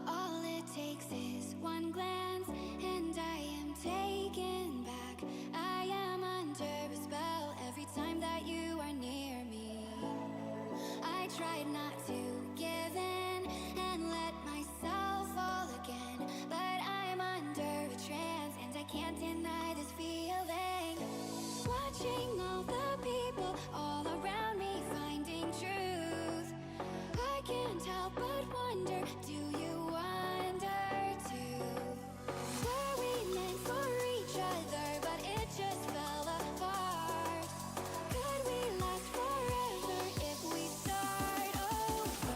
All it takes is one glance, and I am taken back. I am under a spell every time that you are near me. I tried not to give in and let myself fall again, but I'm under a trance and I can't deny this feeling. Watching all the people all around me finding truth, I can't help but wonder, do you wonder too? Were we meant for each other, but it just fell apart? Could we last forever if we start over?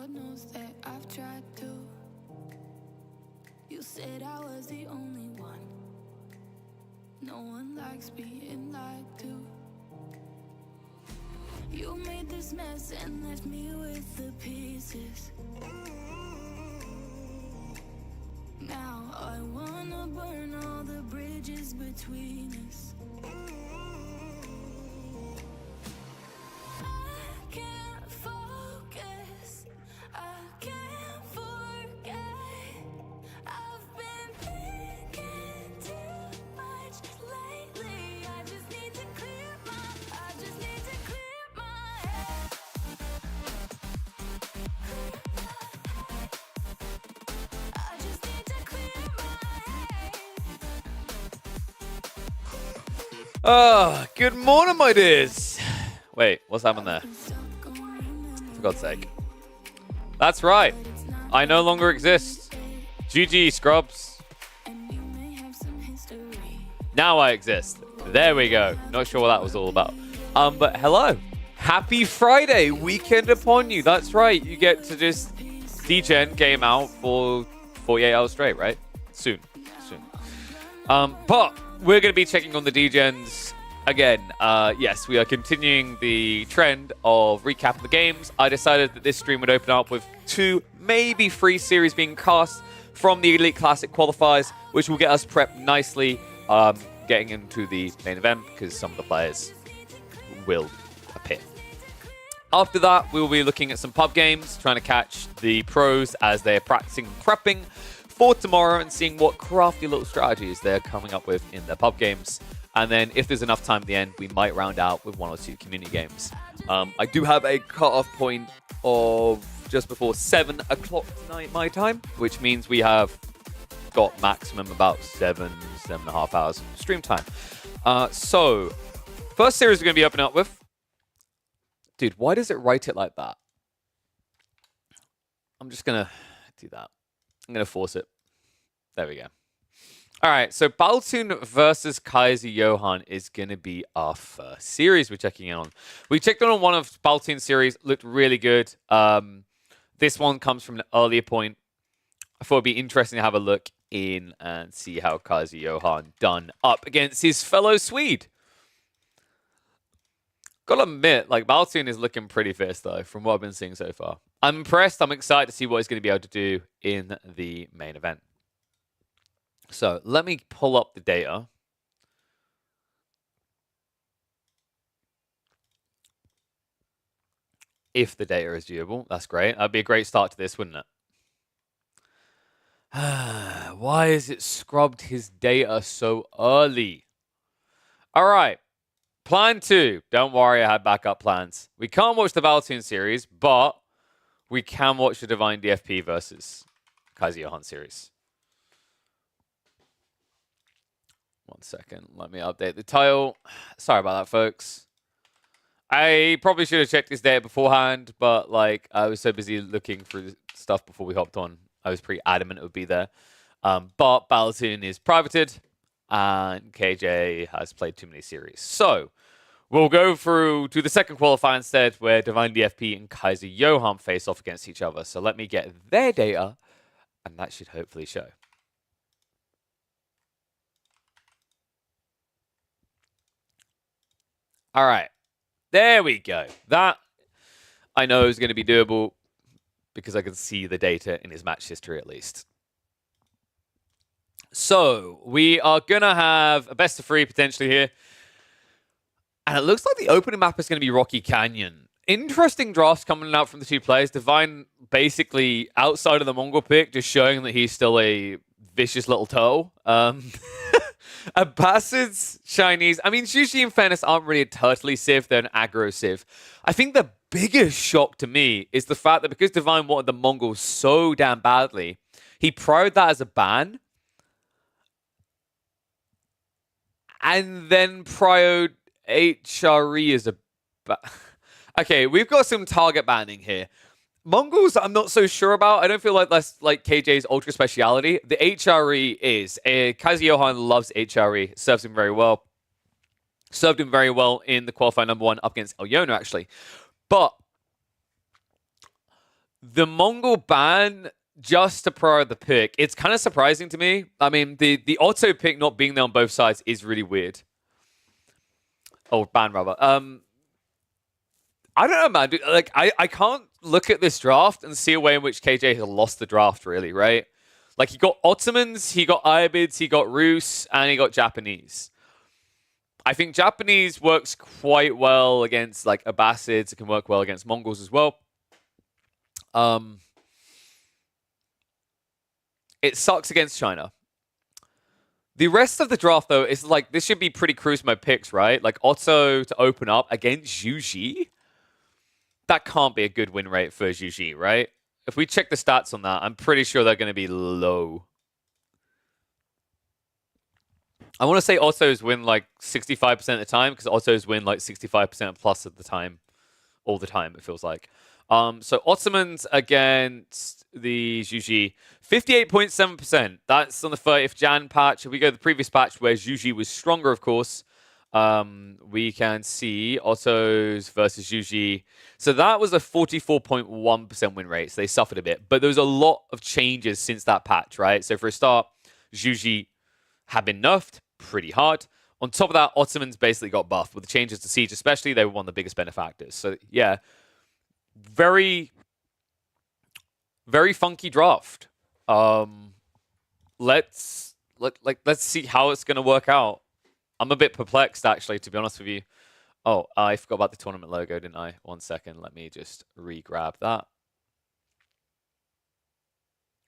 God knows that I've tried to. You said I was the only one. No one likes being lied to. You made this mess and left me with the pieces. Now I wanna burn all the bridges between us. I can't focus, I can't forget. I've been thinking too much lately. I just need to clear my head. I just need to clear my head. Oh, good morning, my dears. Wait, what's happened there? For God's sake. That's right. I no longer exist. GG, Scrubs. Now I exist. There we go. Not sure what that was all about. But hello. Happy Friday. Weekend upon you. That's right. You get to just degen game out for 48 hours straight, right? Soon. But we're going to be checking on the degens again. Yes, we are continuing the trend of recapping the games. I decided that this stream would open up with 2, maybe 3 series being cast from the Elite Classic qualifiers, which will get us prepped nicely getting into the main event because some of the players will appear. After that, we will be looking at some pub games, trying to catch the pros as they're practicing and prepping for tomorrow and seeing what crafty little strategies they're coming up with in their pub games. And then if there's enough time at the end, we might round out with 1 or 2 community games. I do have a cutoff point of just before 7 o'clock tonight, my time, which means we have got maximum about 7.5 hours of stream time. So, first series we're going to be opening up with. Dude, why does it write it like that? I'm just going to do that. I'm going to force it. There we go. All right, so Baltoon versus Kaiser Johan is going to be our first series we're checking in on. We checked on one of Baltoon's series, looked really good. This one comes from an earlier point. I thought it'd be interesting to have a look in and see how Kaiser Johan done up against his fellow Swede. Gotta admit, like, Baltoon is looking pretty fierce, though, from what I've been seeing so far. I'm impressed. I'm excited to see what he's going to be able to do in the main event. So, let me pull up the data. If the data is viewable, that's great. That'd be a great start to this, wouldn't it? Why is it scrubbed his data so early? All right. Plan 2. Don't worry, I had backup plans. We can't watch the Baltoon series, but we can watch the Divine DFP versus Kaiser Johan series. 1 second. Let me update the title. Sorry about that, folks. I probably should have checked this data beforehand, but like I was so busy looking through stuff before we hopped on. I was pretty adamant it would be there. But Baltoon is privated, and KJ has played too many series. So we'll go through to the second qualifier instead, where Divine DFP and Kaiser Johan face off against each other. So let me get their data, and that should hopefully show. All right. There we go. That I know is going to be doable because I can see the data in his match history at least. So we are going to have a best of 3 potentially here. And it looks like the opening map is going to be Rocky Canyon. Interesting drafts coming out from the 2 players. Divine basically outside of the Mongol pick, just showing that he's still a vicious little toe. Abbasid's Chinese. I mean, Shushi in fairness aren't really a turtley civ, they're an aggro civ. I think the biggest shock to me is the fact that because Divine wanted the Mongols so damn badly, he prioed that as a ban. And then prioed HRE as a ban. Okay, we've got some target banning here. Mongols, I'm not so sure about. I don't feel like that's like KJ's ultra speciality. The HRE is. Kaiser Johan loves HRE. Serves him very well. Served him very well in the qualifier number 1 up against Elyono, actually. But The Mongol ban just to prior the pick, it's kind of surprising to me. I mean, the auto pick not being there on both sides is really weird. Oh, ban rather. I don't know, man. Dude, like, I can't look at this draft and see a way in which KJ has lost the draft, really, right? Like, he got Ottomans, he got Ayabids, he got Rus, and he got Japanese. I think Japanese works quite well against, like, Abbasids. It can work well against Mongols as well. It sucks against China. The rest of the draft, though, is like, this should be pretty cruise my picks, right? Like, Otto to open up against Zhu Ji. That can't be a good win rate for Zhu Ji, right? If we check the stats on that, I'm pretty sure they're going to be low. I want to say Otto's win like 65% of the time, because Otto's win like 65% plus of the time. All the time, it feels like. So Ottomans against the Zhu Ji, 58.7%. That's on the 30th Jan patch. If we go to the previous patch where Zhu Ji was stronger, of course, we can see Otto's versus Zhu Ji. So that was a 44.1% win rate. So they suffered a bit. But there was a lot of changes since that patch, right? So for a start, Zhu Ji had been nerfed pretty hard. On top of that, Ottomans basically got buffed. With the changes to Siege especially, they were one of the biggest benefactors. So yeah, very, very funky draft. Let's see how it's going to work out. I'm a bit perplexed, actually, to be honest with you. Oh, I forgot about the tournament logo, didn't I? 1 second. Let me just re-grab that.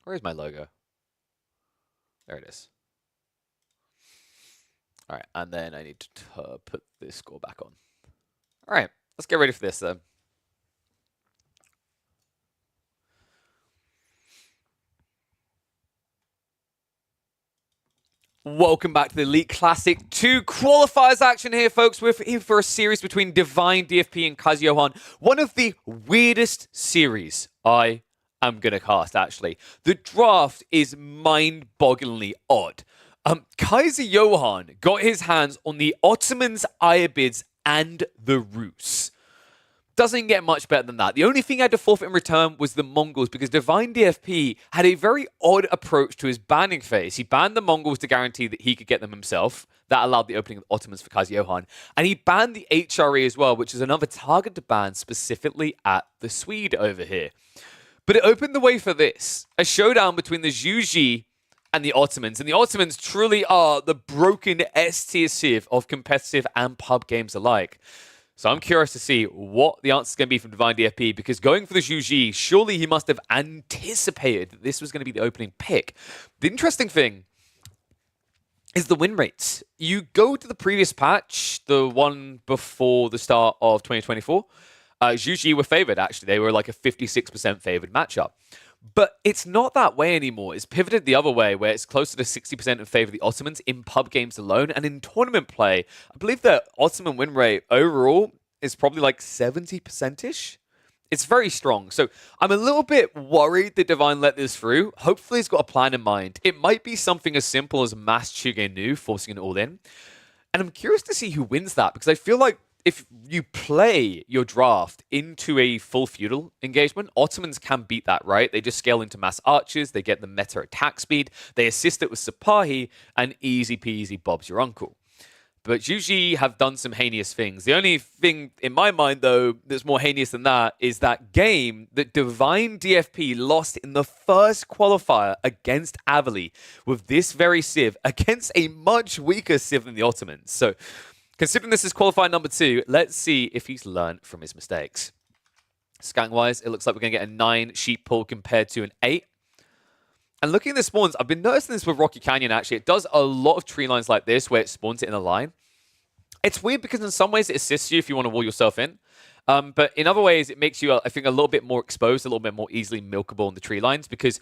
Where is my logo? There it is. All right, and then I need to put this score back on. All right, let's get ready for this, then. Welcome back to the Elite Classic 2 qualifiers action here, folks. We're here for a series between Divine DFP and Kazuyohan. One of the weirdest series I am going to cast, actually. The draft is mind-bogglingly odd. Kazuyohan got his hands on the Ottomans, Ayabids, and the Rus. Doesn't get much better than that. The only thing I had to forfeit in return was the Mongols, because Divine DFP had a very odd approach to his banning phase. He banned the Mongols to guarantee that he could get them himself. That allowed the opening of Ottomans for Kazuyohan. And he banned the HRE as well, which is another target to ban specifically at the Swede over here. But it opened the way for this. A showdown between the Zhu Ji and the Ottomans. And the Ottomans truly are the broken S-tier sieve of competitive and pub games alike. So I'm curious to see what the answer is going to be from Divine DFP, because going for the Zhu Ji, surely he must have anticipated that this was going to be the opening pick. The interesting thing is the win rates. You go to the previous patch, the one before the start of 2024, Zhu Ji were favored, actually. They were like a 56% favored matchup. But it's not that way anymore. It's pivoted the other way, where it's closer to 60% in favor of the Ottomans in pub games alone. And in tournament play, I believe the Ottoman win rate overall is probably like 70%-ish. It's very strong. So I'm a little bit worried that Divine let this through. Hopefully he's got a plan in mind. It might be something as simple as Mass Chuge Nu forcing it all in. And I'm curious to see who wins that, because I feel like if you play your draft into a full feudal engagement, Ottomans can beat that, right? They just scale into mass archers, they get the meta attack speed, they assist it with Sipahi, and easy peasy Bob's your uncle. But Zhu Ji have done some heinous things. The only thing in my mind, though, that's more heinous than that is that game that Divine DFP lost in the first qualifier against Avali with this very Civ against a much weaker Civ than the Ottomans. So considering this is qualifier number 2, let's see if he's learned from his mistakes. Scank-wise, it looks like we're going to get a 9 sheep pull compared to an 8. And looking at the spawns, I've been noticing this with Rocky Canyon, actually. It does a lot of tree lines like this where it spawns it in a line. It's weird because in some ways it assists you if you want to wall yourself in. But in other ways, it makes you, I think, a little bit more exposed, a little bit more easily milkable in the tree lines, because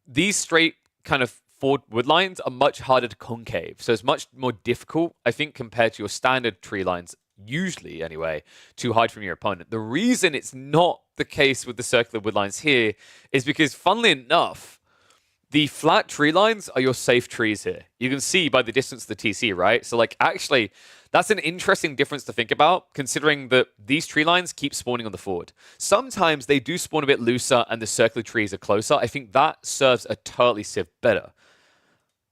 these straight kind of forward wood lines are much harder to concave. So it's much more difficult, I think, compared to your standard tree lines, usually anyway, to hide from your opponent. The reason it's not the case with the circular wood lines here is because, funnily enough, The flat tree lines are your safe trees here. You can see by the distance of the TC, right? So like actually, that's an interesting difference to think about, considering that these tree lines keep spawning on the forward. Sometimes they do spawn a bit looser and the circular trees are closer. I think that serves a turtley sieve better.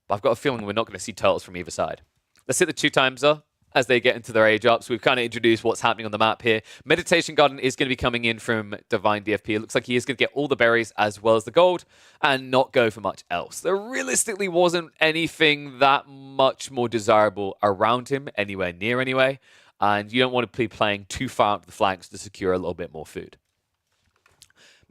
But I've got a feeling we're not going to see turtles from either side. Let's hit the 2-timeser as they get into their age ups. We've kind of introduced what's happening on the map here. Meditation Garden is going to be coming in from Divine DFP. It looks like he is going to get all the berries as well as the gold and not go for much else. There realistically wasn't anything that much more desirable around him, anywhere near anyway. And you don't want to be playing too far out to the flanks to secure a little bit more food.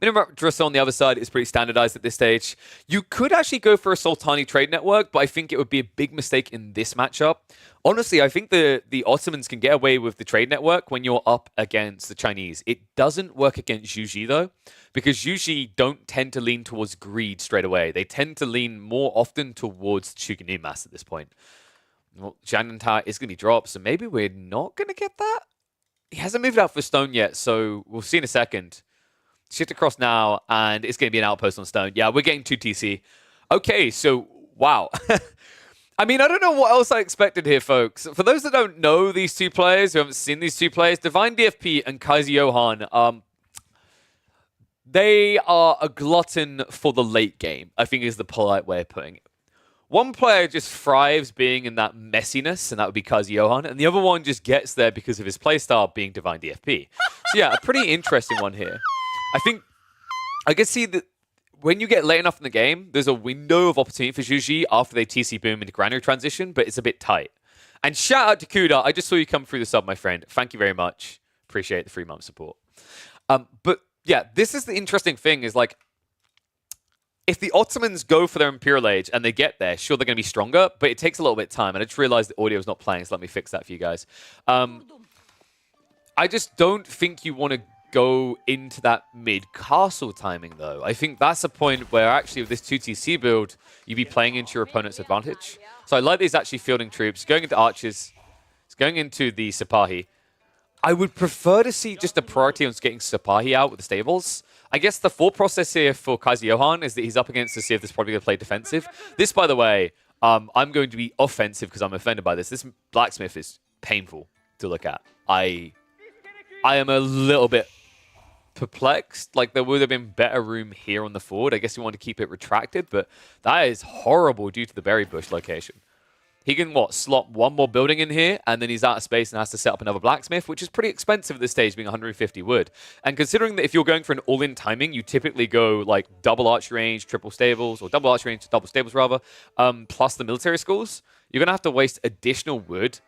Minimap on the other side is pretty standardized at this stage. You could actually go for a Sultani trade network, but I think it would be a big mistake in this matchup. Honestly, I think the Ottomans can get away with the trade network when you're up against the Chinese. It doesn't work against Yuji, though, because Yuji don't tend to lean towards greed straight away. They tend to lean more often towards Shuganu Mass at this point. Well, Shannon is going to be dropped, so maybe we're not going to get that? He hasn't moved out for Stone yet, so we'll see in a second. Shift across now, and it's going to be an outpost on Stone. Yeah, we're getting 2 TC. Okay, so, wow. I mean, I don't know what else I expected here, folks. For those that don't know these two players, who haven't seen these two players, Divine DFP and Kaiser Johan, they are a glutton for the late game, I think is the polite way of putting it. One player just thrives being in that messiness, and that would be Kaiser Johan, and the other one just gets there because of his playstyle being Divine DFP. So yeah, a pretty interesting one here. I think I can see that when you get late enough in the game, there's a window of opportunity for Juji after they TC boom into granary transition, but it's a bit tight. And shout out to Kuda. I just saw you come through the sub, my friend. Thank you very much. Appreciate the 3-month support. But yeah, this is the interesting thing is like, if the Ottomans go for their Imperial Age and they get there, sure, they're going to be stronger, but it takes a little bit of time. And I just realized the audio is not playing, so let me fix that for you guys. I just don't think you want to go into that mid-castle timing, though. I think that's a point where, actually, with this 2TC build, you'd be playing into your opponent's advantage. So I like these actually fielding troops, going into archers, going into the Sipahi. I would prefer to see just a priority on getting Sipahi out with the stables. I guess the thought process here for Kaiser Johan is that he's up against to see if this is probably going to play defensive. This, by the way, I'm going to be offensive because I'm offended by this. This blacksmith is painful to look at. I am a little bit perplexed. Like, there would have been better room here on the forward. I guess you want to keep it retracted, but that is horrible due to the berry bush location. He can, slot one more building in here, and then he's out of space and has to set up another blacksmith, which is pretty expensive at this stage, being 150 wood. And considering that if you're going for an all-in timing, you typically go, like, double archery range, triple stables, or double archery range, double stables, rather, plus the military schools, you're going to have to waste additional wood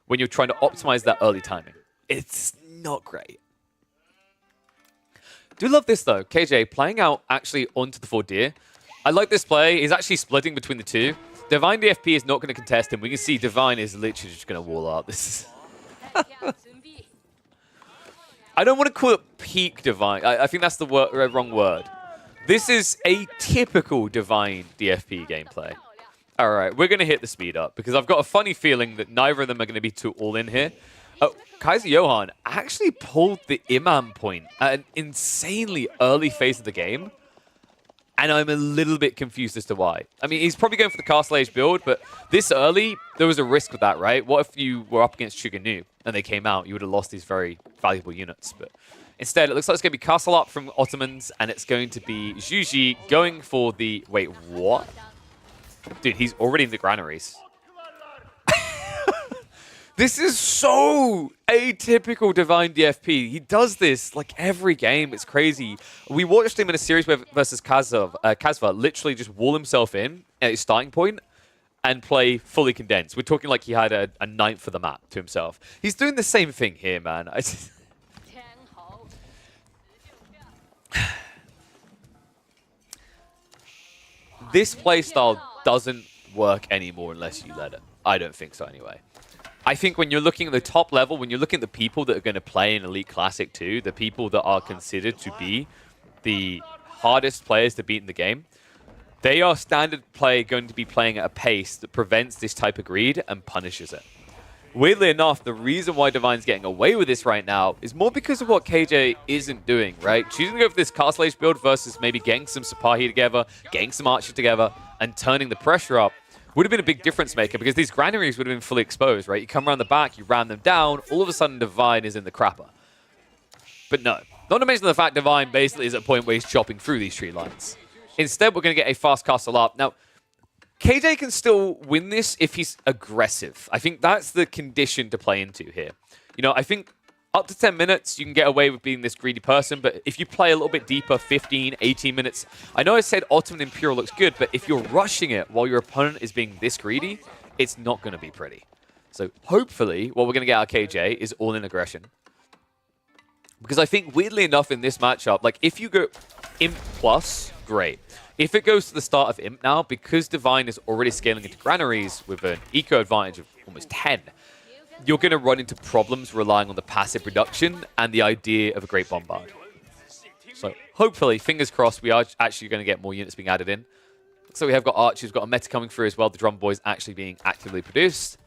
when you're trying to optimize that early timing. It's not great. Do love this, though. KJ playing out actually onto the 4 deer. I like this play. He's actually splitting between the two. Divine DFP is not going to contest him. We can see Divine is literally just going to wall up. This is I don't want to call it peak Divine. I think that's the wrong word. This is a typical Divine DFP gameplay. All right, we're going to hit the speed up because I've got a funny feeling that neither of them are going to be too all in here. Oh, Kaiser Johan actually pulled the Imam point at an insanely early phase of the game. And I'm a little bit confused as to why. I mean, he's probably going for the Castle Age build, but this early, there was a risk with that, right? What if you were up against Shuganu and they came out? You would have lost these very valuable units. But instead, it looks like it's going to be Castle Up from Ottomans, and it's going to be Juji going for the... Wait, what? Dude, he's already in the granaries. This is so atypical Divine DFP. He does this like every game. It's crazy. We watched him in a series versus Kazva literally just wall himself in at his starting point and play fully condensed. We're talking like he had a ninth of the map to himself. He's doing the same thing here, man. This playstyle doesn't work anymore unless you let it. I don't think so anyway. I think when you're looking at the top level, when you're looking at the people that are going to play in Elite Classic 2, the people that are considered to be the hardest players to beat in the game, they are standard play going to be playing at a pace that prevents this type of greed and punishes it. weirdly enough, the reason why Divine's getting away with this right now is more because of what KJ isn't doing, right? Choosing to go for this Castle Age build versus maybe getting some Sipahi together, getting some Archer together, and turning the pressure up would have been a big difference maker because these granaries would have been fully exposed, right? You come around the back, you ram them down, all of a sudden Divine is in the crapper. But no. Not to mention the fact Divine basically is at a point where he's chopping through these tree lines. Instead, we're going to get a fast castle up. Now, KJ can still win this if he's aggressive. I think that's the condition to play into here. You know, I think up to 10 minutes, you can get away with being this greedy person, but if you play a little bit deeper, 15, 18 minutes, I know I said Ottoman Imperial looks good, but if you're rushing it while your opponent is being this greedy, it's not going to be pretty. So hopefully, what we're going to get out of KJ is all-in aggression. Because I think, weirdly enough, in this matchup, like, if you go Imp plus, great. If it goes to the start of Imp now, because Divine is already scaling into granaries with an eco advantage of almost 10, you're going to run into problems relying on the passive production and the idea of a Great Bombard. So hopefully, fingers crossed, we are actually going to get more units being added in. So we have got Archers, got a meta coming through as well, the Drum Boys actually being actively produced.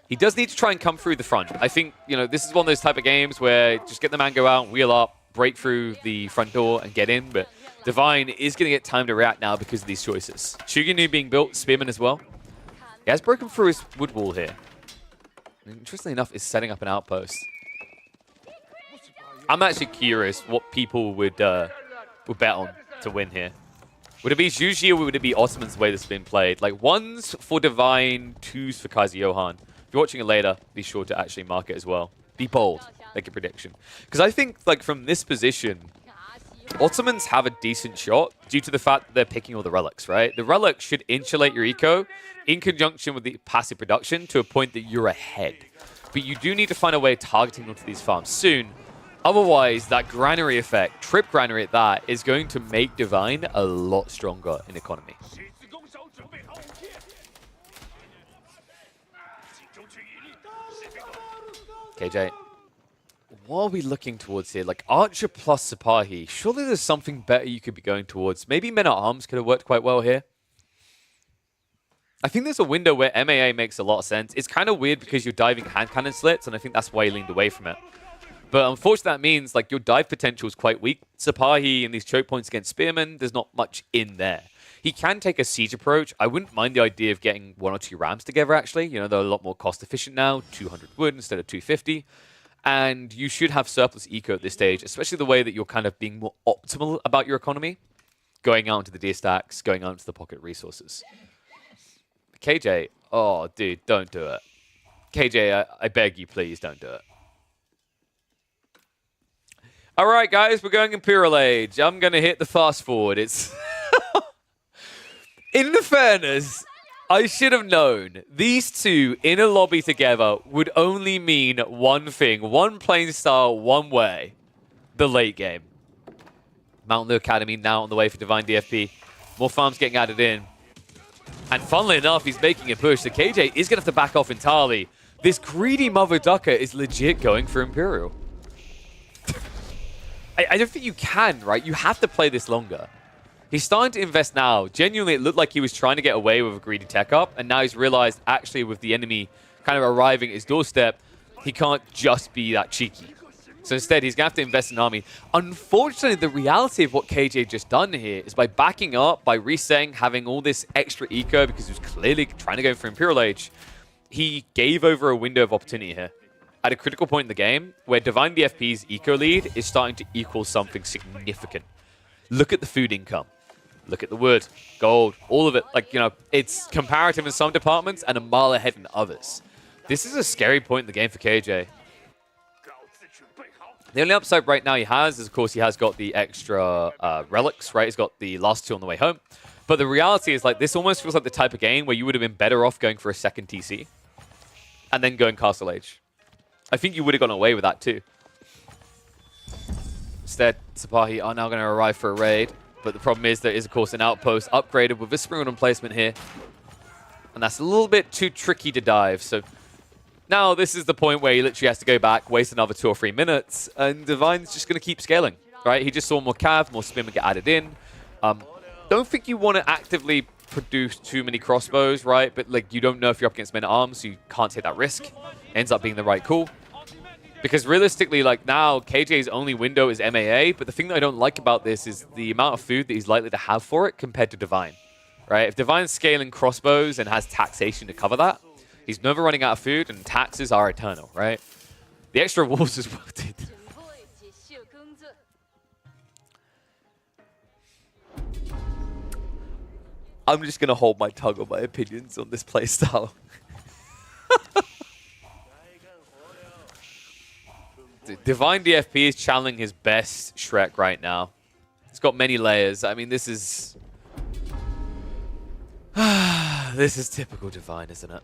He does need to try and come through the front. I think, you know, this is one of those type of games where just get the man go out, wheel up, break through the front door and get in, but Divine is going to get time to react now because of these choices. Shuginu being built, Spearman as well. He has broken through his wood wall here. Interestingly enough, is setting up an outpost. I'm actually curious what people would bet on to win here. Would it be Zhuji or would it be Ottoman's the way this has been played? Like, 1's for Divine, 2's for Kaiser Johan. If you're watching it later, be sure to actually mark it as well. Be bold. Make a prediction. Because I think, like, from this position, Ottomans have a decent shot due to the fact that they're picking all the relics, right? The relics should insulate your eco in conjunction with the passive production to a point that you're ahead. But you do need to find a way of targeting onto these farms soon. Otherwise, that granary effect, trip granary at that, is going to make Divine a lot stronger in economy. KJ, what are we looking towards here? Like, Archer plus Sipahi. Surely there's something better you could be going towards. Maybe Men-at-Arms could have worked quite well here. I think there's a window where MAA makes a lot of sense. It's kind of weird because you're diving hand cannon slits, and I think that's why he leaned away from it. But unfortunately, that means like your dive potential is quite weak. Sipahi and these choke points against Spearman, there's not much in there. He can take a siege approach. I wouldn't mind the idea of getting 1 or 2 rams together, actually. You know, they're a lot more cost efficient now, 200 wood instead of 250. And you should have surplus eco at this stage, especially the way that you're kind of being more optimal about your economy. Going out into the deer stacks, going out into the pocket resources. KJ, oh, dude, don't do it. KJ, I beg you, please don't do it. All right, guys, we're going Imperial Age. I'm going to hit the fast forward. It's... In the fairness, I should have known these two in a lobby together would only mean one thing. One playing style, one way. The late game. Mountain Blue Academy now on the way for Divine DFP. More farms getting added in. And funnily enough, he's making a push. So KJ is going to have to back off entirely. This greedy Mother Ducker is legit going for Imperial. I don't think you can, right? You have to play this longer. He's starting to invest now. Genuinely, it looked like he was trying to get away with a greedy tech up, and now he's realized, actually, with the enemy kind of arriving at his doorstep, he can't just be that cheeky. So instead, he's going to have to invest in an army. Unfortunately, the reality of what KJ just done here is by backing up, by resetting, having all this extra eco, because he was clearly trying to go for Imperial Age, he gave over a window of opportunity here. At a critical point in the game, where Divine DFP's eco lead is starting to equal something significant. Look at the food income. Look at the wood, gold, all of it. Like, you know, it's comparative in some departments and a mile ahead in others. This is a scary point in the game for KJ. The only upside right now he has is, of course, he has got the extra relics, right? He's got the last 2 on the way home. But the reality is, like, this almost feels like the type of game where you would have been better off going for a second TC and then going Castle Age. I think you would have gone away with that too. Instead, Sipahi are now going to arrive for a raid. But the problem is there is, of course, an outpost upgraded with a Spring Autumn placement here. And that's a little bit too tricky to dive. So now this is the point where he literally has to go back, waste another 2 or 3 minutes, and Divine's just going to keep scaling, right? He just saw more cav, more Spearmen get added in. Don't think you want to actively produce too many crossbows, right? But like you don't know if you're up against men at arms, so you can't take that risk. Ends up being the right call. Because realistically, like now, KJ's only window is MAA, but the thing that I don't like about this is the amount of food that he's likely to have for it compared to Divine, right? If Divine's scaling crossbows and has taxation to cover that, he's never running out of food, and taxes are eternal, right? The extra walls is worth it. I'm just going to hold my tongue on my opinions on this playstyle. Divine DFP is channeling his best Shrek right now. It's got many layers. I mean, this is... this is typical Divine, isn't it?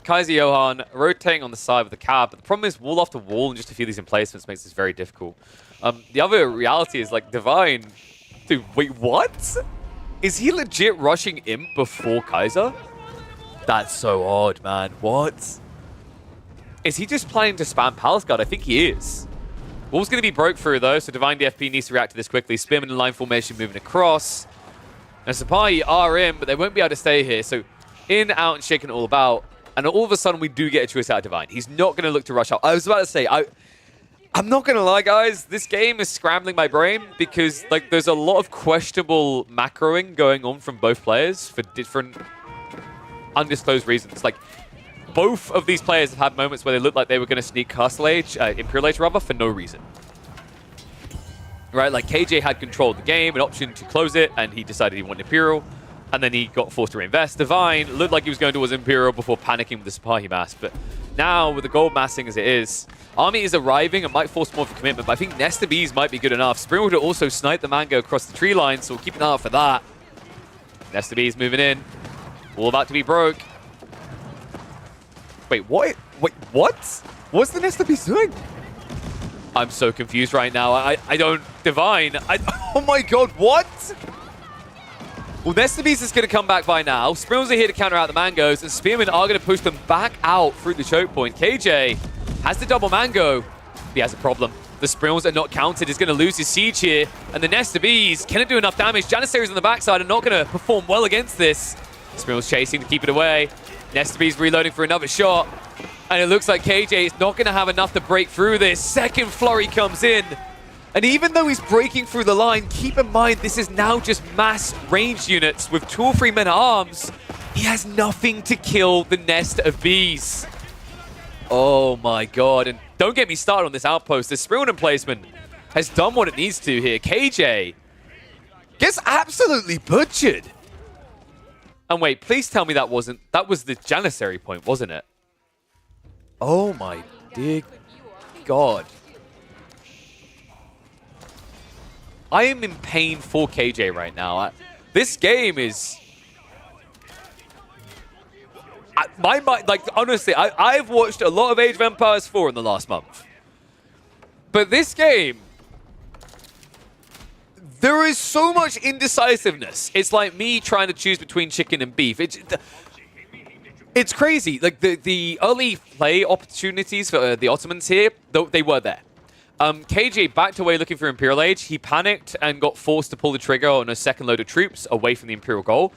Kaiser Johan rotating on the side with the cab, but the problem is wall after wall and just a few of these emplacements makes this very difficult. The other reality is, like, Divine... Dude, wait, what? Is he legit rushing Imp before Kaiser? That's so odd, man. What? Is he just planning to spam Palace Guard? I think he is. Wall's going to be broke through, though, so Divine DFP needs to react to this quickly. Spearman in line formation moving across. And Sapai are in, but they won't be able to stay here. So in, out, and shaking all about. And all of a sudden, we do get a choice out of Divine. He's not going to look to rush out. I was about to say, I'm not going to lie, guys. This game is scrambling my brain because like there's a lot of questionable macroing going on from both players for different undisclosed reasons. Like, both of these players have had moments where they looked like they were going to sneak Castle Age, Imperial Age rather, for no reason. Right, like KJ had control of the game, an option to close it, and he decided he wanted Imperial, and then he got forced to reinvest. Divine looked like he was going towards Imperial before panicking with the Sipahi mass, but now with the gold massing as it is, Army is arriving and might force more of a commitment, but I think Nest of Bees might be good enough. Springwood will also snipe the Mango across the tree line, so we'll keep an eye out for that. Nest of Bees moving in. All about to be broke. Wait, what? Wait, what? What's the Nest of Bees doing? I'm so confused right now. I don't... Divine. Oh my god, what? Well, Nest of Bees is going to come back by now. Springwoods are here to counter out the Mangoes, and Spearmen are going to push them back out through the choke point. KJ has the double Mango. He has a problem. The Springwoods are not counted. He's going to lose his siege here. And the Nest of Bees can it do enough damage? Janissaries on the backside are not going to perform well against this. Springwoods chasing to keep it away. Nest of Bees reloading for another shot. And it looks like KJ is not going to have enough to break through this. Second flurry comes in. And even though he's breaking through the line, keep in mind this is now just mass ranged units with 2 or 3 men at arms. He has nothing to kill the Nest of Bees. Oh my god. And don't get me started on this outpost. This Springwood emplacement has done what it needs to here. KJ gets absolutely butchered. And wait, please tell me that was the Janissary point, wasn't it? Oh my dear god. I am in pain for KJ right now. This game is... my mind, like, honestly, I've watched a lot of Age of Empires 4 in the last month. But this game... there is so much indecisiveness. It's like me trying to choose between chicken and beef. It's crazy. Like, the early play opportunities for the Ottomans here, they were there. KJ backed away looking for Imperial Age. He panicked and got forced to pull the trigger on a second load of troops away from the Imperial goal.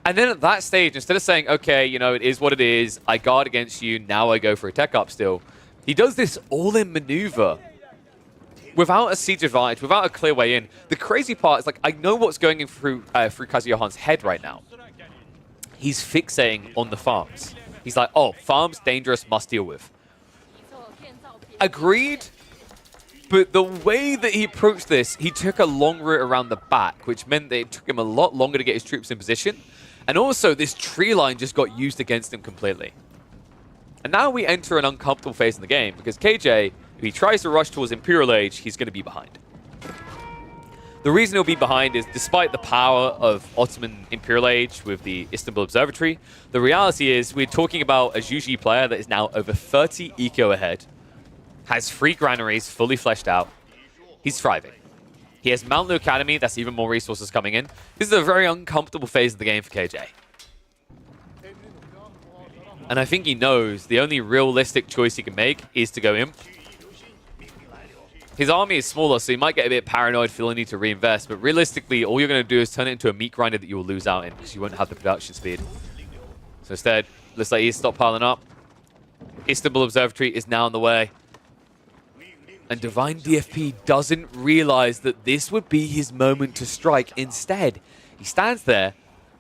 And then at that stage, instead of saying, okay, you know, it is what it is, I guard against you, now I go for a tech up still, he does this all-in maneuver without a siege advantage, without a clear way in. The crazy part is, like, I know what's going in through Kaiser Johan's head right now. He's fixating on the farms. He's like, oh, farms, dangerous, must deal with. Agreed. But the way that he approached this, he took a long route around the back, which meant that it took him a lot longer to get his troops in position. And also, this tree line just got used against him completely. And now we enter an uncomfortable phase in the game, because KJ, if he tries to rush towards Imperial Age, he's going to be behind. The reason he'll be behind is, despite the power of Ottoman Imperial Age with the Istanbul Observatory, the reality is we're talking about a Zhuji player that is now over 30 eco ahead, has 3 granaries fully fleshed out. He's thriving. He has Mountain Academy, that's even more resources coming in. This is a very uncomfortable phase of the game for KJ. And I think he knows the only realistic choice he can make is to go Imp. His army is smaller, so he might get a bit paranoid, feeling need to reinvest. But realistically, all you're going to do is turn it into a meat grinder that you will lose out in because you won't have the production speed. So instead, looks like he's stockpiling up. Istanbul Observatory is now on the way. And Divine DFP doesn't realize that this would be his moment to strike. Instead, he stands there.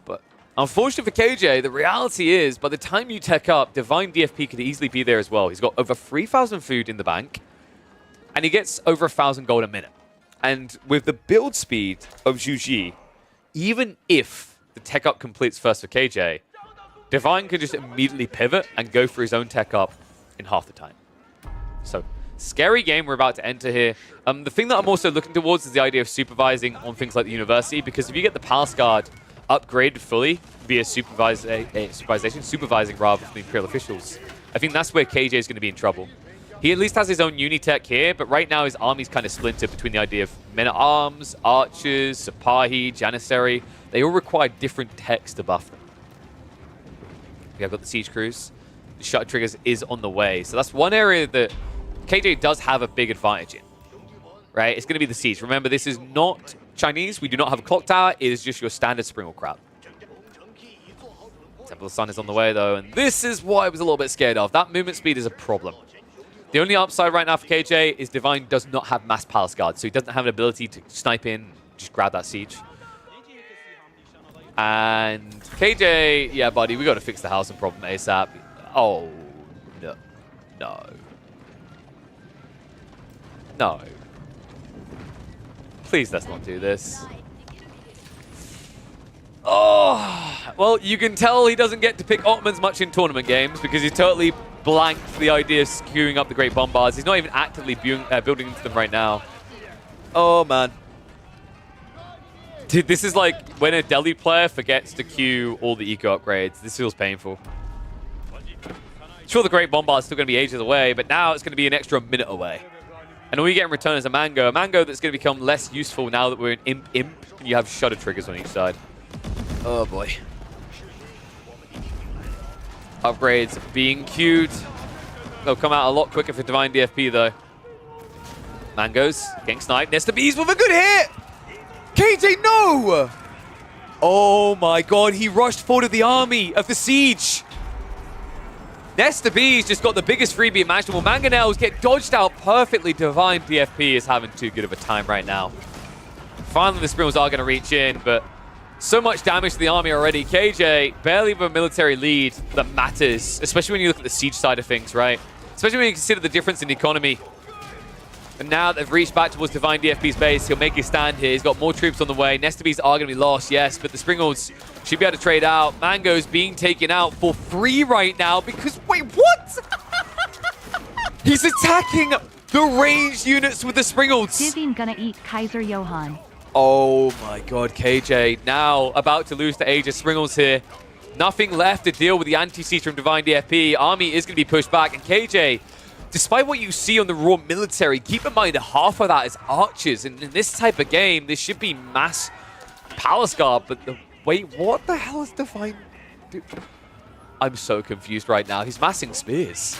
But unfortunately for KJ, the reality is, by the time you tech up, Divine DFP could easily be there as well. He's got over 3,000 food in the bank. And he gets over 1,000 gold a minute. And with the build speed of Zhu Ji, even if the tech up completes first for KJ, Divine can just immediately pivot and go for his own tech up in half the time. So, scary game we're about to enter here. The thing that I'm also looking towards is the idea of supervising on things like the University, because if you get the Palace Guard upgraded fully via supervising rather from the Imperial officials, I think that's where KJ is going to be in trouble. He at least has his own Unitech here, but right now his army's kind of splintered between the idea of men-at-arms, archers, Sipahi, Janissary. They all require different techs to buff them. We have got the Siege Crews. The Shutter Triggers is on the way. So that's one area that KJ does have a big advantage in. Right? It's going to be the Siege. Remember, this is not Chinese. We do not have a clock tower. It is just your standard Springle crap. Temple of the Sun is on the way, though, and this is what I was a little bit scared of. That movement speed is a problem. The only upside right now for KJ is Divine does not have mass Palace Guard, so he doesn't have an ability to snipe in, just grab that siege. And KJ, yeah, buddy, we got to fix the housing problem ASAP. Oh, no. No. No. Please let's not do this. Oh, well, you can tell he doesn't get to pick Ottomans much in tournament games because he totally blanked the idea of skewing up the Great Bombards. He's not even actively building into them right now. Oh, man. Dude, this is like when a Delhi player forgets to queue all the eco upgrades. This feels painful. Sure, the Great Bombard's still going to be ages away, but now it's going to be an extra minute away. And all you get in return is a Mango. A Mango that's going to become less useful now that we're in Imp and you have Shutter Triggers on each side. Oh, boy. Upgrades being queued. They'll come out a lot quicker for Divine DFP, though. Mangoes getting sniped. Nesta Bees with a good hit! KJ, no! Oh, my God. He rushed forward of the army of the siege. Nesta Bees just got the biggest freebie imaginable. Mangonels get dodged out perfectly. Divine DFP is having too good of a time right now. Finally, the Springles are going to reach in, but so much damage to the army already. KJ, barely with a military lead that matters, especially when you look at the siege side of things, right? Especially when you consider the difference in the economy. And now they've reached back towards Divine DFP's base. He'll make his stand here. He's got more troops on the way. Nesta Bees are going to be lost, yes, but the Springles should be able to trade out. Mango's being taken out for free right now because, wait, what? He's attacking the ranged units with the Springles. Divine gonna eat Kaiser Johann. Oh my God, KJ now about to lose to Aegis Springles here. Nothing left to deal with the anti-siege from Divine DFP. Army is going to be pushed back, and KJ, despite what you see on the raw military, keep in mind half of that is archers. And in this type of game, this should be mass Palace Guard. But wait, what the hell is Divine? Dude, I'm so confused right now. He's massing spears.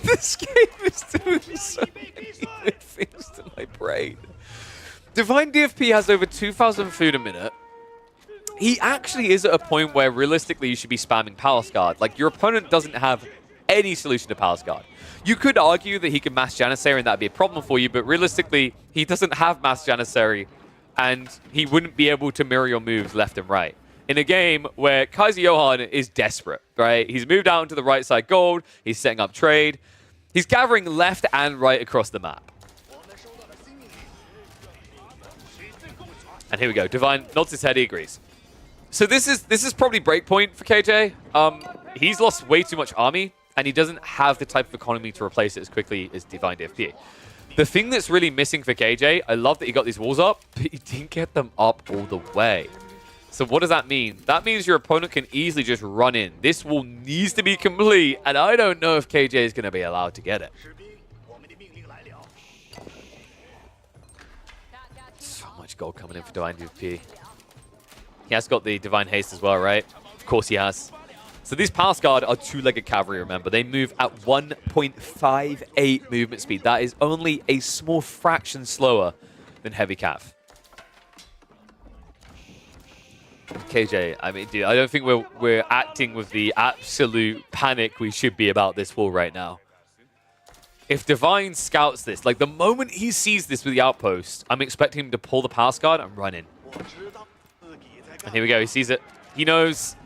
This game is doing so many good things to my brain. Divine DFP has over 2,000 food a minute. He actually is at a point where realistically you should be spamming Palace Guard. Like, your opponent doesn't have any solution to Palace Guard. You could argue that he can mass Janissary and that'd be a problem for you, but realistically, he doesn't have mass Janissary and he wouldn't be able to mirror your moves left and right. In a game where Kaiser Johann is desperate, right? He's moved out into the right side gold. He's setting up trade. He's gathering left and right across the map. And here we go. Divine nods his head. He agrees. So this is probably breakpoint for KJ. He's lost way too much army, and he doesn't have the type of economy to replace it as quickly as Divine DFP. The thing that's really missing for KJ, I love that he got these walls up, but he didn't get them up all the way. So what does that mean? That means your opponent can easily just run in. This wall needs to be complete, and I don't know if KJ is going to be allowed to get it. So much gold coming in for Divine DFP. He has got the Divine Haste as well, right? Of course he has. So these Palace Guard are two-legged cavalry, remember. They move at 1.58 movement speed. That is only a small fraction slower than Heavy Cav. KJ, I mean, dude, I don't think we're acting with the absolute panic we should be about this wall right now. If Divine scouts this, like the moment he sees this with the outpost, I'm expecting him to pull the Palace Guard and run in. And here we go, he sees it. He knows.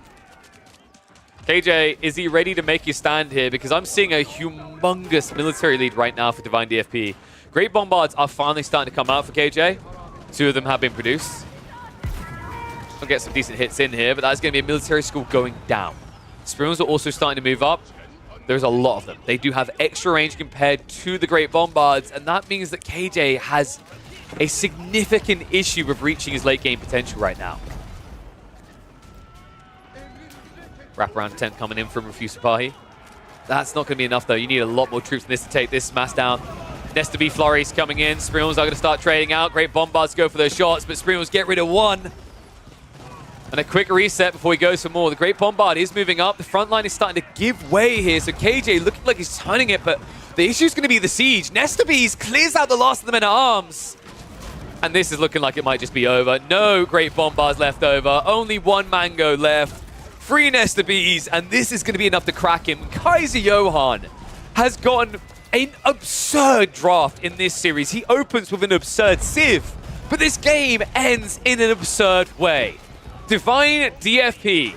KJ, is he ready to make you stand here? Because I'm seeing a humongous military lead right now for Divine DFP. Great Bombards are finally starting to come out for KJ. 2 of them have been produced. We'll get some decent hits in here, but that's going to be a military school going down. Spearmans are also starting to move up. There's a lot of them. They do have extra range compared to the Great Bombards, and that means that KJ has a significant issue with reaching his late game potential right now. Wraparound attempt coming in from Rafusapahi. That's not going to be enough, though. You need a lot more troops than this to take this mass down. Nesta B Flurries coming in. Spearmans are going to start trading out. Great Bombards go for those shots, but Spearmans get rid of one. And a quick reset before he goes for more. The Great Bombard is moving up. The front line is starting to give way here. So KJ looking like he's turning it, but the issue is going to be the siege. Nesta Bees clears out the last of the men at arms. And this is looking like it might just be over. No Great Bombards left over. Only one Mango left. 3 Nesta Bees, and this is going to be enough to crack him. Kaiser Johan has gotten an absurd draft in this series. He opens with an absurd Civ, but this game ends in an absurd way. Divine DFP,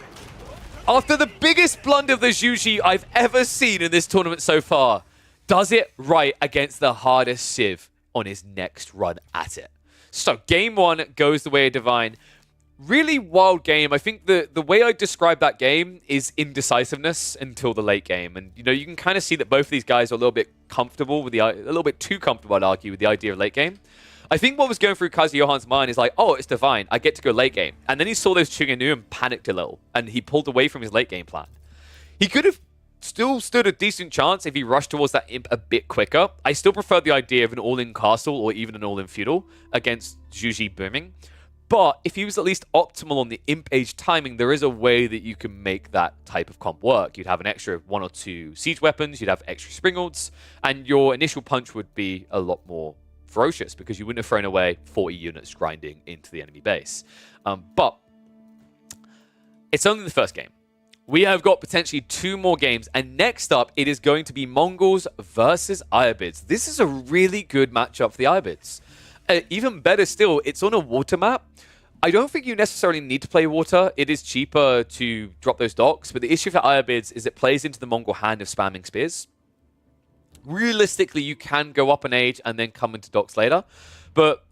after the biggest blunder of the Zhuji I've ever seen in this tournament so far, does it right against the hardest Civ on his next run at it. So game 1 goes the way of Divine. Really wild game. I think the way I describe that game is indecisiveness until the late game. And, you know, you can kind of see that both of these guys are a little bit comfortable with a little bit too comfortable, I'd argue, with the idea of late game. I think what was going through Kaiser Johan's mind is like, oh, it's Divine. I get to go late game. And then he saw those Chunganu and panicked a little. And he pulled away from his late game plan. He could have still stood a decent chance if he rushed towards that imp a bit quicker. I still prefer the idea of an all-in castle or even an all-in feudal against Zhuji booming. But if he was at least optimal on the imp age timing, there is a way that you can make that type of comp work. You'd have an extra 1 or 2 siege weapons, you'd have extra springalds, and your initial punch would be a lot more ferocious because you wouldn't have thrown away 40 units grinding into the enemy base. But it's only the first game. We have got potentially 2 more games, and next up, it is going to be Mongols versus Ayabids. This is a really good matchup for the Ayabids. Even better still, it's on a water map. I don't think you necessarily need to play water. It is cheaper to drop those docks, but the issue for Ayabids is it plays into the Mongol hand of spamming spears. Realistically, you can go up an age and then come into docks later, but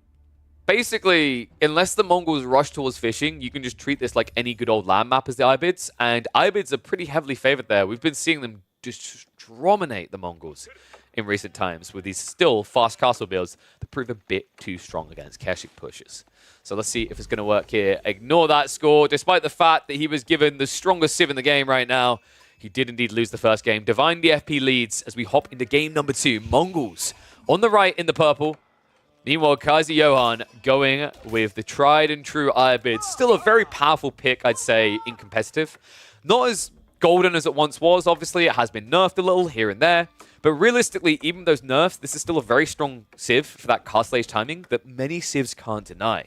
basically, unless the Mongols rush towards fishing, you can just treat this like any good old land map as the Ayabids, and Ayabids are pretty heavily favored there. We've been seeing them just dominate the Mongols in recent times with these still fast castle builds that prove a bit too strong against Keshik pushes. So let's see if it's going to work here. Ignore that score. Despite the fact that he was given the strongest Civ in the game right now, he did indeed lose the first game. Divine DFP leads as we hop into game number 2. Mongols on the right in the purple. Meanwhile, Kaiser Johan going with the tried and true Ayabids. Still a very powerful pick, I'd say, in competitive. Not as golden as it once was, obviously. It has been nerfed a little here and there. But realistically, even those nerfs, this is still a very strong Civ for that castle age timing that many Civs can't deny.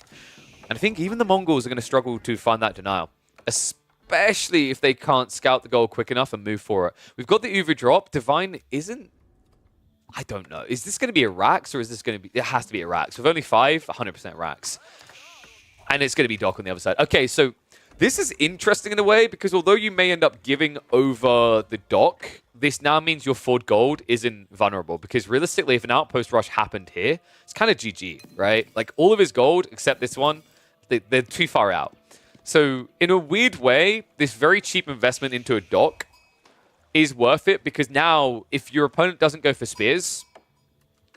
And I think even the Mongols are going to struggle to find that denial, especially if they can't scout the goal quick enough and move for it. We've got the Uvu drop. Divine isn't... I don't know. Is this going to be a Rax or is this going to be... It has to be a Rax. With only 5, 100% Rax. And it's going to be Doc on the other side. Okay, so this is interesting in a way because although you may end up giving over the Doc, this now means your Ford Gold isn't vulnerable because realistically, if an outpost rush happened here, it's kind of GG, right? Like all of his gold, except this one, they're too far out. So in a weird way, this very cheap investment into a Doc is worth it because now if your opponent doesn't go for spears,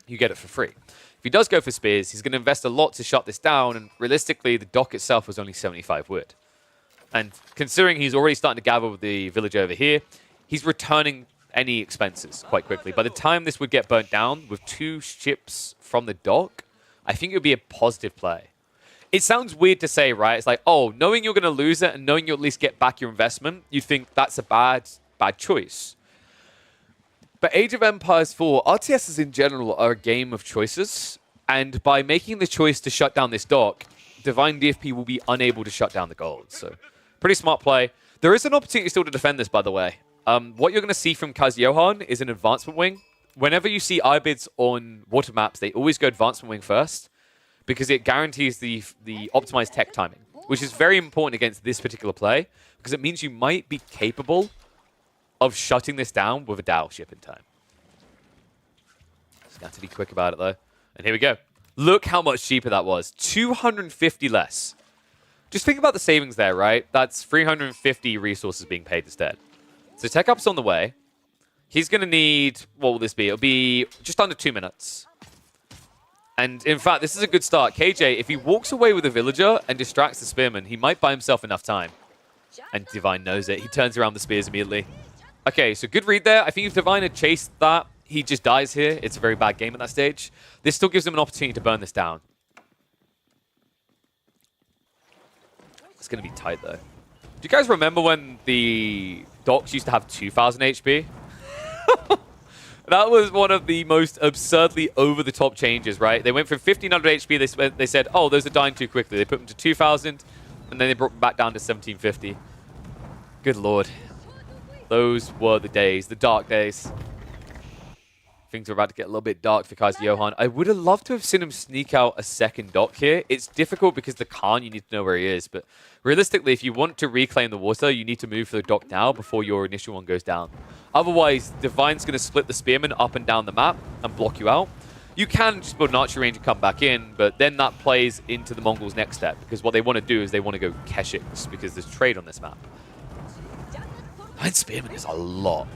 you get it for free. If he does go for spears, he's going to invest a lot to shut this down, and realistically, the Doc itself was only 75 wood. And considering he's already starting to gather with the village over here, he's returning any expenses quite quickly. By the time this would get burnt down with 2 ships from the Doc, I think it would be a positive play. It sounds weird to say, right? It's like, oh, knowing you're going to lose it and knowing you'll at least get back your investment, you think that's a bad choice. But Age of Empires 4, RTSs in general are a game of choices. And by making the choice to shut down this dock, Divine DFP will be unable to shut down the gold. So, pretty smart play. There is an opportunity still to defend this, by the way. What you're going to see from Kaz Johan is an advancement wing. Whenever you see IBIDs on water maps, they always go advancement wing first, because it guarantees the optimized tech timing, which is very important against this particular play, because it means you might be capable of shutting this down with a Dow ship in time. Just got to be quick about it, though. And here we go. Look how much cheaper that was. 250 less. Just think about the savings there, right? That's 350 resources being paid instead. So Tech Up's on the way. He's going to need, what will this be? It'll be just under 2 minutes. And in fact, this is a good start. KJ, if he walks away with a villager and distracts the spearman, he might buy himself enough time. And Divine knows it. He turns around the spears immediately. Okay, so good read there. I think if Divine had chased that, he just dies here. It's a very bad game at that stage. This still gives him an opportunity to burn this down. It's going to be tight, though. Do you guys remember when the docks used to have 2,000 HP? That was one of the most absurdly over-the-top changes, right? They went from 1,500 HP, they said, oh, those are dying too quickly. They put them to 2,000, and then they brought them back down to 1,750. Good lord. Those were the days, the dark days. Things are about to get a little bit dark for Kaz Johan. I would have loved to have seen him sneak out a second dock here. It's difficult because the Khan, you need to know where he is. But realistically, if you want to reclaim the water, you need to move for the dock now before your initial one goes down. Otherwise, Divine's going to split the spearmen up and down the map and block you out. You can just build an archer range and come back in, but then that plays into the Mongols' next step. Because what they want to do is they want to go Keshiks because there's trade on this map. 9 spearmen is a lot.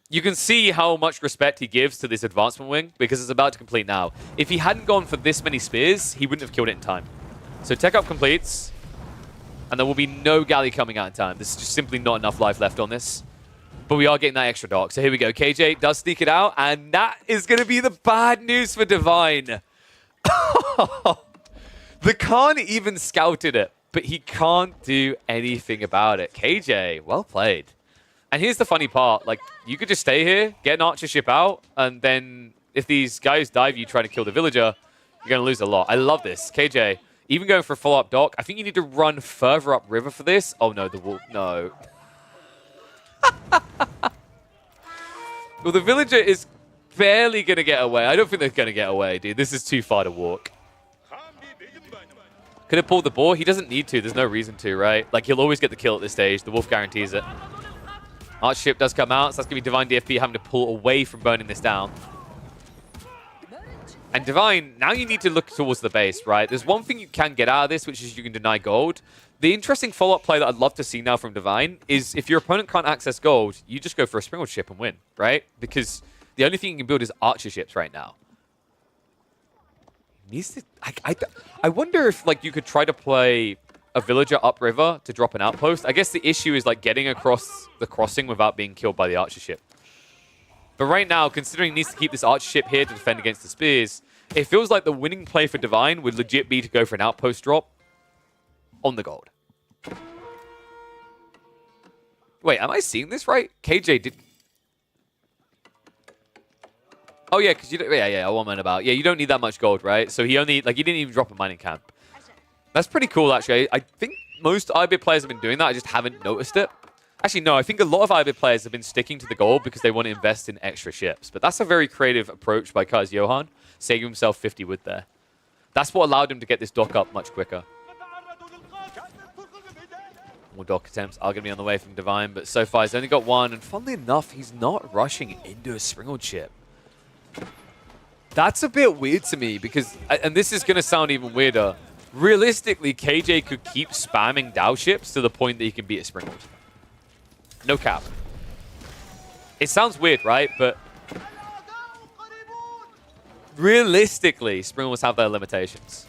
You can see how much respect he gives to this advancement wing because it's about to complete now. If he hadn't gone for this many spears, he wouldn't have killed it in time. So Tech Up completes, and there will be no galley coming out in time. There's just simply not enough life left on this. But we are getting that extra dock. So here we go. KJ does sneak it out, and that is going to be the bad news for Divine. The Khan even scouted it, but he can't do anything about it. KJ, well played. And here's the funny part, like, you could just stay here, get an archer ship out, and then if these guys dive you trying to kill the villager, you're going to lose a lot. I love this. KJ, even going for a follow-up dock, I think you need to run further upriver for this. Oh, no, the wolf, no. Well, the villager is barely going to get away. I don't think they're going to get away, dude. This is too far to walk. Could have pulled the boar? He doesn't need to. There's no reason to, right? Like, he'll always get the kill at this stage. The wolf guarantees it. Archer ship does come out, so that's going to be Divine DFP having to pull away from burning this down. And Divine, now you need to look towards the base, right? There's one thing you can get out of this, which is you can deny gold. The interesting follow-up play that I'd love to see now from Divine is if your opponent can't access gold, you just go for a Springald ship and win, right? Because the only thing you can build is archer ships right now. Needs to, I wonder if like you could try to play a villager upriver to drop an outpost. I guess the issue is like getting across the crossing without being killed by the archer ship. But right now, considering he needs to keep this archer ship here to defend against the spears, it feels like the winning play for Divine would legit be to go for an outpost drop on the gold. Wait, am I seeing this right? KJ did... Oh yeah, because you don't... Yeah, what am I about? Yeah, you don't need that much gold, right? So he only... Like, he didn't even drop a mining camp. That's pretty cool, actually. I think most IBID players have been doing that. I just haven't noticed it. Actually, no. I think a lot of IBID players have been sticking to the gold because they want to invest in extra ships. But that's a very creative approach by Kaz Johan, saving himself 50 wood there. That's what allowed him to get this dock up much quicker. More dock attempts are going to be on the way from Divine, but so far he's only got one. And funnily enough, he's not rushing into a Springald ship. That's a bit weird to me because, and this is going to sound even weirder, realistically, KJ could keep spamming Dow ships to the point that he can beat a Springald. No cap. It sounds weird, right? But realistically, Springals have their limitations.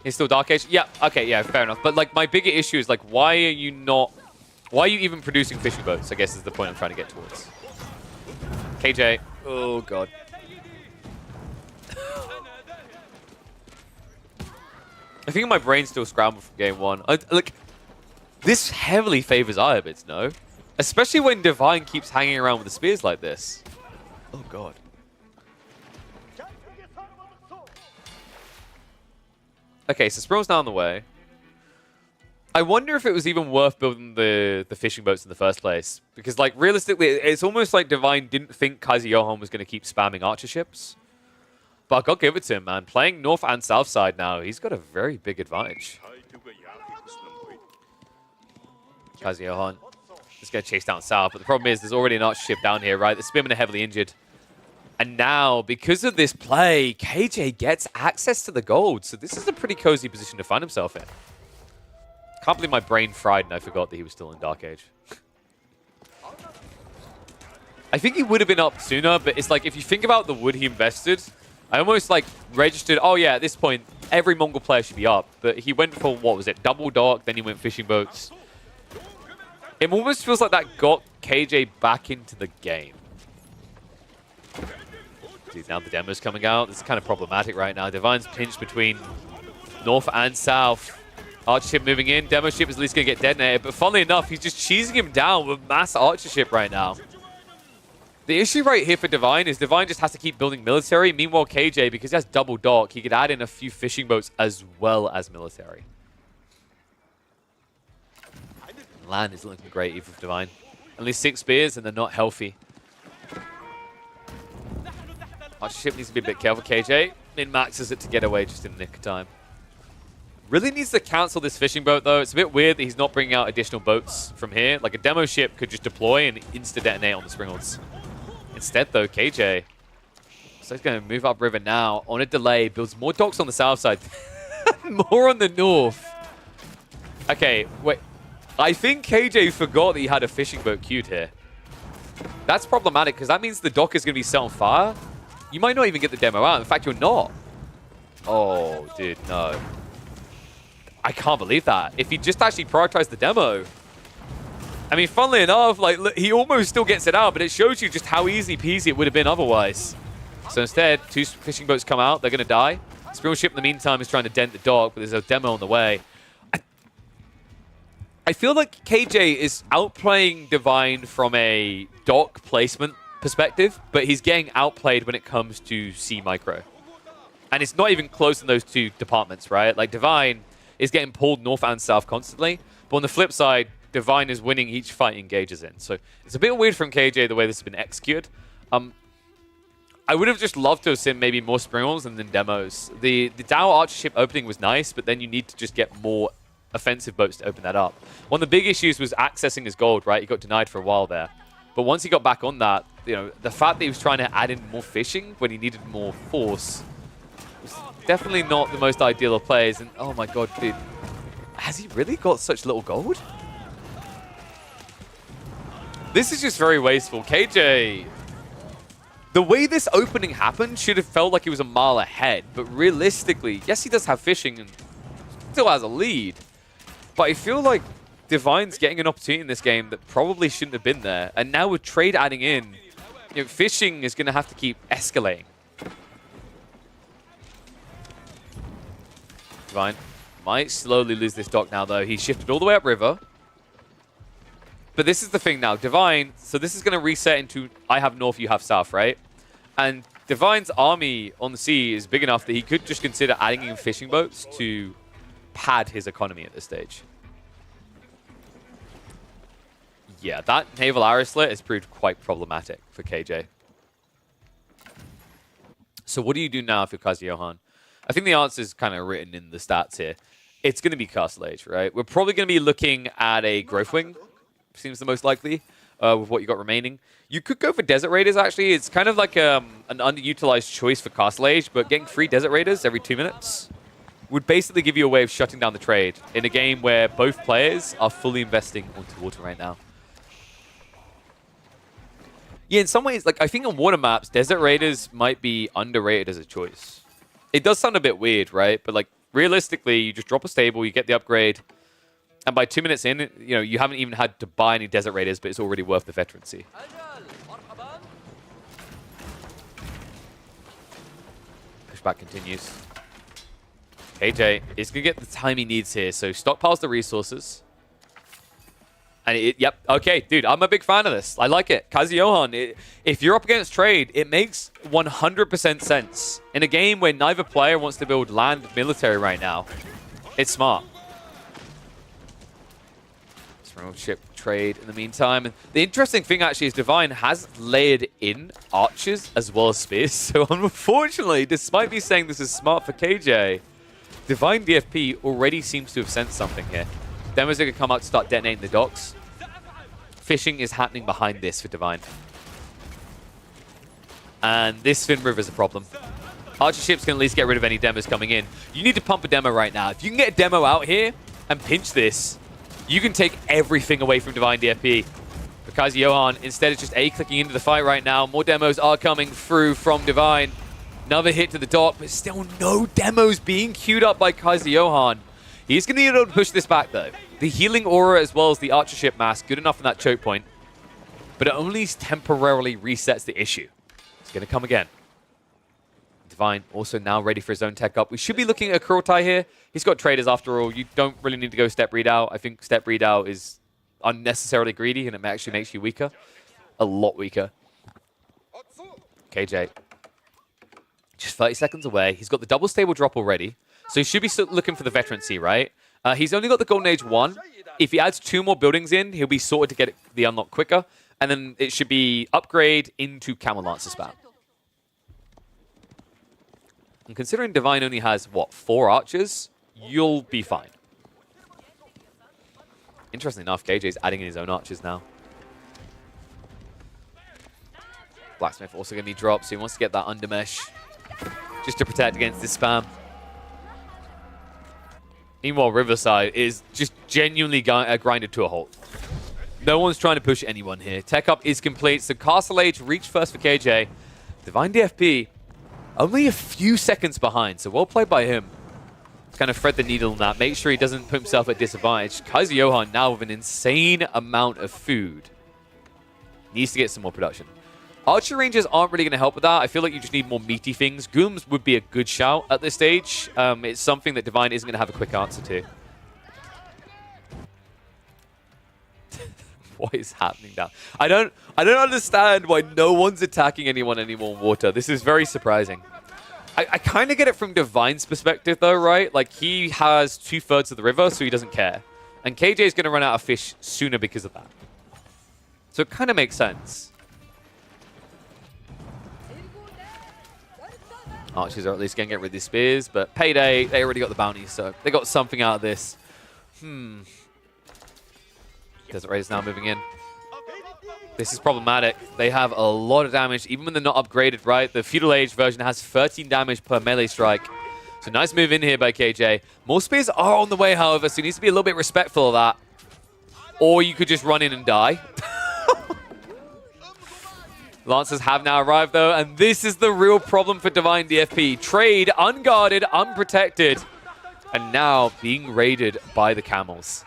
He's still Dark Age? Yeah, okay, yeah, fair enough. But like my bigger issue is like, why are you even producing fishing boats, I guess is the point I'm trying to get towards. KJ. Oh, God. I think my brain's still scrambled from game one. Like, this heavily favors Iobits, no? Especially when Divine keeps hanging around with the spears like this. Oh, God. Okay, so Sprawl's now on the way. I wonder if it was even worth building the fishing boats in the first place. Because, like, realistically, it's almost like Divine didn't think Kaiser Johan was going to keep spamming archer ships. But I got to give it to him, man. Playing north and south side now, he's got a very big advantage. Kaiser Johan is going to chase down south. But the problem is there's already an archer ship down here, right? The spearmen are heavily injured. And now, because of this play, KJ gets access to the gold. So this is a pretty cozy position to find himself in. Can't believe my brain fried and I forgot that he was still in Dark Age. I think he would have been up sooner, but it's like, if you think about the wood he invested, I almost like registered, oh yeah, at this point, every Mongol player should be up. But he went for, what was it, double dock, then he went fishing boats. It almost feels like that got KJ back into the game. Dude, now the demo's coming out. This is kind of problematic right now. Divine's pinched between north and south. Archer ship moving in. Demo ship is at least going to get detonated. But funnily enough, he's just cheesing him down with mass archer ship right now. The issue right here for Divine is Divine just has to keep building military. Meanwhile, KJ, because he has double dock, he could add in a few fishing boats as well as military. Land is looking great even for Divine. Only 6 spears and they're not healthy. Archer ship needs to be a bit careful, KJ. Min-maxes it to get away just in the nick of time. Really needs to cancel this fishing boat, though. It's a bit weird that he's not bringing out additional boats from here. Like, a demo ship could just deploy and insta-detonate on the Springalds. Instead, though, KJ. So he's going to move upriver now on a delay. Builds more docks on the south side. More on the north. Okay, wait. I think KJ forgot that he had a fishing boat queued here. That's problematic, because that means the dock is going to be set on fire. You might not even get the demo out. In fact, you're not. Oh, dude, no. I can't believe that. If he just actually prioritized the demo. I mean, funnily enough, like, look, he almost still gets it out, but it shows you just how easy peasy it would have been otherwise. So instead, 2 fishing boats come out. They're going to die. Springal ship, in the meantime, is trying to dent the dock, but there's a demo on the way. I feel like KJ is outplaying Divine from a dock placement perspective, but he's getting outplayed when it comes to C micro. And it's not even close in those 2 departments, right? Like, Divine is getting pulled north and south constantly, but on the flip side, Divine is winning each fight he engages in. So it's a bit weird from KJ the way this has been executed. I would have just loved to have seen maybe more Springals and then demos. The Dao Archer ship opening was nice, but then you need to just get more offensive boats to open that up. One of the big issues was accessing his gold, right? He got denied for a while there. But once he got back on that, you know, the fact that he was trying to add in more fishing when he needed more force was definitely not the most ideal of plays. And oh my god, dude, has he really got such little gold? This is just very wasteful. KJ, the way this opening happened should have felt like he was a mile ahead. But realistically, yes, he does have fishing and still has a lead. But I feel like Divine's getting an opportunity in this game that probably shouldn't have been there. And now with trade adding in, you know, fishing is going to have to keep escalating. Divine might slowly lose this dock now, though. He's shifted all the way upriver. But this is the thing now. Divine, so this is going to reset into I have north, you have south, right? And Divine's army on the sea is big enough that he could just consider adding in fishing boats to pad his economy at this stage. Yeah, that naval arrow slit has proved quite problematic for KJ. So what do you do now if you're Kaiser Johan? I think the answer is kind of written in the stats here. It's going to be Castle Age, right? We're probably going to be looking at a Growth Wing. Seems the most likely with what you got remaining. You could go for Desert Raiders, actually. It's kind of like an underutilized choice for Castle Age, but getting 3 Desert Raiders every 2 minutes would basically give you a way of shutting down the trade in a game where both players are fully investing onto water right now. Yeah, in some ways, like I think on water maps, Desert Raiders might be underrated as a choice. It does sound a bit weird, right? But like realistically, you just drop a stable, you get the upgrade, and by 2 minutes in, you know, you haven't even had to buy any Desert Raiders, but it's already worth the veterancy. Pushback continues. KJ is going to get the time he needs here, so stockpiles the resources. And yep, okay, dude, I'm a big fan of this. I like it. Kazuyohan, if you're up against trade, it makes 100% sense. In a game where neither player wants to build land military right now, it's smart. Ship trade in the meantime. And the interesting thing actually is Divine has layered in archers as well as spears. So unfortunately, despite me saying this is smart for KJ, Divine DFP already seems to have sensed something here. Demos are going to come out to start detonating the docks. Fishing is happening behind this for Divine. And this Finn River is a problem. Archer ships can at least get rid of any demos coming in. You need to pump a demo right now. If you can get a demo out here and pinch this, you can take everything away from Divine DFP. Because Johan, instead, is just A-clicking into the fight right now. More demos are coming through from Divine. Another hit to the dock, but still no demos being queued up by Kaiser Johan. He's going to need to push this back, though. The healing aura as well as the archer ship mask, good enough in that choke point. But it only temporarily resets the issue. It's going to come again. Divine also now ready for his own tech up. We should be looking at a Kurultai here. He's got traders after all. You don't really need to go step read out. I think step read out is unnecessarily greedy and it actually makes you weaker. A lot weaker. KJ. Just 30 seconds away. He's got the double stable drop already. So he should be looking for the veterancy, right? He's only got the Golden Age 1. If he adds 2 more buildings in, he'll be sorted to get the unlock quicker. And then it should be upgrade into Camel Lancer spam. And considering Divine only has, what, 4 archers, you'll be fine. Interestingly enough, KJ's adding in his own archers now. Blacksmith also going to need drops, so he wants to get that undermesh just to protect against this spam. Meanwhile, Riverside is just genuinely grinded to a halt. No one's trying to push anyone here. Tech up is complete, so Castle Age reached first for KJ. Divine DFP only a few seconds behind, so well played by him. Let's kind of thread the needle on that. Make sure he doesn't put himself at disadvantage. Kaiser Johan now with an insane amount of food. Needs to get some more production. Archer Rangers aren't really going to help with that. I feel like you just need more meaty things. Gooms would be a good shout at this stage. It's something that Divine isn't going to have a quick answer to. What is happening now? I don't understand why no one's attacking anyone anymore in water. This is very surprising. I kind of get it from Divine's perspective though, right? Like he has 2/3 of the river, so he doesn't care. And KJ is going to run out of fish sooner because of that. So it kind of makes sense. Archers are at least going to get rid of these spears, but Payday, they already got the bounty, so they got something out of this. Desert Raiders now moving in. This is problematic. They have a lot of damage, even when they're not upgraded, right? The Feudal Age version has 13 damage per melee strike. So nice move in here by KJ. More spears are on the way, however, so he needs to be a little bit respectful of that. Or you could just run in and die. Lancers have now arrived, though, and this is the real problem for Divine DFP. Trade, unguarded, unprotected, and now being raided by the camels.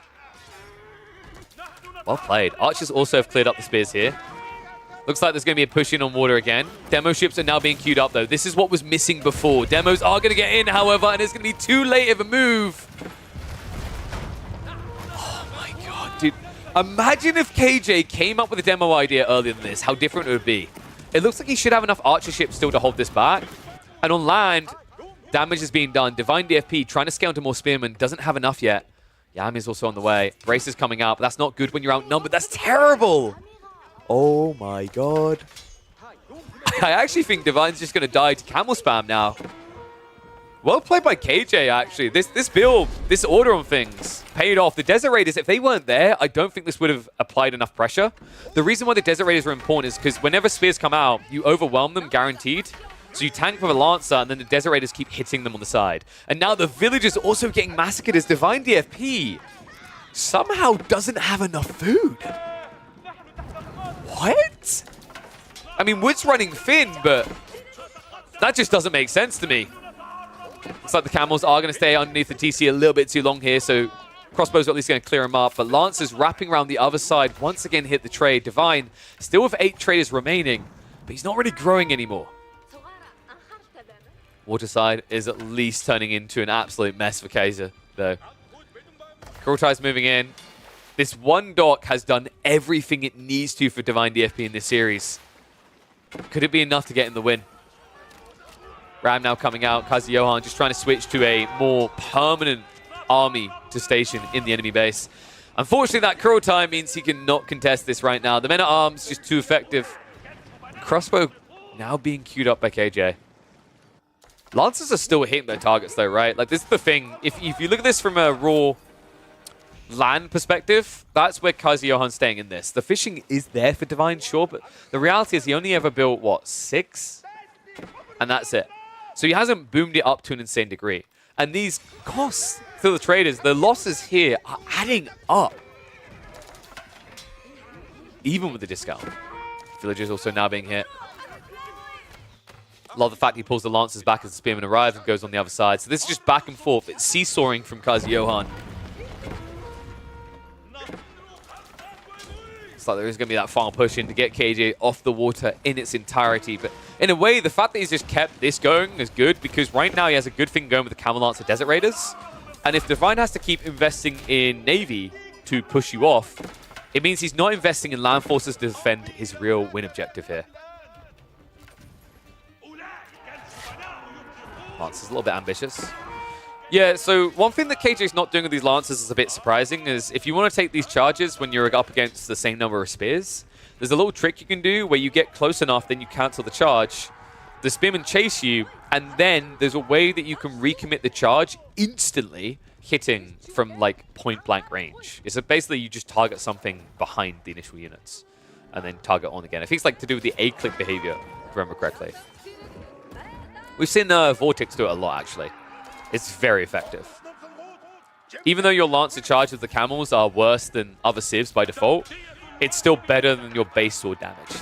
Well played. Archers also have cleared up the spears here. Looks like there's going to be a push in on water again. Demo ships are now being queued up, though. This is what was missing before. Demos are going to get in, however, and it's going to be too late of a move. Oh, my God, dude. Imagine if KJ came up with a demo idea earlier than this, how different it would be. It looks like he should have enough archer ships still to hold this back. And on land, damage is being done. Divine DFP trying to scale into more spearmen, doesn't have enough yet. Yami's also on the way. Brace is coming out, but that's not good when you're outnumbered. That's terrible! Oh my God. I actually think Divine's just going to die to camel spam now. Well played by KJ, actually. This build, this order on things, paid off. The Desert Raiders, if they weren't there, I don't think this would have applied enough pressure. The reason why the Desert Raiders are important is because whenever spears come out, you overwhelm them, guaranteed. So you tank with a Lancer, and then the Desert Raiders keep hitting them on the side. And now the villagers are also getting massacred as Divine DFP somehow doesn't have enough food. What? I mean, Wood's running Finn, but that just doesn't make sense to me. Looks like the camels are going to stay underneath the TC a little bit too long here, so crossbows are at least going to clear him up. But Lancer's wrapping around the other side, once again hit the trade. Divine still with 8 traders remaining, but he's not really growing anymore. Waterside is at least turning into an absolute mess for Kaiser, though. Kurotai's moving in. This one dock has done everything it needs to for Divine DFP in this series. Could it be enough to get in the win? Ram now coming out. Kaiser Johan just trying to switch to a more permanent army to station in the enemy base. Unfortunately, that Kurotai means he cannot contest this right now. The men-at-arms just too effective. Crossbow now being queued up by KJ. Lancers are still hitting their targets though, right? Like, this is the thing. If you look at this from a raw land perspective, that's where Kaiser Johan's staying in this. The fishing is there for Divine, sure, but the reality is he only ever built, what, 6? And that's it. So he hasn't boomed it up to an insane degree. And these costs to the traders, the losses here are adding up. Even with the discount. Villagers also now being hit. Love the fact he pulls the Lancers back as the Spearman arrives and goes on the other side. So this is just back and forth. It's seesawing from Kaiser Johan. It's like there is going to be that final push in to get KJ off the water in its entirety. But in a way, the fact that he's just kept this going is good because right now he has a good thing going with the Camel Lancer Desert Raiders. And if Divine has to keep investing in Navy to push you off, it means he's not investing in land forces to defend his real win objective here. Lancer's a little bit ambitious. Yeah, so one thing that KJ's not doing with these Lancers is a bit surprising is if you want to take these charges when you're up against the same number of spears, there's a little trick you can do where you get close enough, then you cancel the charge. The Spearmen chase you, and then there's a way that you can recommit the charge instantly, hitting from like point-blank range. It's basically you just target something behind the initial units, and then target on again. I think it's like to do with the A-click behavior, if I remember correctly. We've seen Vortex do it a lot, actually. It's very effective. Even though your Lancer charge with the camels are worse than other civs by default, it's still better than your base sword damage.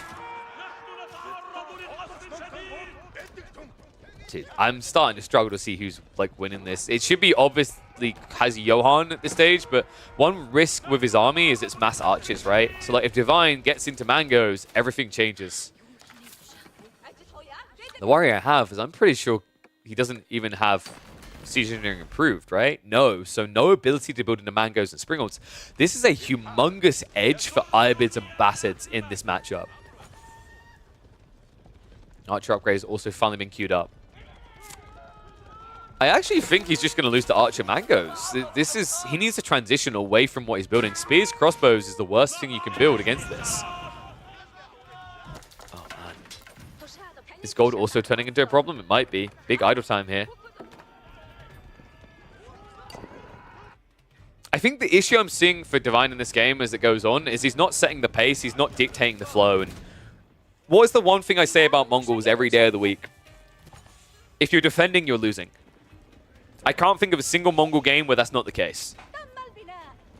Dude, I'm starting to struggle to see who's like winning this. It should be obviously Kaiser Johan at this stage, but one risk with his army is it's mass archers, right? So like if Divine gets into mangoes, everything changes. The worry I have is I'm pretty sure he doesn't even have siege engineering improved, right? No, so no ability to build into mangoes and springholds. This is a humongous edge for Irobids and Bassids in this matchup. Archer upgrade has also finally been queued up. I actually think he's just going to lose to Archer Mangoes. He needs to transition away from what he's building. Spears, crossbows is the worst thing you can build against this. Oh, man. Is gold also turning into a problem? It might be. Big idle time here. I think the issue I'm seeing for Divine in this game as it goes on is he's not setting the pace, he's not dictating the flow. And what is the one thing I say about Mongols every day of the week? If you're defending, you're losing. I can't think of a single Mongol game where that's not the case.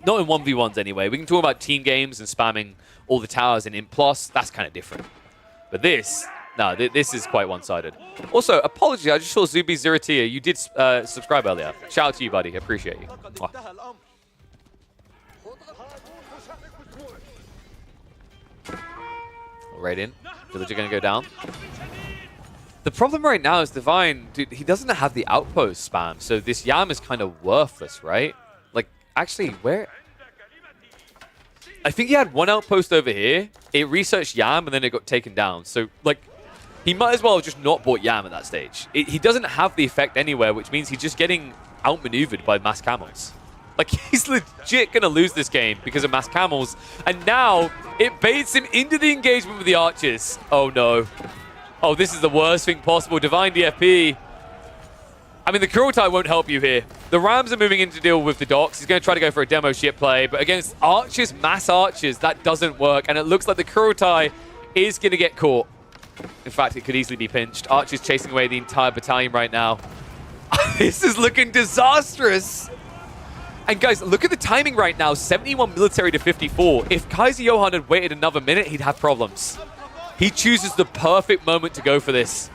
Not in 1v1s anyway. We can talk about team games and spamming all the towers and Implos. That's kind of different. But this, no, this is quite one-sided. Also, apologies, I just saw Zubi Zeratia. You did subscribe earlier. Shout out to you, buddy. I appreciate you. Mwah. Right in. Villager going to go down. The problem right now is Divine, dude, he doesn't have the outpost spam, so this Yam is kind of worthless, right? Like, actually, where? I think he had one outpost over here. It researched Yam, and then it got taken down. So, like, he might as well have just not bought Yam at that stage. He doesn't have the effect anywhere, which means he's just getting outmaneuvered by mass camels. Like, he's legit going to lose this game because of mass camels. And now, it baits him into the engagement with the archers. Oh, no. Oh, this is the worst thing possible. Divine DFP. I mean, the Kurotai won't help you here. The Rams are moving in to deal with the docks. He's going to try to go for a demo ship play. But against archers, mass archers, that doesn't work. And it looks like the Kurotai is going to get caught. In fact, it could easily be pinched. Archers chasing away the entire battalion right now. This is looking disastrous. And guys, look at the timing right now. 71 military to 54. If Kaiser Johan had waited another minute, he'd have problems. He chooses the perfect moment to go for this.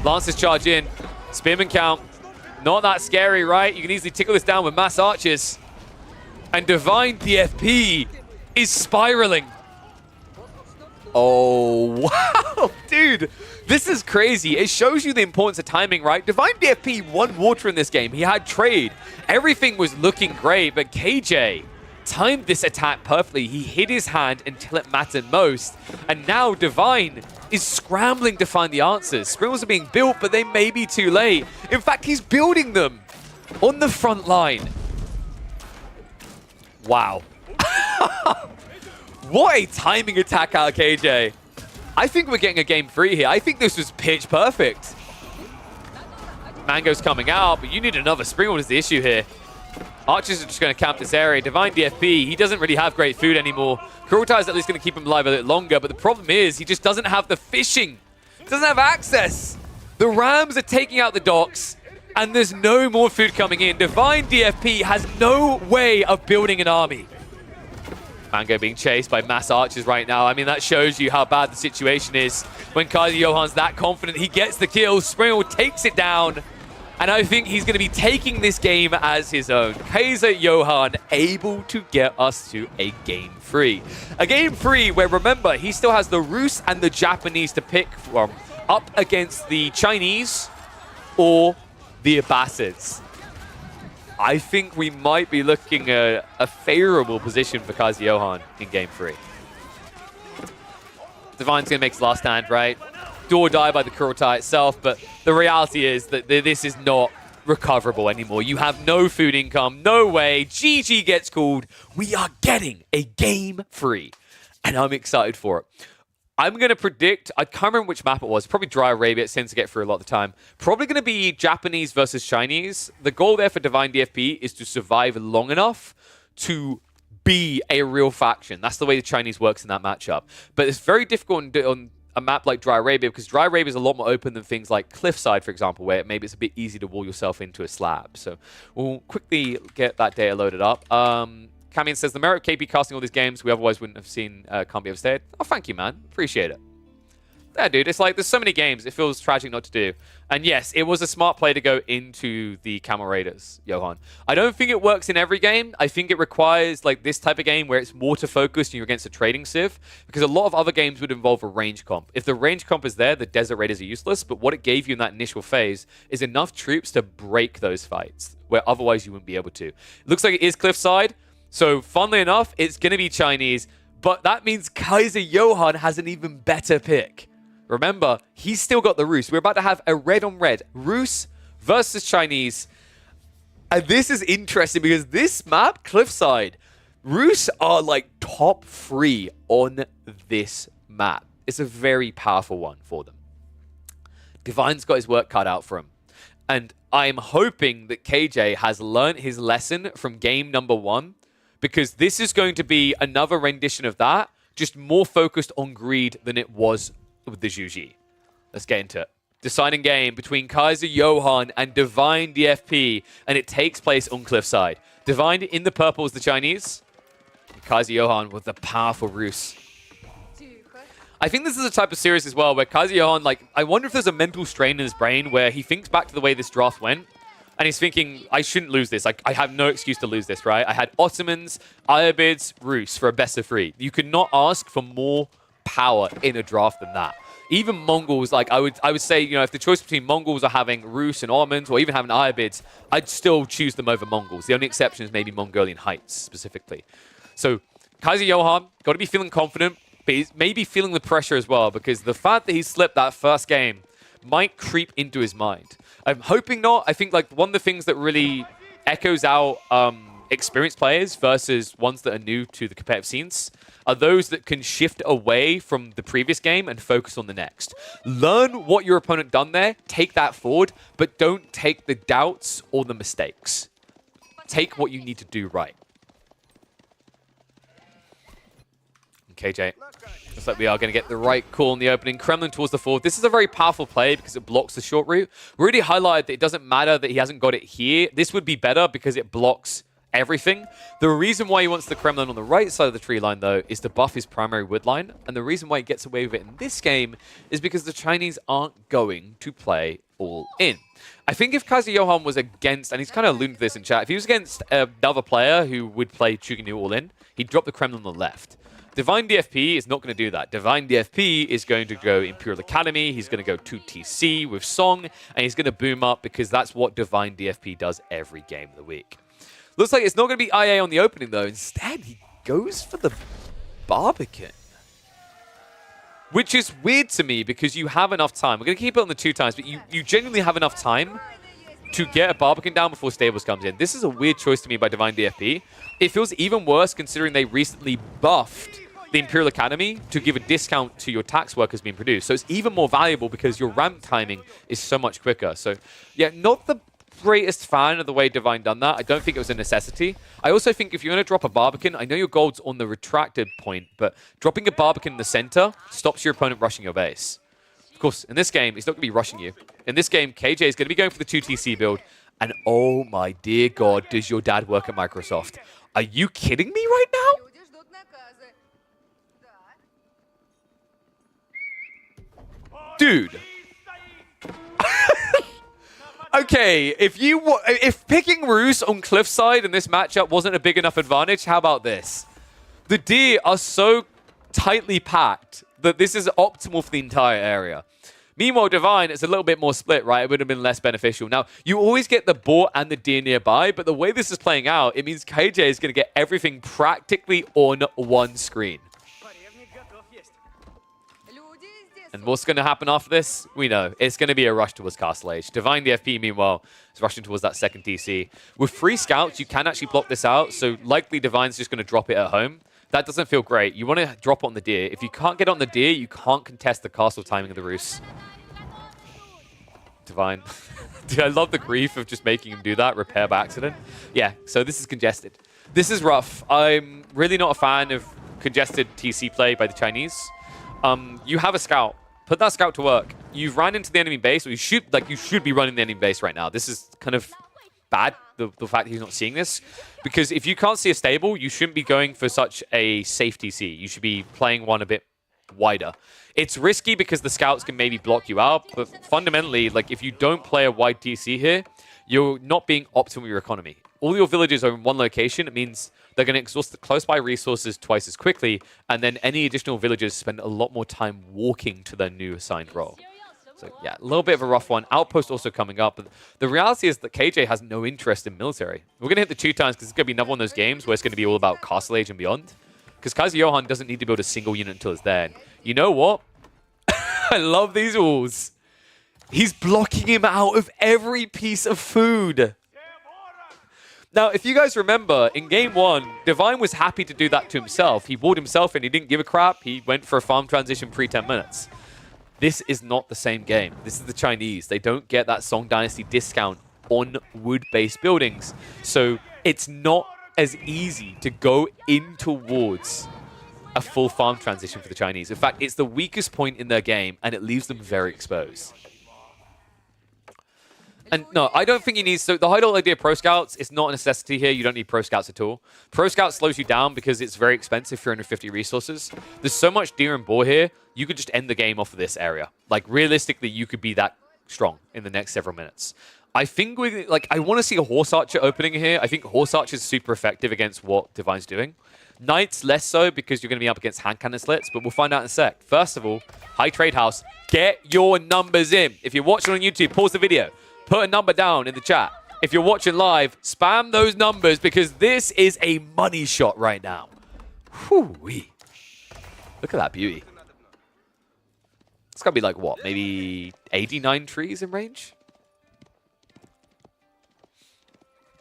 Lancers charge in. Spearman count. Not that scary, right? You can easily tickle this down with mass archers. And Divine DFP is spiraling. Oh, Dude, this is crazy. It shows you the importance of timing, right? Divine DFP won water in this game. He had trade. Everything was looking great, but KJ timed this attack perfectly. He hid his hand until it mattered most. And now Divine is scrambling to find the answers. Sprinkles are being built, but they may be too late. In fact, he's building them on the front line. Wow. What a timing attack out of KJ. I think we're getting a game 3 here. I think this was pitch perfect. Mango's coming out, but you need another Springald is the issue here. Archers are just going to camp this area. Divine DFP, he doesn't really have great food anymore. Kurultai is at least going to keep him alive a little longer, but the problem is he just doesn't have the fishing. Doesn't have access. The Rams are taking out the docks, and there's no more food coming in. Divine DFP has no way of building an army. Mango being chased by mass archers right now. I mean, that shows you how bad the situation is. When Kaiser Johan's that confident, he gets the kill. Springald takes it down. And I think he's going to be taking this game as his own. Kaiser Johan able to get us to a game 3. A game 3 where, remember, he still has the Rus and the Japanese to pick from up against the Chinese or the Abbasids. I think we might be looking at a favorable position for Kaiser Johan in game 3. Divine's going to make his last stand, right? Do or die by the Kurultai itself, but the reality is that this is not recoverable anymore. You have no food income, no way. GG gets called. We are getting a game 3, and I'm excited for it. I'm going to predict, I can't remember which map it was, probably Dry Arabia, it tends to get through a lot of the time. Probably going to be Japanese versus Chinese. The goal there for Divine DFP is to survive long enough to be a real faction. That's the way the Chinese works in that matchup. But it's very difficult on a map like Dry Arabia because Dry Arabia is a lot more open than things like Cliffside, for example, where maybe it's a bit easy to wall yourself into a slab. So we'll quickly get that data loaded up. Camian says, the merit of KP casting all these games we otherwise wouldn't have seen can't be overstated. Oh, thank you, man. Appreciate it. Yeah, dude, it's like there's so many games. It feels tragic not to do. And yes, it was a smart play to go into the Camel Raiders, Johan. I don't think it works in every game. I think it requires like this type of game where it's water focused and you're against a trading civ, because a lot of other games would involve a range comp. If the range comp is there, the Desert Raiders are useless, but what it gave you in that initial phase is enough troops to break those fights, where otherwise you wouldn't be able to. It looks like it is Cliffside, so funnily enough, it's going to be Chinese, but that means Kaiser Johan has an even better pick. Remember, he's still got the Rus. We're about to have a red on red. Rus versus Chinese. And this is interesting because this map, Cliffside, Rus are like top 3 on this map. It's a very powerful one for them. Divine's got his work cut out for him. And I'm hoping that KJ has learned his lesson from game number 1, because this is going to be another rendition of that, just more focused on greed than it was with the Zhu Ji. Let's get into it. Deciding game between Kaiser Johan and Divine DFP, and it takes place on Cliffside. Divine in the purple is the Chinese, and Kaiser Johan with the powerful Rus. I think this is a type of series as well where Kaiser Johan, like, I wonder if there's a mental strain in his brain where he thinks back to the way this draft went, and he's thinking, I shouldn't lose this. I have no excuse to lose this, right? I had Ottomans, Ayabids, Rus for a best of 3. You could not ask for more power in a draft than that. Even Mongols, like I would say, you know, if the choice between Mongols or having Rus and Ottomans or even having Ayabids, I'd still choose them over Mongols. The only exception is maybe Mongolian Heights specifically. So Kaiser Johan, got to be feeling confident, but he's maybe feeling the pressure as well, because the fact that he slipped that first game might creep into his mind. I'm hoping not. I think like one of the things that really echoes out experienced players versus ones that are new to the competitive scenes are those that can shift away from the previous game and focus on the next. Learn what your opponent done there, take that forward, but don't take the doubts or the mistakes. Take what you need to do right. KJ, looks like we are going to get the right call in the opening. Kremlin towards the forward. This is a very powerful play because it blocks the short route. Really highlighted that it doesn't matter that he hasn't got it here. This would be better because it blocks everything. The reason why he wants the Kremlin on the right side of the tree line, though, is to buff his primary wood line. And the reason why he gets away with it in this game is because the Chinese aren't going to play all in. I think if Kaiser Johan was against, and he's kind of alluded to this in chat, if he was against another player who would play Chuganyu all in, he'd drop the Kremlin on the left. Divine DFP is not going to do that. Divine DFP is going to go Imperial Academy, he's going to go 2TC with Song, and he's going to boom up because that's what Divine DFP does every game of the week. Looks like it's not going to be IA on the opening though. Instead, he goes for the Barbican. Which is weird to me because you have enough time. We're going to keep it on the 2 times, but you genuinely have enough time to get a Barbican down before Stables comes in. This is a weird choice to me by Divine DFP. It feels even worse considering they recently buffed the Imperial Academy to give a discount to your tax workers being produced. So it's even more valuable because your ramp timing is so much quicker. So yeah, not the greatest fan of the way Divine done that. I don't think it was a necessity. I also think if you're going to drop a Barbican, I know your gold's on the retracted point, but dropping a Barbican in the center stops your opponent rushing your base. Of course, in this game, he's not going to be rushing you. In this game, KJ is going to be going for the 2TC build, and oh my dear God, does your dad work at Microsoft? Are you kidding me right now? Dude. Okay, if picking Roos on Cliffside in this matchup wasn't a big enough advantage, how about this? The deer are so tightly packed that this is optimal for the entire area. Meanwhile, Divine, it's a little bit more split, right? It would have been less beneficial. Now, you always get the boar and the deer nearby, but the way this is playing out, it means KJ is going to get everything practically on one screen. And what's going to happen after this? We know. It's going to be a rush towards Castle Age. Divine DFP, meanwhile, is rushing towards that second TC. With 3 scouts, you can actually block this out, so likely Divine's just going to drop it at home. That doesn't feel great. You want to drop it on the deer. If you can't get on the deer, you can't contest the castle timing of the Roos. Divine. Dude, I love the grief of just making him do that, repair by accident. Yeah, so this is congested. This is rough. I'm really not a fan of congested TC play by the Chinese. You have a scout. Put that scout to work. You've run into the enemy base, or you should be running the enemy base right now. This is kind of bad, the fact that he's not seeing this. Because if you can't see a stable, you shouldn't be going for such a safe TC. You should be playing one a bit wider. It's risky because the scouts can maybe block you out, but fundamentally, like if you don't play a wide TC here, you're not being optimal with your economy. All your villages are in one location. It means they're going to exhaust the close-by resources twice as quickly, and then any additional villagers spend a lot more time walking to their new assigned role. So yeah, a little bit of a rough one. Outpost also coming up, but the reality is that KJ has no interest in military. We're going to hit the 2 times because it's going to be another one of those games where it's going to be all about Castle Age and beyond. Because Kaiser Johan doesn't need to build a single unit until it's there. And you know what? I love these walls. He's blocking him out of every piece of food. Now, if you guys remember, in Game 1, Divine was happy to do that to himself. He walled himself in. He didn't give a crap. He went for a farm transition pre-10 minutes. This is not the same game. This is the Chinese. They don't get that Song Dynasty discount on wood-based buildings. So it's not as easy to go in towards a full farm transition for the Chinese. In fact, it's the weakest point in their game, and it leaves them very exposed. And no, I don't think you need... So the whole idea of Pro Scouts, it's not a necessity here. You don't need Pro Scouts at all. Pro Scout slows you down because it's very expensive, 350 resources. There's so much deer and boar here, you could just end the game off of this area. Like, realistically, you could be that strong in the next several minutes. I think I want to see a Horse Archer opening here. I think Horse Archer is super effective against what Divine's doing. Knights less so because you're going to be up against hand cannon slits, but we'll find out in a sec. First of all, High Trade House, get your numbers in. If you're watching on YouTube, pause the video. Put a number down in the chat. If you're watching live, spam those numbers because this is a money shot right now. Whew-wee. Look at that beauty. It's got to be like, what, maybe 89 trees in range?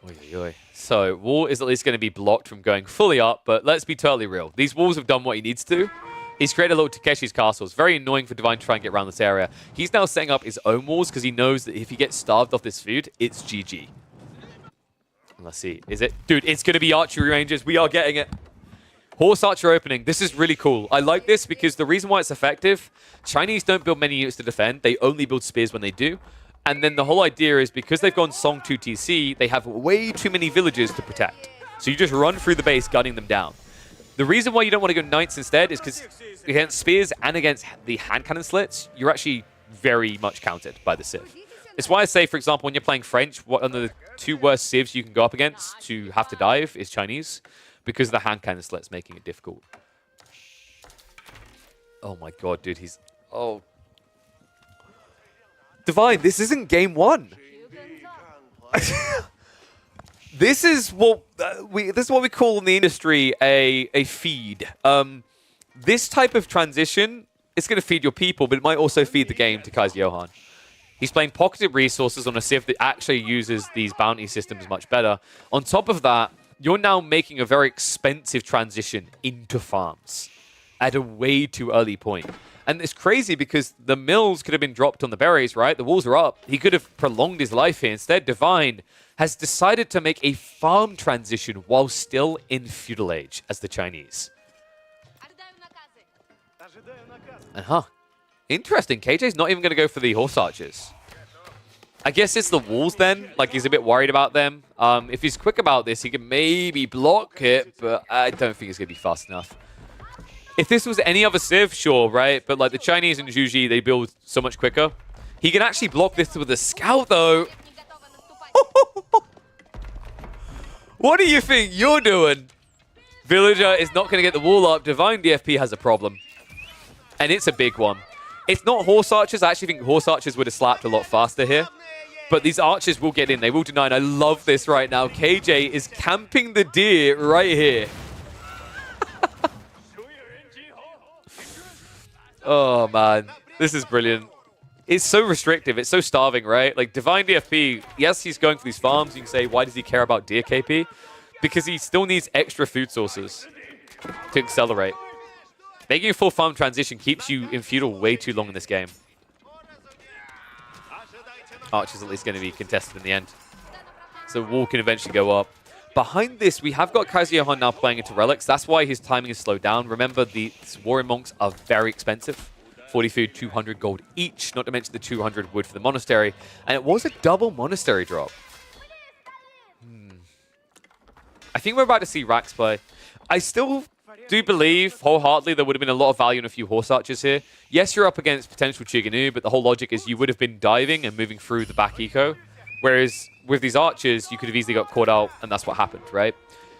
Oy, oy, oy. So, wall is at least going to be blocked from going fully up, but let's be totally real. These walls have done what he needs to. He's created a little Takeshi's castle. It's very annoying for Divine to try and get around this area. He's now setting up his own walls because he knows that if he gets starved off this food, it's GG. Let's see. Is it? Dude, it's going to be archery ranges. We are getting it. Horse Archer opening. This is really cool. I like this because the reason why it's effective, Chinese don't build many units to defend. They only build spears when they do. And then the whole idea is because they've gone Song 2 TC, they have way too many villages to protect. So you just run through the base, gunning them down. The reason why you don't want to go Knights instead is because against spears and against the hand cannon slits, you're actually very much countered by the Civ. It's why I say, for example, when you're playing French, one of the two worst civs you can go up against to have to dive is Chinese, because of the hand cannon slits making it difficult. Oh my god, dude, he's... Oh. Divine, this isn't game one. This is what we call in the industry a feed. This type of transition, it's going to feed your people, but it might also feed the game to Kaiser Johan. He's playing pocketed resources on a civ that actually uses these bounty systems much better. On top of that, you're now making a very expensive transition into farms at a way too early point. And it's crazy because the mills could have been dropped on the berries, right? The walls are up. He could have prolonged his life here. Instead, Divine has decided to make a farm transition while still in feudal age as the Chinese. And interesting. KJ's not even going to go for the horse archers. I guess it's the walls then. Like, he's a bit worried about them. If he's quick about this, he can maybe block it, but I don't think it's going to be fast enough. If this was any other civ, sure, right? But like the Chinese and Zhuji, they build so much quicker. He can actually block this with a scout, though. What do you think you're doing? Villager is not going to get the wall up. Divine DFP has a problem. And it's a big one. It's not horse archers. I actually think horse archers would have slapped a lot faster here. But these archers will get in. They will deny. And I love this right now. KJ is camping the deer right here. Oh, man. This is brilliant. It's so restrictive. It's so starving, right? Like, Divine DFP, yes, he's going for these farms. You can say, why does he care about deer KP? Because he still needs extra food sources to accelerate. Making a full farm transition keeps you in feudal way too long in this game. Archer's at least going to be contested in the end. So wall can eventually go up. Behind this, we have got Kaiser Johan now playing into relics. That's why his timing is slowed down. Remember, the warrior monks are very expensive. 40 food, 200 gold each, not to mention the 200 wood for the monastery. And it was a double monastery drop. I think we're about to see Rax play. I still do believe wholeheartedly there would have been a lot of value in a few horse archers here. Yes, you're up against potential Chiganu, but the whole logic is you would have been diving and moving through the back eco. Whereas with these archers, you could have easily got caught out, and that's what happened, right?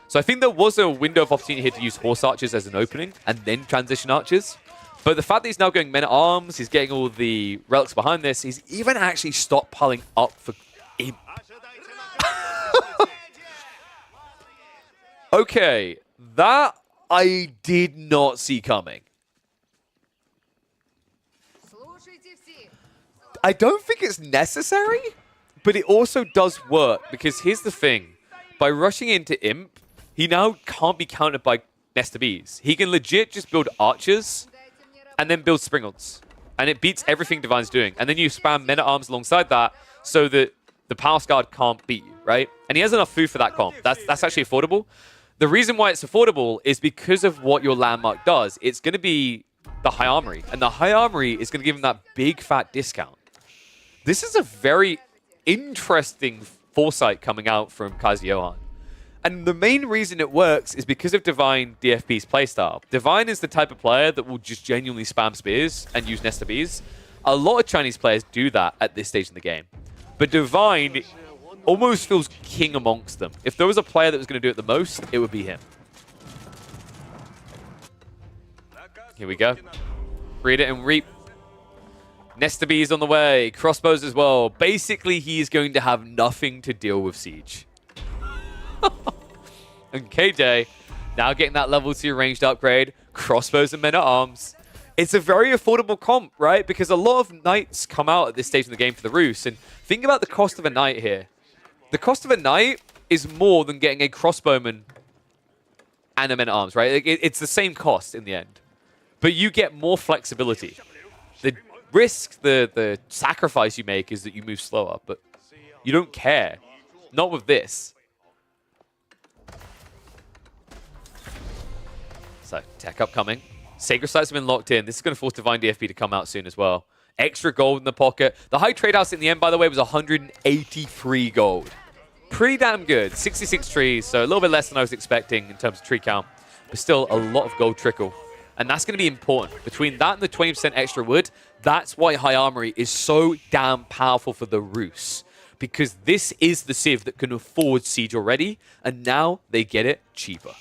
So I think there was a window of opportunity here to use horse archers as an opening and then transition archers. But the fact that he's now going men-at-arms, he's getting all the relics behind this, he's even actually stockpiling up for imp. Okay, that I did not see coming. I don't think it's necessary, but it also does work, because here's the thing. By rushing into imp, he now can't be countered by Nesta Bees. He can legit just build archers and then build Springles. And it beats everything Divine's doing. And then you spam men-at-arms alongside that so that the Palace Guard can't beat you, right? And he has enough food for that comp. That's actually affordable. The reason why it's affordable is because of what your landmark does. It's going to be the High Armory. And the High Armory is going to give him that big, fat discount. This is a very interesting foresight coming out from Kaiser Johan. And the main reason it works is because of Divine DFP's playstyle. Divine is the type of player that will just genuinely spam spears and use Nesta Bees. A lot of Chinese players do that at this stage in the game. But Divine almost feels king amongst them. If there was a player that was going to do it the most, it would be him. Here we go. Read it and reap. Nesta Bees on the way. Crossbows as well. Basically, he's going to have nothing to deal with Siege. And KJ now getting that level 2 ranged upgrade. Crossbows and men-at-arms. It's a very affordable comp, right? Because a lot of knights come out at this stage in the game for the Rus. And think about the cost of a knight here. The cost of a knight is more than getting a crossbowman and a men-at-arms, right? It's the same cost in the end. But you get more flexibility. The risk, the sacrifice you make is that you move slower, but you don't care. Not with this. So, tech upcoming. Sacred Sites have been locked in. This is going to force Divine DFP to come out soon as well. Extra gold in the pocket. The high trade house in the end, by the way, was 183 gold. Pretty damn good. 66 trees, so a little bit less than I was expecting in terms of tree count. But still, a lot of gold trickle. And that's going to be important. Between that and the 20% extra wood, That's why High Armory is so damn powerful for the Rus. Because this is the Civ that can afford Siege already, and now they get it cheaper.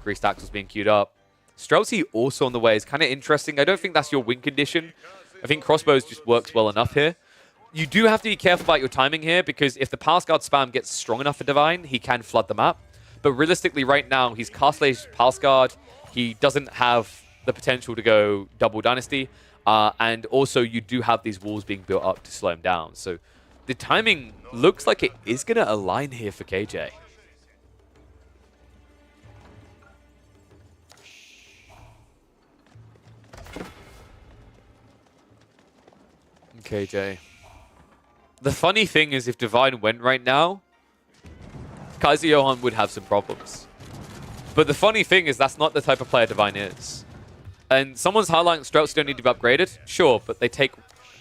Greased Axle's being queued up. Streltsy also on the way is kind of interesting. I don't think that's your win condition. I think Crossbows just works well enough here. You do have to be careful about your timing here, because if the Palace Guard spam gets strong enough for Divine, he can flood the map. But realistically, right now, he's Castle Age Palace Guard. He doesn't have the potential to go double Dynasty. And also, you do have these walls being built up to slow him down. So the timing looks like it is going to align here for KJ. KJ. The funny thing is, if Divine went right now, Kaiser Johan would have some problems. But the funny thing is, that's not the type of player Divine is. And someone's highlighting Streltsy don't need to be upgraded. Sure, but they take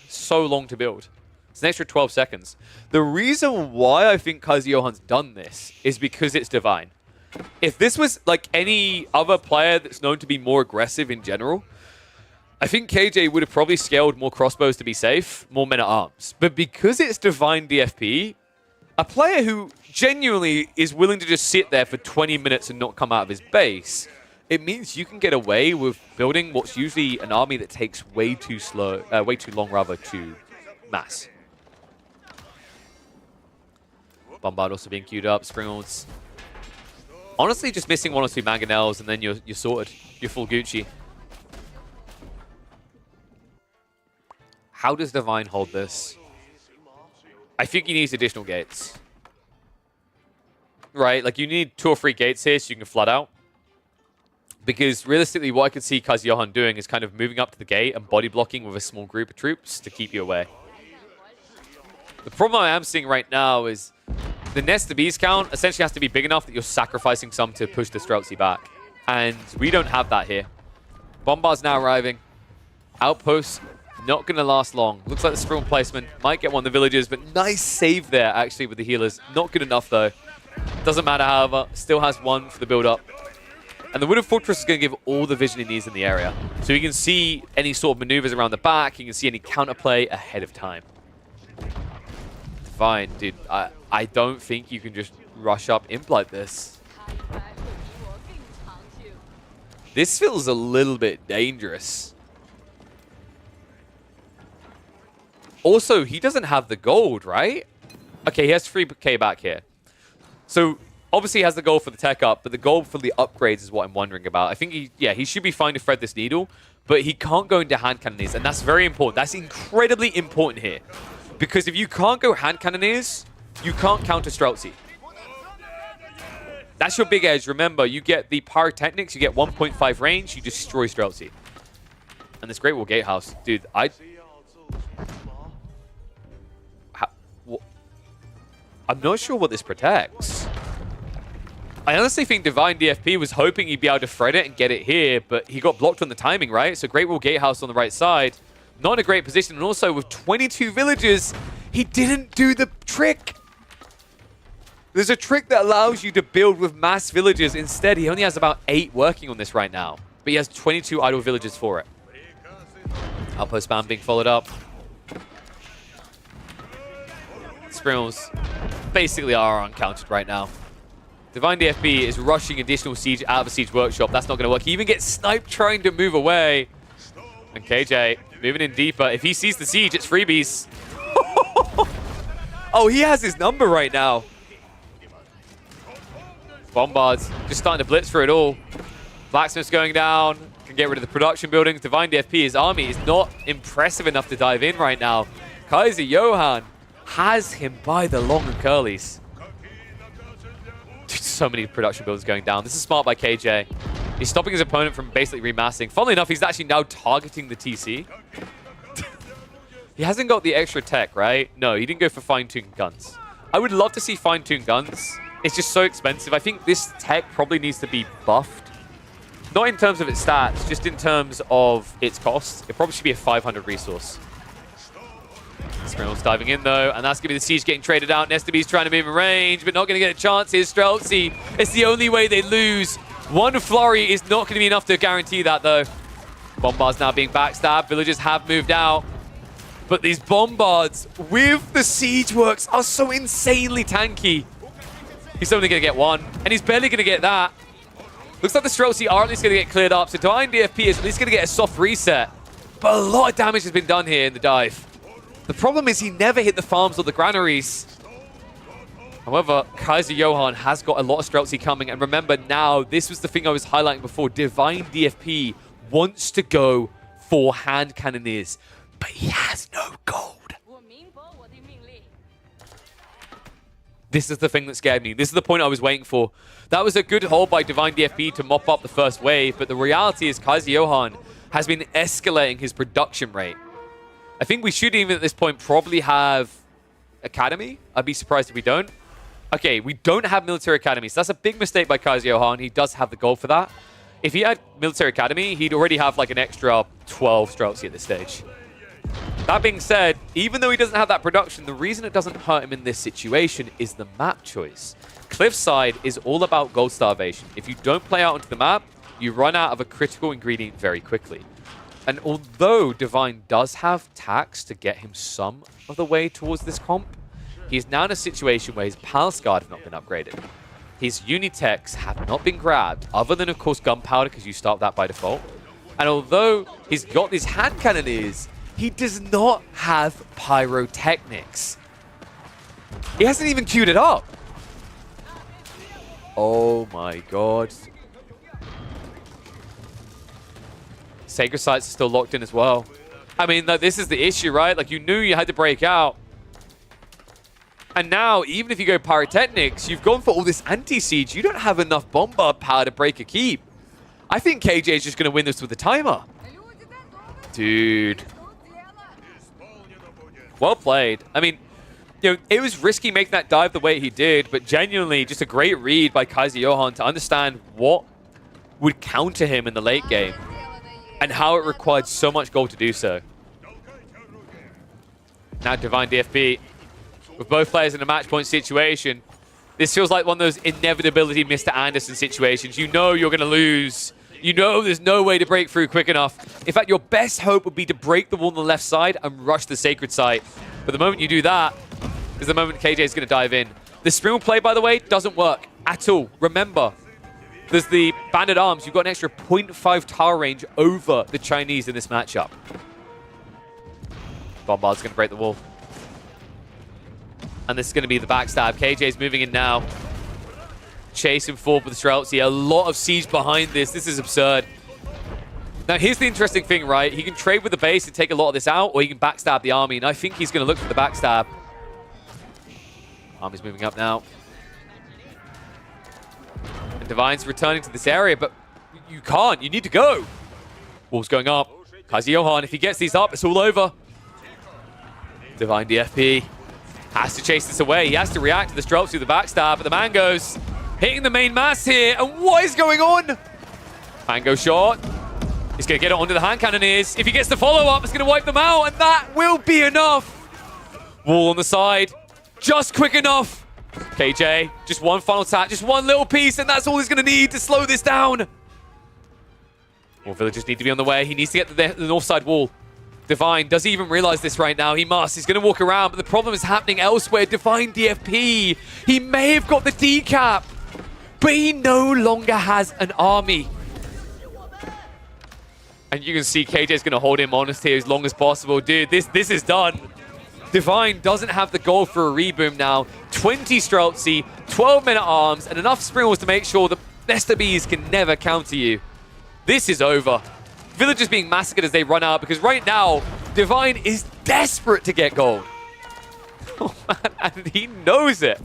so long to build. It's an extra 12 seconds. The reason why I think Kaiser Johan's done this is because it's Divine. If this was like any other player that's known to be more aggressive in general, I think KJ would have probably scaled more crossbows to be safe, more men-at-arms. But because it's Divine DFP, a player who genuinely is willing to just sit there for 20 minutes and not come out of his base, it means you can get away with building what's usually an army that takes way too long rather to mass. Bombard also being queued up, Springles. Honestly, just missing one or two Mangonels and then you're sorted. You're full Gucci. How does Divine hold this? I think he needs additional gates. Right? Like, you need 2 or 3 gates here so you can flood out. Because realistically, what I could see Kaiser Johan doing is kind of moving up to the gate and body blocking with a small group of troops to keep you away. The problem I am seeing right now is the Nest of Bees count essentially has to be big enough that you're sacrificing some to push the Streltsy back. And we don't have that here. Bombard's now arriving. Outpost, not going to last long. Looks like the Sprung placement might get one of the villagers, but nice save there, actually, with the healers. Not good enough, though. Doesn't matter, however. Still has 1 for the build-up. And the Wooden Fortress is going to give all the vision he needs in the area. So you can see any sort of maneuvers around the back. You can see any counterplay ahead of time. Fine, dude. I don't think you can just rush up imp like this. This feels a little bit dangerous. Also, he doesn't have the gold, right? Okay, he has 3k back here. So, obviously he has the gold for the tech up, but the gold for the upgrades is what I'm wondering about. I think he should be fine to thread this needle, but he can't go into hand cannoneers, and that's very important. That's incredibly important here. Because if you can't go hand cannoneers, you can't counter Streltsy. That's your big edge. Remember, you get the pyrotechnics, you get 1.5 range, you destroy Streltsy. And this Great Wall Gatehouse, dude, I'm not sure what this protects. I honestly think Divine DFP was hoping he'd be able to thread it and get it here, but he got blocked on the timing, right? So Great Wall Gatehouse on the right side. Not in a great position. And also with 22 villagers, he didn't do the trick. There's a trick that allows you to build with mass villagers. Instead, he only has about 8 working on this right now. But he has 22 idle villagers for it. Outpost spam being followed up. Sprimmels basically are uncounted right now. Divine DFB is rushing additional siege out of a siege workshop. That's not going to work. He even gets sniped trying to move away. And KJ moving in deeper. If he sees the siege, it's freebies. Oh, he has his number right now. Bombard's just starting to blitz for it all. Blacksmith's going down. Can get rid of the production buildings. Divine DFP, his army is not impressive enough to dive in right now. Kaiser Johan has him by the long and curlies. So many production buildings going down. This is smart by KJ. He's stopping his opponent from basically remassing. Funnily enough, he's actually now targeting the TC. He hasn't got the extra tech, right? No, he didn't go for fine-tuned guns. I would love to see fine-tuned guns. It's just so expensive. I think this tech probably needs to be buffed. Not in terms of its stats, just in terms of its cost. It probably should be a 500 resource. Sprimmels diving in though, and that's going to be the siege getting traded out. Nest of Bees trying to move in range, but not going to get a chance. Here's Streltsy. It's the only way they lose. One flurry is not going to be enough to guarantee that though. Bombard's now being backstabbed. Villagers have moved out. But these Bombards with the Siege Works are so insanely tanky. He's only going to get one, and he's barely going to get that. Looks like the Streltsy are at least going to get cleared up, so Divine DFP is at least going to get a soft reset. But a lot of damage has been done here in the dive. The problem is he never hit the farms or the granaries. However, Kaiser Johan has got a lot of Streltsy coming, and remember now, this was the thing I was highlighting before, Divine DFP wants to go for hand cannoneers, but he has no gold. This is the thing that scared me. This is the point I was waiting for. That was a good hold by Divine DFP to mop up the first wave, but the reality is Kaiser Johan has been escalating his production rate. I think we should even at this point probably have Academy. I'd be surprised if we don't. Okay, we don't have Military Academy, so that's a big mistake by Kaiser Johan. He does have the gold for that. If he had Military Academy, he'd already have like an extra 12 Streltsy at this stage. That being said, even though he doesn't have that production, the reason it doesn't hurt him in this situation is the map choice. Cliffside is all about gold starvation. If you don't play out onto the map, you run out of a critical ingredient very quickly. And although Divine does have tax to get him some of the way towards this comp, he's now in a situation where his Palace Guard have not been upgraded. His Unitechs have not been grabbed, other than, of course, Gunpowder, because you start that by default. And although he's got these hand cannoneers, he does not have Pyrotechnics. He hasn't even queued it up. Oh my god. Sacred Sites are still locked in as well. I mean, this is the issue, right? Like, you knew you had to break out. And now, even if you go Pyrotechnics, you've gone for all this anti-siege. You don't have enough Bombard power to break a keep. I think KJ is just going to win this with a timer. Dude. Well played. I mean, you know, it was risky making that dive the way he did, but genuinely just a great read by Kaiser Johan to understand what would counter him in the late game and how it required so much gold to do so. Now Divine DFP with both players in a match point situation. This feels like one of those inevitability Mr. Anderson situations. You know you're going to lose. You know there's no way to break through quick enough. In fact, your best hope would be to break the wall on the left side and rush the Sacred Site. But the moment you do that is the moment KJ is going to dive in. The Spring play, by the way, doesn't work at all. Remember, there's the Banded Arms. You've got an extra 0.5 tower range over the Chinese in this matchup. Bombard's going to break the wall. And this is going to be the backstab. KJ's moving in now. Chasing forward with the Streltsy. A lot of siege behind this. This is absurd. Now, here's the interesting thing, right? He can trade with the base and take a lot of this out, or he can backstab the army. And I think he's going to look for the backstab. Army's moving up now. And Divine's returning to this area, but you can't. You need to go. Wall's going up. Kaiser Johan, if he gets these up, it's all over. Divine DFP has to chase this away. He has to react to the Streltsy with the backstab, but the Mango's hitting the main mass here. And what is going on? Mango shot. He's going to get it onto the hand cannoneers. If he gets the follow-up, it's going to wipe them out, and that will be enough. Wall on the side. Just quick enough. KJ, just one final tap, just one little piece, and that's all he's going to need to slow this down. More villagers need to be on the way. He needs to get to the north side wall. Divine, does he even realize this right now? He must. He's going to walk around, but the problem is happening elsewhere. Divine DFP. He may have got the decap, but he no longer has an army. And you can see KJ's going to hold him honest here as long as possible. Dude, this is done. Divine doesn't have the gold for a reboom now. 20 Streltsy, 12 men-at-arms, and enough Spring Walls to make sure that Nesta Bees can never counter you. This is over. Villagers being massacred as they run out, because right now, Divine is desperate to get gold. Oh man, and he knows it.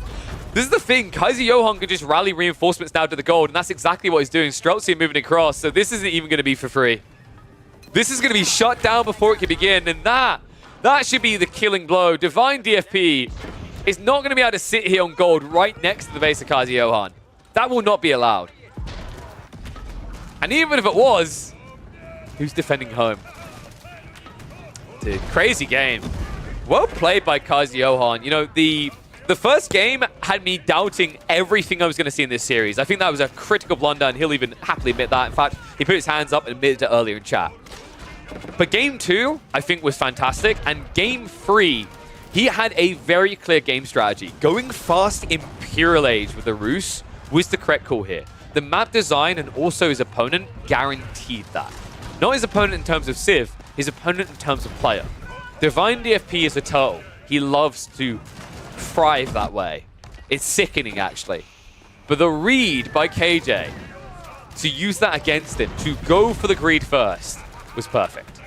This is the thing, Kaiser Johan can just rally reinforcements now to the gold, and that's exactly what he's doing. Streltsy moving across, so this isn't even going to be for free. This is going to be shut down before it can begin, and that should be the killing blow. Divine DFP is not going to be able to sit here on gold right next to the base of Kaiser Johan. That will not be allowed. And even if it was, who's defending home? Dude, crazy game. Well played by Kaiser Johan. You know, the The first game had me doubting everything I was going to see in this series. I think that was a critical blunder, and he'll even happily admit that. In fact, he put his hands up and admitted it earlier in chat. But game 2, I think, was fantastic. And game 3, he had a very clear game strategy. Going fast Imperial Age with the Rus was the correct call here. The map design and also his opponent guaranteed that. Not his opponent in terms of Civ, his opponent in terms of player. Divine DFP is a turtle. He loves to thrive that way. It's sickening, actually. But the read by KJ to use that against him, to go for the greed first, was perfect.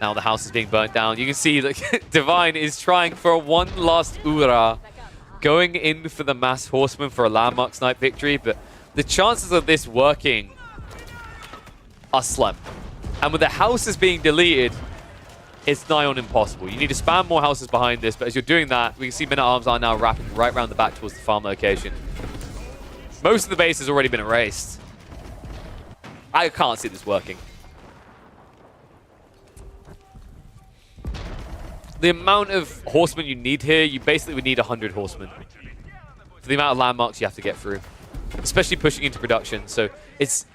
Now the house is being burnt down. You can see that Divine is trying for one last Ura, going in for the Mass Horseman for a landmark snipe victory, but the chances of this working are slim. And with the houses being deleted, it's nigh on impossible. You need to spam more houses behind this, but as you're doing that, we can see Men-at-Arms are now wrapping right around the back towards the farm location. Most of the base has already been erased. I can't see this working. The amount of horsemen you need here, you basically would need 100 horsemen for the amount of landmarks you have to get through, especially pushing into production. So it's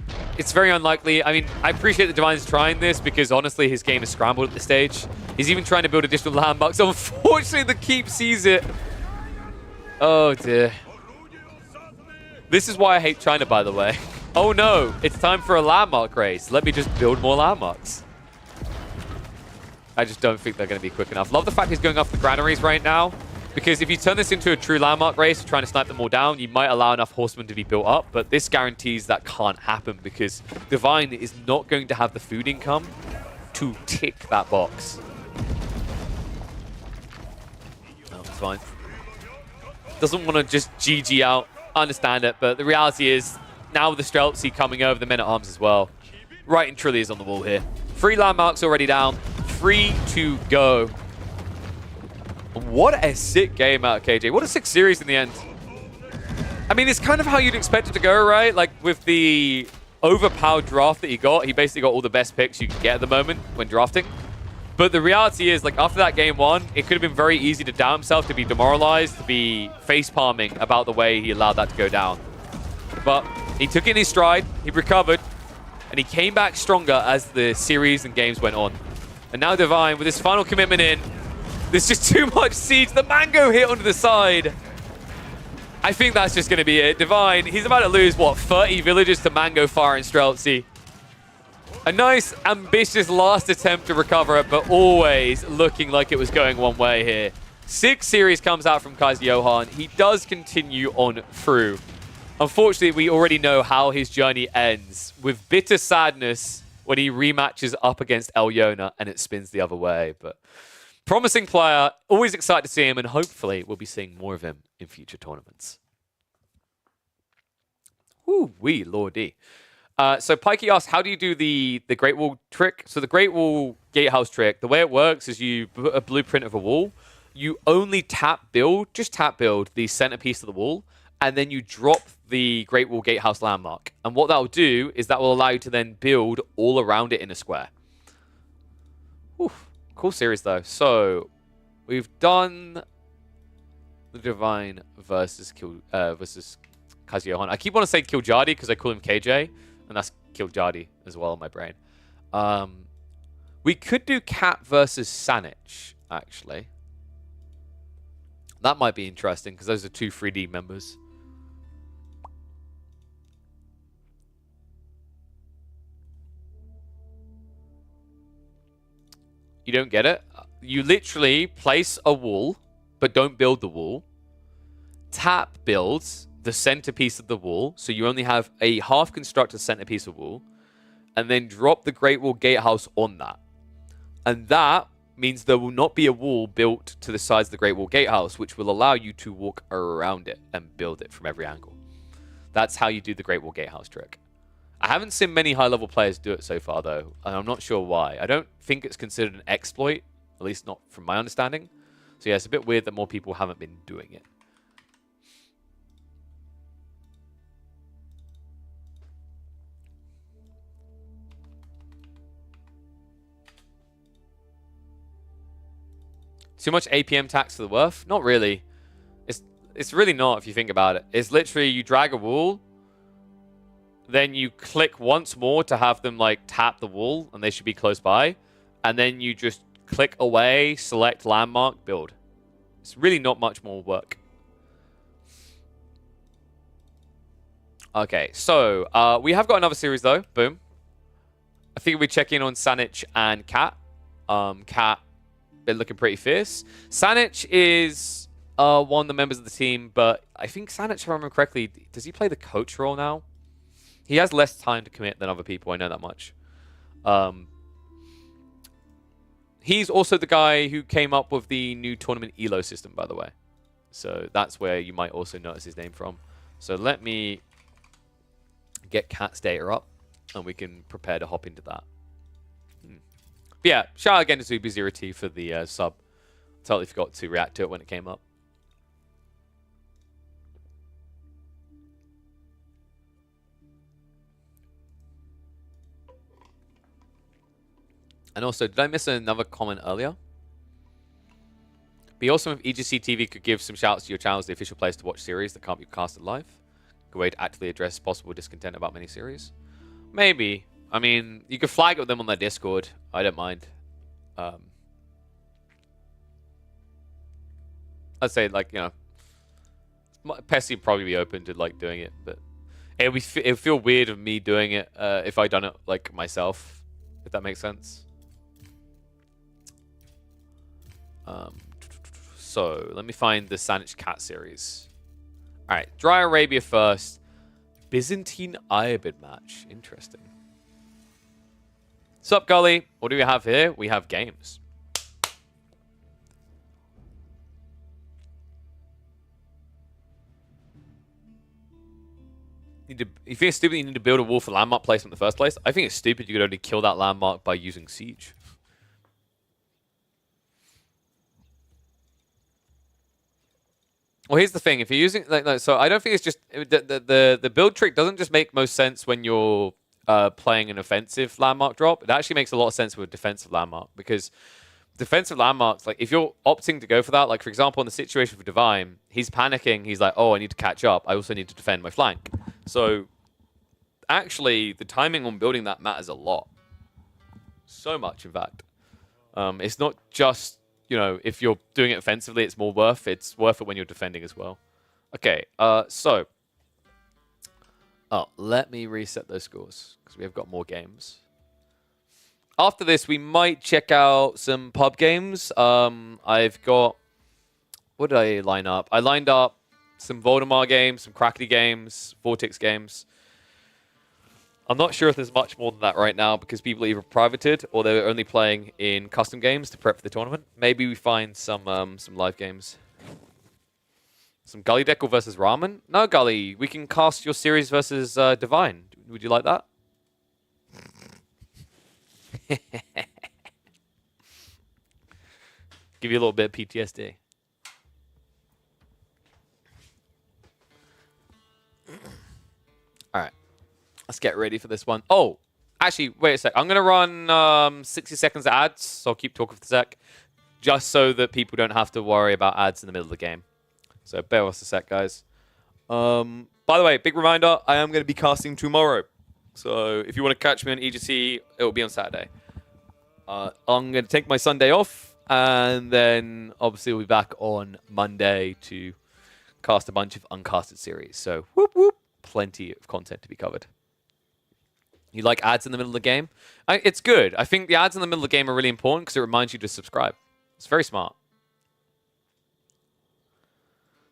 very unlikely. I mean, I appreciate that Divine's trying this because honestly, his game is scrambled at this stage. He's even trying to build additional landmarks. Unfortunately, the keep sees it. Oh dear. This is why I hate China, by the way. Oh no, it's time for a landmark race. Let me just build more landmarks. I just don't think they're going to be quick enough. Love the fact he's going off the granaries right now, because if you turn this into a true landmark race, trying to snipe them all down, you might allow enough horsemen to be built up, but this guarantees that can't happen because Divine is not going to have the food income to tick that box. Oh, it's fine. Doesn't want to just GG out. I understand it, but the reality is, now with the Streltsy coming over, the Men-at-Arms as well, right and truly is on the wall here. 3 landmarks already down. 3 to go. What a sick game out of KJ. What a sick series in the end. I mean, it's kind of how you'd expect it to go, right? Like, with the overpowered draft that he got, he basically got all the best picks you can get at the moment when drafting. But the reality is, like, after that game 1, it could have been very easy to doubt himself, to be demoralized, to be face-palming about the way he allowed that to go down. But he took it in his stride, he recovered, and he came back stronger as the series and games went on. And now Divine, with his final commitment in, there's just too much siege. The mango hit onto the side. I think that's just going to be it. Divine, he's about to lose, what, 30 villages to Mango Fire and Streltsy. A nice, ambitious last attempt to recover it, but always looking like it was going one way here. 6th series comes out from Kaiser Johan. He does continue on through. Unfortunately, we already know how his journey ends, with bitter sadness when he rematches up against Elyona and it spins the other way. But promising player, always excited to see him, and hopefully we'll be seeing more of him in future tournaments. Woo-wee, lordy. So Pikey asks, how do you do the Great Wall trick? So the Great Wall Gatehouse trick, the way it works is you put a blueprint of a wall, you only just tap build the centerpiece of the wall, and then you drop the Great Wall Gatehouse landmark. And what that will do is that will allow you to then build all around it in a square. Cool series, though. So, we've done the Divine versus Kaiser Johan. I keep wanting to say Killjadi because I call him KJ, and that's Killjadi as well in my brain. We could do Cat versus Sanich, actually. That might be interesting because those are 2 3D members. You don't get it? You literally place a wall, but don't build the wall. Tap builds the centerpiece of the wall, so you only have a half-constructed centerpiece of wall, and then drop the Great Wall Gatehouse on that. And that means there will not be a wall built to the sides of the Great Wall Gatehouse, which will allow you to walk around it and build it from every angle. That's how you do the Great Wall Gatehouse trick. I haven't seen many high-level players do it so far, though, and I'm not sure why. I don't think it's considered an exploit, at least not from my understanding. So yeah, it's a bit weird that more people haven't been doing it. Too much APM tax for the worth? Not really. It's really not if you think about it. It's literally you drag a wall, then you click once more to have them like tap the wall, and they should be close by, and then you just click away, select landmark, build. It's really not much more work. Okay, so we have got another series though. Boom. I think we check in on Sanich and Cat. Cat been looking pretty fierce. Sanich is one of the members of the team, but I think Sanich, if I remember correctly, does he play the coach role now? He has less time to commit than other people, I know that much. He's also the guy who came up with the new tournament ELO system, by the way. So that's where you might also notice his name from. So let me get Cat's data up, and we can prepare to hop into that. But yeah, shout out again to Zuby0T for the sub. Totally forgot to react to it when it came up. And also, did I miss another comment earlier? Be awesome if EGC TV could give some shouts to your channels, the official place to watch series that can't be casted live. Good way to actively address possible discontent about many series. Maybe. I mean, you could flag it with them on their Discord. I don't mind. I'd say, like, you know, Pessy would probably be open to, like, doing it, but it would feel weird of me doing it if I'd done it, like, myself, if that makes sense. So, let me find the Sanich Cat series. Alright, Dry Arabia first. Byzantine Iabid match. Interesting. Sup, Gully? What do we have here? We have games. You think it's stupid you need to build a wall for landmark placement in the first place? I think it's stupid you could only kill that landmark by using siege. Well, here's the thing. If you're using... like, so I don't think it's just... The build trick doesn't just make most sense when you're playing an offensive landmark drop. It actually makes a lot of sense with a defensive landmark, because defensive landmarks, like, if you're opting to go for that, like, for example, in the situation for Divine, he's panicking. He's like, oh, I need to catch up. I also need to defend my flank. So, actually, the timing on building that matters a lot. So much, in fact. It's not just... you know, if you're doing it offensively, it's more worth. It's worth it when you're defending as well. Okay, so... oh, let me reset those scores, because we have got more games. After this, we might check out some pub games. I've got... what did I line up? I lined up some Voldemar games, some Crackety games, Vortex games. I'm not sure if there's much more than that right now, because people either privated or they're only playing in custom games to prep for the tournament. Maybe we find some live games. Some Gully Deckle versus Ramen? No, Gully. We can cast your series versus Divine. Would you like that? Give you a little bit of PTSD. All right. Let's get ready for this one. Oh, actually, wait a sec. I'm going to run 60 seconds of ads, so I'll keep talking for a sec, just so that people don't have to worry about ads in the middle of the game. So bear with us a sec, guys. By the way, big reminder, I am going to be casting tomorrow. So if you want to catch me on EGC, it will be on Saturday. I'm going to take my Sunday off, and then obviously we'll be back on Monday to cast a bunch of uncasted series. So whoop whoop, plenty of content to be covered. You like ads in the middle of the game? It's good. I think the ads in the middle of the game are really important because it reminds you to subscribe. It's very smart.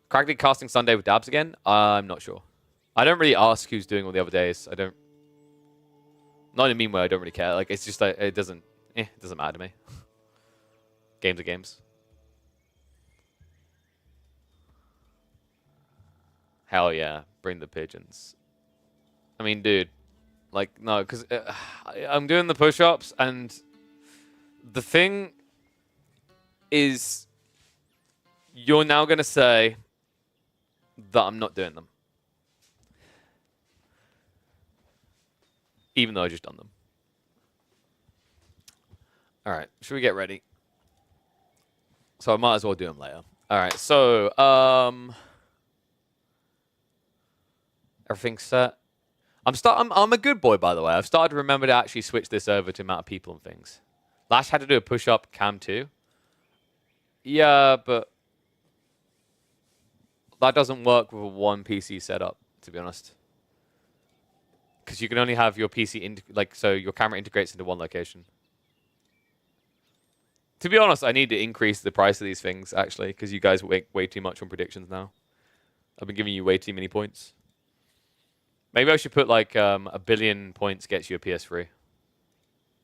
Crackety casting Sunday with Dabs again? I'm not sure. I don't really ask who's doing all the other days. I don't... not in a mean way, I don't really care. Like, it's just like, it doesn't matter to me. Games are games. Hell yeah. Bring the pigeons. I mean, dude. Like, no, because I'm doing the push-ups, and the thing is, you're now going to say that I'm not doing them. Even though I just done them. All right, should we get ready? So I might as well do them later. All right, so everything's set. I'm a good boy, by the way. I've started to remember to actually switch this over to amount of people and things. Lash had to do a push-up, Cam too. Yeah, but that doesn't work with a one PC setup, to be honest. Because you can only have your PC, so your camera integrates into one location. To be honest, I need to increase the price of these things, actually, because you guys make way too much on predictions now. I've been giving you way too many points. Maybe I should put like 1 billion points gets you a PS3.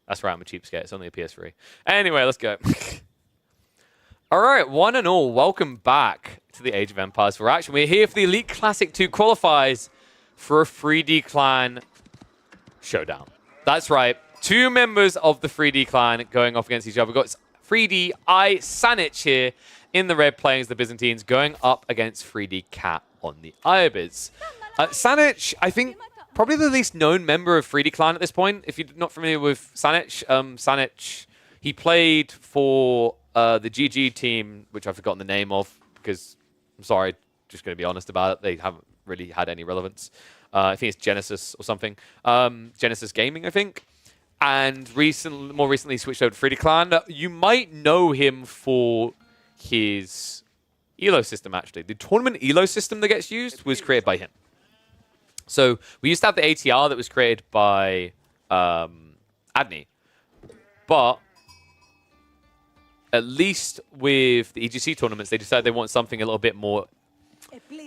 That's right, I'm a cheapskate. It's only a PS3. Anyway, let's go. All right, one and all, welcome back to the Age of Empires 4 action. We're here for the Elite Classic 2 qualifiers for a 3D Clan showdown. That's right, 2 members of the 3D Clan going off against each other. We've got 3D Sanich here in the red playing as the Byzantines going up against 3D Cat on the Iabids. Sanich, I think, probably the least known member of 3D Clan at this point. If you're not familiar with Sanich, Sanich, he played for the GG team, which I've forgotten the name of because, I'm sorry, just going to be honest about it. They haven't really had any relevance. I think it's Genesis or something. Genesis Gaming, I think. And more recently switched over to 3D Clan. You might know him for his ELO system, actually. The tournament ELO system that gets used was created by him. So we used to have the ATR that was created by Adney. But at least with the EGC tournaments, they decided they want something a little bit more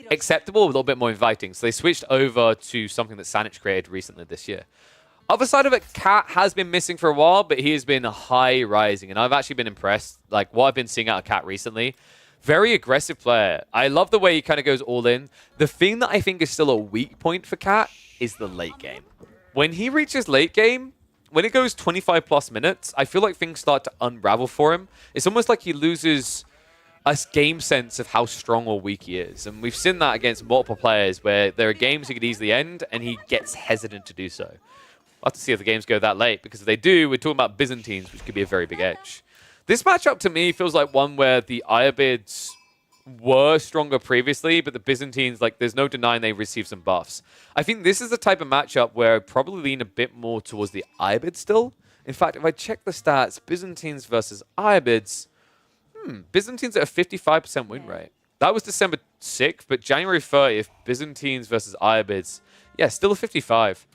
acceptable, a little bit more inviting. So they switched over to something that Sanich created recently this year. Other side of it, Cat has been missing for a while, but he has been high rising. And I've actually been impressed. Like what I've been seeing out of Cat recently. Very aggressive player. I love the way he kind of goes all in. The thing that I think is still a weak point for Cat is the late game. When he reaches late game, when it goes 25 plus minutes, I feel like things start to unravel for him. It's almost like he loses a game sense of how strong or weak he is. And we've seen that against multiple players where there are games he could easily end and he gets hesitant to do so. We'll have to see if the games go that late, because if they do, we're talking about Byzantines, which could be a very big edge. This matchup, to me, feels like one where the Iabids were stronger previously, but the Byzantines, like, there's no denying they received some buffs. I think this is the type of matchup where I'd probably lean a bit more towards the Iabids still. In fact, if I check the stats, Byzantines versus Iabids, Byzantines at a 55% win rate. That was December 6th, but January 30th, Byzantines versus Iabids, yeah, still a 55.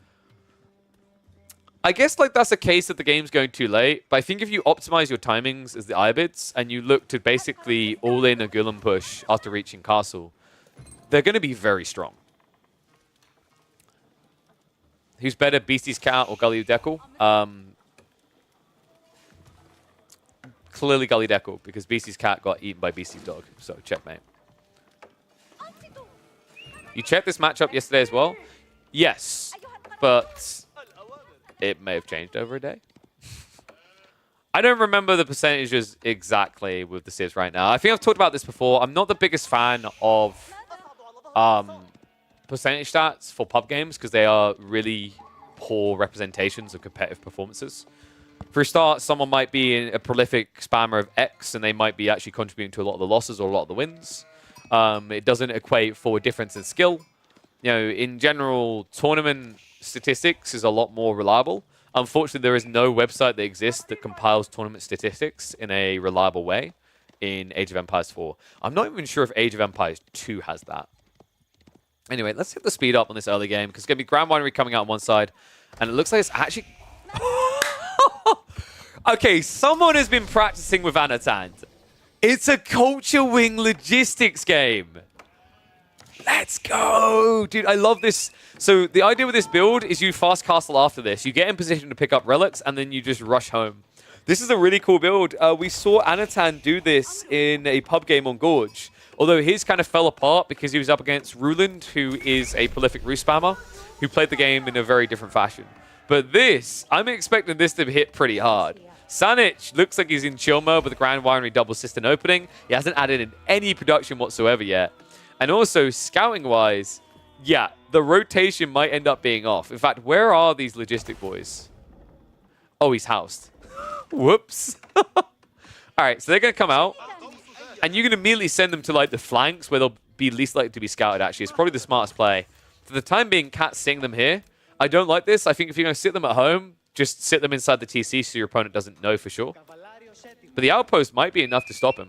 I guess like that's a case that the game's going too late, but I think if you optimize your timings as the Iabids and you look to basically all in a Gulen push after reaching Castle, they're going to be very strong. Who's better, Beastie's Cat or Gully Deckle? Clearly Gully Deckle, because Beastie's Cat got eaten by Beastie's Dog, so checkmate. You checked this matchup yesterday as well? Yes, but it may have changed over a day. I don't remember the percentages exactly with the Civs right now. I think I've talked about this before. I'm not the biggest fan of percentage stats for pub games because they are really poor representations of competitive performances. For a start, someone might be a prolific spammer of X and they might be actually contributing to a lot of the losses or a lot of the wins. It doesn't equate for a difference in skill. You know, in general, tournament statistics is a lot more reliable. Unfortunately, there is no website that exists that compiles tournament statistics in a reliable way in Age of Empires 4. I'm not even sure if Age of Empires 2 has that. Anyway, let's hit the speed up on this early game because it's going to be Grand Winery coming out on one side, and it looks like it's actually... Okay, someone has been practicing with Anatan. It's a Culture Wing logistics game. Let's go! Dude, I love this. So the idea with this build is you fast castle after this. You get in position to pick up relics, and then you just rush home. This is a really cool build. We saw Anatan do this in a pub game on Gorge. Although his kind of fell apart because he was up against Ruland, who is a prolific roost spammer, who played the game in a very different fashion. But this, I'm expecting this to hit pretty hard. Sanich looks like he's in chill mode with the Grand Winery double cistern opening. He hasn't added in any production whatsoever yet. And also, scouting-wise, yeah, the rotation might end up being off. In fact, where are these logistic boys? Oh, he's housed. Whoops. All right, so they're going to come out. And you can immediately send them to like the flanks where they'll be least likely to be scouted, actually. It's probably the smartest play. For the time being, Cat's seeing them here. I don't like this. I think if you're going to sit them at home, just sit them inside the TC so your opponent doesn't know for sure. But the outpost might be enough to stop him.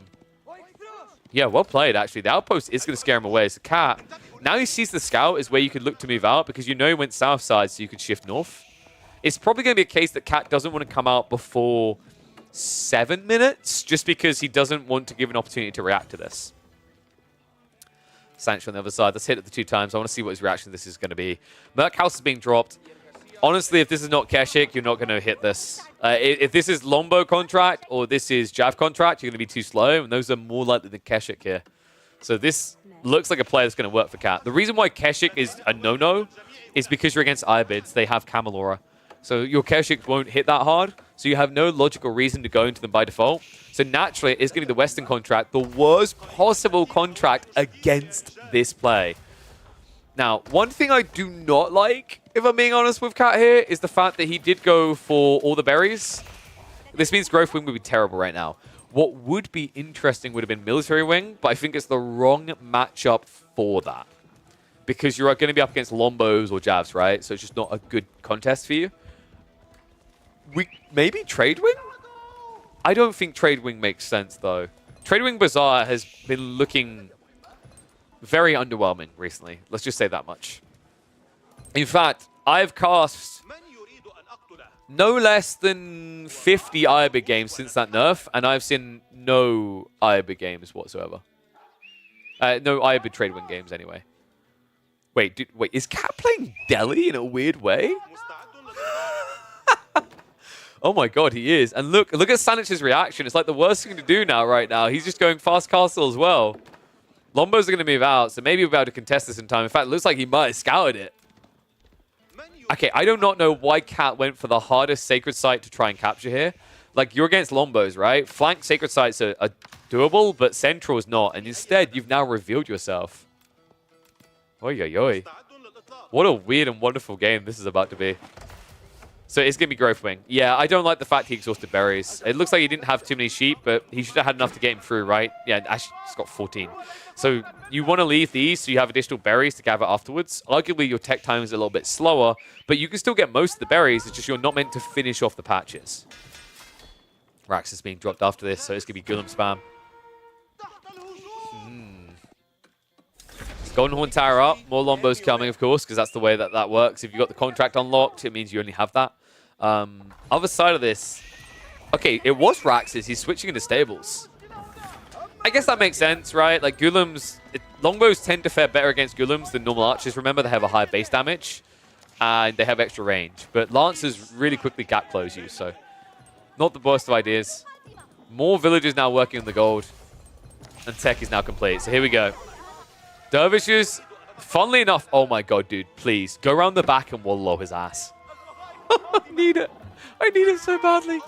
Yeah, well played, actually. The outpost is going to scare him away. So Cat, now he sees the scout is where you could look to move out because you know he went south side, so you could shift north. It's probably going to be a case that Cat doesn't want to come out before 7 minutes, just because he doesn't want to give an opportunity to react to this. Sancho on the other side. Let's hit it the 2 times. I want to see what his reaction to this is going to be. Merc House is being dropped. Honestly, if this is not Keshik, you're not going to hit this. If this is Lombo contract or this is Jav contract, you're going to be too slow, and those are more likely than Keshik here. So this looks like a play that's going to work for Cat. The reason why Keshik is a no-no is because you're against Irobids. They have Camelora. So your Keshik won't hit that hard, so you have no logical reason to go into them by default. So naturally, it is going to be the Western contract, the worst possible contract against this play. Now, one thing I do not like, if I'm being honest with Cat here, is the fact that he did go for all the berries. This means Growth Wing would be terrible right now. What would be interesting would have been Military Wing, but I think it's the wrong matchup for that. Because you're going to be up against Lombos or Javs, right? So it's just not a good contest for you. Maybe Trade Wing? I don't think Trade Wing makes sense, though. Trade Wing Bazaar has been looking very underwhelming recently. Let's just say that much. In fact, I've cast no less than 50 Irobids games since that nerf, and I've seen no Irobids games whatsoever. No Irobids Trade Wing games, anyway. Wait, is Cat playing Delhi in a weird way? Oh my god, he is. And look at Sanich's reaction. It's like the worst thing to do right now. He's just going fast castle as well. Lombos are going to move out, so maybe we'll be able to contest this in time. In fact, it looks like he might have scouted it. Okay, I do not know why Cat went for the hardest Sacred Site to try and capture here. Like, you're against Lombos, right? Flank Sacred Sites are doable, but Central is not. And instead, you've now revealed yourself. Oy, oy, oy. What a weird and wonderful game this is about to be. So it's going to be Growth Wing. Yeah, I don't like the fact he exhausted berries. It looks like he didn't have too many sheep, but he should have had enough to get him through, right? Yeah, actually, he's got 14. So you want to leave these so you have additional berries to gather afterwards. Arguably, your tech time is a little bit slower, but you can still get most of the berries. It's just you're not meant to finish off the patches. Rax is being dropped after this, so it's going to be Gulam spam. Golden Horn Tower up. More Lombos coming, of course, because that's the way that works. If you've got the contract unlocked, it means you only have that. Other side of this. Okay, it was Rax's. He's switching into stables. I guess that makes sense, right? Like, Gulams... Longbows tend to fare better against Gulams than normal archers. Remember, they have a higher base damage, and they have extra range. But Lancers really quickly gap close you, so... Not the worst of ideas. More villagers now working on the gold. And tech is now complete. So here we go. Dervishes, funnily enough, oh my god, dude, please, go around the back and wallow his ass. I need it. I need it so badly.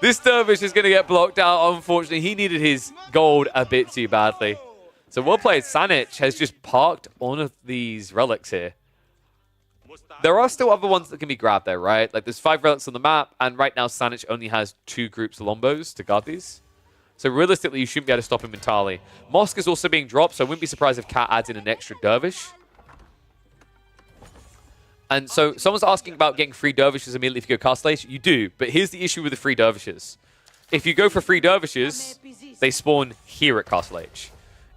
This Dervish is going to get blocked out, unfortunately. He needed his gold a bit too badly. So well played. Sanich has just parked one of these relics here. There are still other ones that can be grabbed there, right? Like, there's 5 relics on the map, and right now Sanich only has 2 groups of Lombos to guard these. So realistically, you shouldn't be able to stop him entirely. Mosque is also being dropped, so I wouldn't be surprised if Cat adds in an extra Dervish. And so someone's asking about getting free Dervishes immediately if you go Castle Age. You do, but here's the issue with the free Dervishes. If you go for free Dervishes, they spawn here at Castle Age.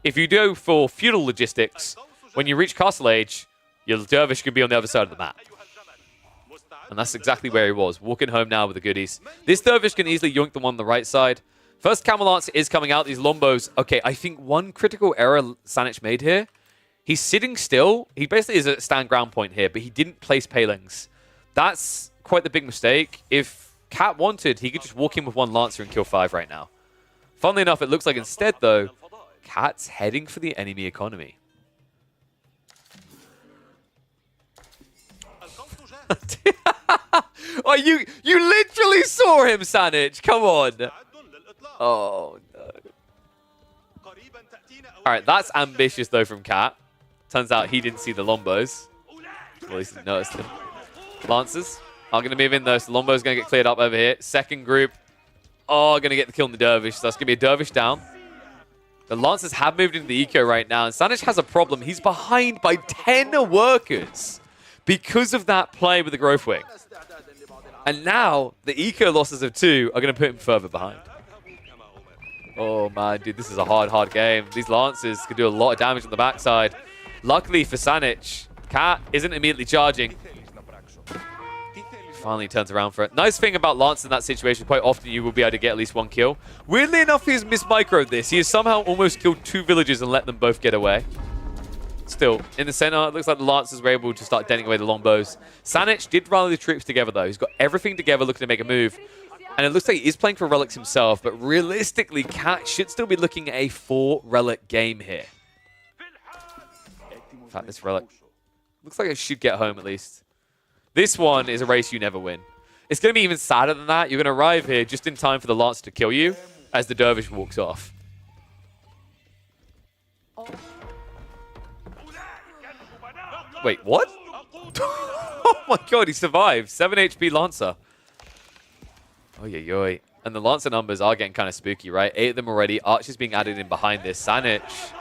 If you go for feudal logistics, when you reach Castle Age, your Dervish could be on the other side of the map. And that's exactly where he was, walking home now with the goodies. This Dervish can easily yoink the one on the right side. First Camel Lancer is coming out. These Lombos. Okay, I think one critical error Sanich made here. He's sitting still. He basically is at stand ground point here, but he didn't place Palings. That's quite the big mistake. If Cat wanted, he could just walk in with one Lancer and kill 5 right now. Funnily enough, it looks like instead, though, Cat's heading for the enemy economy. Oh, you literally saw him, Sanich. Come on. Oh, no. Alright, that's ambitious, though, from Cat. Turns out he didn't see the Lombos. Well, at least he noticed them. Lancers are going to move in, though. So Lombo's going to get cleared up over here. Second group. Oh, going to get the kill on the Dervish. So that's going to be a Dervish down. The Lancers have moved into the eco right now, and Sanich has a problem. He's behind by 10 workers because of that play with the Growth Wing. And now, the eco losses of 2 are going to put him further behind. Oh man, dude, this is a hard game. These Lancers can do a lot of damage on the backside. Luckily for Sanich, Cat isn't immediately charging. Finally turns around for it. Nice thing about Lance in that situation, quite often you will be able to get at least 1 kill. Weirdly enough, he's mismicroed this. He has somehow almost killed 2 villagers and let them both get away. Still, in the center, it looks like the Lancers were able to start denting away the longbows. Sanich did rally the troops together, though. He's got everything together, looking to make a move. And it looks like he is playing for relics himself, but realistically, Cat should still be looking at a 4-relic game here. In fact, this relic looks like it should get home at least. This one is a race you never win. It's going to be even sadder than that. You're going to arrive here just in time for the Lancer to kill you as the Dervish walks off. Wait, what? Oh my god, he survived. 7 HP Lancer. Oy. And the Lancer numbers are getting kind of spooky, right? 8 of them already. Archer's being added in behind this. Sanich,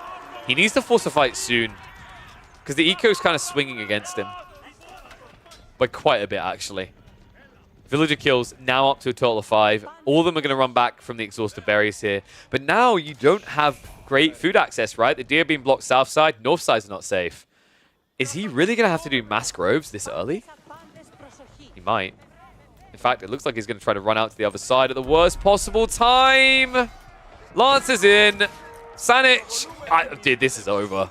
he needs to force a fight soon because the eco's kind of swinging against him. By quite a bit, actually. Villager kills now up to a total of 5. All of them are going to run back from the exhausted berries here. But now you don't have great food access, right? The deer being blocked south side. North side's not safe. Is he really going to have to do mass groves this early? He might. In fact, it looks like he's going to try to run out to the other side at the worst possible time. Lance is in. Sanich. Dude, this is over.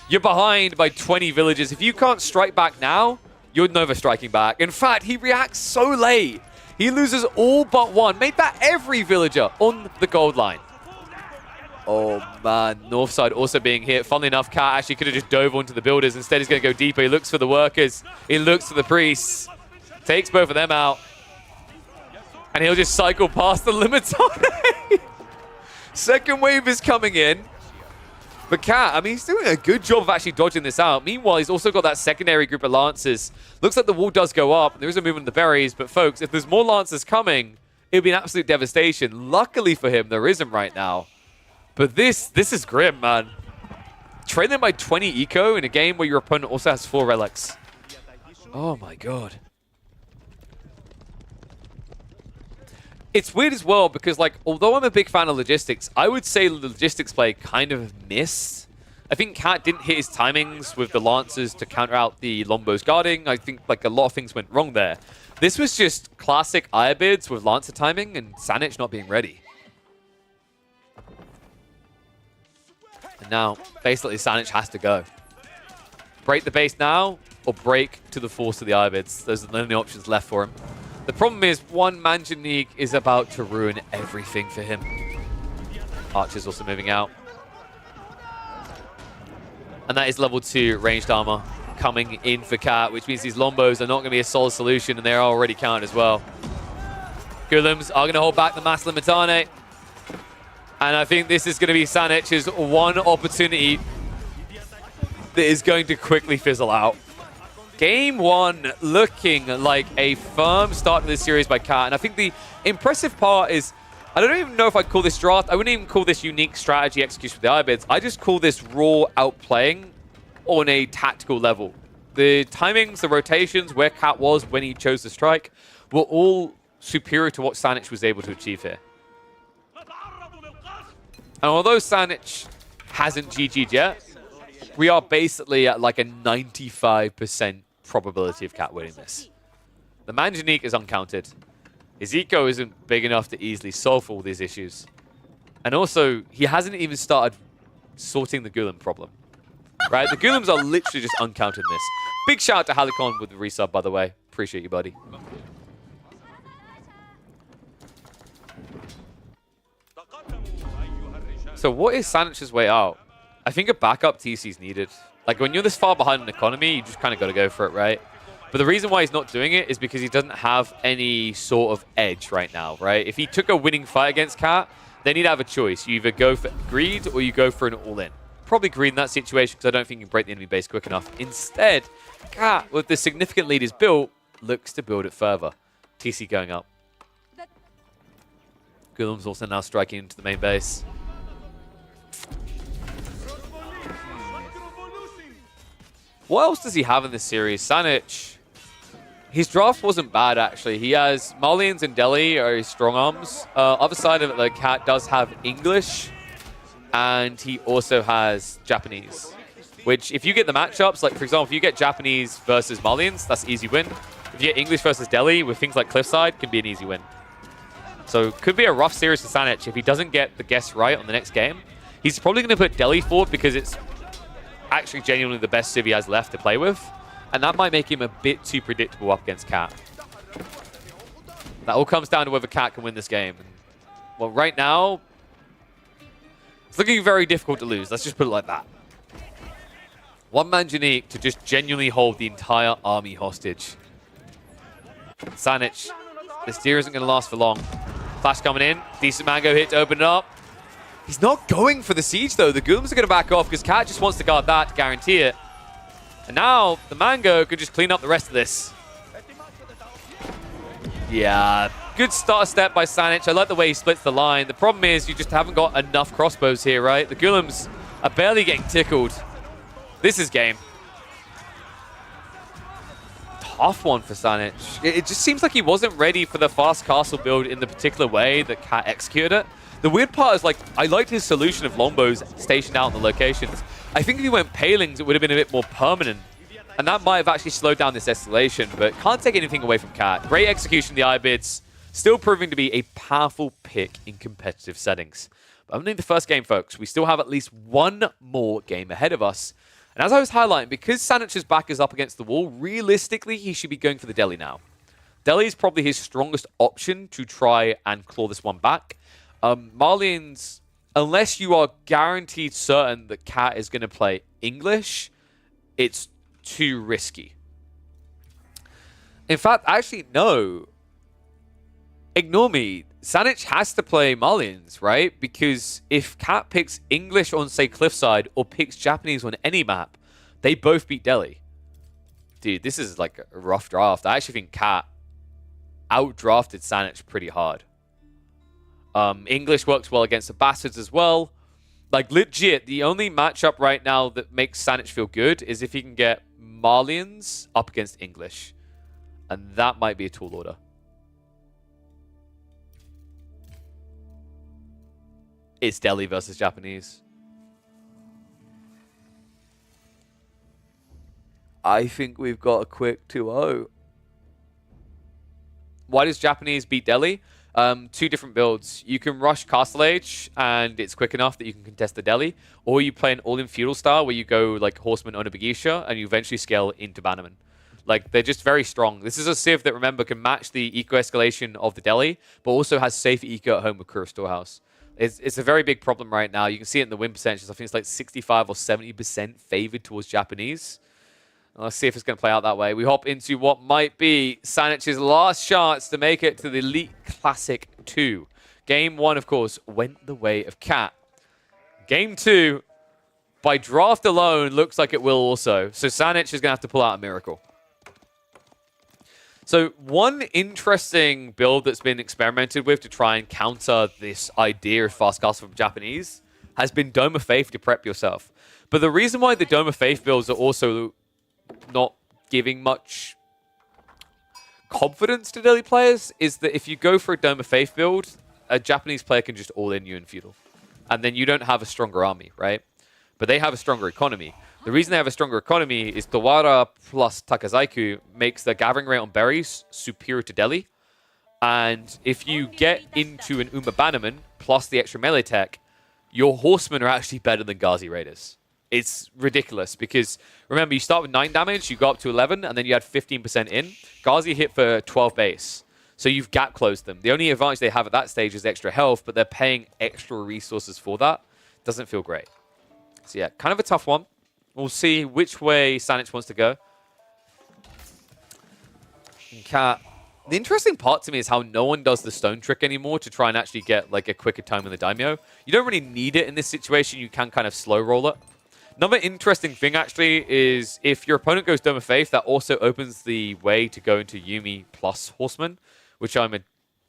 You're behind by 20 villagers. If you can't strike back now, you're never striking back. In fact, he reacts so late. He loses all but 1. Made that every villager on the gold line. Oh, man. Northside also being hit. Funnily enough, Cat actually could have just dove onto the builders. Instead, he's going to go deeper. He looks for the workers. He looks for the priests. Takes both of them out. And he'll just cycle past the Limitane. Second wave is coming in. But Cat, I mean, he's doing a good job of actually dodging this out. Meanwhile, he's also got that secondary group of Lancers. Looks like the wall does go up. There is a movement in the berries. But folks, if there's more Lancers coming, it would be an absolute devastation. Luckily for him, there isn't right now. But this is grim, man. Trailing by 20 eco in a game where your opponent also has 4 relics. Oh my god. It's weird as well because, like, although I'm a big fan of logistics, I would say the logistics play kind of missed. I think Cat didn't hit his timings with the Lancers to counter out the Longbows guarding. I think, like, a lot of things went wrong there. This was just classic Irobids with Lancer timing and Sanich not being ready. And now, basically, Sanich has to go. Break the base now or break to the force of the Irobids. Those are the only options left for him. The problem is, one Manjanique is about to ruin everything for him. Archer's also moving out. And that is level 2 ranged armor coming in for Cat, which means these Longbows are not going to be a solid solution, and they're already counted as well. Golems are going to hold back the Mass Limitane. And I think this is going to be Sanich's one opportunity that is going to quickly fizzle out. Game 1 looking like a firm start to this series by Cat. And I think the impressive part is, I don't even know if I'd call this draft. I wouldn't even call this unique strategy execution with the Irobids. I just call this raw outplaying on a tactical level. The timings, the rotations, where Cat was when he chose to strike, were all superior to what Sanich was able to achieve here. And although Sanich hasn't GG'd yet, we are basically at like a 95% probability of Cat winning this. The Manjanique is uncounted. His eco isn't big enough to easily solve all these issues. And also, he hasn't even started sorting the Golem problem. Right? The Golems are literally just uncounted in this. Big shout out to Halicon with the resub, by the way. Appreciate you, buddy. So what is Sanich's way out? I think a backup TC is needed. Like, when you're this far behind an economy, you just kind of got to go for it, right? But the reason why he's not doing it is because he doesn't have any sort of edge right now, right? If he took a winning fight against Cat, then he'd have a choice. You either go for greed or you go for an all-in. Probably greed in that situation because I don't think you can break the enemy base quick enough. Instead, Cat, with the significant lead he's built, looks to build it further. TC going up. Golem's also now striking into the main base. What else does he have in this series? Sanic. His draft wasn't bad, actually. He has Malians and Delhi are his strong arms. Other side of it, the cat does have English, and he also has Japanese. Which, if you get the matchups, like, for example, if you get Japanese versus Malians, that's an easy win. If you get English versus Delhi with things like Cliffside, can be an easy win. So, could be a rough series for Sanic if he doesn't get the guess right on the next game. He's probably going to put Delhi forward because it's actually genuinely the best civ he has left to play with. And that might make him a bit too predictable up against Cat. That all comes down to whether Cat can win this game. Well, right now, it's looking very difficult to lose. Let's just put it like that. One-man Janique to just genuinely hold the entire army hostage. Sanic, this deer isn't going to last for long. Flash coming in. Decent mango hit to open it up. He's not going for the siege, though. The Ghouls are going to back off because Cat just wants to guard that to guarantee it. And now, the Mango could just clean up the rest of this. Yeah, good start step by Sanic. I like the way he splits the line. The problem is you just haven't got enough crossbows here, right? The Ghouls are barely getting tickled. This is game. Tough one for Sanic. It just seems like he wasn't ready for the fast castle build in the particular way that Cat executed it. The weird part is, like, I liked his solution of longbows stationed out in the locations. I think if he went palings, it would have been a bit more permanent. And that might have actually slowed down this escalation, but can't take anything away from Cat. Great execution of the Ibids. Still proving to be a powerful pick in competitive settings. But only the first game, folks. We still have at least one more game ahead of us. And as I was highlighting, because Sanic's back is up against the wall, realistically, he should be going for the Delhi now. Delhi is probably his strongest option to try and claw this one back. Marlians, unless you are guaranteed certain that Cat is going to play English, it's too risky. In fact, actually, no. Ignore me. Sanic has to play Marlians, right? Because if Cat picks English on, say, Cliffside or picks Japanese on any map, they both beat Delhi. Dude, this is like a rough draft. I actually think Cat outdrafted Sanic pretty hard. English works well against the Bastards as well. Like, legit, the only matchup right now that makes Sanic feel good is if he can get Marlians up against English. And that might be a tall order. It's Delhi versus Japanese. I think we've got a quick 2-0. Why does Japanese beat Delhi? Two different builds. You can rush Castle Age, and it's quick enough that you can contest the Delhi. Or you play an all-in feudal style where you go like Horseman Onabagisha, and you eventually scale into Bannerman. Like, they're just very strong. This is a civ that, remember, can match the eco-escalation of the Delhi, but also has safe eco at home with Kura Storehouse. It's a very big problem right now. You can see it in the win percentages. I think it's like 65 or 70% favored towards Japanese. Let's see if it's going to play out that way. We hop into what might be Sanic's last chance to make it to the Elite Classic 2. Game 1, of course, went the way of Cat. Game 2, by draft alone, looks like it will also. So Sanic is going to have to pull out a miracle. So one interesting build that's been experimented with to try and counter this idea of fast castle from Japanese has been Dome of Faith to prep yourself. But the reason why the Dome of Faith builds are also not giving much confidence to Delhi players is that if you go for a Dome of Faith build, a Japanese player can just all-in you in feudal. And then you don't have a stronger army, right? But they have a stronger economy. The reason they have a stronger economy is Tawara plus Takazaiku makes the gathering rate on berries superior to Delhi. And if you get into an Uma Bannerman plus the extra melee tech, your horsemen are actually better than Ghazi Raiders. It's ridiculous because, remember, you start with 9 damage, you go up to 11, and then you add 15% in. Ghazi hit for 12 base. So you've gap closed them. The only advantage they have at that stage is extra health, but they're paying extra resources for that. Doesn't feel great. So yeah, kind of a tough one. We'll see which way Sanic wants to go. Cat. The interesting part to me is how no one does the stone trick anymore to try and actually get like a quicker time in the daimyo. You don't really need it in this situation. You can kind of slow roll it. Another interesting thing actually is if your opponent goes Dome of Faith, that also opens the way to go into Yumi plus Horseman, which I'm a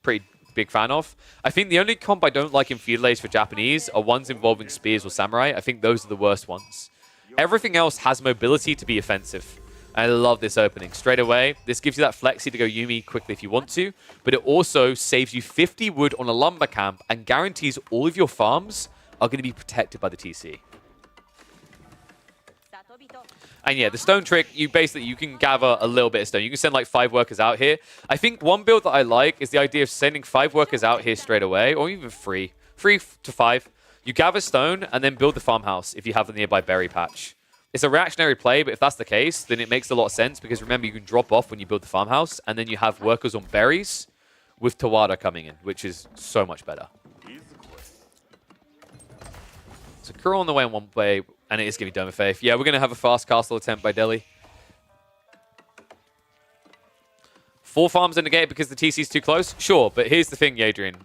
pretty big fan of. I think the only comp I don't like in Feudal Age for Japanese are ones involving Spears or Samurai. I think those are the worst ones. Everything else has mobility to be offensive. I love this opening. Straight away, this gives you that flexi to go Yuumi quickly if you want to, but it also saves you 50 wood on a lumber camp and guarantees all of your farms are going to be protected by the TC. And yeah, the stone trick, you can gather a little bit of stone. You can send like 5 workers out here. I think one build that I like is the idea of sending 5 workers out here straight away, or even 3 to 5. You gather stone and then build the farmhouse if you have a nearby berry patch. It's a reactionary play, but if that's the case, then it makes a lot of sense because remember, you can drop off when you build the farmhouse and then you have workers on berries with Tawada coming in, which is so much better. So Kuro on the way in one way, and it is going to be Dome of Faith. Yeah, we're going to have a fast castle attempt by Delhi. 4 farms in the gate because the TC's too close? Sure, but here's the thing, Yadrian.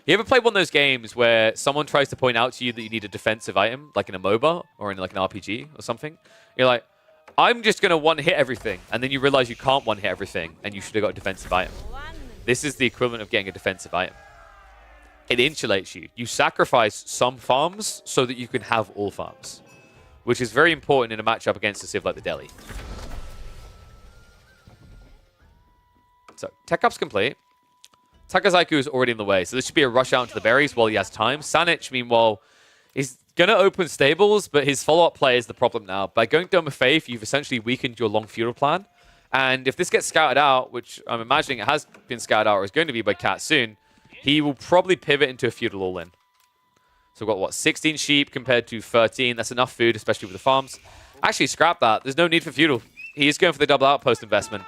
You ever played one of those games where someone tries to point out to you that you need a defensive item, like in a MOBA or in like an RPG or something? You're like, I'm just going to one-hit everything. And then you realize you can't one-hit everything and you should have got a defensive item. This is the equivalent of getting a defensive item. It insulates you. You sacrifice some farms so that you can have all farms, which is very important in a matchup against a civ like the Delhi. So, tech up's complete. Takazaiku is already in the way, so this should be a rush out into the berries while he has time. Sanich, meanwhile, is going to open stables, but his follow-up play is the problem now. By going Dome of Faith, you've essentially weakened your long feudal plan. And if this gets scouted out, which I'm imagining it has been scouted out or is going to be by Cat soon, he will probably pivot into a feudal all-in. So we've got, what, 16 sheep compared to 13. That's enough food, especially with the farms. Actually, scrap that. There's no need for feudal. He is going for the double outpost investment.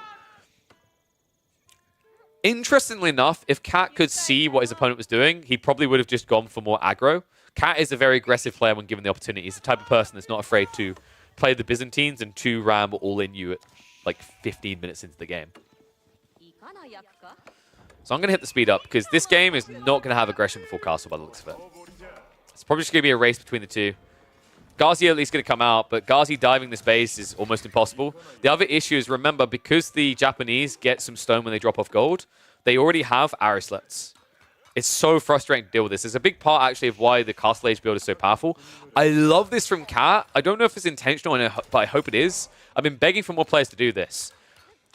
Interestingly enough, if Cat could see what his opponent was doing, he probably would have just gone for more aggro. Cat is a very aggressive player when given the opportunity. He's the type of person that's not afraid to play the Byzantines and 2-ram all in you at like 15 minutes into the game. So I'm going to hit the speed up because this game is not going to have aggression before castle by the looks of it. It's probably just going to be a race between the two. Ghazi at least going to come out, but Ghazi diving this base is almost impossible. The other issue is, remember, because the Japanese get some stone when they drop off gold, they already have arrow slits. It's so frustrating to deal with this. It's a big part, actually, of why the Castle Age build is so powerful. I love this from Cat. I don't know if it's intentional, but I hope it is. I've been begging for more players to do this.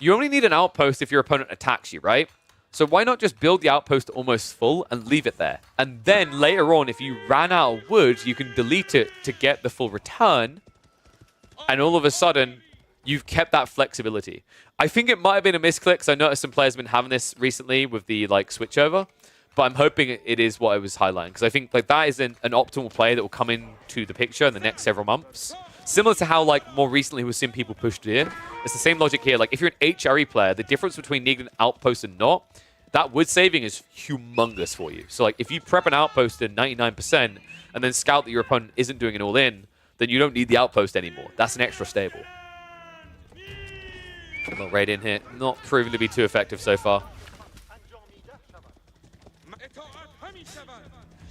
You only need an outpost if your opponent attacks you, right? So why not just build the outpost almost full and leave it there? And then later on, if you ran out of wood, you can delete it to get the full return. And all of a sudden, you've kept that flexibility. I think it might have been a misclick, because I noticed some players have been having this recently with the like switchover. But I'm hoping it is what I was highlighting, because I think like that is an optimal play that will come into the picture in the next several months. Similar to how like more recently we've seen people pushed it in. It's the same logic here. Like if you're an HRE player, the difference between needing an outpost and not, that wood saving is humongous for you. So like if you prep an outpost in 99% and then scout that your opponent isn't doing an all-in, then you don't need the outpost anymore. That's an extra stable. Not right in here. Not proven to be too effective so far.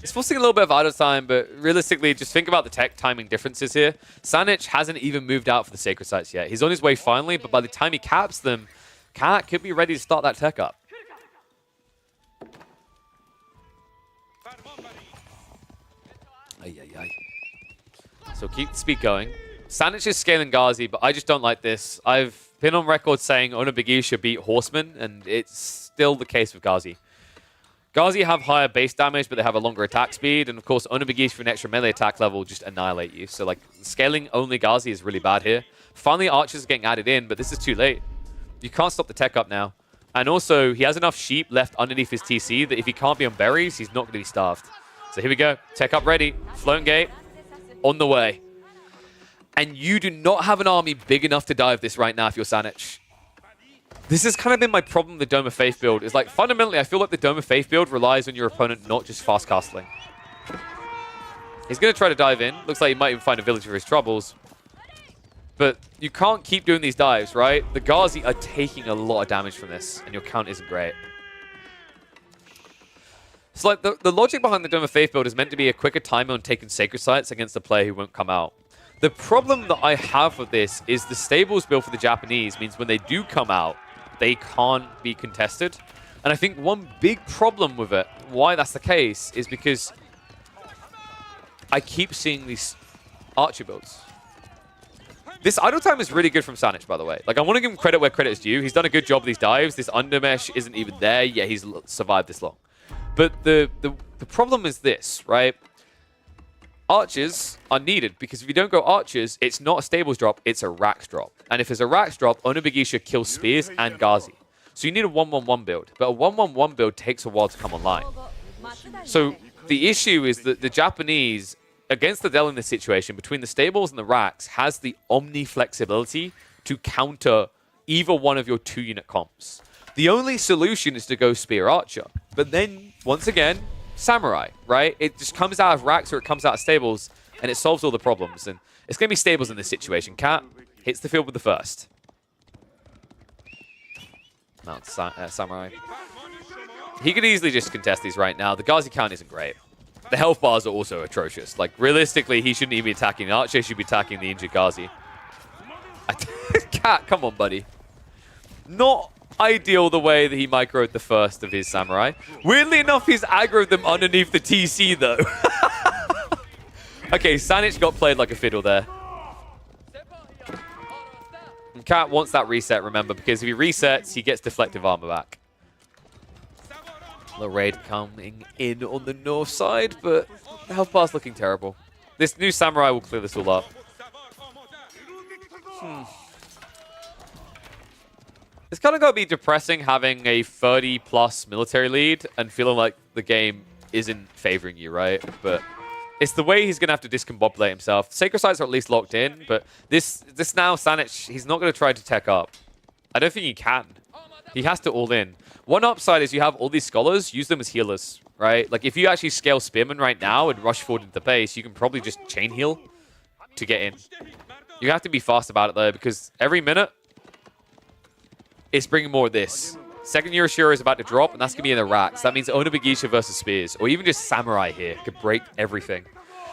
It's forcing a little bit of idle time, but realistically, just think about the tech timing differences here. Sanich hasn't even moved out for the Sacred Sites yet. He's on his way finally, but by the time he caps them, Cat could be ready to start that tech up. So keep the speed going. Sanich is scaling Ghazi, but I just don't like this. I've been on record saying Onobigi should beat Horseman, and it's still the case with Ghazi. Ghazi have higher base damage, but they have a longer attack speed, and of course Onobigi for an extra melee attack level just annihilate you. So like scaling only Ghazi is really bad here. Finally archers are getting added in, but this is too late. You can't stop the tech up now. And also he has enough sheep left underneath his TC that if he can't be on berries, he's not going to be starved. So here we go. Tech up ready. Floating gate. On the way. And you do not have an army big enough to dive this right now if you're Sanich. This has kind of been my problem with the Dome of Faith build. Is like fundamentally, I feel like the Dome of Faith build relies on your opponent not just fast castling. He's going to try to dive in. Looks like he might even find a village for his troubles. But you can't keep doing these dives, right? The Ghazi are taking a lot of damage from this, and your count isn't great. So like the logic behind the Dome of Faith build is meant to be a quicker timer on taking Sacred Sites against a player who won't come out. The problem that I have with this is the stables built for the Japanese means when they do come out, they can't be contested. And I think one big problem with it, why that's the case, is because I keep seeing these archer builds. This idle time is really good from Sanic, by the way. Like, I want to give him credit where credit is due. He's done a good job with these dives. This undermesh isn't even there, yet he's survived this long. But the problem is this, right? Archers are needed, because if you don't go archers, it's not a stables drop, it's a Rax drop. And if it's a Rax drop, Onibagisha kills Spears and Ghazi. So you need a 1-1-1 build. But a 1-1-1 build takes a while to come online. So the issue is that the Japanese, against the Dell in this situation, between the stables and the Rax, has the omni flexibility to counter either one of your 2-unit comps. The only solution is to go Spear Archer. But then, once again, Samurai, right? It just comes out of Rax or it comes out of stables, and it solves all the problems. And it's going to be stables in this situation. Cat hits the field with the first. Mount Samurai. He could easily just contest these right now. The Ghazi count isn't great. The health bars are also atrocious. Like, realistically, he shouldn't even be attacking the Archer. He should be attacking the injured Ghazi. Cat, come on, buddy. Not ideal the way that he microed the first of his Samurai. Weirdly enough, he's aggroed them underneath the TC, though. Okay, Sanic got played like a fiddle there. And Cat wants that reset, remember, because if he resets, he gets deflective armor back. The raid coming in on the north side, but the health bar's looking terrible. This new Samurai will clear this all up. It's kind of got to be depressing having a 30-plus military lead and feeling like the game isn't favoring you, right? But it's the way he's going to have to discombobulate himself. Sacred Sites are at least locked in, but this now, Sanic, he's not going to try to tech up. I don't think he can. He has to all in. One upside is you have all these scholars, use them as healers, right? Like, if you actually scale Spearman right now and rush forward into the base, you can probably just chain heal to get in. You have to be fast about it, though, because every minute, it's bringing more of this. Second Yoroshiro is about to drop, and that's going to be in the Rax. That means Onibagisha versus Spears, or even just Samurai here could break everything.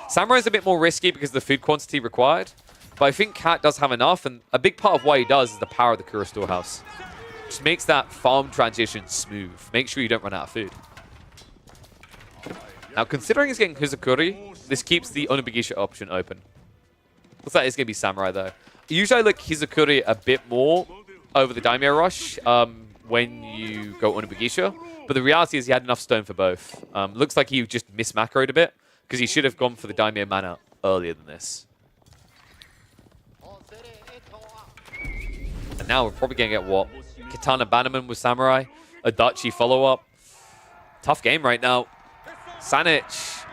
Samurai is a bit more risky because of the food quantity required, but I think Cat does have enough, and a big part of why he does is the power of the Kura Storehouse. Just makes that farm transition smooth. Make sure you don't run out of food. Now, considering he's getting Hizukuri, this keeps the Onibagisha option open. Looks like it's going to be Samurai, though. Usually I look Hizukuri a bit more over the Daimyo Rush when you go Onibagisha, but the reality is he had enough stone for both. Looks like he just mismacroed a bit, because he should have gone for the Daimyo mana earlier than this. And now we're probably going to get what? Katana Bannerman with Samurai, Adachi follow-up. Tough game right now. Sanic.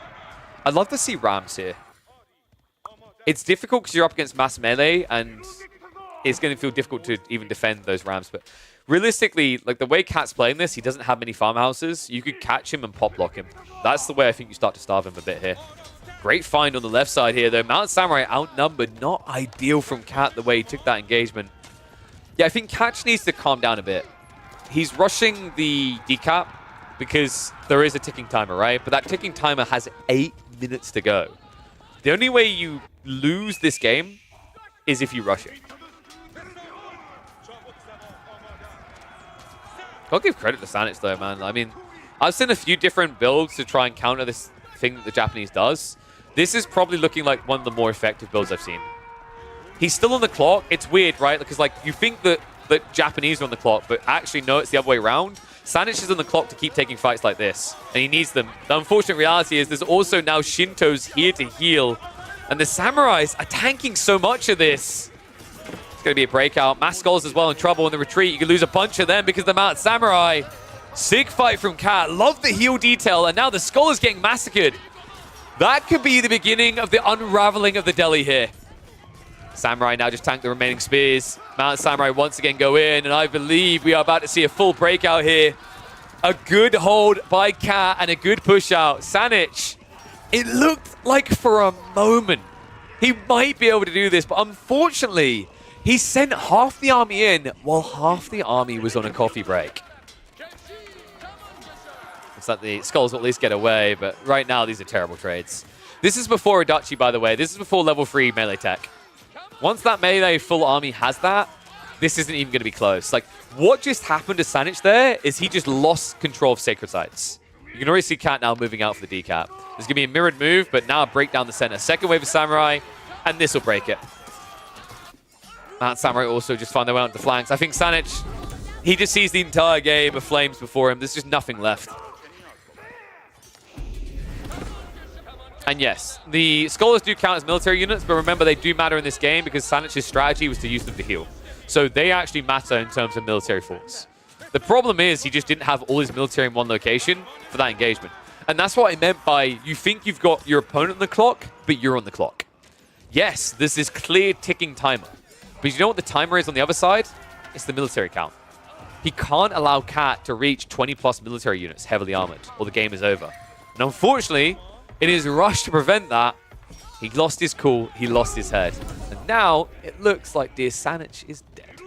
I'd love to see Rams here. It's difficult because you're up against mass melee, and it's going to feel difficult to even defend those Rams. But realistically, like the way Cat's playing this, he doesn't have many farmhouses. You could catch him and pop block him. That's the way I think you start to starve him a bit here. Great find on the left side here, though. Mount Samurai outnumbered. Not ideal from Cat the way he took that engagement. Yeah, I think Catch needs to calm down a bit. He's rushing the decap because there is a ticking timer, right? But that ticking timer has 8 minutes to go. The only way you lose this game is if you rush it. I'll give credit to Sanic, though, man. I mean, I've seen a few different builds to try and counter this thing that the Japanese does. This is probably looking like one of the more effective builds I've seen. He's still on the clock. It's weird, right? Because, like, you think that Japanese are on the clock, but actually, no, it's the other way around. Sanic is on the clock to keep taking fights like this, and he needs them. The unfortunate reality is there's also now Shintos here to heal, and the Samurais are tanking so much of this. It's going to be a breakout. Mass Skulls as well in trouble in the retreat. You could lose a bunch of them because of the Mount Samurai. Sick fight from Cat. Love the heal detail, and now the Skull is getting massacred. That could be the beginning of the unraveling of the Delhi here. Samurai now just tank the remaining spears. Mount Samurai once again go in, and I believe we are about to see a full breakout here. A good hold by Cat and a good push out. Sanic, it looked like for a moment he might be able to do this, but unfortunately, he sent half the army in while half the army was on a coffee break. Looks like the Skulls will at least get away, but right now these are terrible trades. This is before Adachi, by the way. This is before level 3 melee tech. Once that melee full army has that, this isn't even going to be close. Like, what just happened to Sanic there is he just lost control of Sacred Sites. You can already see Cat now moving out for the decap. There's going to be a mirrored move, but now a break down the center. Second wave of Samurai, and this will break it. Mount Samurai also just find their way onto the flanks. I think Sanic, he just sees the entire game of flames before him. There's just nothing left. And yes, the Scholars do count as military units, but remember they do matter in this game because Sanic's strategy was to use them to heal. So they actually matter in terms of military force. The problem is he just didn't have all his military in one location for that engagement. And that's what I meant by you think you've got your opponent on the clock, but you're on the clock. Yes, there's this clear ticking timer. But you know what the timer is on the other side? It's the military count. He can't allow Cat to reach 20+ military units heavily armored, or the game is over. And unfortunately, in his rush to prevent that, he lost his cool, he lost his head. And now, it looks like dear Sanic is dead.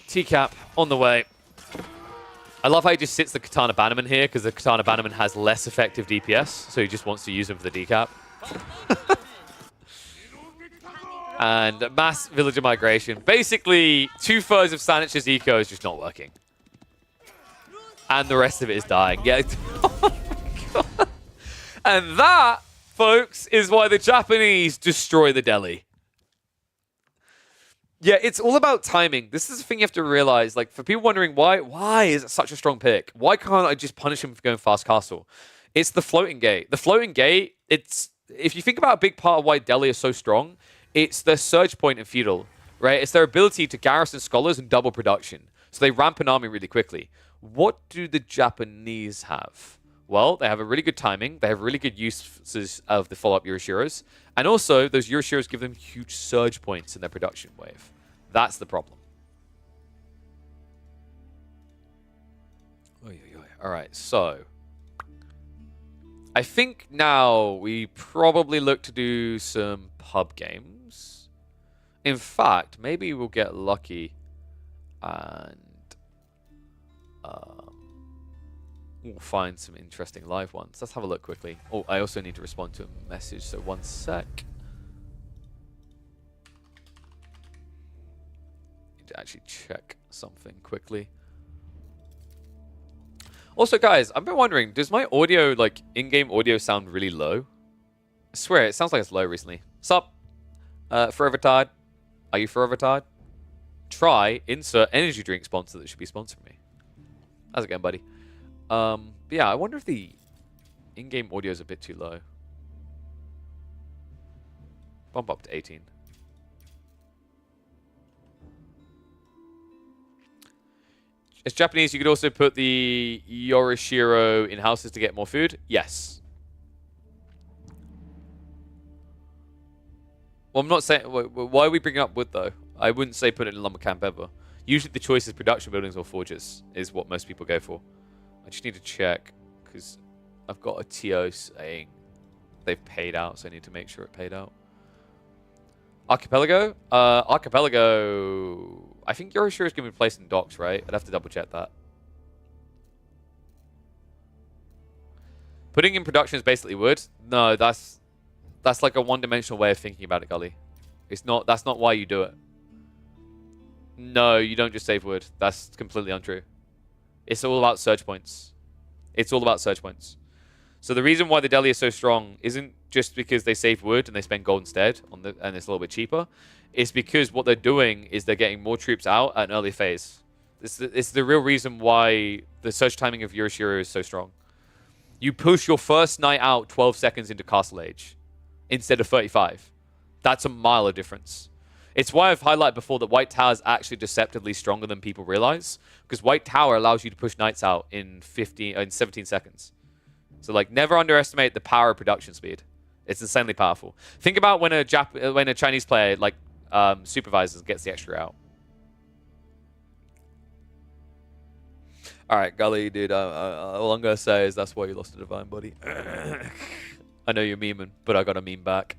TCAP on the way. I love how he just sits the Katana Bannerman here, because the Katana Bannerman has less effective DPS, so he just wants to use him for the decap. And mass villager migration. Basically, 2/3 of Sanic's eco is just not working. And the rest of it is dying. Yeah. Oh my God. And that, folks, is why the Japanese destroy the Delhi. Yeah, it's all about timing. This is the thing you have to realize. Like, for people wondering why is it such a strong pick? Why can't I just punish him for going fast castle? It's the floating gate. The floating gate, if you think about a big part of why Delhi is so strong, it's their surge point in feudal, right? It's their ability to garrison scholars and double production. So they ramp an army really quickly. What do the Japanese have? Well, they have a really good timing. They have really good uses of the follow-up Yoroshiros. And also, those Yoroshiros give them huge surge points in their production wave. That's the problem. All right, so I think now we probably look to do some pub games. In fact, maybe we'll get lucky and we'll find some interesting live ones. Let's have a look quickly. Oh, I also need to respond to a message, so one sec. Need to actually check something quickly. Also, guys, I've been wondering, does my audio, like, in-game audio sound really low? I swear, it sounds like it's low recently. Sup? Forever Tired? Are you Forever Tired? Try insert energy drink sponsor that should be sponsoring me. How's it going, buddy? But yeah, I wonder if the in-game audio is a bit too low. Bump up to 18. As Japanese, you could also put the Yorishiro in houses to get more food? Yes. Well, I'm not saying... Why are we bringing up wood, though? I wouldn't say put it in lumber camp ever. Usually the choice is production buildings or forges, is what most people go for. I just need to check, because I've got a TO saying they've paid out, so I need to make sure it paid out. Archipelago? Archipelago... I think Yorishiro is going to be placed in docks, right? I'd have to double check that. Putting in production is basically wood? No, that's like a one-dimensional way of thinking about it, Gully. It's not. That's not why you do it. No, you don't just save wood. That's completely untrue. It's all about surge points. It's all about surge points. So the reason why the Delhi is so strong isn't just because they save wood and they spend gold instead, and it's a little bit cheaper. It's because what they're doing is they're getting more troops out at an early phase. It's the real reason why the surge timing of Yorishiro is so strong. You push your first knight out 12 seconds into Castle Age instead of 35. That's a mile of difference. It's why I've highlighted before that White Tower is actually deceptively stronger than people realize, because White Tower allows you to push knights out in 17 seconds. So, like, never underestimate the power of production speed. It's insanely powerful. Think about when a Chinese player, like, supervises and gets the extra out. All right, Gully, dude, all I'm going to say is that's why you lost to Divine, buddy. I know you're memeing, but I got to meme back.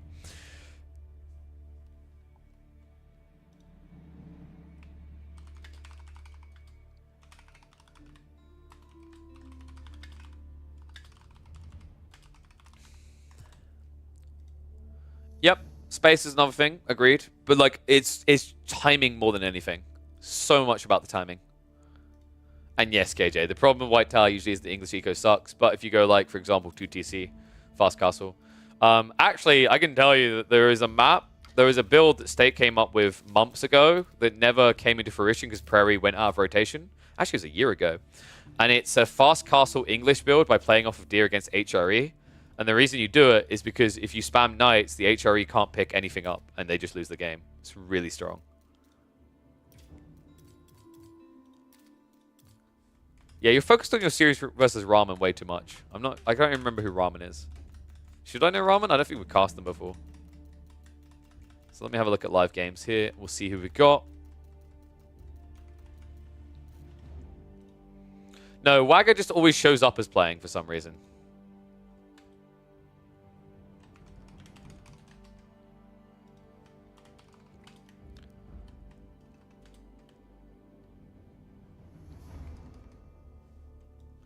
Yep, space is another thing, agreed. But like, it's timing more than anything. So much about the timing. And yes, KJ, the problem with White Tower usually is the English eco sucks. But if you go like, for example, 2TC, Fast Castle. Actually, I can tell you that there is a map there was a build that State came up with months ago that never came into fruition because Prairie went out of rotation. Actually, it was a year ago. And it's a fast castle English build by playing off of Deer against HRE. And the reason you do it is because if you spam Knights, the HRE can't pick anything up and they just lose the game. It's really strong. Yeah, you're focused on your series versus Ramen way too much. I can't even remember who Ramen is. Should I know Ramen? I don't think we've cast them before. So let me have a look at live games here. We'll see who we got. No, Wagger just always shows up as playing for some reason.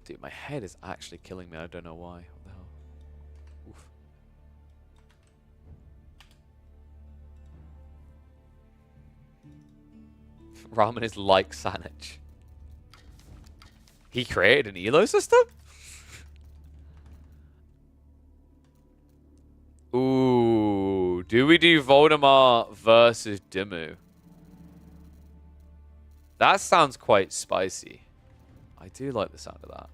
Dude, my head is actually killing me. I don't know why. What the hell? Oof. Ramen is like Sanich. He created an Elo system? Ooh. Do we do Voldemort versus Dimmu? That sounds quite spicy. I do like the sound of that.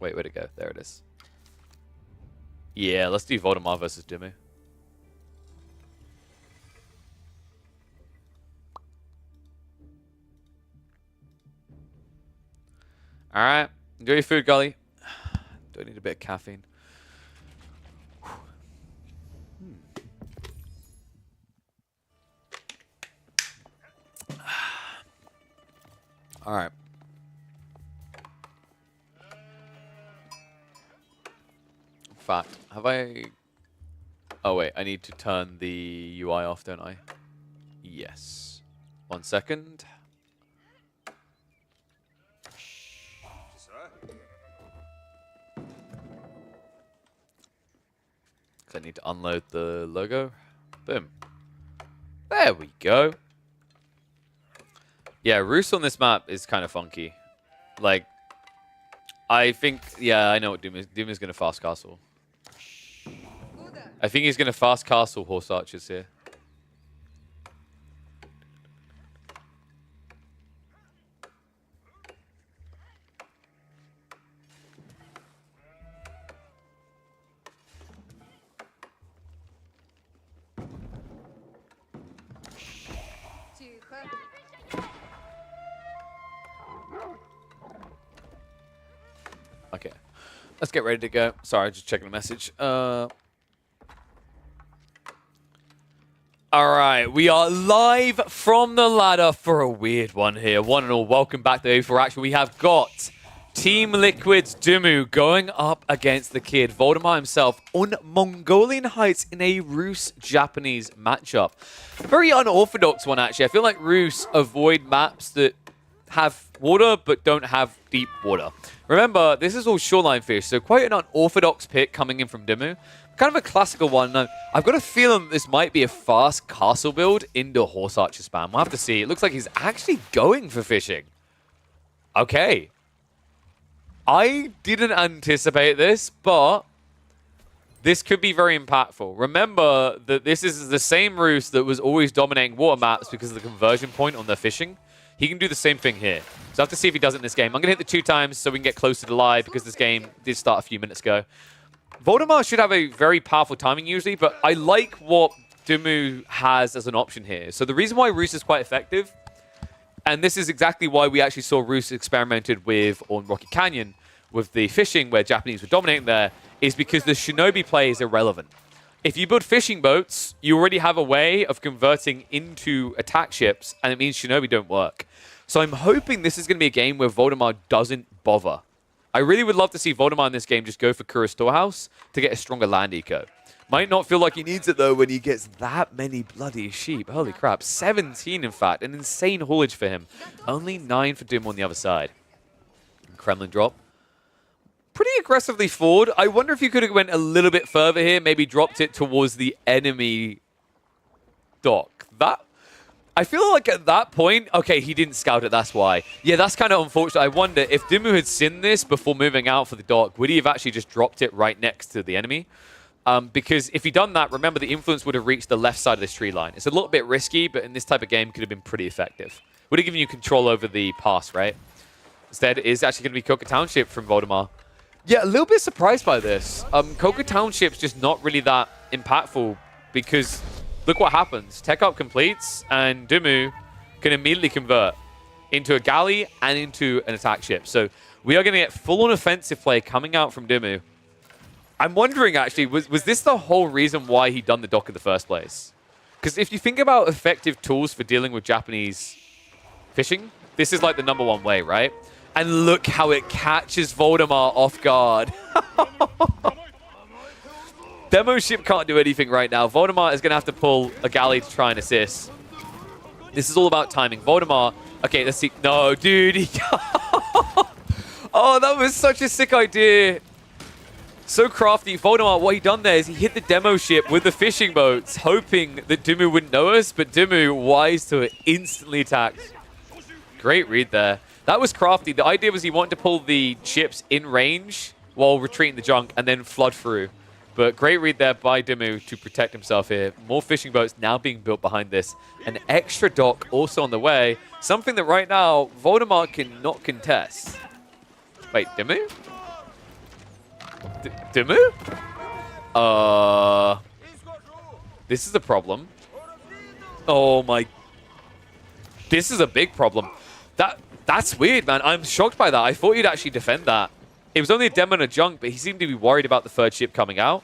Wait, where'd it go? There it is. Yeah, let's do Voldemort versus Dimmu. Alright. Enjoy your food, Gully. Do I need a bit of caffeine? Alright. In fact, have I... Oh wait, I need to turn the UI off, don't I? Yes. 1 second. I need to unload the logo. Boom. There we go. Yeah, Roos on this map is kind of funky. Like, I think... Yeah, I know what Doom is. Doom is going to fast castle. I think he's going to fast castle Horse Archers here. Okay, let's get ready to go. Sorry, just checking a message. All right, we are live from the ladder for a weird one here. One and all, welcome back to A4 Action. We have got Team Liquid's Dimmu going up against the kid Voldemort himself on Mongolian Heights in a Rus-Japanese matchup. Very unorthodox one, actually. I feel like Rus avoid maps that have water but don't have deep water. Remember, this is all shoreline fish, so quite an unorthodox pick coming in from Dimmu. Kind of a classical one. I've got a feeling this might be a fast castle build into Horse Archer spam. We'll have to see. It looks like he's actually going for fishing. Okay. I didn't anticipate this, but this could be very impactful. Remember that this is the same Rus that was always dominating water maps because of the conversion point on their fishing. He can do the same thing here. So I have to see if he does it in this game. I'm going to hit the 2 times so we can get closer to live because this game did start a few minutes ago. Voldemort should have a very powerful timing usually, but I like what Dimmu has as an option here. So the reason why Rus is quite effective, and this is exactly why we actually saw Rus experimented with on Rocky Canyon with the fishing where Japanese were dominating there, is because the Shinobi play is irrelevant. If you build fishing boats, you already have a way of converting into attack ships, and it means Shinobi don't work. So I'm hoping this is going to be a game where Voldemort doesn't bother. I really would love to see Voldemort in this game just go for Kura Storehouse to get a stronger land eco. Might not feel like he needs it, though, when he gets that many bloody sheep. Holy crap. 17, in fact. An insane haulage for him. Only 9 for Doom on the other side. Kremlin drop. Pretty aggressively forward. I wonder if you could have went a little bit further here. Maybe dropped it towards the enemy dock. That... I feel like at that point, okay, he didn't scout it, that's why. Yeah, that's kind of unfortunate. I wonder if Dimu had seen this before moving out for the dock, would he have actually just dropped it right next to the enemy? Because if he'd done that, remember the influence would have reached the left side of this tree line. It's a little bit risky, but in this type of game, could have been pretty effective. Would have given you control over the pass, right? Instead, it is actually going to be Coca Township from Voldemar. Yeah, a little bit surprised by this. Coca Township's just not really that impactful because look what happens. Tech up completes, and Dimu can immediately convert into a galley and into an attack ship. So we are going to get full-on offensive play coming out from Dimu. I'm wondering, actually, was this the whole reason why he done the dock in the first place? Because if you think about effective tools for dealing with Japanese fishing, this is like the #1 way, right? And look how it catches Voldemar off guard. Demo ship can't do anything right now. Voldemar is going to have to pull a galley to try and assist. This is all about timing. Voldemar, okay, let's see. No, dude. Oh, that was such a sick idea. So crafty. Voldemar, what he done there is he hit the demo ship with the fishing boats, hoping that Dimu wouldn't know us, but Dimu, wise to it, instantly attacked. Great read there. That was crafty. The idea was he wanted to pull the ships in range while retreating the junk and then flood through. But great read there by Dimu to protect himself here. More fishing boats now being built behind this. An extra dock also on the way. Something that right now Voldemar cannot contest. Wait, Dimu? Dimu? This is a problem. Oh my. This is a big problem. That's weird, man. I'm shocked by that. I thought you'd actually defend that. It was only a demo and a junk, but he seemed to be worried about the third ship coming out.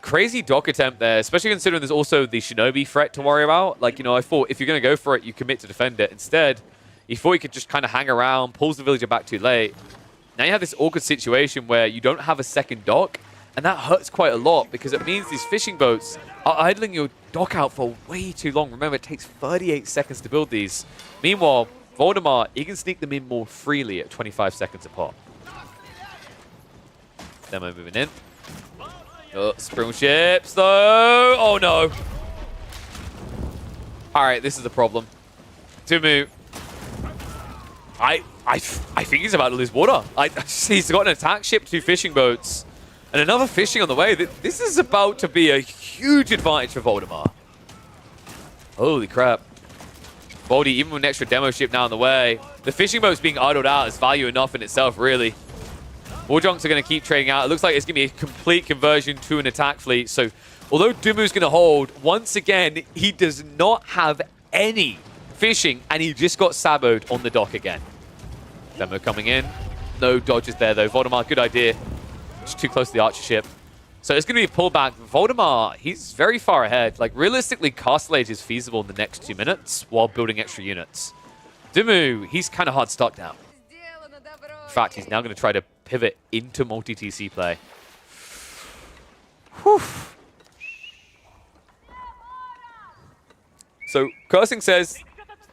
Crazy dock attempt there, especially considering there's also the Shinobi threat to worry about. Like, you know, I thought if you're going to go for it, you commit to defend it. Instead, he thought he could just kind of hang around, pulls the villager back too late. Now you have this awkward situation where you don't have a second dock, and that hurts quite a lot because it means these fishing boats are idling your dock out for way too long. Remember, it takes 38 seconds to build these. Meanwhile, Voldemar, he can sneak them in more freely at 25 seconds apart. Demo moving in. Oh, Sprung ships, though. Oh, no. All right, this is the problem. Dimu. I think he's about to lose water. He's got an attack ship, 2 fishing boats, and another fishing on the way. This is about to be a huge advantage for Voldemar. Holy crap. Voldy, even with an extra demo ship now on the way, the fishing boats being idled out is value enough in itself, really. War junks are going to keep trading out. It looks like it's going to be a complete conversion to an attack fleet. So, although Dimu's going to hold, once again, he does not have any fishing, and he just got saboed on the dock again. Demo coming in. No dodges there, though. Voldemar, good idea. Just too close to the archer ship. So it's going to be a pullback. Voldemar, he's very far ahead. Like, realistically, Castle Age is feasible in the next 2 minutes while building extra units. Dimu, he's kind of hard stuck now. In fact, he's now going to try to pivot into multi-TC play. Whew. So, Cursing says,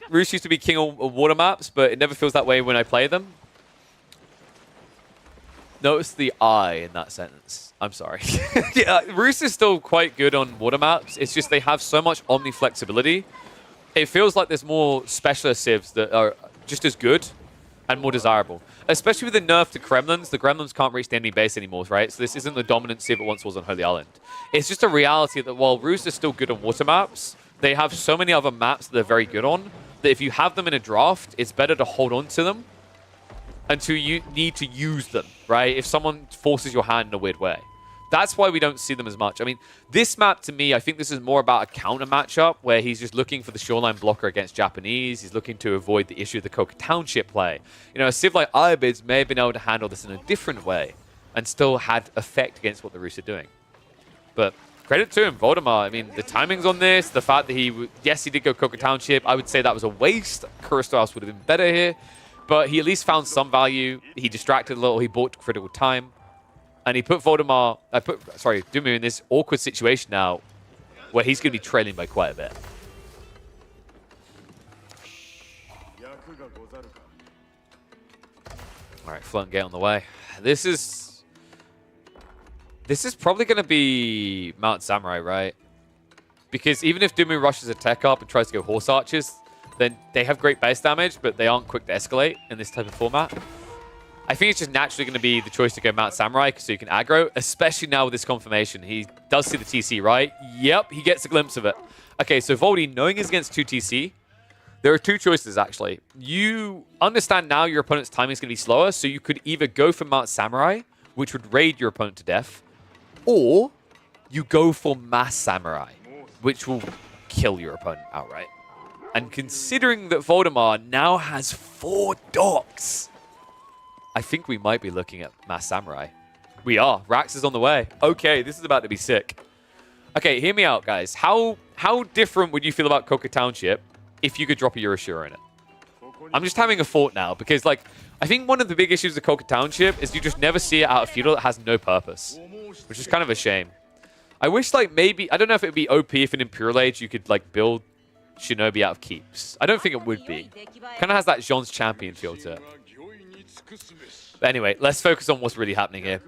Roos used to be king of water maps, but it never feels that way when I play them. Notice the I in that sentence. I'm sorry. Yeah, Roos is still quite good on water maps. It's just they have so much omni flexibility. It feels like there's more specialist civs that are just as good and more desirable. Especially with the nerf to Gremlins. The Gremlins can't reach the enemy base anymore, right? So this isn't the dominant civ it once was on Holy Island. It's just a reality that while Roos is still good on water maps, they have so many other maps that they're very good on that if you have them in a draft, it's better to hold on to them until you need to use them, right? If someone forces your hand in a weird way. That's why we don't see them as much. I mean, this map to me, I think this is more about a counter matchup where he's just looking for the shoreline blocker against Japanese. He's looking to avoid the issue of the Coca Township play. You know, a civ like Irobids may have been able to handle this in a different way and still had effect against what the Roos are doing. But credit to him, Voldemar. I mean, the timings on this, the fact that yes, he did go Coca Township. I would say that was a waste. Kurosawa would have been better here. But he at least found some value. He distracted a little. He bought critical time. And he put Dimu in this awkward situation now where he's going to be trailing by quite a bit. All right, Float and Gate on the way. This is probably going to be Mount Samurai, right? because even if Dumu rushes a tech up and tries to go Horse Archers, then they have great base damage, but they aren't quick to escalate in this type of format. I think it's just naturally going to be the choice to go Mount Samurai so you can aggro, especially now with this confirmation. He does see the TC, right? Yep, he gets a glimpse of it. Okay, so Voldy, knowing he's against 2 TC, there are 2 choices, actually. You understand now your opponent's timing is going to be slower, so you could either go for Mount Samurai, which would raid your opponent to death, or you go for Mass Samurai, which will kill your opponent outright. And considering that Voldemar now has 4 docks, I think we might be looking at Mass Samurai. We are. Rax is on the way. Okay, this is about to be sick. Okay, hear me out, guys. How different would you feel about Coca Township if you could drop a Euroshura in it? I'm just having a thought now, because, like, I think one of the big issues with Coca Township is you just never see it out of feudal that has no purpose, which is kind of a shame. I wish, like, maybe, I don't know if it would be OP if in Imperial Age you could, like, build Shinobi out of keeps. I don't think it would be. Kind of has that Jean's champion feel to it. But anyway, let's focus on what's really happening here.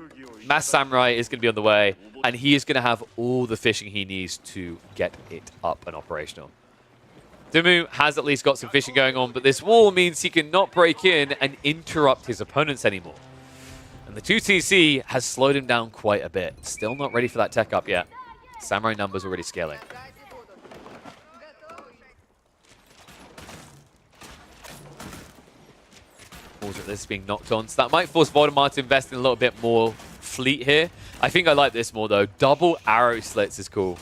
Mass Samurai is going to be on the way, and he is going to have all the fishing he needs to get it up and operational. Dumu has at least got some fishing going on, but this wall means he cannot break in and interrupt his opponents anymore. And the 2TC has slowed him down quite a bit. Still not ready for that tech up yet. Samurai numbers already scaling. Of this being knocked on, so that might force Voldemar to invest in a little bit more fleet here. I think I like this more though. Double arrow slits is cool.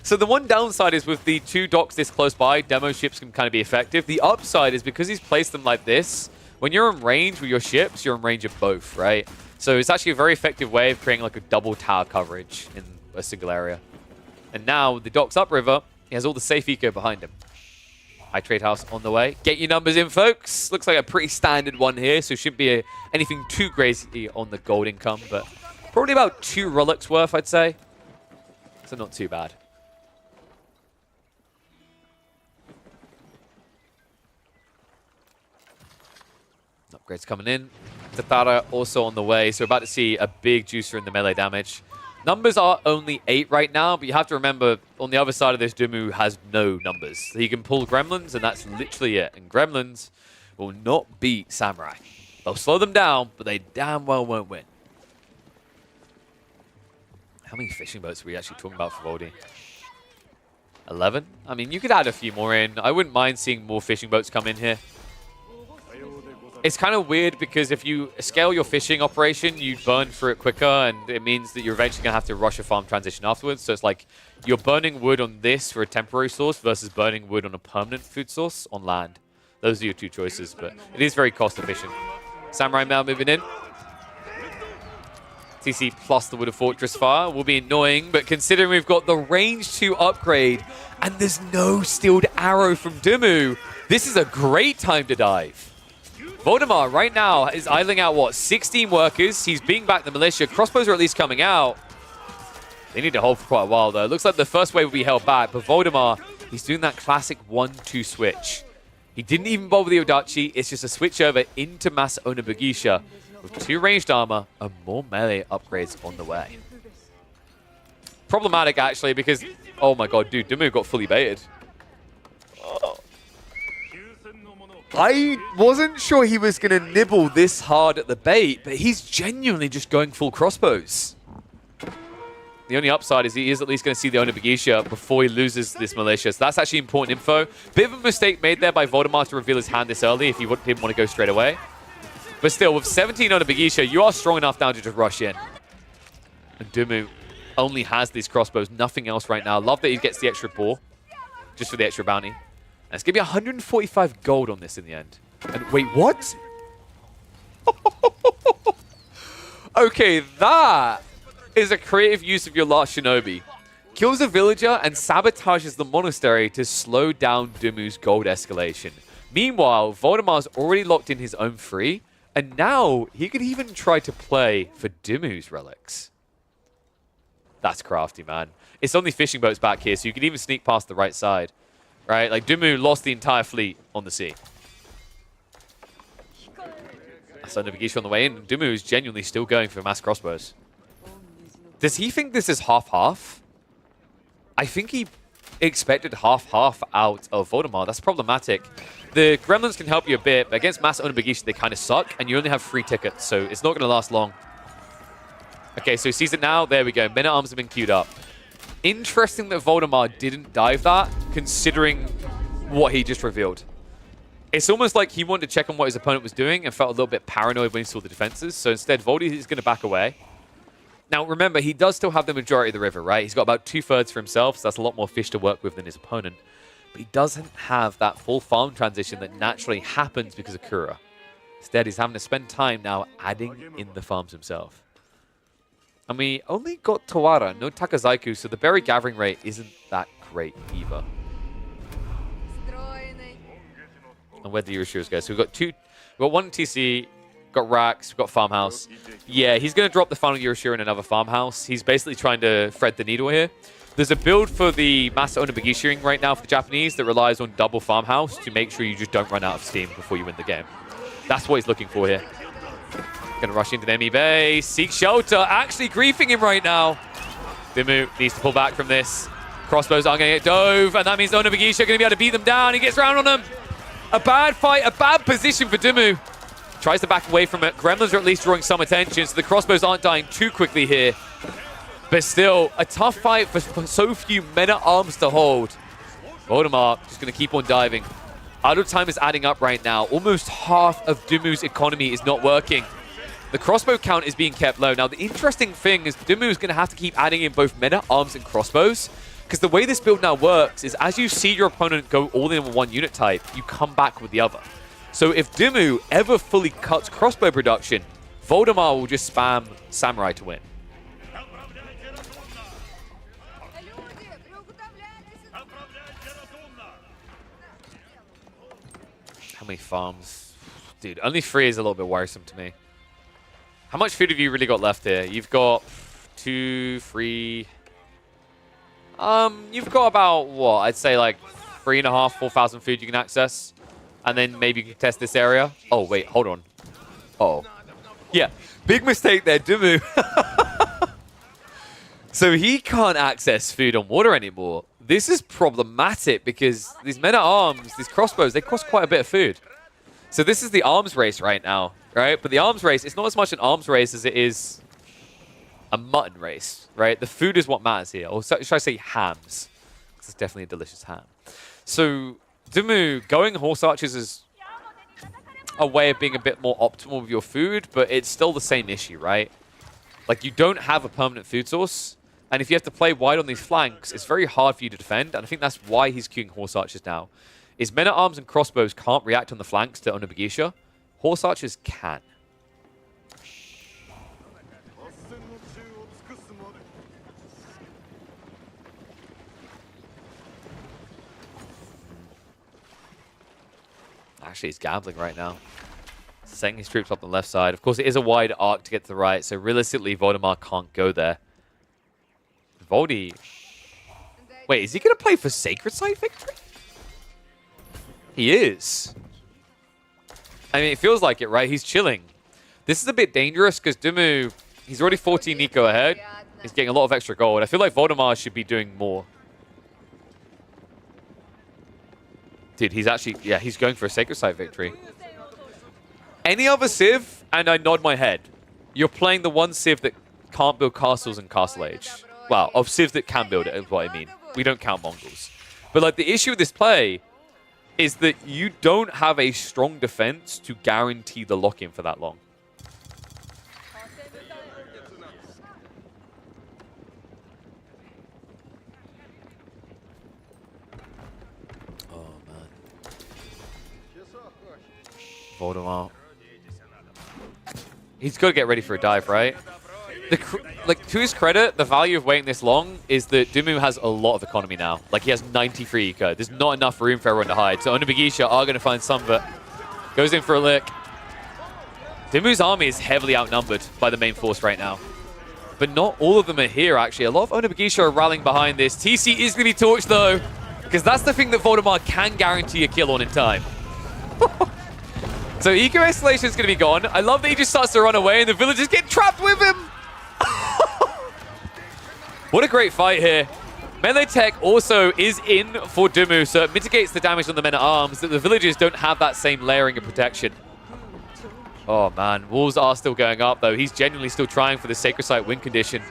So the one downside is with the 2 docks this close by, demo ships can kind of be effective. The upside is because he's placed them like this, when you're in range with your ships, you're in range of both, right? So it's actually a very effective way of creating like a double tower coverage in a single area. And now the docks upriver, he has all the safe eco behind him. High Trade House on the way. Get your numbers in, folks. Looks like a pretty standard one here, so shouldn't be anything too crazy on the gold income, but probably about 2 relics worth, I'd say. So not too bad. Upgrades coming in. Tatara also on the way, so we're about to see a big juicer in the melee damage. Numbers are only 8 right now, but you have to remember, on the other side of this, Dumu has no numbers. So he can pull Gremlins, and that's literally it. And Gremlins will not beat Samurai. They'll slow them down, but they damn well won't win. How many fishing boats are we actually talking about for Voldy? 11? I mean, you could add a few more in. I wouldn't mind seeing more fishing boats come in here. It's kind of weird because if you scale your fishing operation, you burn through it quicker, and it means that you're eventually going to have to rush a farm transition afterwards. So it's like you're burning wood on this for a temporary source versus burning wood on a permanent food source on land. Those are your 2 choices, but it is very cost efficient. Samurai Mail moving in. TC plus the Wood of Fortress Fire will be annoying, but considering we've got the range 2 upgrade and there's no steeled arrow from Dumu, this is a great time to dive. Voldemar right now is idling out, what, 16 workers. He's being back the militia. Crossbows are at least coming out. They need to hold for quite a while, though. It looks like the first wave will be held back, but Voldemar, he's doing that classic 1-2 switch. He didn't even bother the Odachi. It's just a switch over into Mass Onabugisha with 2 ranged armor and more melee upgrades on the way. Problematic, actually, because, oh my god, dude, Dumu got fully baited. Oh. I wasn't sure he was going to nibble this hard at the bait, but he's genuinely just going full crossbows. The only upside is he is at least going to see the Onabugisha before he loses this militia. So that's actually important info. Bit of a mistake made there by Voldemar to reveal his hand this early if he didn't want to go straight away. But still, with 17 Onabugisha, you are strong enough now to just rush in. And Dumu only has these crossbows, nothing else right now. Love that he gets the extra ball, just for the extra bounty. And it's going to be 145 gold on this in the end. And wait, what? Okay, that is a creative use of your last shinobi. Kills a villager and sabotages the monastery to slow down Dumu's gold escalation. Meanwhile, Voldemar's already locked in his own free, and now he could even try to play for Dumu's relics. That's crafty, man. It's only fishing boats back here, so you can even sneak past the right side. Right? Like, Dumu lost the entire fleet on the sea. So Onabugisha on the way in. Dumu is genuinely still going for mass crossbows. Does he think this is half-half? I think he expected half-half out of Voldemar. That's problematic. The Gremlins can help you a bit, but against Masa Onibagishi, they kind of suck, and you only have 3 tickets, so it's not going to last long. Okay, so he sees it now. There we go. Men-at-Arms have been queued up. Interesting that Voldemar didn't dive that, considering what he just revealed. It's almost like he wanted to check on what his opponent was doing and felt a little bit paranoid when he saw the defenses. So instead, Voldy is going to back away. Now, remember, he does still have the majority of the river, right? He's got about 2/3 for himself, so that's a lot more fish to work with than his opponent. But he doesn't have that full farm transition that naturally happens because of Kura. Instead, he's having to spend time now adding in the farms himself. And we only got Tawara, no Takazaiku, so the berry gathering rate isn't that great either. And where the Yuroshiros go. So we've got 1 TC, got Rax, we've got Farmhouse. Yeah, he's going to drop the final Yuroshiro in another Farmhouse. He's basically trying to thread the needle here. There's a build for the Masa Onibagishi ring right now for the Japanese that relies on double Farmhouse to make sure you just don't run out of steam before you win the game. That's what he's looking for here. Going to rush into the enemy base, seek shelter, actually griefing him right now. Dimmu needs to pull back from this. Crossbows are going to get dove, and that means Onibagishi are going to be able to beat them down. He gets round on them. A bad fight, a bad position for Dimmu. Tries to back away from it. Gremlins are at least drawing some attention, so the crossbows aren't dying too quickly here. But still, a tough fight for so few men-at-arms to hold. Voldemar just going to keep on diving. Idle time is adding up right now. Almost half of Dimmu's economy is not working. The crossbow count is being kept low. Now, the interesting thing is Dimmu is going to have to keep adding in both men-at-arms and crossbows. Because the way this build now works is as you see your opponent go all in with one unit type, you come back with the other. So if Dimmu ever fully cuts crossbow production, Voldemar will just spam Samurai to win. How many farms? Dude, only 3 is a little bit worrisome to me. How much food have you really got left here? You've got 2, 3... you've got about, what, I'd say like 3,500, 4,000 food you can access. And then maybe you can test this area. Oh, wait, hold on. Uh-oh. Yeah, big mistake there, Dimmu. So he can't access food on water anymore. This is problematic because these men-at-arms, these crossbows, they cost quite a bit of food. So this is the arms race right now, right? But the arms race, it's not as much an arms race as it is a mutton race, right? The food is what matters here. Or should I say hams? It's definitely a delicious ham. So Dimmu, going horse archers is a way of being a bit more optimal with your food, but it's still the same issue, right? Like, you don't have a permanent food source, and if you have to play wide on these flanks, it's very hard for you to defend, and I think that's why he's queuing horse archers now. Is men-at-arms and crossbows can't react on the flanks to Onibagishi. Horse archers can. Actually, he's gambling right now. Setting his troops up on the left side. Of course, it is a wide arc to get to the right, so realistically, Voldemar can't go there. Voldy... Wait, is he going to play for Sacred Side Victory? He is. I mean, it feels like it, right? He's chilling. This is a bit dangerous because Dimmu, he's already 14 Nico ahead. He's getting a lot of extra gold. I feel like Voldemar should be doing more. Dude, he's actually, yeah, he's going for a Sacred Site victory. Any other Civ, and I nod my head. You're playing the one Civ that can't build castles in Castle Age. Well, of Civs that can build it is what I mean. We don't count Mongols. But like the issue with this play is that you don't have a strong defense to guarantee the lock-in for that long. Voldemar. He's got to get ready for a dive, right? Like, to his credit, the value of waiting this long is that Dimmu has a lot of economy now. Like, he has 93 eco. There's not enough room for everyone to hide. So Onibagishi are going to find some, but goes in for a lick. Dimmu's army is heavily outnumbered by the main force right now. But not all of them are here, actually. A lot of Onibagishi are rallying behind this. TC is going to be torched, though, because that's the thing that Voldemar can guarantee a kill on in time. So Eco Escalation is going to be gone. I love that he just starts to run away and the villagers get trapped with him. What a great fight here. Melee tech also is in for Dumu, so it mitigates the damage on the men-at-arms, that the villagers don't have that same layering of protection. Oh man, walls are still going up though. He's genuinely still trying for the Sacred Site win condition.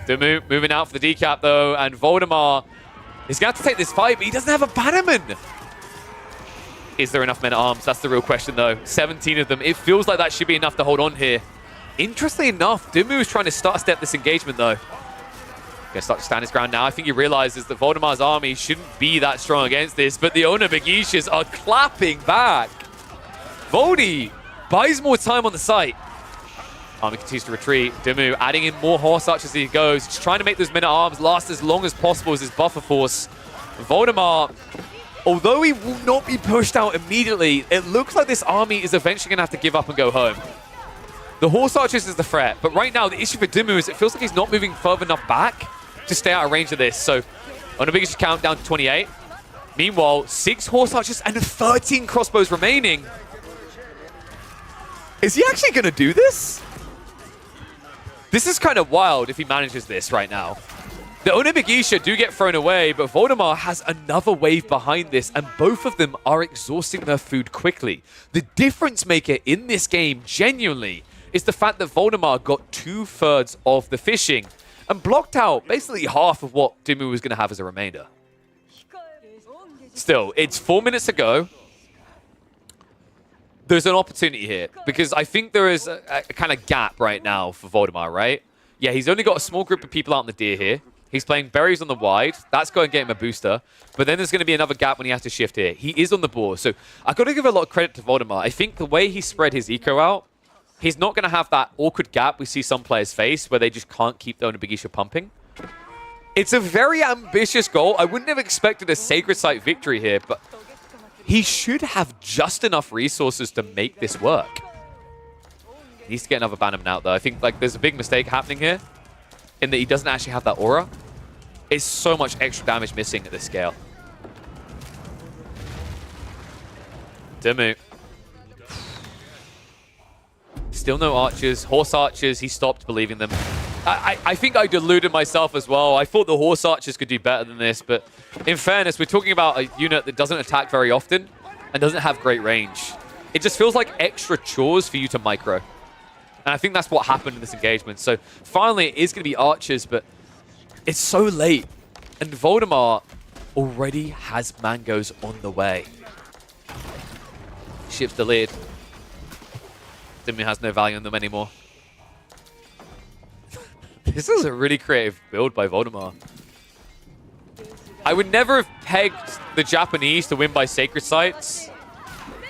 Dumu moving out for the decap though, and Voldemar is going to have to take this fight, but he doesn't have a Bannerman. Is there enough men-at-arms? That's the real question though. 17 of them. It feels like that should be enough to hold on here. Interestingly enough, Dumu is trying to step this engagement though. Gonna start to stand his ground now. I think he realizes that Voldemar's army shouldn't be that strong against this, but the Onabagishas are clapping back. Voldy buys more time on the site. Army continues to retreat. Dumu adding in more horse archers as he goes, just trying to make those men-at-arms last as long as possible as his buffer force. Voldemar, although he will not be pushed out immediately, it looks like this army is eventually gonna have to give up and go home. The horse archers is the threat, but right now the issue for Dumu is it feels like he's not moving further enough back to stay out of range of this. So on the biggest count down to 28. Meanwhile, 6 horse archers and 13 crossbows remaining. Is he actually going to do this? This is kind of wild if he manages this right now. The Onabagishas do get thrown away, but Voldemar has another wave behind this, and both of them are exhausting their food quickly. The difference maker in this game, genuinely, is the fact that Voldemar got 2/3 of the fishing and blocked out basically half of what Dumu was going to have as a remainder. Still, it's 4 minutes to go. There's an opportunity here because I think there is a kind of gap right now for Voldemar, right? Yeah, he's only got a small group of people out in the deer here. He's playing berries on the wide. That's going to get him a booster. But then there's going to be another gap when he has to shift here. He is on the board. So I've got to give a lot of credit to Voldemar. I think the way he spread his eco out, he's not going to have that awkward gap we see some players face where they just can't keep the Onabagisha pumping. It's a very ambitious goal. I wouldn't have expected a Sacred Site victory here, but he should have just enough resources to make this work. He needs to get another Bannerman out, though. I think like there's a big mistake happening here in that he doesn't actually have that aura. It's so much extra damage missing at this scale. Dumu. Still no archers. Horse archers, he stopped believing them. I think I deluded myself as well. I thought the horse archers could do better than this, but in fairness, we're talking about a unit that doesn't attack very often and doesn't have great range. It just feels like extra chores for you to micro. And I think that's what happened in this engagement. So finally, it is going to be archers, but it's so late. And Voldemar already has mangoes on the way. Ship's delayed. Dumu has no value on them anymore. This is a really creative build by Voldemar. I would never have pegged the Japanese to win by Sacred Sites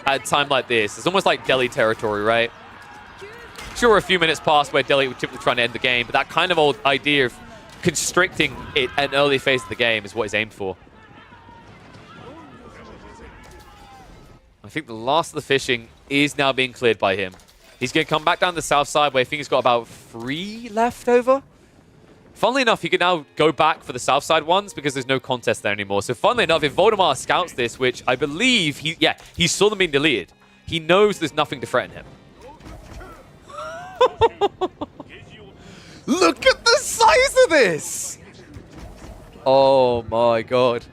at a time like this. It's almost like Delhi territory, right? Sure, a few minutes past where Delhi were typically trying to end the game, but that kind of old idea of constricting it at an early phase of the game is what he's aimed for. I think the last of the fishing is now being cleared by him. He's going to come back down the south side where I think he's got about 3 left over. Funnily enough, he can now go back for the south side ones because there's no contest there anymore. So funnily enough, if Voldemar scouts this, which I believe he saw them being deleted, he knows there's nothing to threaten him. Look at the size of this! Oh my god.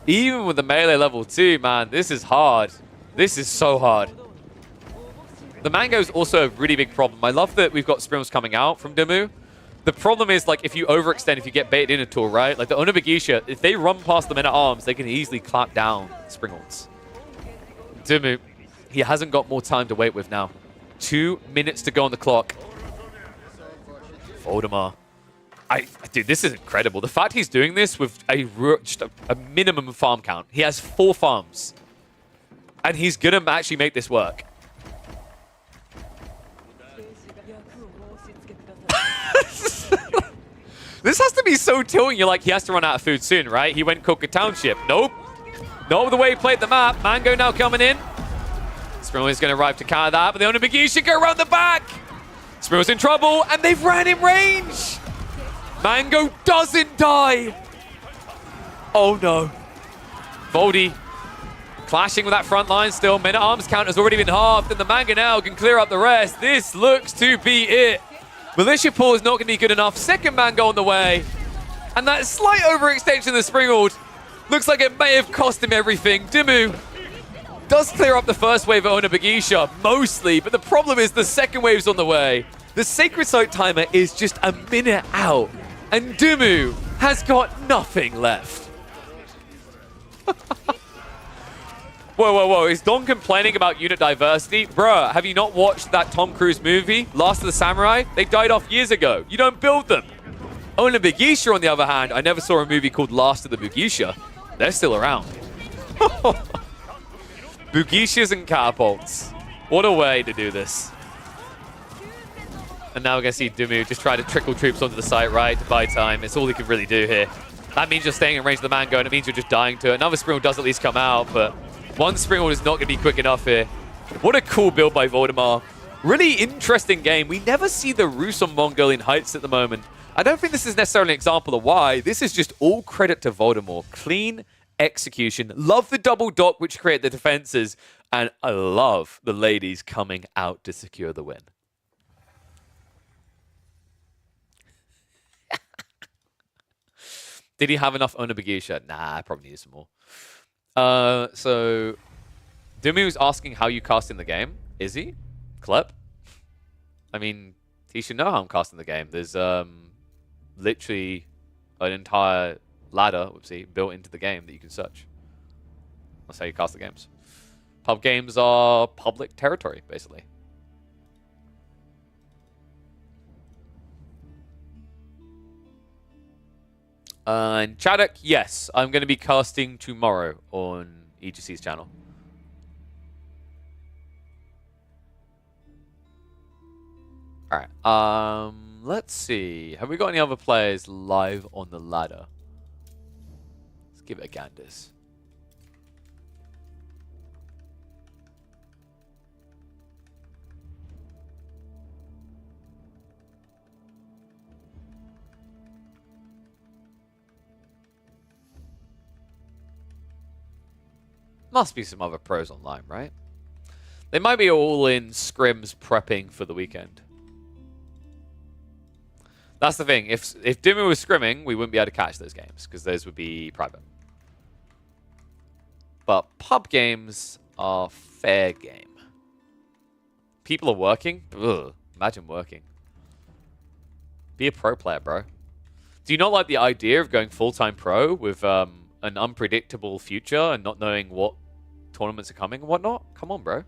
Even with the melee level 2, man, this is hard. This is so hard. The mango is also a really big problem. I love that we've got Springles coming out from Dumu. The problem is, like, if you overextend, if you get baited in at all, right? Like, the Onabagisha, if they run past the men-at-arms, they can easily clap down Springles. Dumu, he hasn't got more time to wait with now. 2 minutes to go on the clock. Voldemar. Dude, this is incredible. The fact he's doing this with just a minimum farm count. He has 4 farms. And he's going to actually make this work. This has to be so tilting. You're like, he has to run out of food soon, right? He went Coca Township. Nope. Not with the way he played the map. Mango now coming in. Springles is going to arrive to counter that, but the Onabagisha go around the back. Springles in trouble, and they've ran in range. Mango doesn't die. Oh no. Voldy clashing with that front line still. Men-at-arms count has already been halved, and the Mango now can clear up the rest. This looks to be it. Militia Pool is not going to be good enough. Second Mango on the way. And And that slight overextension of the Springald looks like it may have cost him everything. Dimmu does clear up the first wave of Onibagisha, mostly, but the problem is the second wave's on the way. The Sacred Site timer is just a minute out, and Dimmu has got nothing left. Whoa, whoa, whoa. Is Don complaining about unit diversity? Bruh, have you not watched that Tom Cruise movie, Last of the Samurai? They died off years ago. You don't build them. Onibagisha, on the other hand, I never saw a movie called Last of the Bugisha. They're still around. Bugishas and catapults. What a way to do this. And now we're going to see Dimmu just try to trickle troops onto the site, right, to buy time. It's all he can really do here. That means you're staying in range of the Mango, and it means you're just dying to it. Another Springald does at least come out, but one Springald is not going to be quick enough here. What a cool build by Voldemar. Really interesting game. We never see the Rus on Mongolian Heights at the moment. I don't think this is necessarily an example of why. This is just all credit to Voldemar. Clean execution. Love the double dock which create the defenses. And I love the ladies coming out to secure the win. Did he have enough Onibagisha? Nah, I probably need some more. So Dimmu is asking how you cast in the game. Is he? Klep? I mean, he should know how I'm casting the game. There's literally an entire ladder, whoopsie, built into the game that you can search. That's how you cast the games. Pub games are public territory, basically. And Chaddock, yes, I'm going to be casting tomorrow on EGC's channel. All right. Let's see. Have we got any other players live on the ladder? Let's give it a ganders. Must be some other pros online, right? They might be all in scrims prepping for the weekend. That's the thing. If Dimmu was scrimming, we wouldn't be able to catch those games because those would be private. But pub games are fair game. People are working? Ugh, imagine working. Be a pro player, bro. Do you not like the idea of going full-time pro with an unpredictable future and not knowing what tournaments are coming and whatnot? Come on, bro.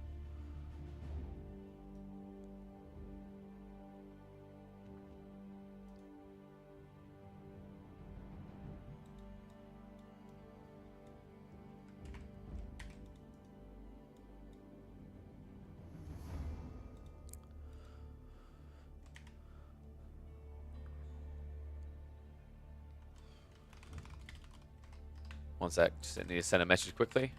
One sec, just need to send a message quickly.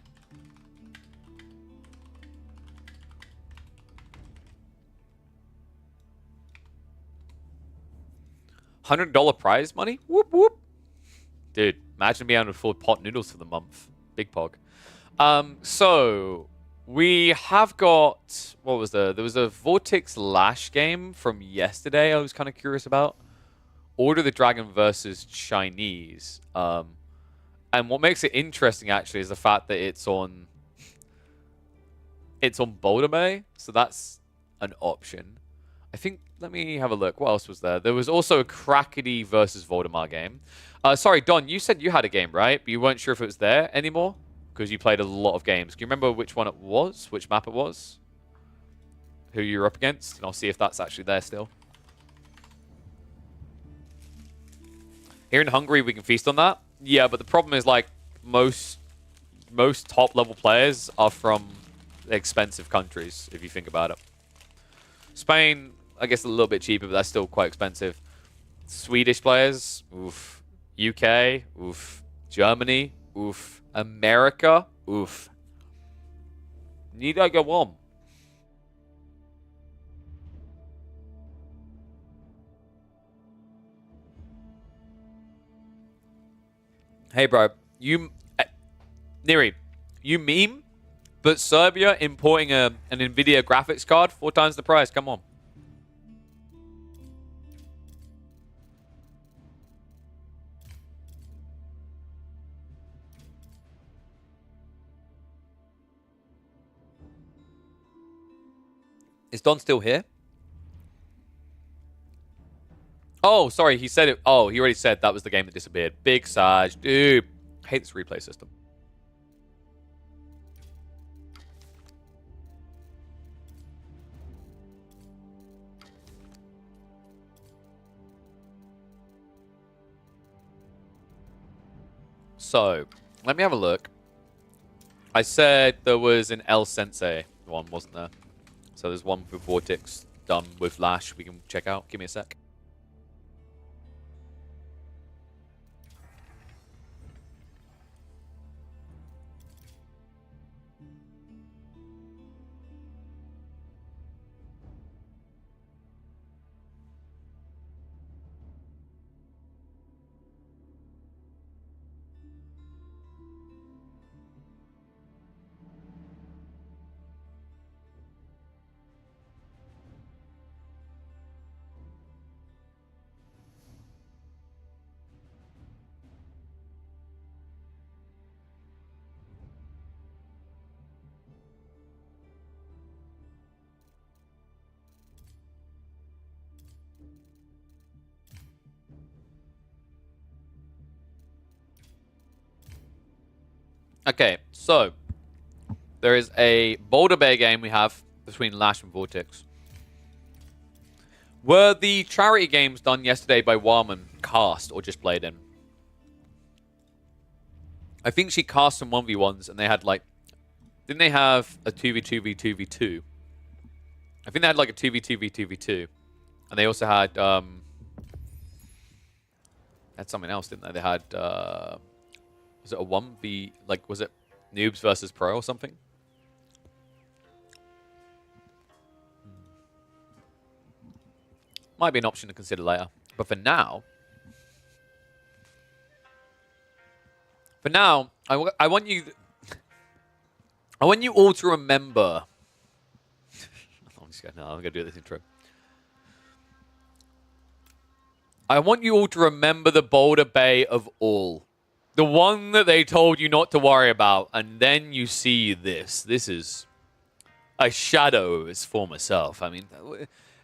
$100 prize money? Whoop, whoop. Dude, imagine being able to afford pot noodles for the month. Big pog. So, we have got... What was there? There was a Vortex Lash game from yesterday I was kind of curious about. Order the Dragon versus Chinese. And what makes it interesting, actually, is the fact that it's on Boulder Bay, so that's an option. I think, let me have a look. What else was there? There was also a Krakeny versus Voldemar game. Sorry, Don, you said you had a game, right? But you weren't sure if it was there anymore? Because you played a lot of games. Can you remember which one it was? Which map it was? Who you were up against? And I'll see if that's actually there still. Here in Hungary, we can feast on that. Yeah, but the problem is, like, most top-level players are from expensive countries, if you think about it. Spain, I guess, a little bit cheaper, but that's still quite expensive. Swedish players, oof. UK, oof. Germany, oof. America, oof. Need I go on? Hey, bro, Neri, you meme, but Serbia importing an NVIDIA graphics card 4 times the price. Come on. Is Don still here? Oh, sorry, he said it. Oh, he already said that was the game that disappeared. Big Saj. Dude, I hate this replay system. So, let me have a look. I said there was an El Sensei one, wasn't there? So there's one with Vortex done with Lash we can check out. Give me a sec. Okay, so there is a Boulder Bay game we have between Lash and Vortex. Were the charity games done yesterday by Warman cast or just played in? I think she cast some 1v1s and they had like... Didn't they have a 2v2v2v2? I think they had like a 2v2v2v2. And they also had... had something else, didn't they? They had... was it a 1v... Like, was it Noobs versus Pro or something? Might be an option to consider later. But for now... I want you... I want you all to remember... I'm going to do this intro. I want you all to remember the Boulder Bay of all. The one that they told you not to worry about, and then you see this. This is a shadow of his former self. I mean,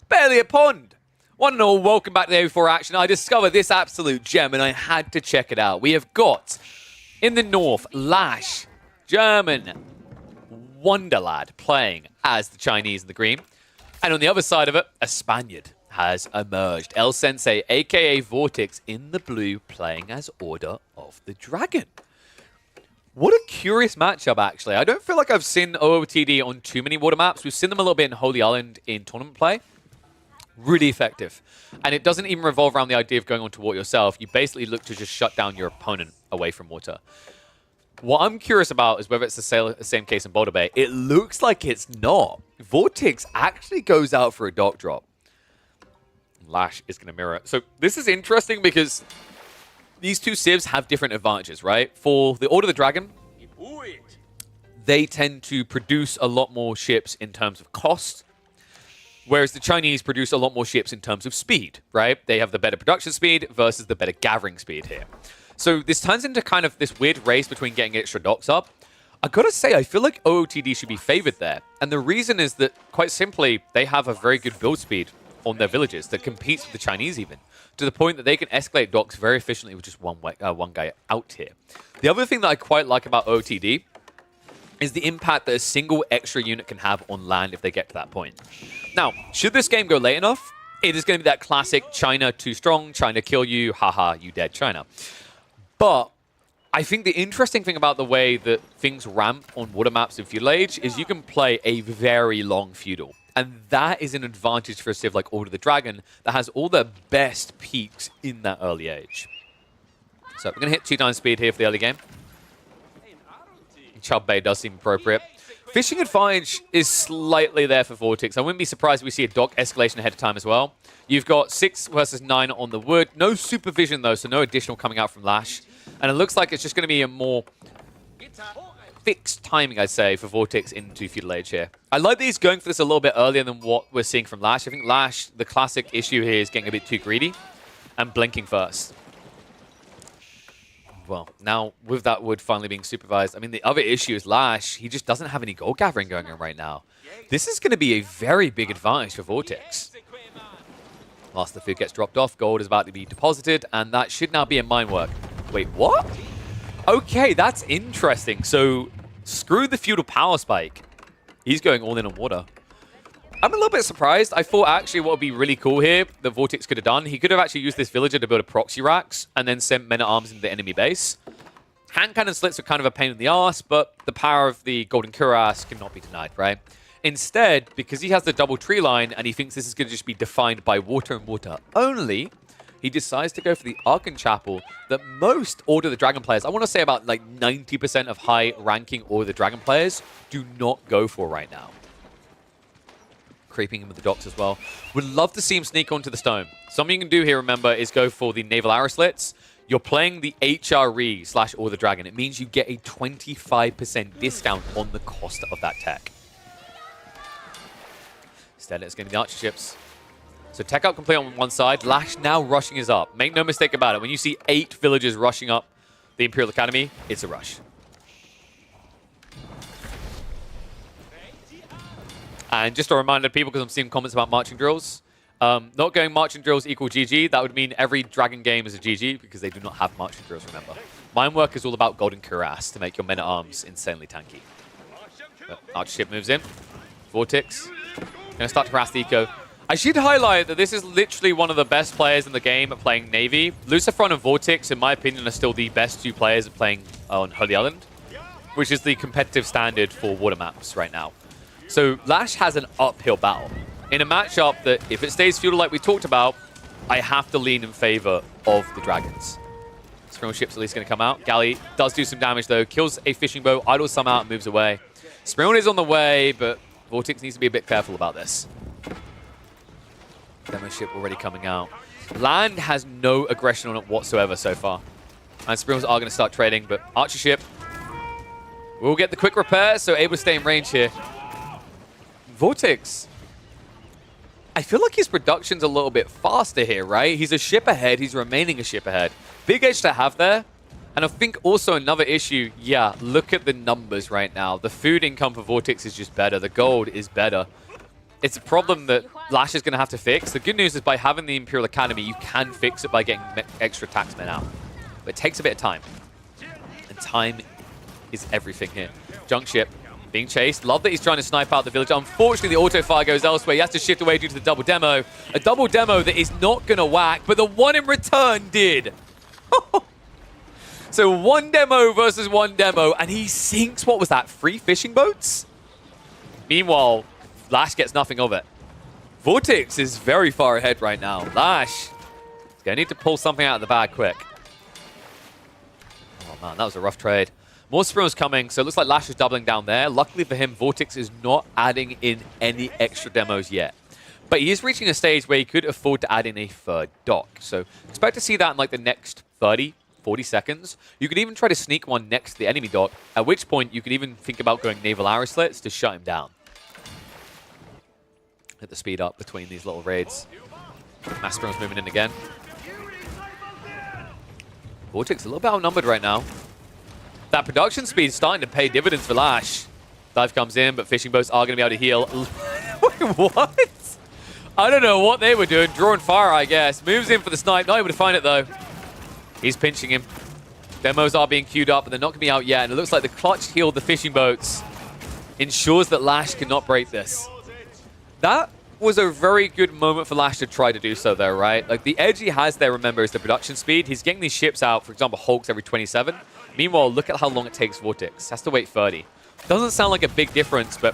barely a pond. One and all, welcome back to the A4 Action. I discovered this absolute gem, and I had to check it out. We have got, in the north, Lash, German Wonderlad, playing as the Chinese in the green. And on the other side of it, a Spaniard has emerged. El Sensei, a.k.a. Vortex, in the blue, playing as Order of the Dragon. What a curious matchup, actually. I don't feel like I've seen OOTD on too many water maps. We've seen them a little bit in Holy Island in tournament play. Really effective. And it doesn't even revolve around the idea of going on to water yourself. You basically look to just shut down your opponent away from water. What I'm curious about is whether it's the same case in Boulder Bay. It looks like it's not. Vortex actually goes out for a dock drop. Lash is going to mirror it. So this is interesting because these two civs have different advantages, right? For the Order of the Dragon, they tend to produce a lot more ships in terms of cost, whereas the Chinese produce a lot more ships in terms of speed, right? They have the better production speed versus the better gathering speed here. So this turns into kind of this weird race between getting extra docks up. I gotta say, I feel like OOTD should be favored there. And the reason is that, quite simply, they have a very good build speed on their villages that competes with the Chinese even, to the point that they can escalate docks very efficiently with just one guy out here. The other thing that I quite like about OOTD is the impact that a single extra unit can have on land if they get to that point. Now, should this game go late enough, it is going to be that classic China too strong, China kill you, haha, you dead China. But I think the interesting thing about the way that things ramp on water maps in Feudal Age is you can play a very long feudal. And that is an advantage for a civ like Order of the Dragon that has all the best peaks in that early age. So we're going to hit 2 times speed here for the early game. Chub Bay does seem appropriate. Fishing advantage is slightly there for Vortex. I wouldn't be surprised if we see a dock escalation ahead of time as well. You've got 6 versus 9 on the wood. No supervision though, so no additional coming out from Lash. And it looks like it's just going to be a more fixed timing, I'd say, for Vortex into Feudal Age here. I like that he's going for this a little bit earlier than what we're seeing from Lash. I think Lash, the classic issue here is getting a bit too greedy and blinking first. well, now with that wood finally being supervised, I mean, the other issue is Lash. He just doesn't have any gold gathering going on right now. This is going to be a very big advantage for Vortex. Whilst the food gets dropped off, gold is about to be deposited, and that should now be in mine work. Wait, what? Okay, that's interesting. So, screw the feudal power spike. He's going all in on water. I'm a little bit surprised. I thought actually what would be really cool here that Vortex could have done, he could have actually used this villager to build a proxy racks and then sent men-at-arms into the enemy base. Hand cannon slits are kind of a pain in the ass, but the power of the golden cuirass cannot be denied, right? Instead, because he has the double tree line and he thinks this is going to just be defined by water and water only, he decides to go for the Archon Chapel that most Order of the Dragon players, I want to say about like 90% of high-ranking Order of the Dragon players, do not go for right now. Creeping in with the docks as well. Would love to see him sneak onto the stone. Something you can do here, remember, is go for the naval arrow slits. You're playing the HRE / Order of the Dragon. It means you get a 25% discount on the cost of that tech. Instead, it's going to be the archer ships. So tech up complete on one side. Lash now rushing is up. Make no mistake about it. When you see 8 villagers rushing up the Imperial Academy, it's a rush. And just a reminder to people, because I'm seeing comments about marching drills. Not going marching drills equal GG. That would mean every Dragon game is a GG, because they do not have marching drills, remember. Mine work is all about golden cuirass to make your men-at-arms insanely tanky. But archer ship moves in. Vortex. Going to start to harass the eco. I should highlight that this is literally one of the best players in the game at playing Navy. Lucifron and Vortex, in my opinion, are still the best 2 players at playing on Holy Island, which is the competitive standard for water maps right now. So Lash has an uphill battle. In a matchup that, if it stays feudal like we talked about, I have to lean in favor of the dragons. Springle ship's at least going to come out. Galley does do some damage though, kills a fishing boat, idles some out and moves away. Springle is on the way, but Vortex needs to be a bit careful about this. Demo ship already coming out. Land has no aggression on it whatsoever so far. And Springles are going to start trading, but archer ship will get the quick repair, so able to stay in range here. Vortex, I feel like his production's a little bit faster here, right? He's a ship ahead. He's remaining a ship ahead. Big edge to have there. And I think also another issue, yeah, look at the numbers right now. The food income for Vortex is just better. The gold is better. It's a problem that Lash is going to have to fix. The good news is by having the Imperial Academy, you can fix it by getting extra taxmen out. But it takes a bit of time. And time is everything here. Junk ship being chased. Love that he's trying to snipe out the village. Unfortunately, the auto fire goes elsewhere. He has to shift away due to the double demo. A double demo that is not going to whack, but the one in return did. So 1 demo versus 1 demo, and he sinks, what was that, 3 fishing boats? Meanwhile, Lash gets nothing of it. Vortex is very far ahead right now. Lash is going to need to pull something out of the bag quick. Oh man, that was a rough trade. More Springles coming, so it looks like Lash is doubling down there. Luckily for him, Vortex is not adding in any extra demos yet. But he is reaching a stage where he could afford to add in a 3rd dock. So expect to see that in like the next 30, 40 seconds. You could even try to sneak one next to the enemy dock, at which point you could even think about going naval arrow slits to shut him down. Hit the speed up between these little raids. Mass Springles moving in again. Vortex a little bit outnumbered right now. That production speed is starting to pay dividends for Lash. Dive comes in, but fishing boats are going to be able to heal. Wait, what? I don't know what they were doing. Drawing fire, I guess. Moves in for the snipe. Not able to find it, though. He's pinching him. Demos are being queued up, but they're not going to be out yet. And it looks like the clutch heal of the fishing boats ensures that Lash cannot break this. That was a very good moment for Lash to try to do so there, right? Like, the edge he has there, remember, is the production speed. He's getting these ships out, for example, Hulks every 27. Meanwhile, look at how long it takes Vortex. Has to wait 30. Doesn't sound like a big difference, but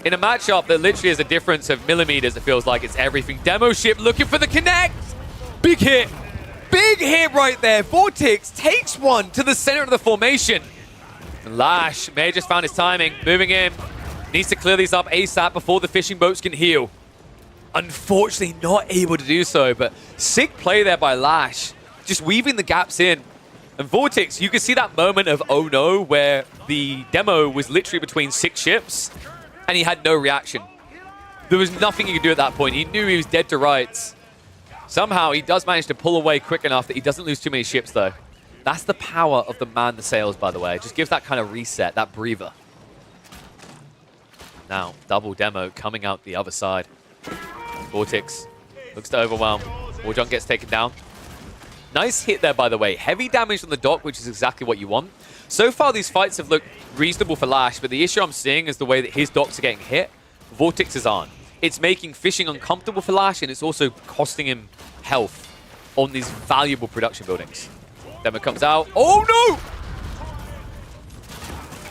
in a matchup that literally is a difference of millimeters, it feels like it's everything. Demo ship looking for the connect! Big hit! Big hit right there! Vortex takes one to the center of the formation. And Lash may have just found his timing. Moving in. Needs to clear these up ASAP before the fishing boats can heal. Unfortunately, not able to do so, but sick play there by Lash. Just weaving the gaps in. And Vortex, you can see that moment of oh no, where the demo was literally between 6 ships, and he had no reaction. There was nothing he could do at that point. He knew he was dead to rights. Somehow, he does manage to pull away quick enough that he doesn't lose too many ships, though. That's the power of the man the sails, by the way. It just gives that kind of reset, that breather. Now, double demo coming out the other side. Vortix looks to overwhelm. Warjunk gets taken down. Nice hit there, by the way. Heavy damage on the dock, which is exactly what you want. So far, these fights have looked reasonable for Lash, but the issue I'm seeing is the way that his docks are getting hit. Vortix's aren't. It's making fishing uncomfortable for Lash, and it's also costing him health on these valuable production buildings. Demo comes out. Oh,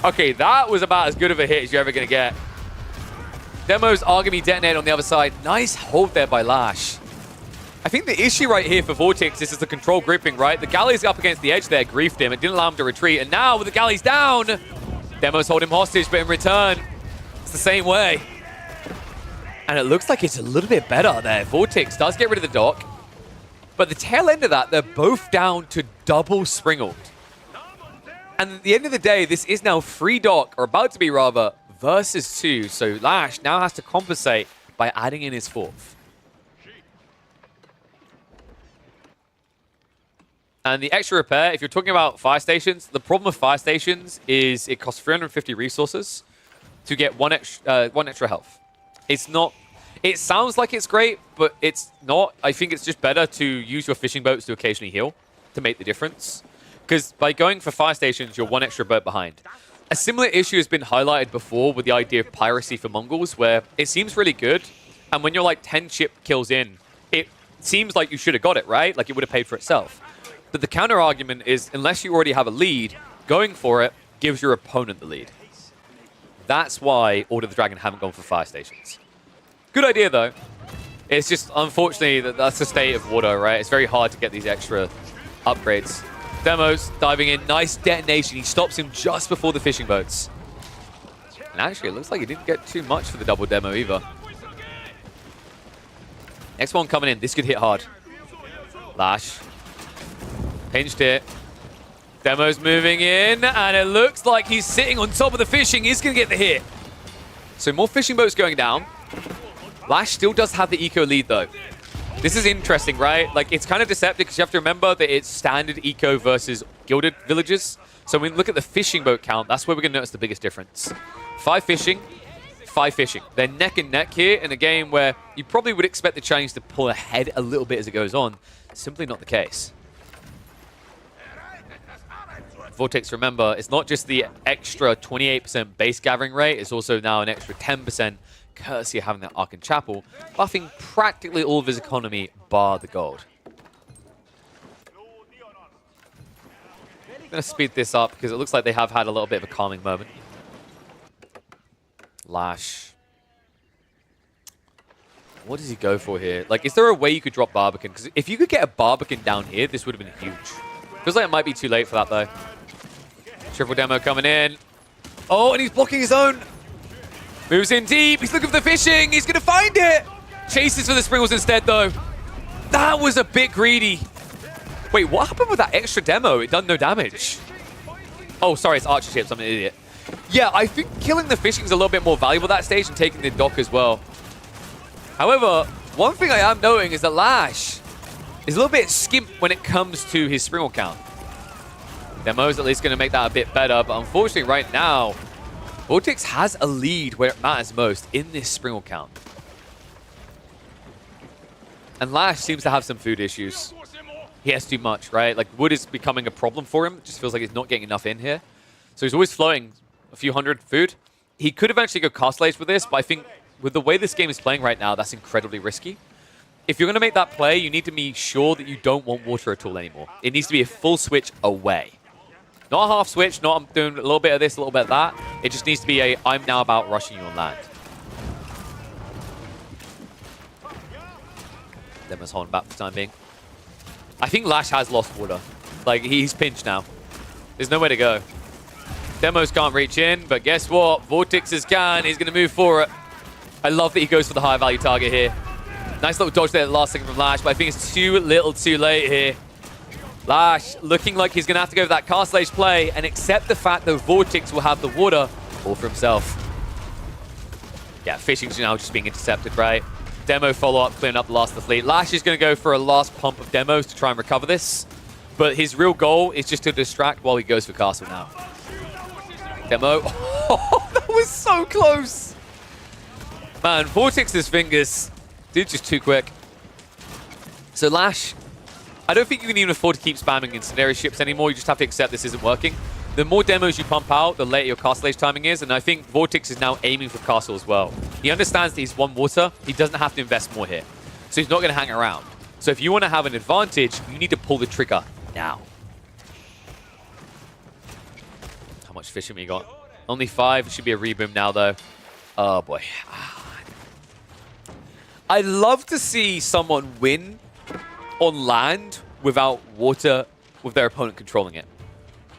no! Okay, that was about as good of a hit as you're ever going to get. Demos are going to be detonated on the other side. Nice hold there by Lash. I think the issue right here for Vortix is the control gripping, right? The galleys up against the edge there griefed him. It didn't allow him to retreat. And now with the galleys down, Demos hold him hostage, but in return, it's the same way. And it looks like it's a little bit better there. Vortix does get rid of the dock. But the tail end of that, they're both down to double Springald. And at the end of the day, this is now 3 dock, or about to be rather, versus 2. So Lash now has to compensate by adding in his 4th. And the extra repair, if you're talking about fire stations, the problem with fire stations is it costs 350 resources to get one extra health. It's not... It sounds like it's great, but it's not. I think it's just better to use your fishing boats to occasionally heal to make the difference. Because by going for fire stations, you're 1 extra boat behind. A similar issue has been highlighted before with the idea of piracy for Mongols, where it seems really good, and when you're like 10 ship kills in, it seems like you should have got it, right? Like it would have paid for itself. But the counter argument is, unless you already have a lead, going for it gives your opponent the lead. That's why Order of the Dragon haven't gone for fire stations. Good idea, though. It's just, unfortunately, that's the state of water, right? It's very hard to get these extra upgrades. Demos diving in. Nice detonation. He stops him just before the fishing boats. And actually, it looks like he didn't get too much for the double demo either. Next one coming in. This could hit hard. Lash. Pinched it. Demo's moving in, and it looks like he's sitting on top of the fishing. He's going to get the hit. So more fishing boats going down. Lash still does have the eco lead, though. This is interesting, right? Like, it's kind of deceptive because you have to remember that it's standard eco versus gilded villages. So when we look at the fishing boat count, that's where we're going to notice the biggest difference. 5 fishing, 5 fishing. They're neck and neck here in a game where you probably would expect the Chinese to pull ahead a little bit as it goes on. Simply not the case. Vortix, remember, it's not just the extra 28% base gathering rate, it's also now an extra 10% courtesy of having that Arkan Chapel, buffing practically all of his economy bar the gold. I'm going to speed this up because it looks like they have had a little bit of a calming moment. Lash. What does he go for here? Like, is there a way you could drop Barbican? Because if you could get a Barbican down here, this would have been huge. Feels like it might be too late for that, though. Triple demo coming in. Oh, and he's blocking his own. Moves in deep. He's looking for the fishing. He's going to find it. Chases for the Springles instead, though. That was a bit greedy. Wait, what happened with that extra demo? It done no damage. Oh, sorry, it's archer ships. I'm an idiot. Yeah, I think killing the fishing is a little bit more valuable at that stage and taking the dock as well. However, one thing I am noting is that Lash is a little bit skimp when it comes to his Springle count. Demo's at least going to make that a bit better, but unfortunately right now, Vortix has a lead where it matters most in this Springle count. And Lash seems to have some food issues. He has too much, right? Like, wood is becoming a problem for him. It just feels like he's not getting enough in here. So he's always floating a few hundred food. He could eventually go Castle Age with this, but I think with the way this game is playing right now, that's incredibly risky. If you're going to make that play, you need to be sure that you don't want water at all anymore. It needs to be a full switch away. Not a half switch, not I'm doing a little bit of this, a little bit of that. It just needs to be a, I'm now about rushing you on land. Demo's holding back for the time being. I think Lash has lost water. Like, he's pinched now. There's nowhere to go. Demos can't reach in, but guess what? Vortix can. He's going to move for it. I love that he goes for the higher value target here. Nice little dodge there at the last second from Lash, but I think it's too little too late here. Lash looking like he's going to have to go for that Castle Age play and accept the fact that Vortix will have the water all for himself. Yeah, fishing's now just being intercepted, right? Demo follow-up, clearing up the last of the fleet. Lash is going to go for a last pump of demos to try and recover this. But his real goal is just to distract while he goes for castle now. Demo. Oh, that was so close. Man, Vortex's fingers, dude, just too quick. So Lash, I don't think you can even afford to keep spamming incendiary ships anymore. You just have to accept this isn't working. The more demos you pump out, the later your castle age timing is, and I think Vortex is now aiming for castle as well. He understands that he's one water. He doesn't have to invest more here. So he's not going to hang around. So if you want to have an advantage, you need to pull the trigger now. How much fishing we got? Only 5. It should be a reboom now, though. Oh, boy. I'd love to see someone win on land without water, with their opponent controlling it.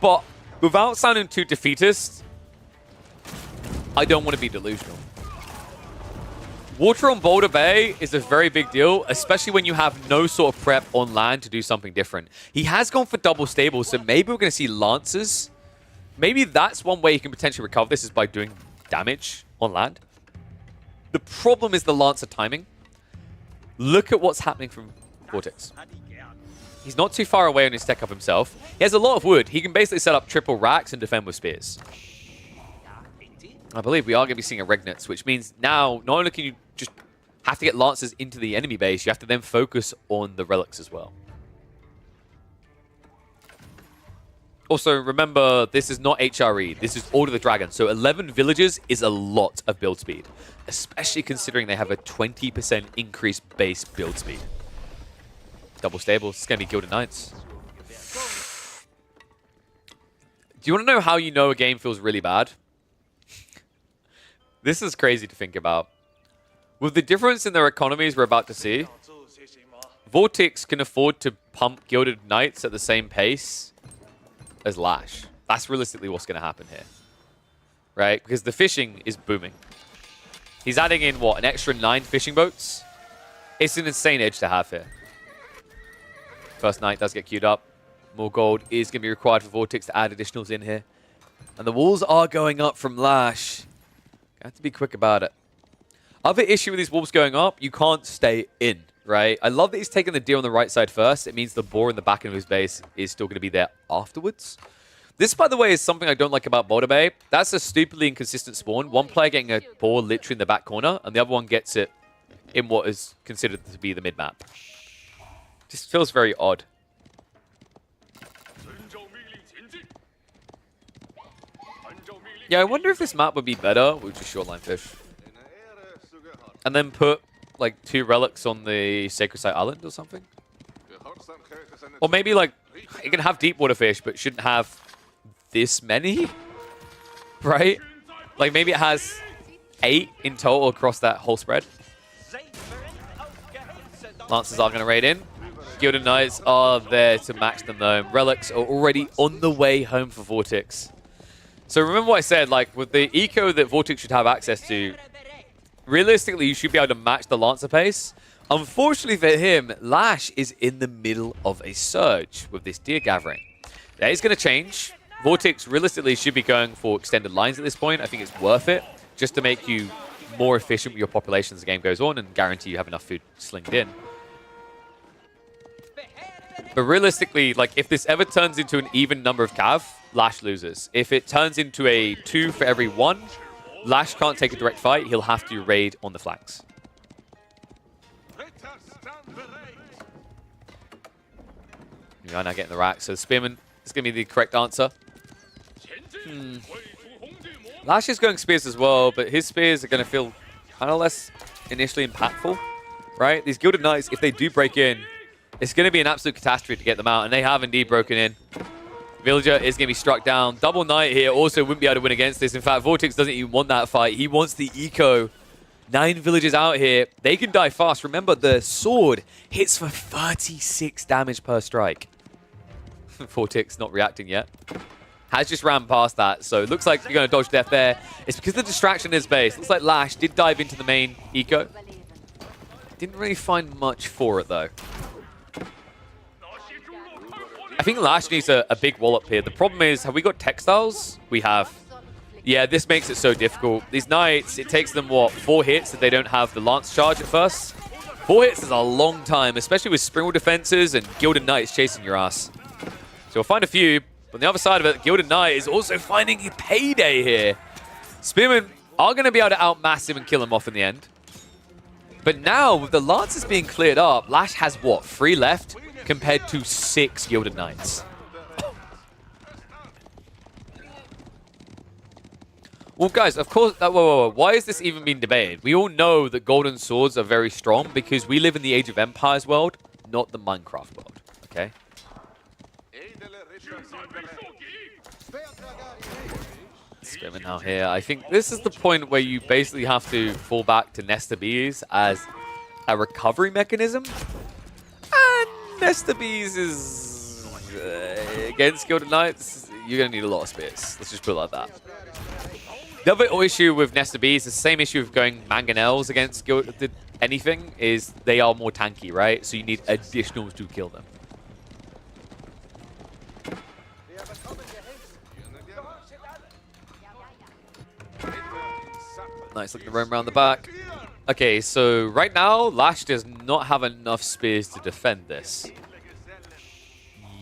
But without sounding too defeatist, I don't want to be delusional. Water on Boulder Bay is a very big deal, especially when you have no sort of prep on land to do something different. He has gone for double stable, so maybe we're going to see Lancers. Maybe that's one way you can potentially recover this, is by doing damage on land. The problem is the Lancer timing. Look at what's happening from Vortex. He's not too far away on his tech up himself. He has a lot of wood. He can basically set up triple racks and defend with spears. I believe we are going to be seeing a Regnitz, which means now not only can you just have to get Lancers into the enemy base, you have to then focus on the relics as well. Also, remember, this is not HRE. This is Order of the Dragon. So 11 villages is a lot of build speed, especially considering they have a 20% increased base build speed. Double stable. It's going to be Gilded Knights. Do you want to know how you know a game feels really bad? This is crazy to think about. With the difference in their economies we're about to see, Vortex can afford to pump Gilded Knights at the same pace as Lash. That's realistically what's going to happen here. Right? Because the fishing is booming. He's adding in, what, an extra 9 fishing boats? It's an insane edge to have here. First Knight does get queued up. More gold is going to be required for Vortex to add additionals in here. And the walls are going up from Lash. Have to be quick about it. Other issue with these wolves going up, you can't stay in, right? I love that he's taking the deer on the right side first. It means the boar in the back end of his base is still going to be there afterwards. This, by the way, is something I don't like about Boulder Bay. That's a stupidly inconsistent spawn. One player getting a boar literally in the back corner, and the other one gets it in what is considered to be the mid-map. Just feels very odd. Yeah, I wonder if this map would be better with just shoreline fish. And then put, like, 2 relics on the Sacred Site Island or something. Or maybe, like, it can have deep water fish, but shouldn't have this many, right? Like, maybe it has 8 in total across that whole spread. Lancers are going to raid in. Gilded Knights are there to match them, though. Relics are already on the way home for Vortex. So remember what I said, like, with the eco that Vortex should have access to, realistically, you should be able to match the Lancer pace. Unfortunately for him, Lash is in the middle of a surge with this deer gathering. That is going to change. Vortex, realistically, should be going for extended lines at this point. I think it's worth it, just to make you more efficient with your population as the game goes on and guarantee you have enough food slinged in. But realistically, like, if this ever turns into an even number of cav, Lash loses. If it turns into a 2 for every 1, Lash can't take a direct fight. He'll have to raid on the flanks. You are now getting the rack, so Spearman is going to be the correct answer. Lash is going spears as well, but his spears are going to feel kind of less initially impactful, right? These Gilded Knights, if they do break in, it's going to be an absolute catastrophe to get them out, and they have indeed broken in. Villager is going to be struck down. Double Knight here also wouldn't be able to win against this. In fact, Vortex doesn't even want that fight. He wants the eco. 9 villagers out here. They can die fast. Remember, the sword hits for 36 damage per strike. Vortex not reacting yet. Has just ran past that, so it looks like you're going to dodge death there. It's because of the distraction in his base. Looks like Lash did dive into the main eco. Didn't really find much for it, though. I think Lash needs a big wallop here. The problem is, have we got textiles? We have. Yeah, this makes it so difficult. These Knights, it takes them, what, 4 hits if they don't have the Lance charge at first? 4 hits is a long time, especially with Springwall defenses and Gilded Knights chasing your ass. So we'll find a few. But on the other side of it, Gilded Knight is also finding a payday here. Spearmen are going to be able to outmass him and kill him off in the end. But now, with the Lancers being cleared up, Lash has, what, 3 left compared to 6 Gilded Knights. Well, guys, of course, whoa. Why is this even being debated? We all know that Golden Swords are very strong because we live in the Age of Empires world, not the Minecraft world, okay? Spearman now here. I think this is the point where you basically have to fall back to Nesta Bees as a recovery mechanism. And Nesta Bees is against Gilded Knights. You're going to need a lot of spears. Let's just put it like that. The other issue with Nesta Bees is the same issue of going Mangonels against anything is they are more tanky, right? So you need additionals to kill them. Nice looking roam around the back. Okay, so right now, Lash does not have enough spears to defend this.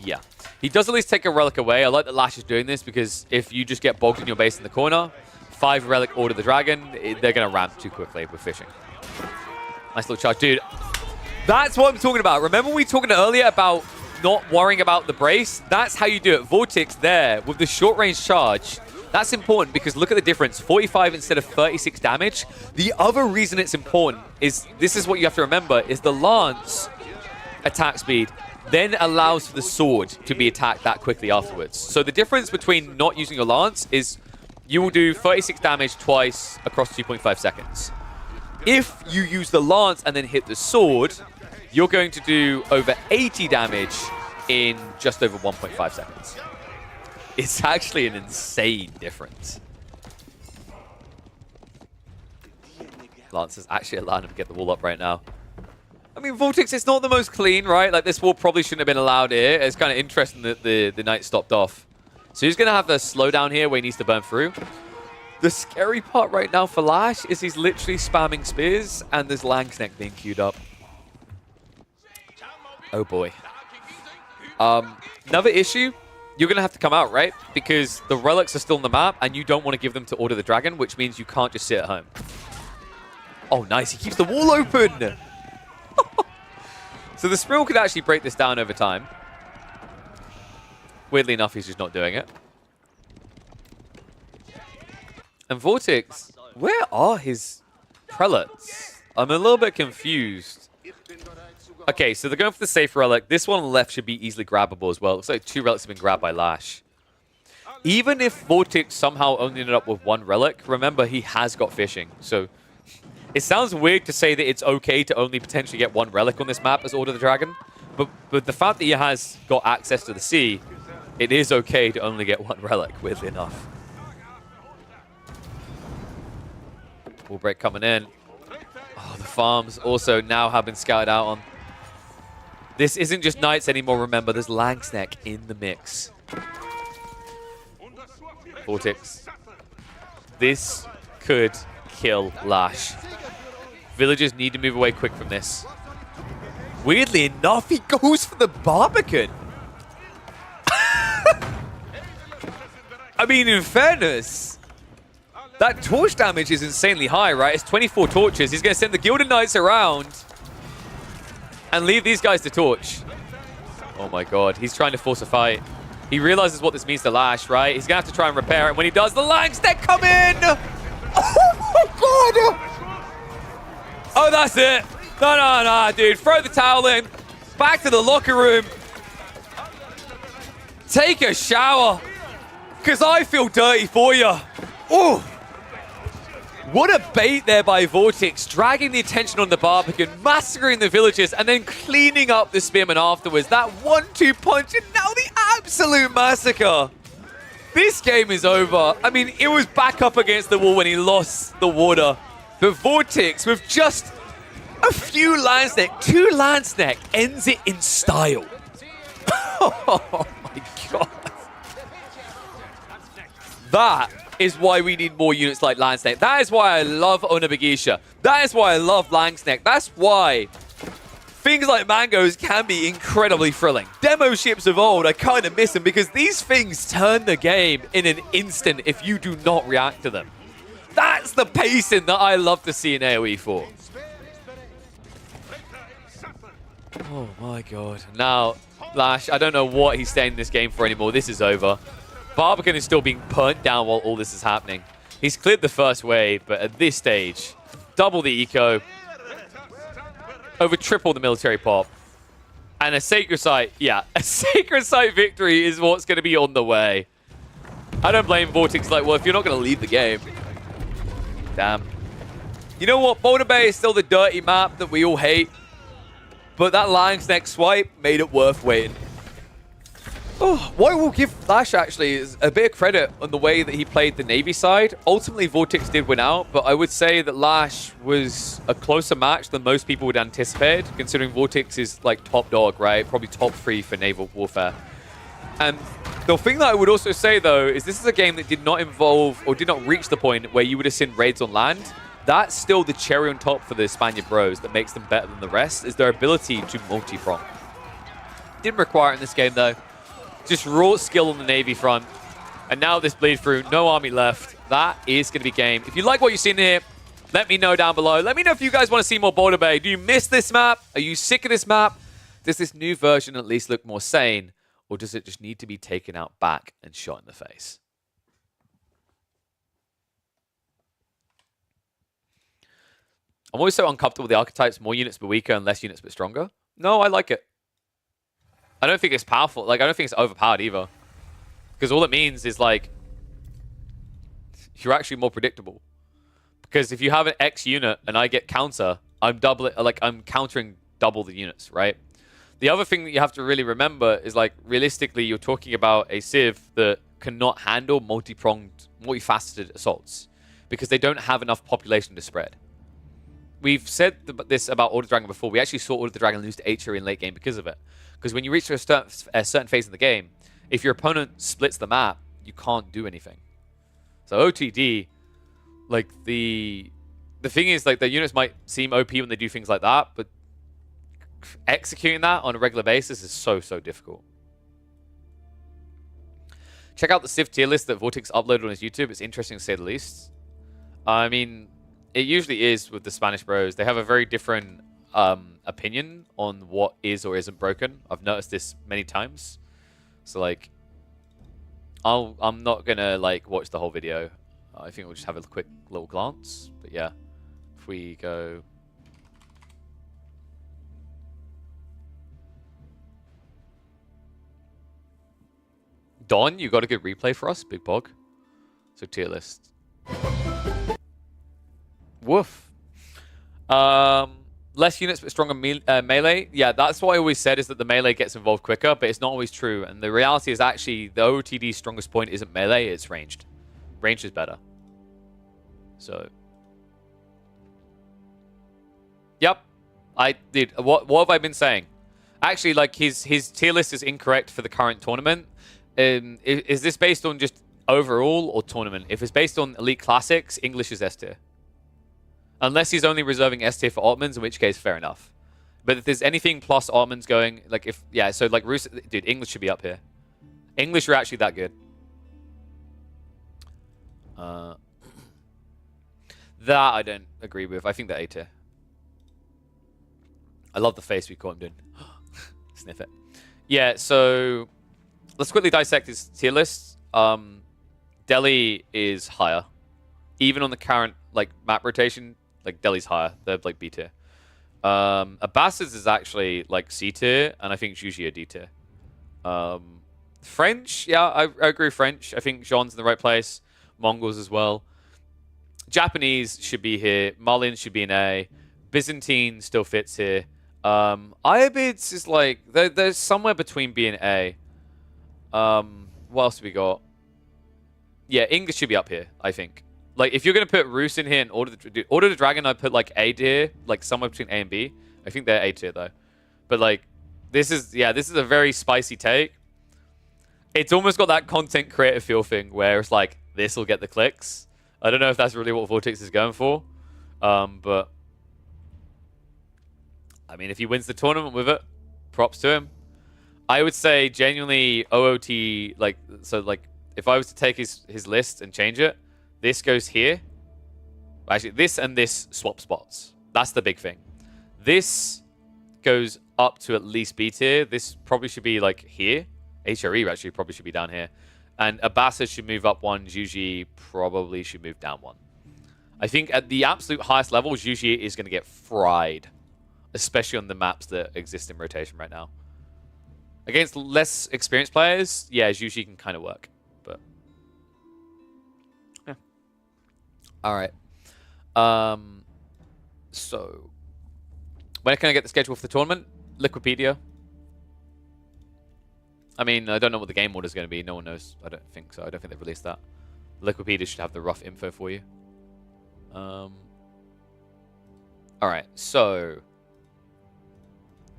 Yeah. He does at least take a relic away. I like that Lash is doing this because if you just get bogged in your base in the corner, 5 relic Order the Dragon, they're going to ramp too quickly with fishing. Nice little charge. Dude, that's what I'm talking about. Remember we were talking earlier about not worrying about the brace? That's how you do it. Vortex there with the short range charge. That's important because look at the difference. 45 instead of 36 damage. The other reason it's important is, this is what you have to remember, is the Lance attack speed then allows for the sword to be attacked that quickly afterwards. So the difference between not using your Lance is you will do 36 damage twice across 2.5 seconds. If you use the Lance and then hit the sword, you're going to do over 80 damage in just over 1.5 seconds. It's actually an insane difference. Lance is actually allowing him to get the wall up right now. I mean, Vortex, it's not the most clean, right? Like, this wall probably shouldn't have been allowed here. It's kind of interesting that the Knight stopped off. So he's going to have a slowdown here where he needs to burn through. The scary part right now for Lash is he's literally spamming spears and there's Langsneck being queued up. Oh boy. Another issue, you're going to have to come out, right? Because the relics are still on the map and you don't want to give them to Order the Dragon, which means you can't just sit at home. Oh, nice. He keeps the wall open. So the Sprill could actually break this down over time. Weirdly enough, he's just not doing it. And Vortex, where are his prelates? I'm a little bit confused. Okay, so they're going for the safe relic. This one on the left should be easily grabbable as well. It looks like 2 relics have been grabbed by Lash. Even if Vortex somehow only ended up with 1 relic, remember he has got fishing. So it sounds weird to say that it's okay to only potentially get 1 relic on this map as Order the Dragon. But the fact that he has got access to the sea, it is okay to only get 1 relic, weirdly enough. Wall break coming in. Oh, the farms also now have been scouted out on. This isn't just Knights anymore, remember. There's Langsneck in the mix. Vortex. This could kill Lash. Villagers need to move away quick from this. Weirdly enough, he goes for the Barbican. I mean, in fairness, that torch damage is insanely high, right? It's 24 torches. He's going to send the Gilded Knights around and leave these guys to torch. Oh my god, he's trying to force a fight. He realizes what this means to Lash, right? He's going to have to try and repair it. When he does, the Langsneck come in! Oh my god! Oh, that's it. No, dude. Throw the towel in. Back to the locker room. Take a shower. Because I feel dirty for you. Oh! What a bait there by Vortex, dragging the attention on the Barbican, massacring the villagers, and then cleaning up the Spearman afterwards. That 1-2 punch, and now the absolute massacre. This game is over. I mean, it was back up against the wall when he lost the water. But Vortex, with just a few Langsneck, 2 Langsneck, ends it in style. Oh my god. That is why we need more units like Langsneck. That is why I love Onabagisha. That is why I love Langsneck. That's why things like mangoes can be incredibly thrilling. Demo ships of old, I kind of miss them because these things turn the game in an instant if you do not react to them. That's the pacing that I love to see in AoE 4. Oh my god. Now, Lash, I don't know what he's staying in this game for anymore. This is over. Barbican is still being burnt down while all this is happening. He's cleared the first wave, but at this stage, double the eco, over triple the military pop, and a Sacred Site. Yeah, a Sacred Site victory is what's going to be on the way. I don't blame Vortex. Like, well, if you're not going to leave the game. Damn. You know what? Boulder Bay is still the dirty map that we all hate, but that Lion's Neck swipe made it worth waiting. Oh, what I will give Lash, actually, is a bit of credit on the way that he played the Navy side. Ultimately, Vortex did win out, but I would say that Lash was a closer match than most people would anticipate, considering Vortex is, like, top dog, right? Probably top 3 for naval warfare. And the thing that I would also say, though, is this is a game that did not involve, or did not reach the point where you would have seen raids on land. That's still the cherry on top for the Spaniard bros that makes them better than the rest, is their ability to multi-prong. Didn't require it in this game, though. Just raw skill on the Navy front. And now this bleed through, no army left. That is going to be game. If you like what you've seen here, let me know down below. Let me know if you guys want to see more Boulder Bay. Do you miss this map? Are you sick of this map? Does this new version at least look more sane? Or does it just need to be taken out back and shot in the face? I'm always so uncomfortable with the archetypes. More units but weaker and less units but stronger. No, I like it. I don't think it's powerful. Like, I don't think it's overpowered either. Because all it means is, like, you're actually more predictable. Because if you have an X unit and I get counter, I'm countering double the units, right? The other thing that you have to really remember is, like, realistically, you're talking about a Civ that cannot handle multi-pronged, multifaceted assaults. Because they don't have enough population to spread. We've said this about Order Dragon before. We actually saw Order Dragon lose to Aether in late game because of it. Because when you reach a certain phase in the game, if your opponent splits the map, you can't do anything. So OTD, like the thing is, like, the units might seem OP when they do things like that, but executing that on a regular basis is so difficult. Check out the Civ tier list that Vortex uploaded on his YouTube. It's interesting to say the least. I mean, it usually is with the Spanish bros. They have a very different opinion on what is or isn't broken. I've noticed this many times. So, like, I'm not gonna, like, watch the whole video. I think we'll just have a quick little glance. But yeah, if we go... Don, you got a good replay for us? Big Bog. So tier list. Woof. Less units but stronger melee. Yeah, that's what I always said, is that the melee gets involved quicker, but it's not always true. And the reality is actually the OTD's strongest point isn't melee, it's ranged. Ranged is better. So. Yep. I did. What have I been saying? Actually, like, his tier list is incorrect for the current tournament. Is this based on just overall or tournament? If it's based on Elite Classics, English is S tier. Unless he's only reserving S tier for Ottomans, in which case, fair enough. But if there's anything plus Ottomans going, like, if, yeah, so, like, dude, English should be up here. English are actually that good. That I don't agree with. I think they're A tier. I love the face we caught him doing. Sniff it. Yeah, so let's quickly dissect his tier list. Delhi is higher. Even on the current, like, map rotation, like, Delhi's higher. They're, like, B tier. Abbasids is actually, like, C tier, and I think Juji are D tier. French, yeah, I agree with French. I think Jean's in the right place. Mongols as well. Japanese should be here. Malin should be in A. Byzantine still fits here. Ayabids is, like, they're somewhere between B and A. What else have we got? Yeah, English should be up here, I think. Like, if you're going to put Rus in here and Order the Dragon, I'd put, like, A tier, like, somewhere between A and B. I think they're A tier, though. But, like, this is a very spicy take. It's almost got that content creator feel thing where it's like, this will get the clicks. I don't know if that's really what Vortex is going for. But I mean, if he wins the tournament with it, props to him. I would say genuinely OOT, like, so like, if I was to take his list and change it, this goes here. Actually, this and this swap spots. That's the big thing. This goes up to at least B tier. This probably should be like here. HRE actually probably should be down here. And Abasa should move up one. Yuji probably should move down one. I think at the absolute highest levels, Yuji is going to get fried. Especially on the maps that exist in rotation right now. Against less experienced players, yeah, Yuji can kind of work. But, yeah. All right. So, when can I get the schedule for the tournament? Liquipedia. I mean, I don't know what the game order is going to be. No one knows. I don't think so. I don't think they've released that. Liquipedia should have the rough info for you. All right. So,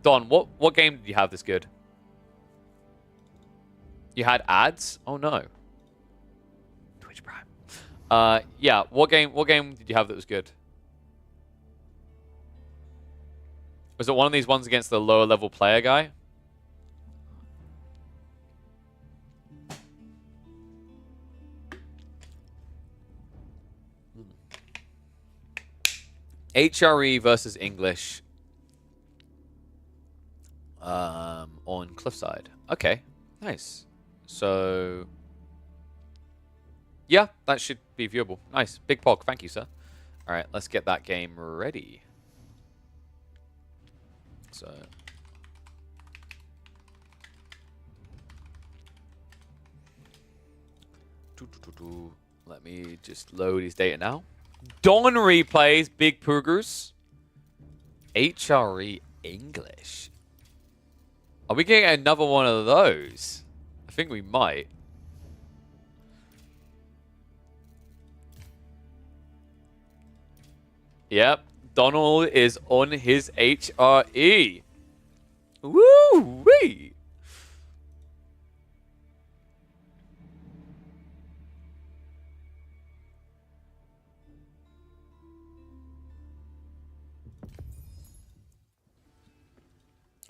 Don, what game did you have this good? You had ads? Oh no. Twitch Prime. Yeah. What game did you have that was good? Was it one of these ones against the lower level player guy? HRE versus English on Cliffside. Okay, nice. So, yeah, that should be viewable. Nice. Big Pog, thank you, sir. All right, let's get that game ready. So, let me just load his data now. Don replays Big Poogers. HRE English. Are we getting another one of those? I think we might. Yep. Donald is on his HRE. Woo-wee!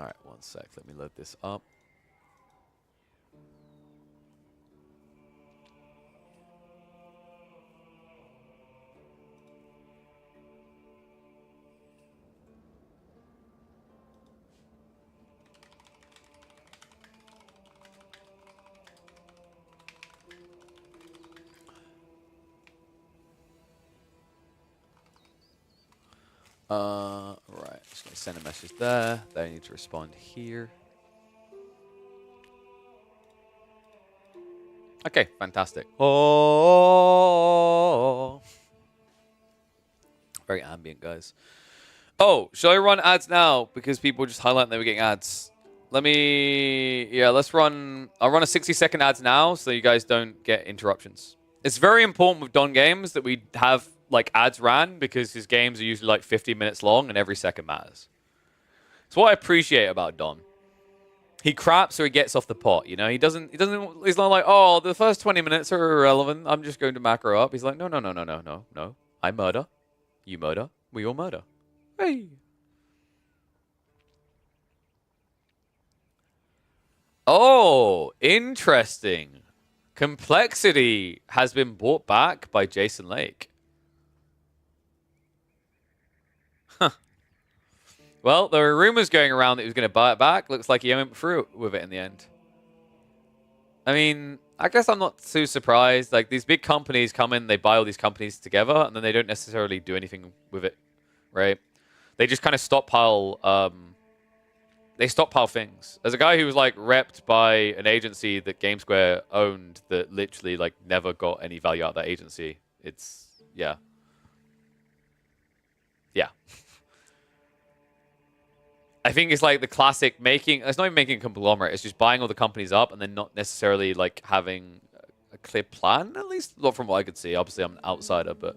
All right, one sec. Let me load this up. Right, just gonna send a message there. They need to respond here. Okay, fantastic. Oh, very ambient, guys. Oh, shall I run ads now? Because people just highlight they were getting ads. Let's run. I'll run a 60-second ads now so you guys don't get interruptions. It's very important with Don Games that we have like ads ran because his games are usually like 50 minutes long and every second matters. It's what I appreciate about Don. He craps or he gets off the pot, you know? He's not like, oh, the first 20 minutes are irrelevant. I'm just going to macro up. He's like, no. I murder. You murder. We all murder. Hey. Oh, interesting. Complexity has been bought back by Jason Lake. Huh. Well, there were rumors going around that he was going to buy it back. Looks like he went through with it in the end. I mean, I guess I'm not too surprised. Like, these big companies come in, they buy all these companies together, and then they don't necessarily do anything with it, right? They just kind of stockpile... They stockpile things. As a guy who was like repped by an agency that GameSquare owned that literally like never got any value out of that agency. It's yeah. I think it's like the classic making. It's not even making a conglomerate. It's just buying all the companies up and then not necessarily like having a clear plan. At least not from what I could see. Obviously, I'm an outsider, but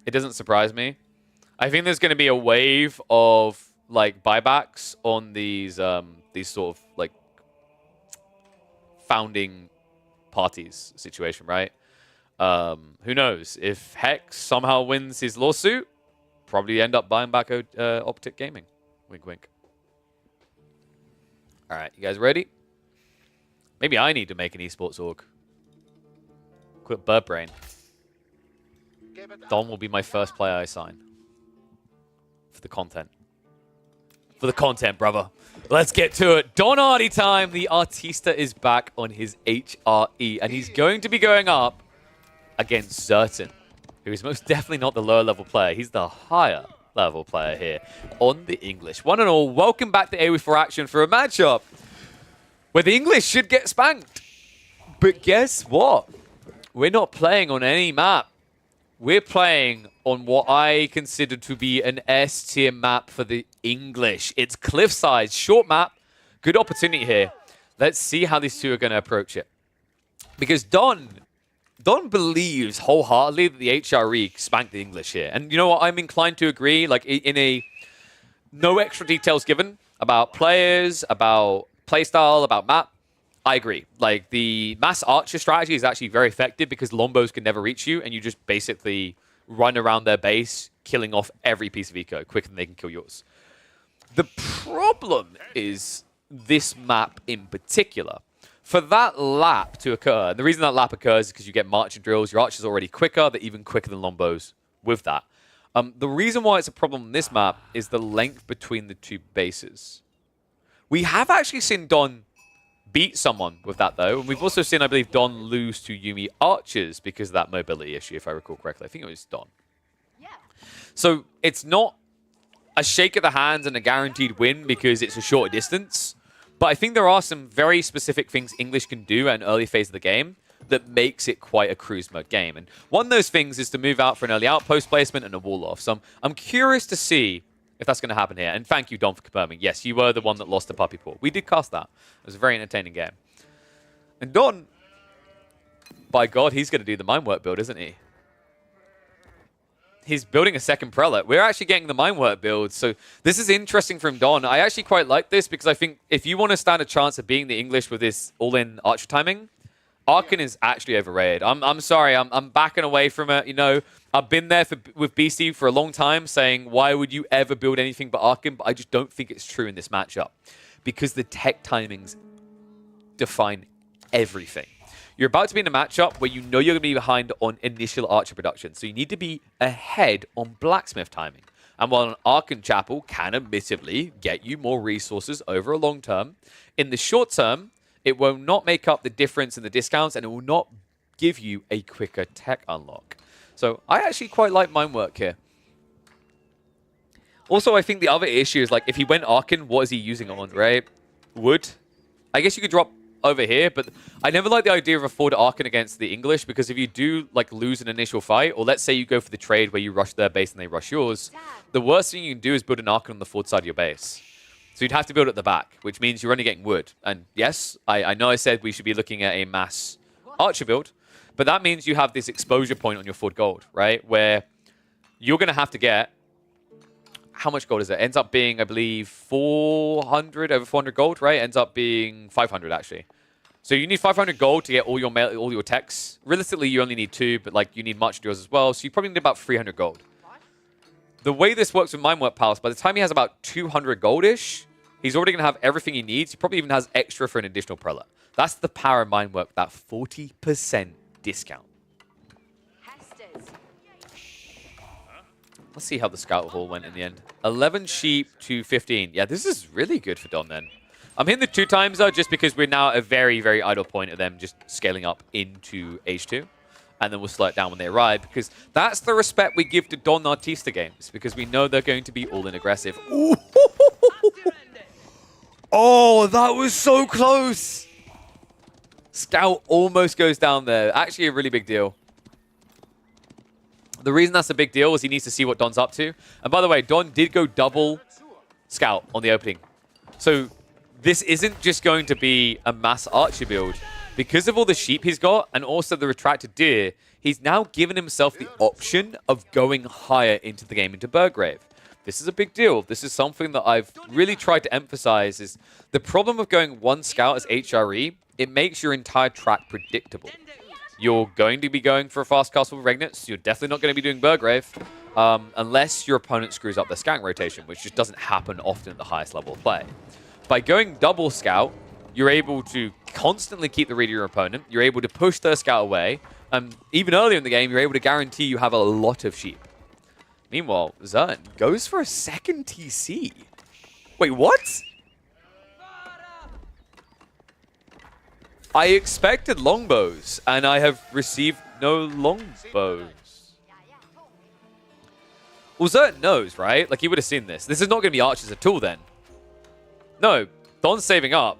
it doesn't surprise me. I think there's going to be a wave of like buybacks on these sort of like founding parties situation, right? Who knows? If Hex somehow wins his lawsuit, probably end up buying back Optic Gaming, Wink, wink. All right, you guys ready? Maybe I need to make an esports org. Quit bird brain. Don will be my first player I sign. For the content. For the content, brother. Let's get to it. Don Artie time. The Artista is back on his HRE. And he's going to be going up against Zerton, who is most definitely not the lower level player. He's the higher level player here on the English. One and all, welcome back to AoE4 Action for a matchup where the English should get spanked. But guess what? We're not playing on any map. We're playing on what I consider to be an S-tier map for the English. It's cliffside, short map, good opportunity here. Let's see how these two are going to approach it. Because Don believes wholeheartedly that the HRE spanked the English here. And you know what? I'm inclined to agree. Like, in a no extra details given about players, about playstyle, about map, I agree. Like, the mass archer strategy is actually very effective because Lombos can never reach you, and you just basically run around their base, killing off every piece of eco quicker than they can kill yours. The problem is this map in particular. For that lap to occur, and the reason that lap occurs is because you get marching drills, your archers are already quicker, they're even quicker than Lombos with that. The reason why it's a problem on this map is the length between the two bases. We have actually seen Don beat someone with that, though. And we've also seen, I believe, Don lose to Yuumi Archers because of that mobility issue, if I recall correctly. I think it was Don. Yeah. So it's not a shake of the hands and a guaranteed win because it's a shorter distance. But I think there are some very specific things English can do at an early phase of the game that makes it quite a cruise mode game. And one of those things is to move out for an early outpost placement and a wall off. So I'm curious to see if that's going to happen here. And thank you, Don, for confirming. Yes, you were the one that lost to Puppy Paw. We did cast that. It was a very entertaining game. And Don, by God, he's going to do the mine work build, isn't he? He's building a second prelate. We're actually getting the mine work build. So this is interesting from Don. I actually quite like this because I think if you want to stand a chance of being the English with this all-in archer timing, Arkan is actually overrated. I'm sorry. I'm backing away from it. You know, I've been there with BC for a long time saying, why would you ever build anything but Arkan? But I just don't think it's true in this matchup because the tech timings define everything. You're about to be in a matchup where you know you're going to be behind on initial archer production. So you need to be ahead on blacksmith timing. And while an Arkan Chapel can admittedly get you more resources over a long term, in the short term, it will not make up the difference in the discounts and it will not give you a quicker tech unlock. So I actually quite like mine work here. Also, I think the other issue is, like, if he went Arkan, what is he using it on, right? Wood? I guess you could drop over here, but I never like the idea of a forward Arkan against the English because if you do, like, lose an initial fight, or let's say you go for the trade where you rush their base and they rush yours, the worst thing you can do is build an Arkan on the forward side of your base. So you'd have to build at the back, which means you're only getting wood. And yes, I know I said we should be looking at a mass archer build, but that means you have this exposure point on your forward gold, right? Where you're going to have to get... How much gold is it? Ends up being, I believe, 400, over 400 gold, right? Ends up being 500, actually. So you need 500 gold to get all your techs. Realistically, you only need 2, but, like, you need much deals as well. So you probably need about 300 gold. The way this works with Minework Palace, by the time he has about 200 gold-ish, he's already going to have everything he needs. He probably even has extra for an additional prelate. That's the power of Minework, that 40% discount. Let's see how the Scout Hall went in the end. 11 sheep to 15. Yeah, this is really good for Don then. I'm hitting the 2 times though, just because we're now at a very, very idle point of them just scaling up into H2. And then we'll slow it down when they arrive, because that's the respect we give to Don Artista games, because we know they're going to be all-in aggressive. Ooh. Oh, that was so close! Scout almost goes down there. Actually, a really big deal. The reason that's a big deal is he needs to see what Don's up to. And by the way, Don did go double Scout on the opening. So this isn't just going to be a mass archer build. Because of all the sheep he's got, and also the retracted deer, he's now given himself the option of going higher into the game, into Burgrave. This is a big deal. This is something that I've really tried to emphasize is the problem of going one scout as HRE, it makes your entire track predictable. You're going to be going for a fast castle with Regnitz. You're definitely not going to be doing Burgrave. unless your opponent screws up their scouting rotation, which just doesn't happen often at the highest level of play. By going double scout, you're able to constantly keep the read of your opponent. You're able to push their scout away. Even earlier in the game, you're able to guarantee you have a lot of sheep. Meanwhile, Zern goes for a second TC. Wait, what? I expected longbows, and I have received no longbows. Well, Zern knows, right? Like, he would have seen this. This is not going to be archers at all, then. No, Don's saving up.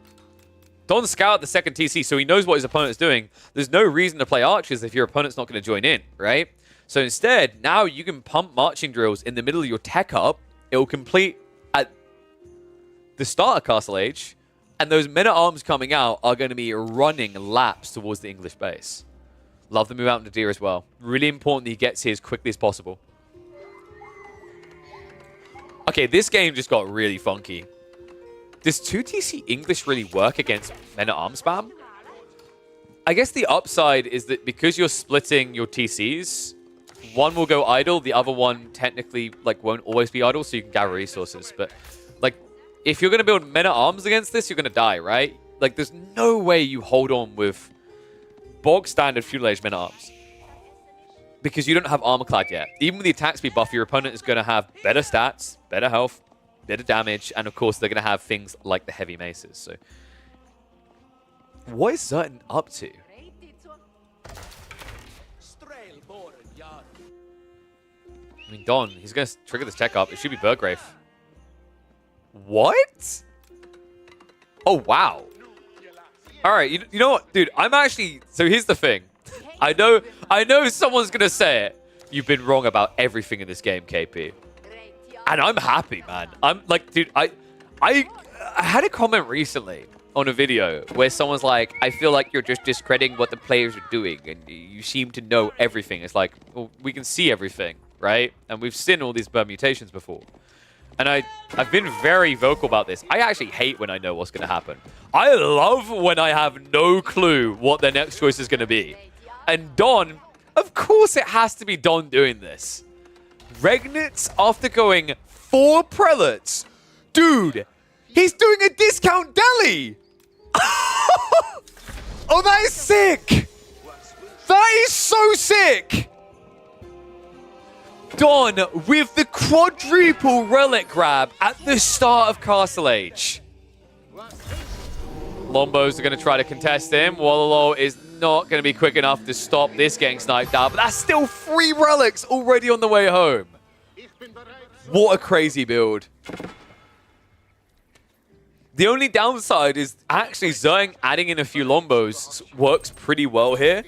Don scouted the second TC, so he knows what his opponent's doing. There's no reason to play archers if your opponent's not going to join in, right? So instead, now you can pump marching drills in the middle of your tech up. It will complete at the start of Castle Age, and those men-at-arms coming out are going to be running laps towards the English base. Love the move out into Nadir as well. Really important that he gets here as quickly as possible. Okay, this game just got really funky. Does 2TC English really work against men-at-arms spam? I guess the upside is that because you're splitting your TCs, one will go idle, the other one technically like won't always be idle, so you can gather resources. But like, if you're going to build men-at-arms against this, you're going to die, right? Like, there's no way you hold on with bog standard feudal age men-at-arms. Because you don't have armor clad yet. Even with the attack speed buff, your opponent is going to have better stats, better health, better damage, and of course they're going to have things like the heavy maces. So, what is Zerton up to? I mean, Don, he's going to trigger this tech up. It should be Burgrave. What? Oh, wow. All right, you know what, dude? I'm actually... So here's the thing. I know someone's going to say it. You've been wrong about everything in this game, KP. And I'm happy, man. I'm like, dude, I had a comment recently on a video where someone's like, I feel like you're just discrediting what the players are doing and you seem to know everything. It's like, well, we can see everything, right? And we've seen all these permutations before. And I've been very vocal about this. I actually hate when I know what's going to happen. I love when I have no clue what their next choice is going to be. And Don, of course it has to be Don doing this. Regnitz after going 4 prelates. Dude, he's doing a discount deli. Oh, that is sick. That is so sick. Don with the quadruple relic grab at the start of Castle Age. Lombos are going to try to contest him. Wololo is not going to be quick enough to stop this getting sniped out, but that's still 3 relics already on the way home. What a crazy build. The only downside is actually Zerg adding in a few Lombos works pretty well here.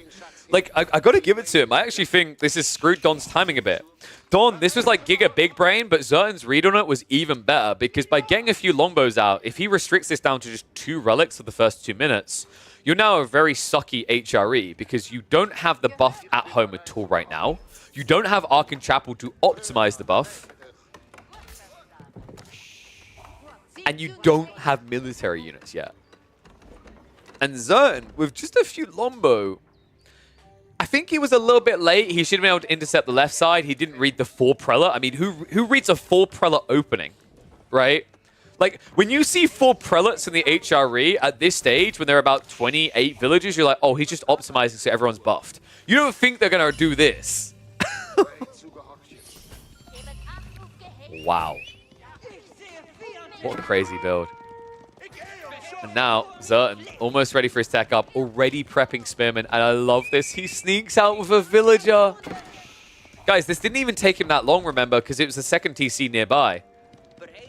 Like, I got to give it to him. I actually think this has screwed Don's timing a bit. Don, this was like Giga Big Brain, but Zerton's read on it was even better because by getting a few Longbows out, if he restricts this down to just 2 relics for the first 2 minutes, you're now a very sucky HRE because you don't have the buff at home at all right now. You don't have Arkan Chapel to optimize the buff. And you don't have military units yet. And Zerton, with just a few Lombo, I think he was a little bit late. He should have been able to intercept the left side. He didn't read the 4 Prelate. I mean, who reads a 4 Prelate opening, right? Like, when you see 4 Prelates in the HRE at this stage, when there are about 28 villages, you're like, oh, he's just optimizing so everyone's buffed. You don't think they're going to do this. Wow. What a crazy build. And now, Zerton, almost ready for his tech up, already prepping Spearman, and I love this. He sneaks out with a villager. Guys, this didn't even take him that long, remember, because it was the second TC nearby.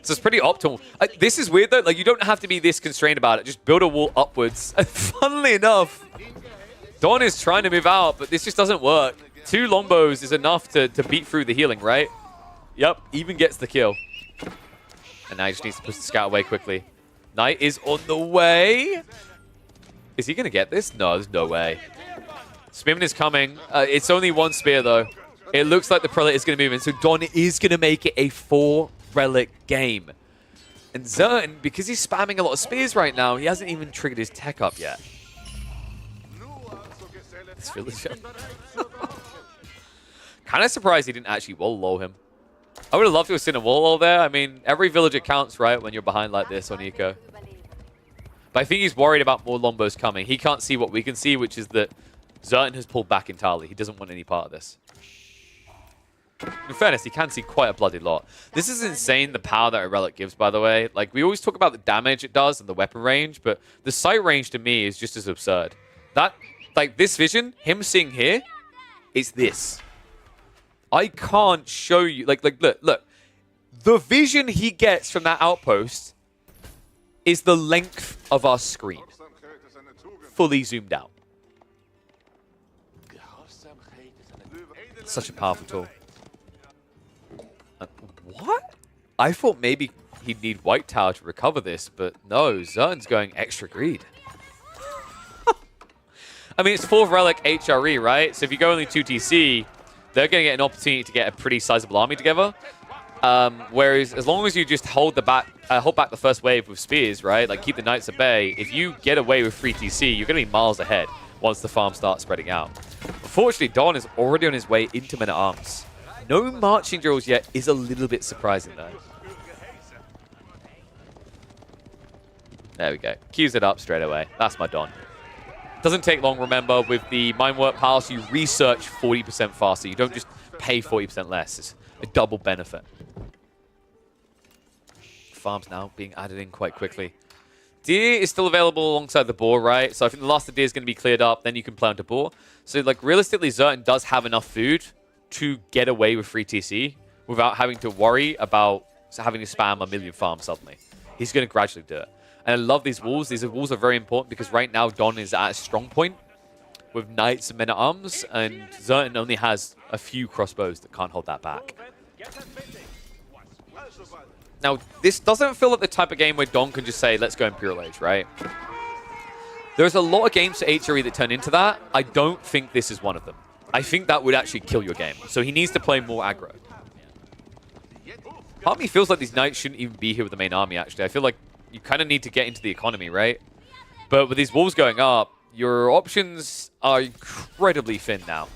So it's pretty optimal. This is weird, though. Like, you don't have to be this constrained about it. Just build a wall upwards. And funnily enough, Don is trying to move out, but this just doesn't work. 2 Lombos is enough to beat through the healing, right? Yep, even gets the kill. And now he just needs to push the scout away quickly. Knight is on the way. Is he going to get this? No, there's no way. Spearman is coming. It's only 1 spear, though. It looks like the Prelate is going to move in. So Don is going to make it a 4-relic game. And Zerton, because he's spamming a lot of spears right now, he hasn't even triggered his tech up yet. This villager. Kind of surprised he didn't actually wall lull him. I would have loved to have seen a wall lull there. I mean, every villager counts, right, when you're behind like this on Eco. But I think he's worried about more Lombos coming. He can't see what we can see, which is that Zerton has pulled back entirely. He doesn't want any part of this. In fairness, he can see quite a bloody lot. This is insane, the power that a relic gives, by the way. Like, we always talk about the damage it does and the weapon range, but the sight range to me is just as absurd. That, like, this vision, him seeing here, is this. I can't show you, like, look. The vision he gets from that outpost is the length of our screen. Fully zoomed out. Such a powerful tool. What? I thought maybe he'd need White Tower to recover this, but no, Zerton's going extra greed. I mean, it's 4th Relic HRE, right? So if you go only 2 TC, they're going to get an opportunity to get a pretty sizable army together. Whereas as long as you just hold back the first wave with spears, right? Like keep the knights at bay, if you get away with 3 TC, you're going to be miles ahead once the farm starts spreading out. Unfortunately, Don is already on his way into Men-at-Arms. No marching drills yet is a little bit surprising, though. There we go. Cues it up straight away. That's my Don. Doesn't take long, remember, with the Mindwork Palace, you research 40% faster. You don't just pay 40% less. It's a double benefit. Farms now being added in quite quickly. Deer is still available alongside the boar, right? So I think the last of deer is going to be cleared up, then you can plant a boar. So, like, realistically, Zerton does have enough food to get away with 3 TC without having to worry about having to spam a million farms suddenly. He's going to gradually do it. And I love these walls. These walls are very important because right now Don is at a strong point with knights and men-at-arms, and Zerton only has a few crossbows that can't hold that back. Now, this doesn't feel like the type of game where Don can just say, let's go Imperial Age, right? There's a lot of games for HRE that turn into that. I don't think this is one of them. I think that would actually kill your game. So he needs to play more aggro. Part of me feels like these knights shouldn't even be here with the main army, actually. I feel like you kind of need to get into the economy, right? But with these walls going up, your options are incredibly thin now.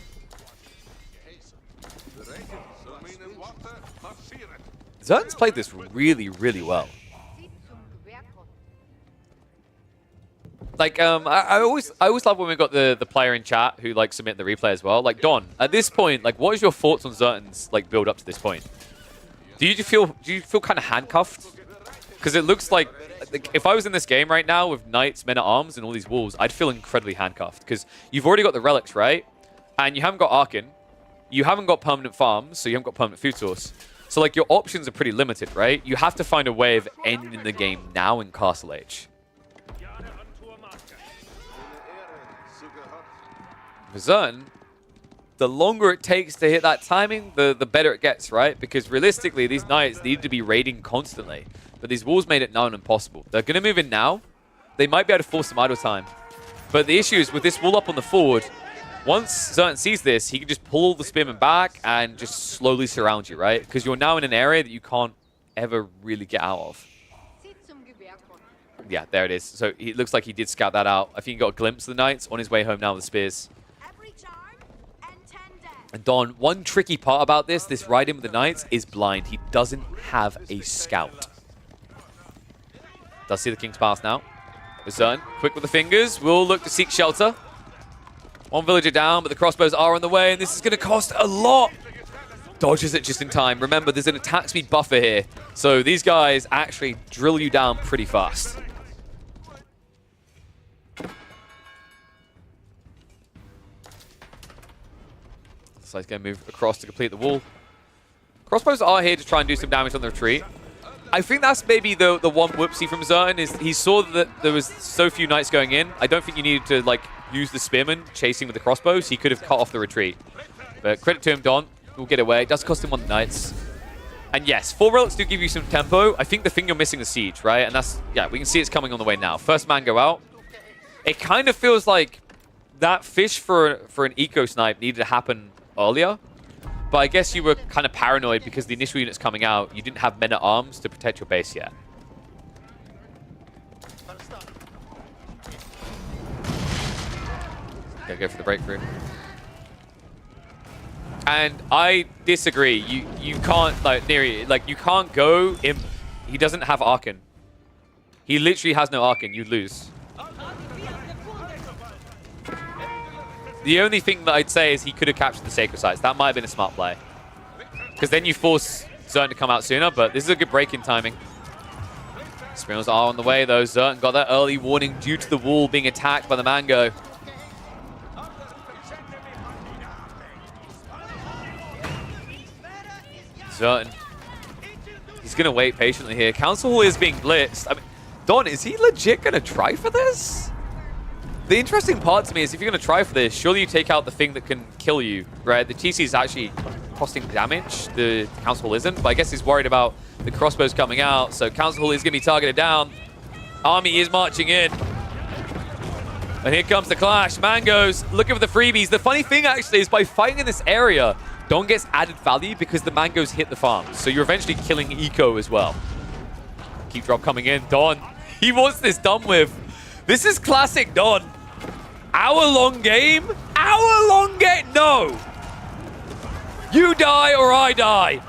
Zerton's played this really, really well. Like, I always love when we got the player in chat who like submit the replay as well. Like, Don, at this point, like, what is your thoughts on Zerton's like build up to this point? Do you feel kind of handcuffed? Because it looks like if I was in this game right now with knights, men-at-arms, and all these walls, I'd feel incredibly handcuffed. Because you've already got the relics, right? And you haven't got Arkin. You haven't got permanent farms, so you haven't got permanent food source. So, like, your options are pretty limited, right? You have to find a way of ending the game now in Castle Age. For Zerton, the longer it takes to hit that timing, the better it gets, right? Because realistically, these knights need to be raiding constantly. But these walls made it now and impossible. They're going to move in now. They might be able to force some idle time. But the issue is with this wall up on the forward, once Zerton sees this, he can just pull the spearmen back and just slowly surround you, right? Because you're now in an area that you can't ever really get out of. Yeah, there it is. So it looks like he did scout that out. I think he got a glimpse of the knights on his way home now with the spears. And Don, one tricky part about this ride-in with the knights is blind. He doesn't have a scout. Does see the King's Pass now. Zerton, quick with the fingers, will look to seek shelter. One villager down, but the crossbows are on the way, and this is going to cost a lot. Dodges it just in time. Remember, there's an attack speed buffer here, so these guys actually drill you down pretty fast. So he's going to move across to complete the wall. Crossbows are here to try and do some damage on the retreat. I think that's maybe the one whoopsie from Zerton is he saw that there was so few knights going in. I don't think you needed to like use the spearmen chasing with the crossbows. He could have cut off the retreat. But credit to him, Don will get away. It does cost him 1 knights. And yes, 4 relics do give you some tempo. I think the thing you're missing is siege, right? And that's, yeah, we can see it's coming on the way now. First man go out. It kind of feels like that fish for an eco snipe needed to happen earlier. But I guess you were kind of paranoid because the initial units coming out, you didn't have men-at-arms to protect your base yet. Gotta go for the breakthrough. And I disagree. You can't, like, Neri, like, you can't go in. He doesn't have Arcan. He literally has no Arcan. You lose. The only thing that I'd say is he could have captured the Sacred Sites. That might have been a smart play. Because then you force Zertan to come out sooner, but this is a good break in timing. Spirals are on the way, though. Zertan got that early warning due to the wall being attacked by the Mango. Zertan. He's going to wait patiently here. Council Hall is being blitzed. I mean, Don, is he legit going to try for this? The interesting part to me is if you're going to try for this, surely you take out the thing that can kill you, right? The TC is actually costing damage. The Council Hall isn't, but I guess he's worried about the crossbows coming out. So Council Hall is going to be targeted down. Army is marching in. And here comes the clash. Mangoes looking for the freebies. The funny thing actually is by fighting in this area, Don gets added value because the Mangoes hit the farms. So you're eventually killing Eco as well. Keep drop coming in. Don, he wants this done with. This is classic Don. Hour-long game? Hour-long game? No! You die or I die.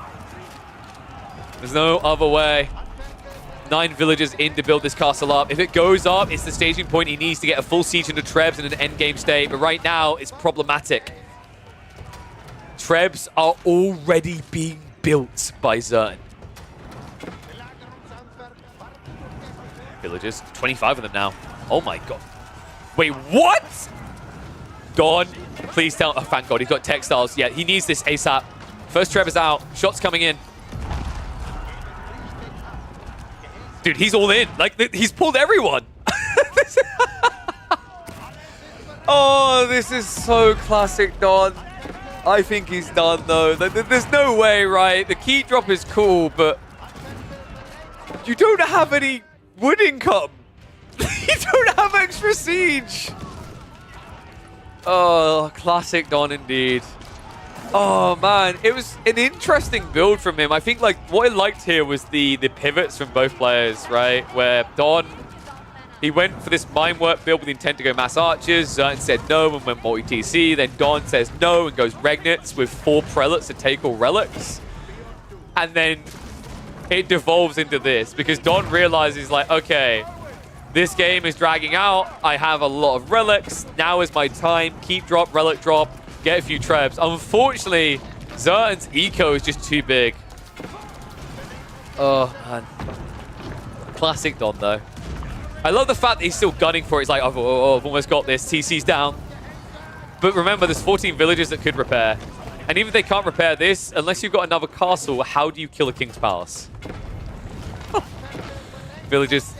There's no other way. 9 villagers in to build this castle up. If it goes up, it's the staging point he needs to get a full siege into Trebs in an endgame state. But right now, it's problematic. Trebs are already being built by Zertan. Villagers, 25 of them now. Oh my god. Wait, what? Don, please tell. Oh, thank god, he's got textiles. Yeah, he needs this ASAP. First Trevor's out. Shots coming in. Dude, he's all in. Like, he's pulled everyone. Oh, this is so classic Don. I think he's done, though. There's no way, right? The key drop is cool, but you don't have any wood income. You don't have extra siege. Oh, classic Don indeed. Oh, man. It was an interesting build from him. I think, like, what I liked here was the pivots from both players, right? Where Don, he went for this mine work build with the intent to go mass archers. Zertan said no and went multi-TC. Then Don says no and goes Regnits with 4 prelates to take all relics. And then it devolves into this because Don realizes, like, okay, this game is dragging out. I have a lot of relics. Now is my time. Keep drop, relic drop, get a few trebs. Unfortunately, Zertan's eco is just too big. Oh, man. Classic Don, though. I love the fact that he's still gunning for it. He's like, oh, I've almost got this. TC's down. But remember, there's 14 villages that could repair. And even if they can't repair this, unless you've got another castle, how do you kill a King's Palace? Villages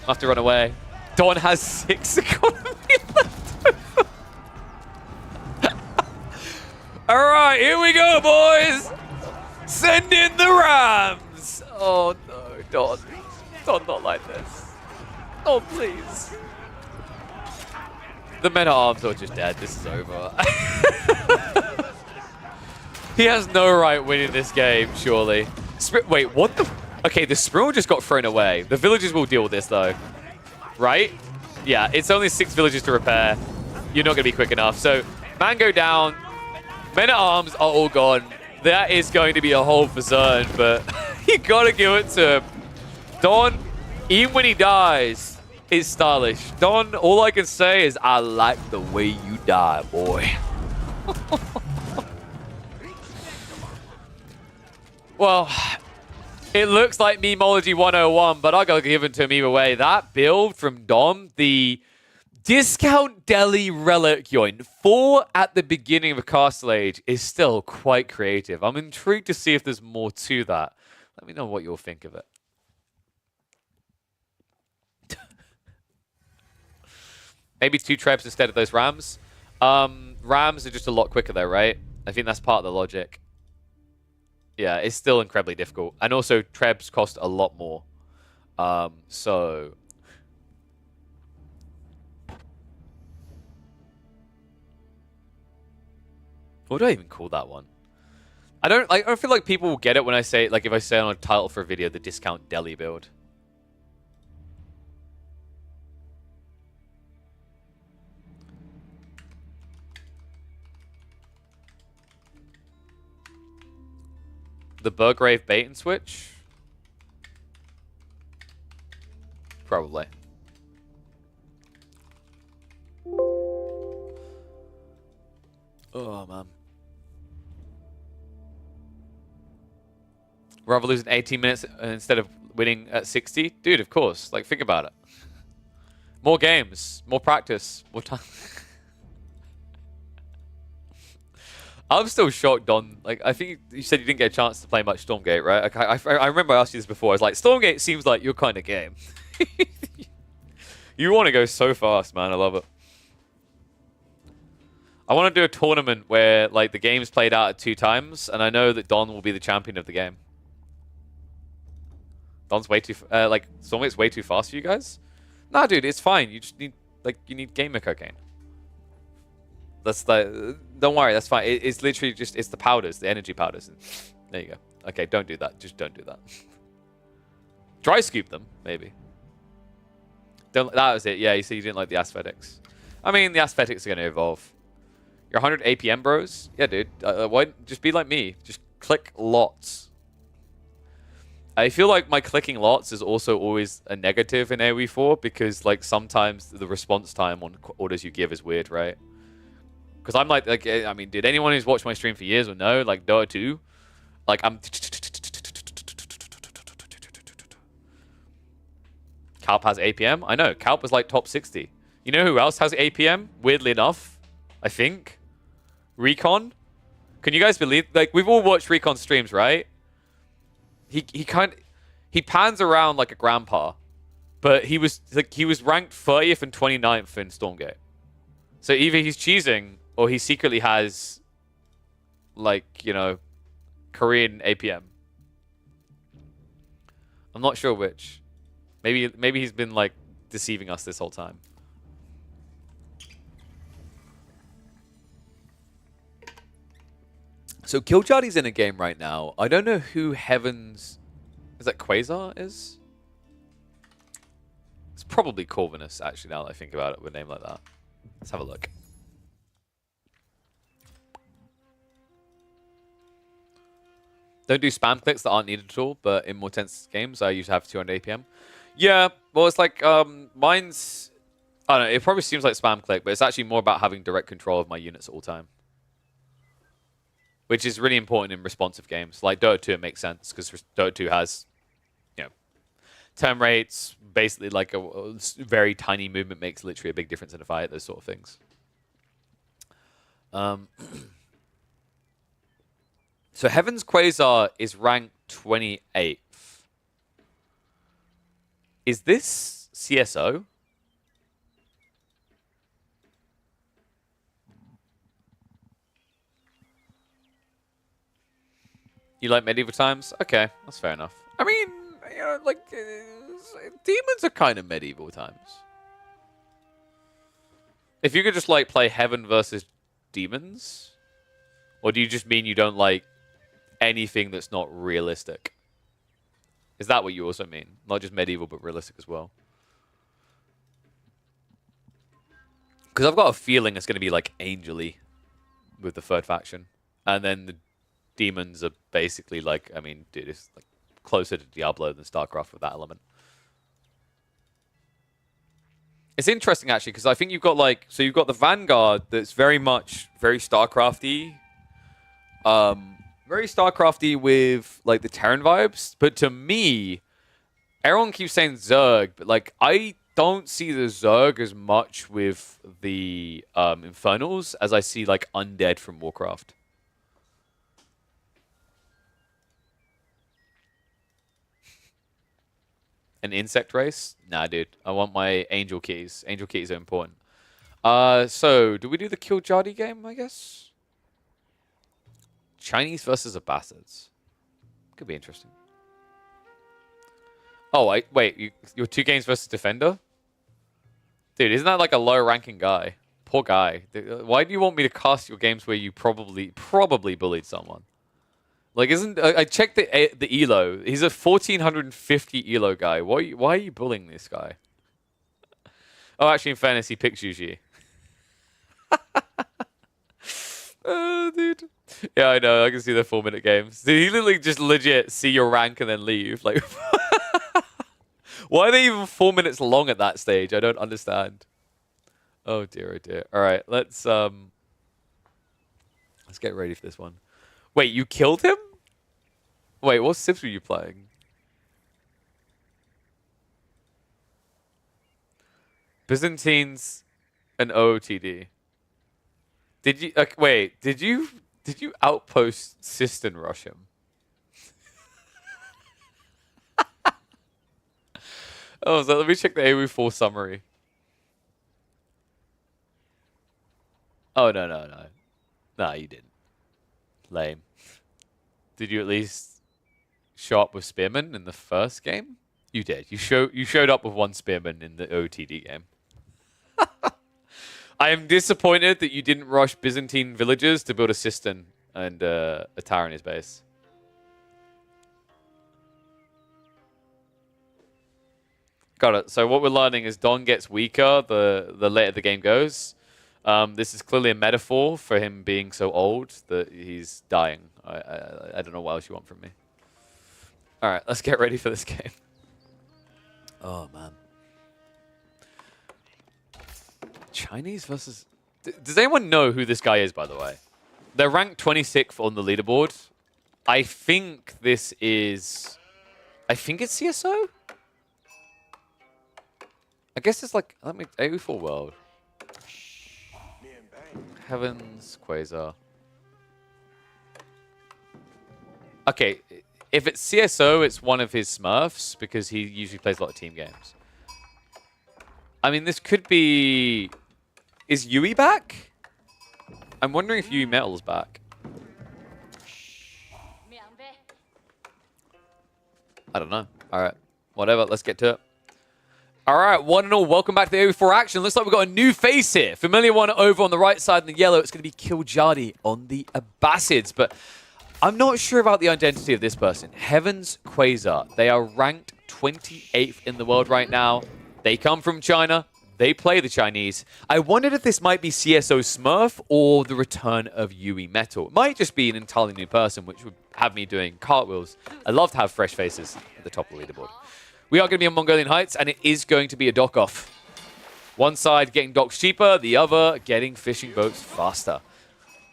have to run away. Don has 6 economy left over. All right, here we go, boys. Send in the Rams. Oh, no, Don. Don, not like this. Oh, please. The men-at-arms are just dead. This is over. He has no right winning this game, surely. Wait, what the... Okay, the Spril just got thrown away. The villagers will deal with this, though. Right? Yeah, it's only 6 villages to repair. You're not going to be quick enough. So, Mango down. Men-at-arms are all gone. That is going to be a hold for Zertan, but you got to give it to him. Don, even when he dies, is stylish. Don, all I can say is, I like the way you die, boy. Well, it looks like Memology 101, but I got to give it to him either way. That build from Dom, the discount Delhi relic yoin, 4 at the beginning of a Castle Age, is still quite creative. I'm intrigued to see if there's more to that. Let me know what you'll think of it. Maybe 2 Trebs instead of those Rams. Rams are just a lot quicker though, right? I think that's part of the logic. Yeah, it's still incredibly difficult. And also, Trebs cost a lot more. So... What do I even call that one? I don't feel like people will get it when I say, like, if I say on a title for a video, the discount Delhi build. The Burgrave bait and switch? Probably. Oh, man. Rather losing 18 minutes instead of winning at 60? Dude, of course. Like, think about it. More games, more practice, more time. I'm still shocked, Don. Like, I think you said you didn't get a chance to play much Stormgate, right? I remember I asked you this before. I was like, Stormgate seems like your kind of game. You want to go so fast, man. I love it. I want to do a tournament where, like, the game's played out at 2 times, and I know that Don will be the champion of the game. Don's way too... like, Stormgate's way too fast for you guys? Nah, dude, it's fine. You just need, like, you need gamer cocaine. That's the... Don't worry, that's fine. It's literally just... It's the powders, the energy powders. There you go. Okay, don't do that. Just don't do that. Dry scoop them, maybe. That was it. Yeah, you see you didn't like the aesthetics. I mean, the aesthetics are going to evolve. You're 100 APM, bros? Yeah, dude. Why just be like me? Just click lots. I feel like my clicking lots is also always a negative in AoE4 because, like, sometimes the response time on orders you give is weird, right? Because I'm like, I mean, dude, anyone who's watched my stream for years will know, like, Dota 2, like, I'm... Calp has APM? I know, Calp was, like, top 60. You know who else has APM? Weirdly enough, I think. Recon? Can you guys believe, like, we've all watched Recon streams, right? He pans around like a grandpa, but he was ranked 30th and 29th in Stormgate. So either he's cheesing or he secretly has, like, you know, Korean APM. I'm not sure which. Maybe he's been, like, deceiving us this whole time. So Killjadi's in a game right now. I don't know who Heaven's... Is that Quasar is? It's probably Corvinus, actually, now that I think about it with a name like that. Let's have a look. Don't do spam clicks that aren't needed at all, but in more tense games, I usually have 200 APM. Yeah, well, it's like, mine's... I don't know, it probably seems like spam click, but it's actually more about having direct control of my units at all time. Which is really important in responsive games. Like Dota 2, it makes sense, because Dota 2 has, you know, turn rates, basically like a very tiny movement makes literally a big difference in a fight, those sort of things. So Heaven's Quasar is ranked 28th. Is this CSO? You like medieval times? Okay, that's fair enough. I mean, you know, like, demons are kind of medieval times. If you could just, like, play Heaven versus demons, or do you just mean you don't like anything that's not realistic? Is that what you also mean? Not just medieval, but realistic as well? Because I've got a feeling it's going to be, like, angel-y with the third faction. And then the demons are basically like, I mean, dude, it's like closer to Diablo than StarCraft with that element. It's interesting, actually, because I think you've got, like, so you've got the Vanguard that's very much very StarCrafty. Very StarCrafty with, like, the Terran vibes. But to me, everyone keeps saying Zerg, but, like, I don't see the Zerg as much with the Infernals as I see, like, Undead from Warcraft. An insect race? Nah, dude. I want my angel keys. Angel keys are important. So, do we do the Killjadi game, I guess? Chinese versus Abbassids. Could be interesting. Oh, wait. You're 2 games versus Defender? Dude, isn't that like a low-ranking guy? Poor guy. Why do you want me to cast your games where you probably bullied someone? Like, I checked the elo. He's a 1450 elo guy. Why are you bullying this guy? Oh, actually, in fairness, he picks Yuji. Dude. Yeah, I know. I can see the 4-minute games. Did he literally just legit see your rank and then leave? Like, why are they even 4 minutes long at that stage? I don't understand. Oh dear, oh dear. All right, let's get ready for this one. Wait, you killed him? Wait, what Sips were you playing? Byzantines and OOTD. Did you wait? Did you outpost Sistan rush him? Oh, so let me check the AoE4 summary. Oh no. Nah, you didn't. Lame. Did you at least show up with Spearman in the first game? You did. You showed up with one Spearman in the OOTD game. I am disappointed that you didn't rush Byzantine villagers to build a Sistan and a tower in his base. Got it. So what we're learning is Don gets weaker the later the game goes. This is clearly a metaphor for him being so old that he's dying. I don't know what else you want from me. All right, let's get ready for this game. Oh, man. Chinese versus... Does anyone know who this guy is, by the way? They're ranked 26th on the leaderboard. I think this is... I think it's CSO? I guess it's like... Let me... AoE4 World. Heavens, Quasar. Okay, if it's CSO, it's one of his Smurfs, because he usually plays a lot of team games. I mean, this could be... Is Yui back? I'm wondering if Yui Metal's back. I don't know. All right. Whatever. Let's get to it. All right. One and all, welcome back to the AoE4 action. Looks like we've got a new face here. Familiar one over on the right side in the yellow. It's going to be Killjadi on the Abbasids. But I'm not sure about the identity of this person. Heavens Quasar. They are ranked 28th in the world right now. They come from China. They play the Chinese. I wondered if this might be CSO Smurf or the return of Yui Metal. It might just be an entirely new person, which would have me doing cartwheels. I love to have fresh faces at the top of the leaderboard. We are going to be on Mongolian Heights, and it is going to be a dock-off. One side getting docks cheaper, the other getting fishing boats faster.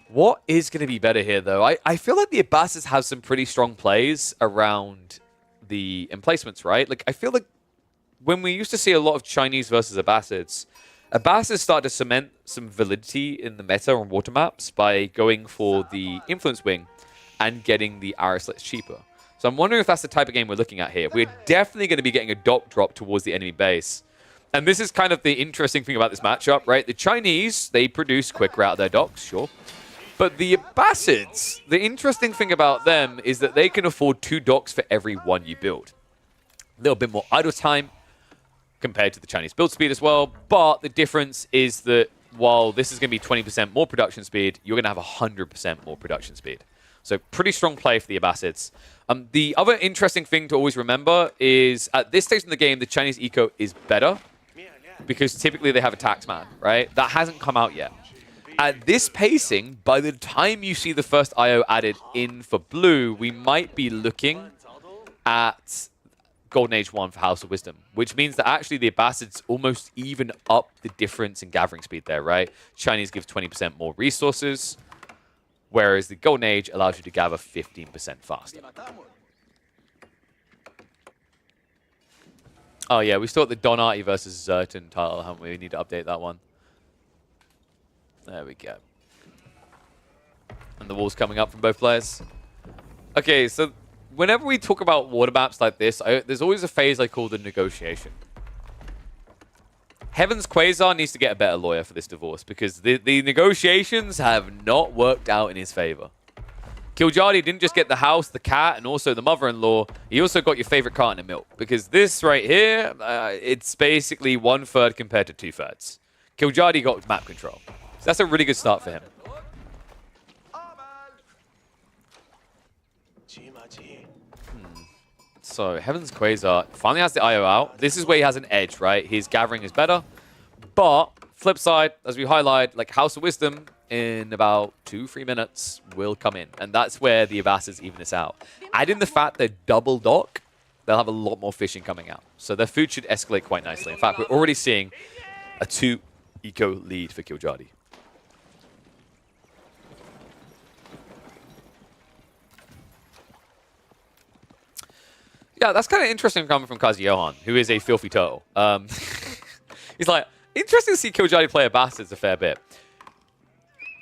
What is going to be better here, though? I feel like the Abbasids have some pretty strong plays around the emplacements, right? Like, I feel like when we used to see a lot of Chinese versus Abbasids, Abbasids started to cement some validity in the meta on water maps by going for the Influence Wing and getting the Arislets cheaper. So I'm wondering if that's the type of game we're looking at here. We're definitely going to be getting a dock drop towards the enemy base. And this is kind of the interesting thing about this matchup, right? The Chinese, they produce quicker out of their docks, sure. But the Abbasids, the interesting thing about them is that they can afford 2 docks for every 1 you build. A little bit more idle time compared to the Chinese build speed as well. But the difference is that while this is going to be 20% more production speed, you're going to have 100% more production speed. So pretty strong play for the Abbasids. The other interesting thing to always remember is at this stage in the game, the Chinese eco is better because typically they have a taxman, right? That hasn't come out yet. At this pacing, by the time you see the first IO added in for blue, we might be looking at Golden Age 1 for House of Wisdom, which means that actually the Abbasids almost even up the difference in gathering speed there, right? Chinese gives 20% more resources, whereas the Golden Age allows you to gather 15% faster. Oh yeah, we still got the Donati versus Zerton title, haven't we? We need to update that one. There we go. And the wall's coming up from both players. Okay, so whenever we talk about water maps like this, there's always a phase I call the negotiation. Heavens Quasar needs to get a better lawyer for this divorce because the negotiations have not worked out in his favor. Killjadi didn't just get the house, the cat, and also the mother-in-law. He also got your favorite carton of milk because this right here, it's basically 1/3 compared to 2/3. Killjadi got map control. So that's a really good start for him. So, Heavens Quasar finally has the IO out. This is where he has an edge, right? His gathering is better. But, flip side, as we highlight, like House of Wisdom, in about 2-3 minutes will come in. And that's where the Abbassids even this out. Add in the fact they're double dock, they'll have a lot more fishing coming out. So their food should escalate quite nicely. In fact, we're already seeing a 2 eco lead for Killjadi. Yeah, that's kind of interesting coming from Kazi Johan, who is a filthy turtle. He's like, interesting to see Killjadi play Abbassids a fair bit.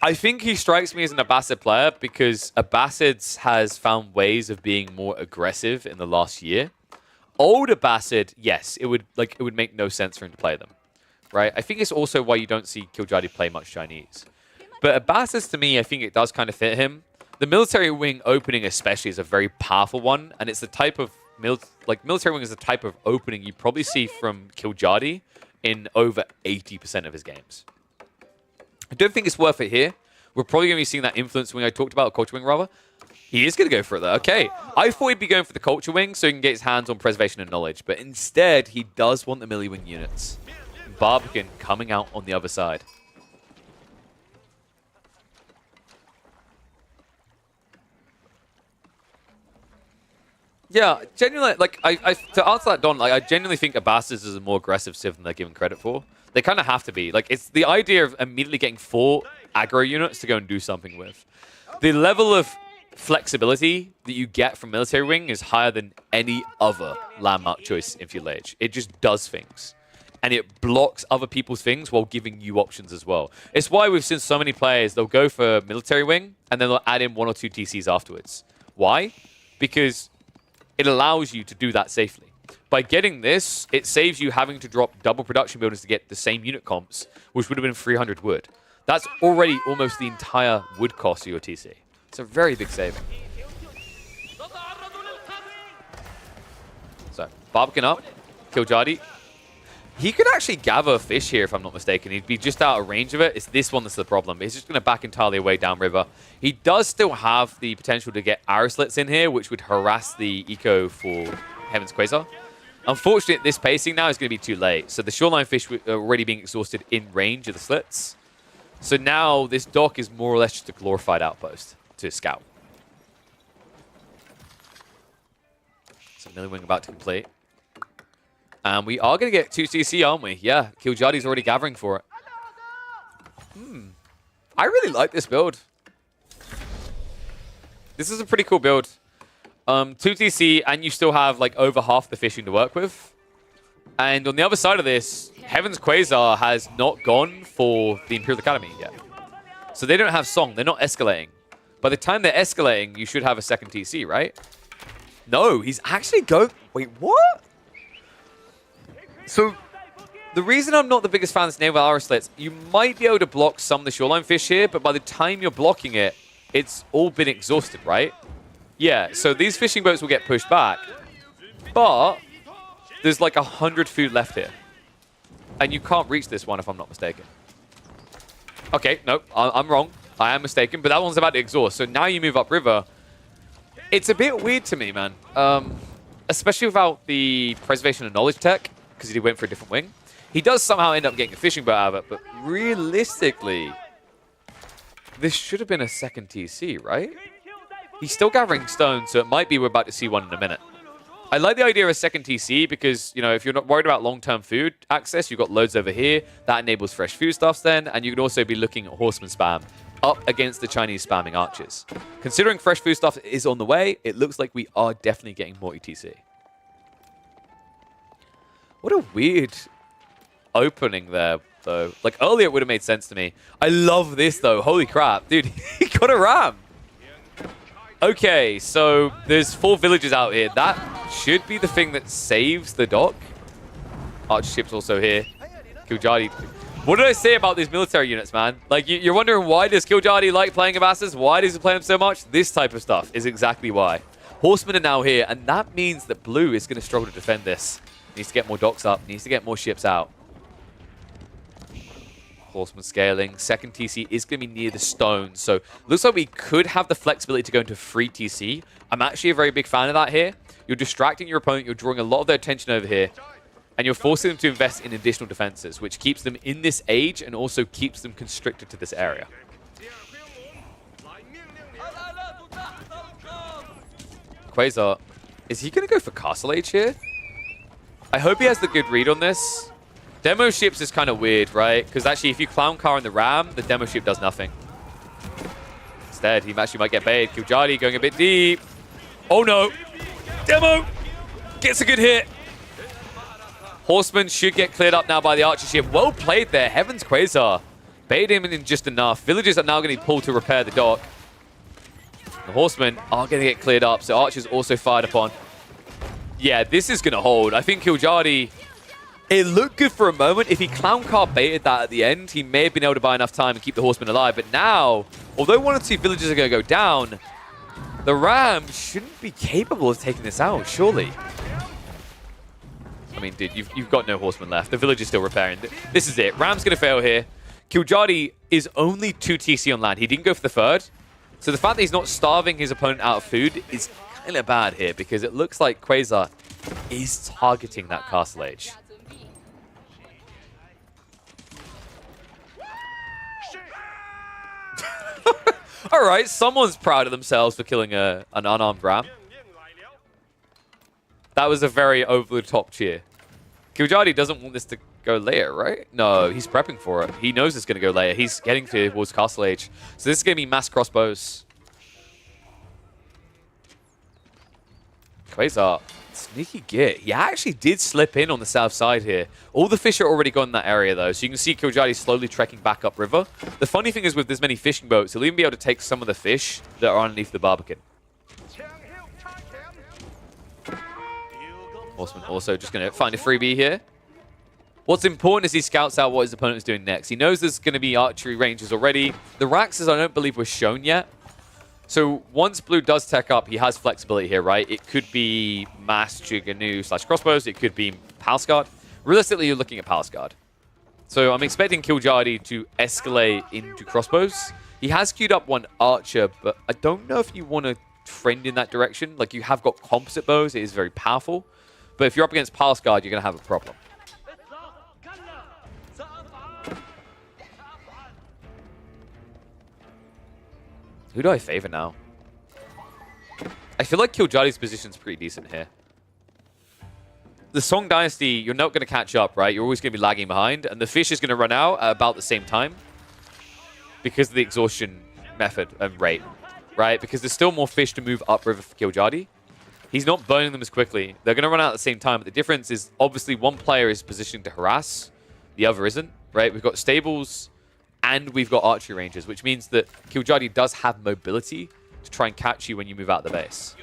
I think he strikes me as an Abbasid player because Abbasids has found ways of being more aggressive in the last year. Old Abbassid, yes, it would make no sense for him to play them, right? I think it's also why you don't see Killjadi play much Chinese. But Abbasids, to me, I think it does kind of fit him. The military wing opening especially is a very powerful one, and it's the type of military wing is the type of opening you probably see from Killjadi in over 80% of his games. I don't think it's worth it here. We're probably going to be seeing that influence wing I talked about, culture wing rather. He is going to go for it though. Okay. I thought he'd be going for the culture wing so he can get his hands on preservation and knowledge, but instead he does want the melee wing units. Barbican coming out on the other side. Yeah, genuinely, like, to answer that, Don, like, I genuinely think Abbasids is a more aggressive civ than they're given credit for. They kind of have to be. Like, it's the idea of immediately getting 4 aggro units to go and do something with. The level of flexibility that you get from military wing is higher than any other landmark choice in Feudal Age. It just does things. And it blocks other people's things while giving you options as well. It's why we've seen so many players, they'll go for military wing, and then they'll add in 1 or 2 TCs afterwards. Why? Because it allows you to do that safely. By getting this, it saves you having to drop double production buildings to get the same unit comps, which would have been 300 wood. That's already almost the entire wood cost of your TC. It's a very big saving. So, Barbican up, Killjadi. He could actually gather fish here, if I'm not mistaken. He'd be just out of range of it. It's this one that's the problem. He's just going to back entirely away downriver. He does still have the potential to get arrow slits in here, which would harass the eco for Heaven's Quasar. Unfortunately, this pacing now is going to be too late. So the shoreline fish are already being exhausted in range of the slits. So now this dock is more or less just a glorified outpost to scout. So melee wing about to complete. And we are going to get 2 CC, aren't we? Yeah, Killjadi's already gathering for it. I really like this build. This is a pretty cool build. 2 TC, and you still have like over half the fishing to work with. And on the other side of this, Heaven's Quasar has not gone for the Imperial Academy yet. So they don't have Song. They're not escalating. By the time they're escalating, you should have a second TC, right? No, he's actually going... Wait, what? So, the reason I'm not the biggest fan of this naval arrow slits, you might be able to block some of the shoreline fish here, but by the time you're blocking it, it's all been exhausted, right? Yeah, so these fishing boats will get pushed back, but there's like 100 food left here. And you can't reach this one if I'm not mistaken. Okay, nope, I'm wrong. I am mistaken, but that one's about to exhaust. So now you move upriver. It's a bit weird to me, man. Especially without the preservation of knowledge tech, because he went for a different wing. He does somehow end up getting a fishing boat out of it, but realistically, this should have been a second TC, right? He's still gathering stones, so it might be we're about to see one in a minute. I like the idea of a second TC because, you know, if you're not worried about long-term food access, you've got loads over here. That enables fresh foodstuffs then, and you can also be looking at horseman spam up against the Chinese spamming archers. Considering fresh foodstuff is on the way, it looks like we are definitely getting more ETC. What a weird opening there, though. Like, earlier it would have made sense to me. I love this, though. Holy crap. Dude, he got a ram. Okay, so there's 4 villages out here. That should be the thing that saves the dock. Archer ship's also here. Killjadi. What did I say about these military units, man? Like, you're wondering why does Killjadi like playing Abbassids? Why does he play them so much? This type of stuff is exactly why. Horsemen are now here, and that means that Blue is going to struggle to defend this. Needs to get more docks up. Needs to get more ships out. Horseman scaling. Second TC is going to be near the stones. So looks like we could have the flexibility to go into free TC. I'm actually a very big fan of that here. You're distracting your opponent. You're drawing a lot of their attention over here. And you're forcing them to invest in additional defenses, which keeps them in this age and also keeps them constricted to this area. Quasar. Is he going to go for Castle Age here? I hope he has the good read on this. Demo ships is kind of weird, right? Because actually, if you clown car in the ram, the demo ship does nothing. Instead, he actually might get baited. Killjadi going a bit deep. Oh no! Demo gets a good hit. Horseman should get cleared up now by the archer ship. Well played there. Heaven's Quasar. Baited him in just enough. Villagers are now going to be pulled to repair the dock. The horsemen are going to get cleared up, so archers also fired upon. Yeah, this is going to hold. I think Killjadi, it looked good for a moment. If he clown car baited that at the end, he may have been able to buy enough time and keep the horsemen alive. But now, although 1 or 2 villagers are going to go down, the ram shouldn't be capable of taking this out, surely. I mean, dude, you've got no horsemen left. The village is still repairing. This is it. Ram's going to fail here. Killjadi is only 2 TC on land. He didn't go for the third. So the fact that he's not starving his opponent out of food is kind of bad here because it looks like Quasar is targeting that Castle Age. All right, someone's proud of themselves for killing an unarmed ram. That was a very over-the-top cheer. Killjadi doesn't want this to go later, right? No, he's prepping for it. He knows it's going to go later. He's getting towards Castle Age. So this is going to be mass crossbows. Quasar, sneaky git. He actually did slip in on the south side here. All the fish are already gone in that area, though. So you can see Killjadi slowly trekking back upriver. The funny thing is with this many fishing boats, he'll even be able to take some of the fish that are underneath the Barbican. Horseman also just going to find a freebie here. What's important is he scouts out what his opponent is doing next. He knows there's going to be archery ranges already. The Raxes, I don't believe, were shown yet. So once Blue does tech up, he has flexibility here, right? It could be Mass Chiganu / crossbows. It could be Palace Guard. Realistically, you're looking at Palace Guard. So I'm expecting Killjadi to escalate into crossbows. He has queued up 1 archer, but I don't know if you want to trend in that direction. Like, you have got composite bows. It is very powerful. But if you're up against Palace Guard, you're going to have a problem. Who do I favor now? I feel like Killjadi's position's pretty decent here. The Song Dynasty, you're not going to catch up, right? You're always going to be lagging behind. And the fish is going to run out at about the same time because of the exhaustion method and rate, right? Because there's still more fish to move upriver for Killjadi. He's not burning them as quickly. They're going to run out at the same time. But the difference is, obviously, one player is positioning to harass. The other isn't, right? We've got stables and we've got archery ranges, which means that Killjadi does have mobility to try and catch you when you move out of the base.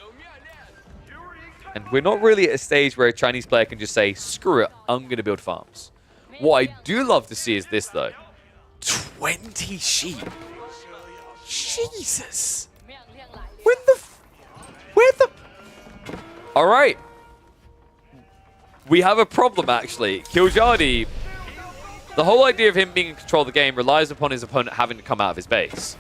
And we're not really at a stage where a Chinese player can just say, screw it, I'm going to build farms. What I do love to see is this, though. 20 sheep. Jesus. Where the... All right. We have a problem, actually. Killjadi, the whole idea of him being in control of the game relies upon his opponent having to come out of his base.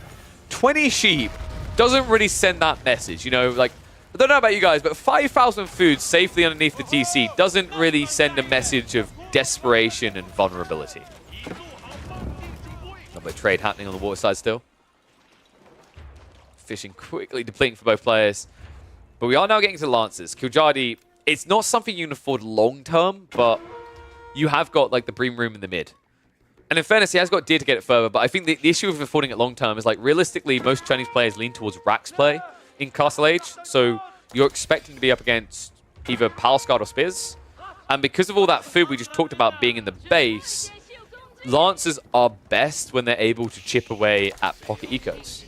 20 sheep doesn't really send that message. You know, like, I don't know about you guys, but 5,000 food safely underneath the TC doesn't really send a message of desperation and vulnerability. A bit of trade happening on the water side still. Fishing quickly depleting for both players. But we are now getting to Lancers. Killjadi, it's not something you can afford long-term, but you have got, like, the Bream Room in the mid. And in fairness, he has got Deer to get it further, but I think the issue of affording it long-term is, like, realistically, most Chinese players lean towards Rax play in Castle Age, so you're expecting to be up against either Palace Guard or Spears. And because of all that food we just talked about being in the base, Lancers are best when they're able to chip away at pocket ecos.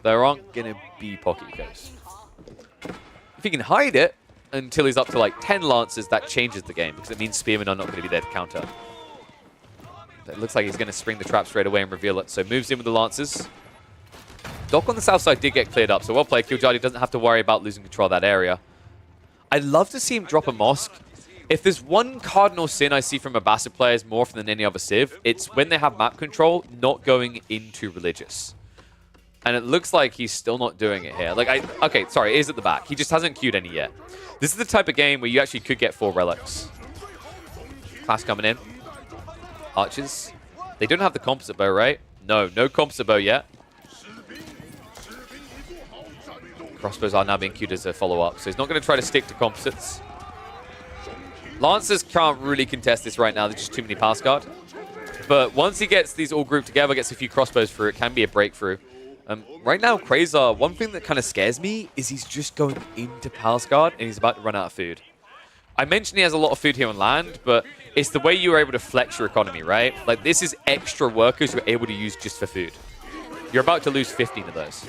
There aren't going to be pocket ecos. If he can hide it until he's up to like 10 Lancers, that changes the game because it means Spearmen are not going to be there to counter. It looks like he's going to spring the trap straight away and reveal it. So moves in with the Lancers. Dock on the south side did get cleared up, so well played. Killjadi doesn't have to worry about losing control of that area. I'd love to see him drop a Mosque. If there's one cardinal sin I see from Abbasid players more often than any other Civ, it's when they have map control, not going into Religious. And it looks like he's still not doing it here. Okay, sorry, it is at the back. He just hasn't queued any yet. This is the type of game where you actually could get 4 relics. Class coming in. Archers. They don't have the composite bow, right? No composite bow yet. Crossbows are now being queued as a follow-up, so he's not going to try to stick to composites. Lancers can't really contest this right now. There's just too many pass guard. But once he gets these all grouped together, gets a few crossbows through, it can be a breakthrough. Right now, Quasar, one thing that kind of scares me is he's just going into pass guard and he's about to run out of food. I mentioned he has a lot of food here on land, but it's the way you are able to flex your economy, right? Like, this is extra workers you're able to use just for food. You're about to lose 15 of those.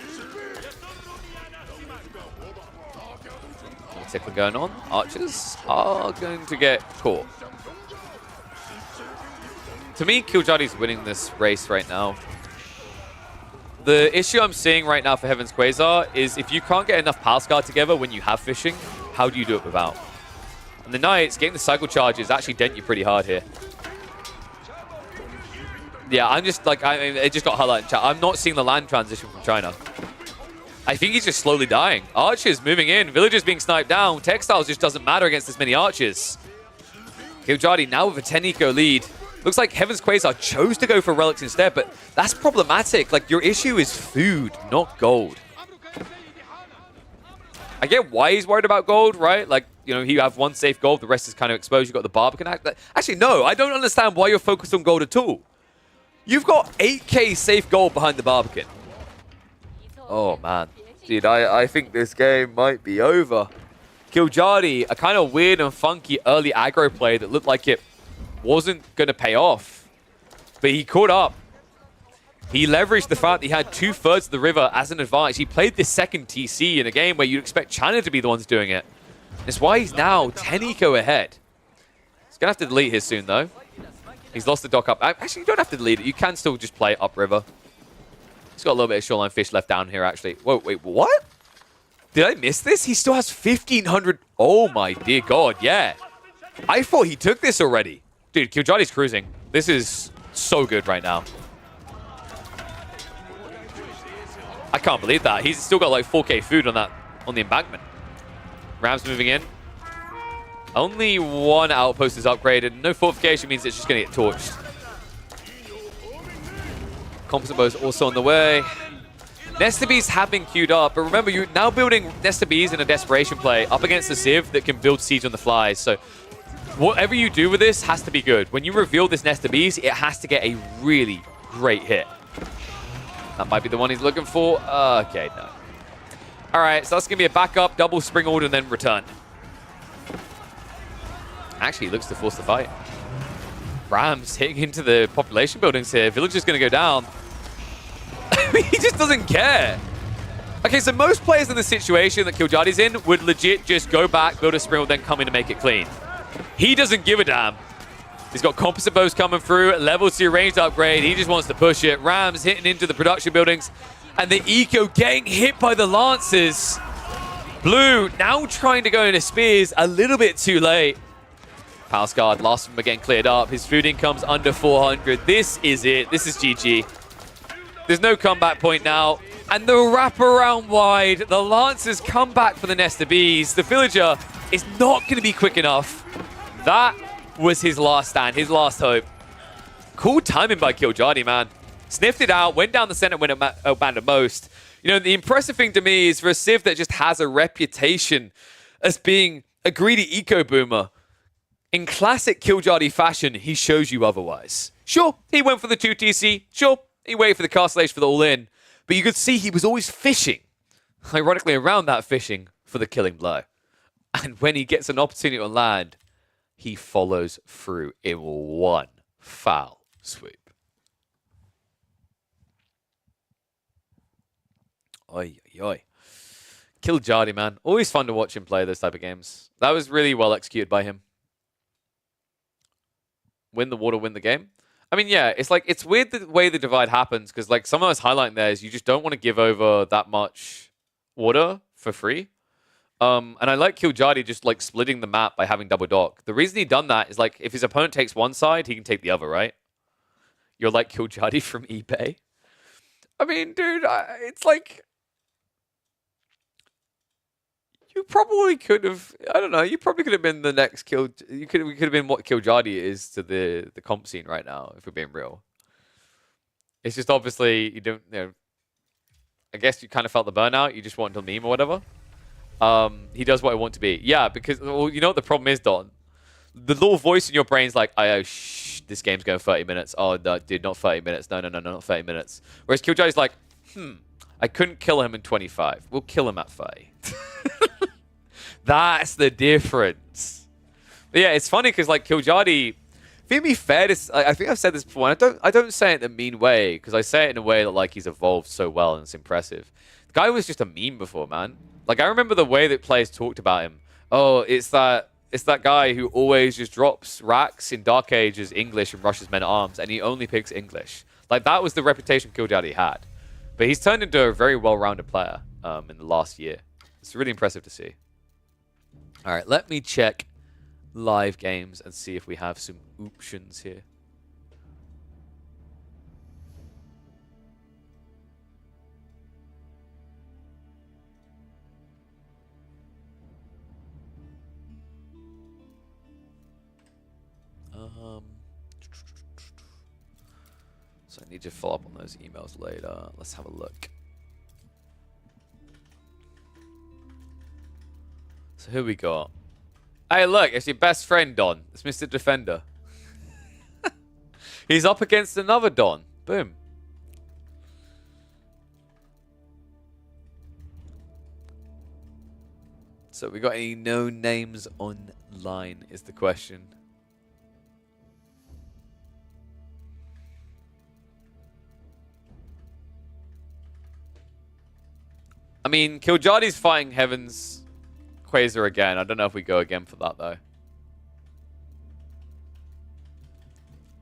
Tickling going on. Archers are going to get caught. To me, Killjadi's winning this race right now. The issue I'm seeing right now for Heaven's Quasar is if you can't get enough pass guard together when you have fishing, how do you do it without? And the Knights, getting the cycle charges actually dent you pretty hard here. Yeah, I'm just like, I mean, it just got highlighted in chat. I'm not seeing the land transition from China. I think he's just slowly dying. Archers moving in. Villagers being sniped down. Textiles just doesn't matter against this many archers. Killjadi now with a 10 eco lead. Looks like Heaven's Quasar chose to go for relics instead, but that's problematic. Like, your issue is food, not gold. I get why he's worried about gold, right? Like, you know, you have one safe gold, the rest is kind of exposed. You've got the Barbican Act. Actually, no, I don't understand why you're focused on gold at all. You've got 8k safe gold behind the Barbican. Oh, man. Dude, I think this game might be over. Killjadi, a kind of weird and funky early aggro play that looked like it wasn't going to pay off. But he caught up. He leveraged the fact that he had 2/3 of the river as an advantage. He played this second TC in a game where you'd expect China to be the ones doing it. That's why he's now 10 eco ahead. He's going to have to delete his soon, though. He's lost the dock up. Actually, you don't have to delete it. You can still just play upriver. He's got a little bit of shoreline fish left down here, actually. Whoa, wait, what? Did I miss this? He still has 1,500. Oh, my dear God, yeah. I thought he took this already. Dude, Killjadi's cruising. This is so good right now. I can't believe that. He's still got like 4k food on the embankment. Rams moving in. Only one outpost is upgraded. No fortification means it's just going to get torched. Composite bows also on the way. Nesta Bees have been queued up, but remember, you're now building Nesta Bees in a desperation play up against the Civ that can build siege on the fly. So whatever you do with this has to be good. When you reveal this Nesta Bees, it has to get a really great hit. That might be the one he's looking for. Okay, no. All right, so that's going to be a backup, double spring order, and then return. Actually, he looks to force the fight. Rams hitting into the population buildings here. Village is going to go down. He just doesn't care. Okay, so most players in the situation that Killjadi's in would legit just go back, build a spring order, then come in and make it clean. He doesn't give a damn. He's got composite bows coming through, level 2 ranged upgrade. He just wants to push it. Rams hitting into the production buildings. And the eco getting hit by the Lancers. Blue now trying to go into spears a little bit too late. Palace Guard, last of them again cleared up. His food income's under 400. This is it. This is GG. There's no comeback point now. And the wraparound wide. The Lancers come back for the Nesta Bees. The Villager is not going to be quick enough. That was his last stand, his last hope. Cool timing by Killjadi, man. Sniffed it out, went down the center when it outbanded most. You know, the impressive thing to me is for a Civ that just has a reputation as being a greedy eco-boomer. In classic Killjadi fashion, he shows you otherwise. Sure, he went for the 2TC. Sure, he waited for the Castlation for the all-in. But you could see he was always fishing. Ironically, around that fishing for the killing blow. And when he gets an opportunity on land, he follows through in one foul swoop. Oi, oi, oi. Killjadi, man. Always fun to watch him play those type of games. That was really well executed by him. Win the water, win the game. I mean, yeah, it's like, it's weird the way the divide happens, because like some of us highlighting there is you just don't want to give over that much water for free. And I like Killjadi just like splitting the map by having double dock. The reason he done that is like if his opponent takes one side, he can take the other, right? You're like Killjadi from eBay. I mean, dude, it's like you probably could have. I don't know. You probably could have been the next Kill. We could have been what Killjadi is to the comp scene right now, if we're being real. It's just obviously you don't. You know, I guess you kind of felt the burnout. You just want to meme or whatever. He does what I want to be. Yeah, because, well, you know what the problem is, Don? The little voice in your brain's like, oh, shh, this game's going 30 minutes. Oh, no, dude, not 30 minutes. No, not 30 minutes. Whereas Killjoy's like, I couldn't kill him in 25. We'll kill him at 30. That's the difference. But yeah, it's funny because, like, Killjadi, to be fair, I think I've said this before, and I don't say it in a mean way, because I say it in a way that, like, he's evolved so well and it's impressive. The guy was just a meme before, man. Like, I remember the way that players talked about him. Oh, it's that guy who always just drops racks in Dark Age as English and rushes men at arms, and he only picks English. Like, that was the reputation Killjadi had. But he's turned into a very well-rounded player in the last year. It's really impressive to see. All right, let me check live games and see if we have some options here. So I need to follow up on those emails later. Let's have a look. So who we got? Hey, look, it's your best friend, Don. It's Mr. Defender. He's up against another Don. Boom. So we got any known names online is the question. I mean, Killjadi's fighting Heaven's Quasar again. I don't know if we go again for that, though.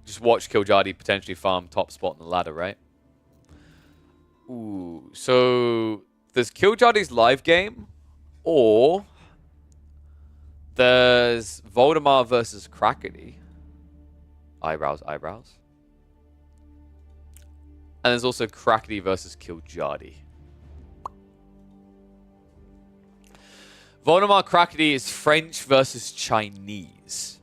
Just watch Killjadi potentially farm top spot on the ladder, right? Ooh, so there's Killjadi's live game, or there's Voldemar versus Crackety. Eyebrows. And there's also Crackety versus Killjadi. Voldemar Crackety is French versus Chinese.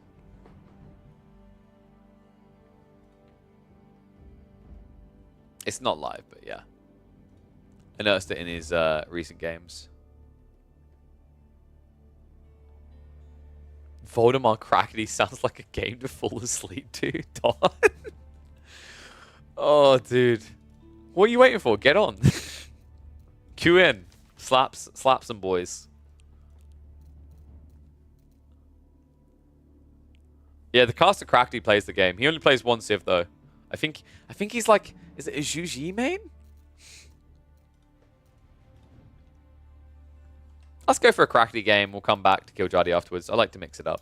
It's not live, but yeah. I noticed it in his recent games. Voldemar Crackety sounds like a game to fall asleep to, Don. Oh, dude. What are you waiting for? Get on. Queue in. Slap some boys. Yeah, the caster Crackety plays the game. He only plays one Civ, though. I think he's like... Is it a Zhu Ji main? Let's go for a Crackety game. We'll come back to Killjadi afterwards. I like to mix it up.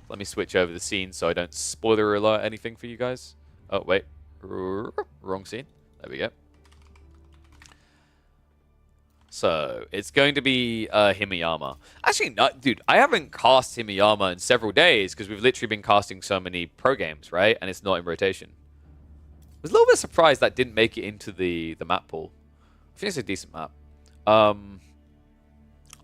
Let me switch over the scene so I don't spoiler alert anything for you guys. Oh, wait. Wrong scene. There we go. So, it's going to be Himeyama. Actually, no, dude, I haven't cast Himeyama in several days because we've literally been casting so many pro games, right? And it's not in rotation. I was a little bit surprised that didn't make it into the map pool. I think it's a decent map.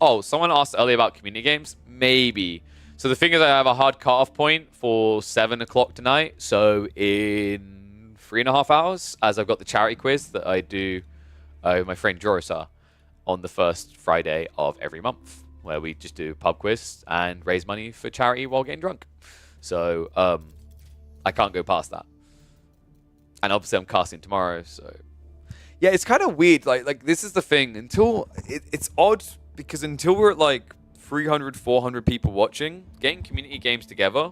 Oh, someone asked earlier about community games. Maybe. So the thing is I have a hard cutoff point for 7 o'clock tonight. So in 3.5 hours, as I've got the charity quiz that I do with my friend Jorosar on the first Friday of every month, where we just do pub quiz and raise money for charity while getting drunk. So I can't go past that. And obviously I'm casting tomorrow, so... Yeah, it's kind of weird. Like this is the thing. Until... It's odd, because until we're at like 300, 400 people watching, getting community games together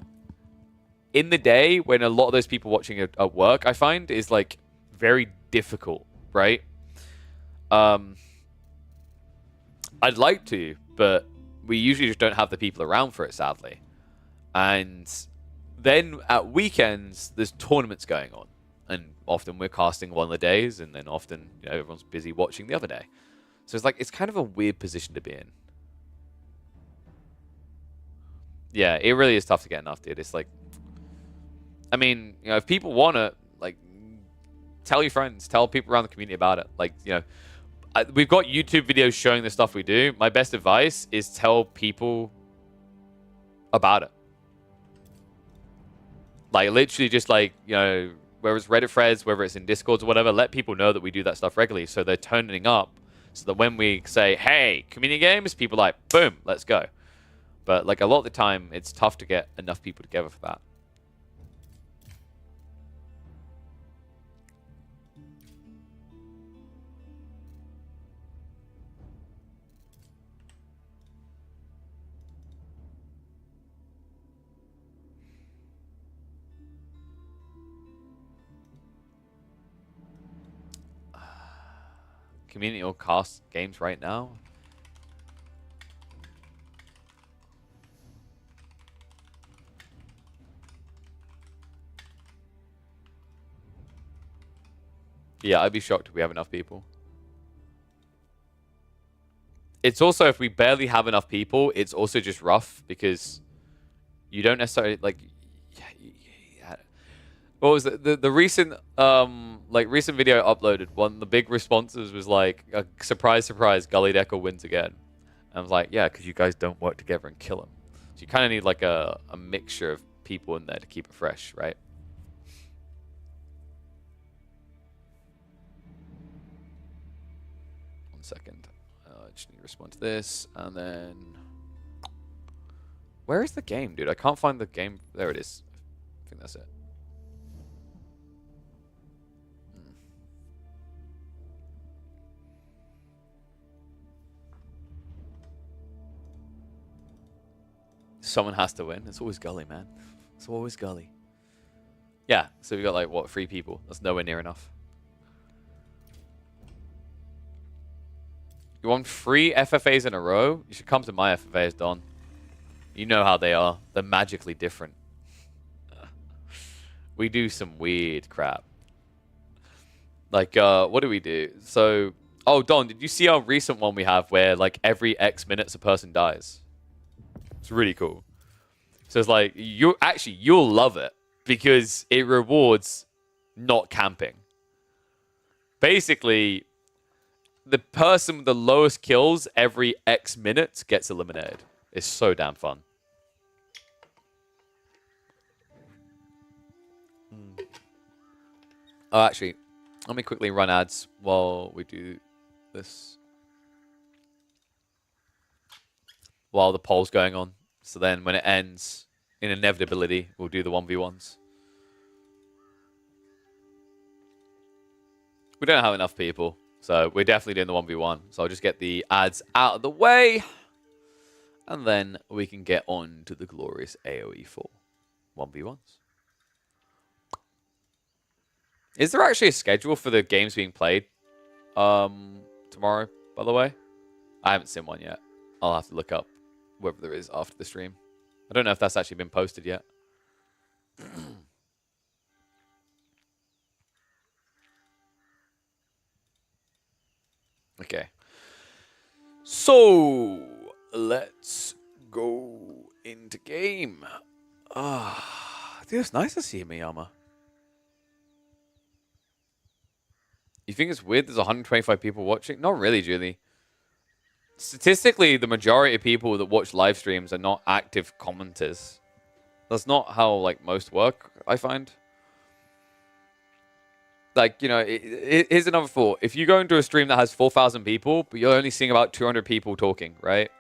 in the day when a lot of those people watching at work, I find, is like very difficult, right? I'd like to, but we usually just don't have the people around for it, sadly. And then at weekends, there's tournaments going on. And often we're casting one of the days, and then often, you know, everyone's busy watching the other day. So it's like, it's kind of a weird position to be in. Yeah, it really is tough to get enough, dude. It's like, I mean, you know, if people want to, like, tell your friends, tell people around the community about it. Like, you know, we've got YouTube videos showing the stuff we do. My best advice is tell people about it. Like, literally just, like, you know, whether it's Reddit threads, whether it's in Discords or whatever, let people know that we do that stuff regularly, so they're turning up, so that when we say, hey, community games, people are like, boom, let's go. But like a lot of the time, it's tough to get enough people together for that. Community will cast games right now. Yeah, I'd be shocked if we have enough people. It's also, if we barely have enough people, it's also just rough because you don't necessarily like. What was it? The recent recent video I uploaded? One of the big responses was like, "Surprise, surprise, Gully Decker wins again." And I was like, "Yeah, because you guys don't work together and kill him. So you kind of need like a mixture of people in there to keep it fresh, right?" One second. I just need to respond to this, and then where is the game, dude? I can't find the game. There it is. I think that's it. Someone has to win. It's always Gully, man. It's always Gully. Yeah, so we got like, what, 3 people? That's nowhere near enough. You want 3 FFAs in a row? You should come to my FFAs, Don. You know how they are. They're magically different. We do some weird crap. Like, what do we do? So, oh, Don, did you see our recent one we have where like every X minutes a person dies? It's really cool. So it's like, you'll love it because it rewards not camping. Basically, the person with the lowest kills every X minutes gets eliminated. It's so damn fun. Oh, actually, let me quickly run ads while we do this. While the poll's going on. So then when it ends, in inevitability, we'll do the 1v1s. We don't have enough people, so we're definitely doing the 1v1. So I'll just get the ads out of the way, and then we can get on to the glorious AoE 4 1v1s. Is there actually a schedule for the games being played tomorrow, by the way? I haven't seen one yet. I'll have to look up whether there is after the stream. I don't know if that's actually been posted yet. Okay. So, let's go into game. Dude, it's nice to see you, Miyama. You think it's weird there's 125 people watching? Not really, Julie. Statistically, the majority of people that watch live streams are not active commenters. That's not how like most work, I find. Like, you know, here's another thought. If you go into a stream that has 4,000 people, but you're only seeing about 200 people talking, right?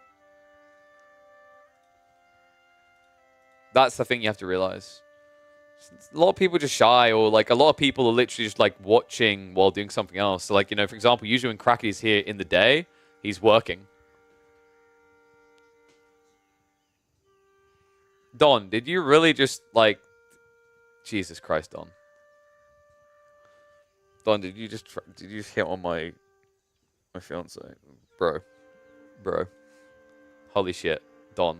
That's the thing you have to realize. A lot of people are just shy, or like a lot of people are literally just like watching while doing something else. So like, you know, for example, usually when Cracky's here in the day, he's working. Don, did you really just like... Jesus Christ, Don. Don, did you just hit on my fiance? Bro. Holy shit. Don.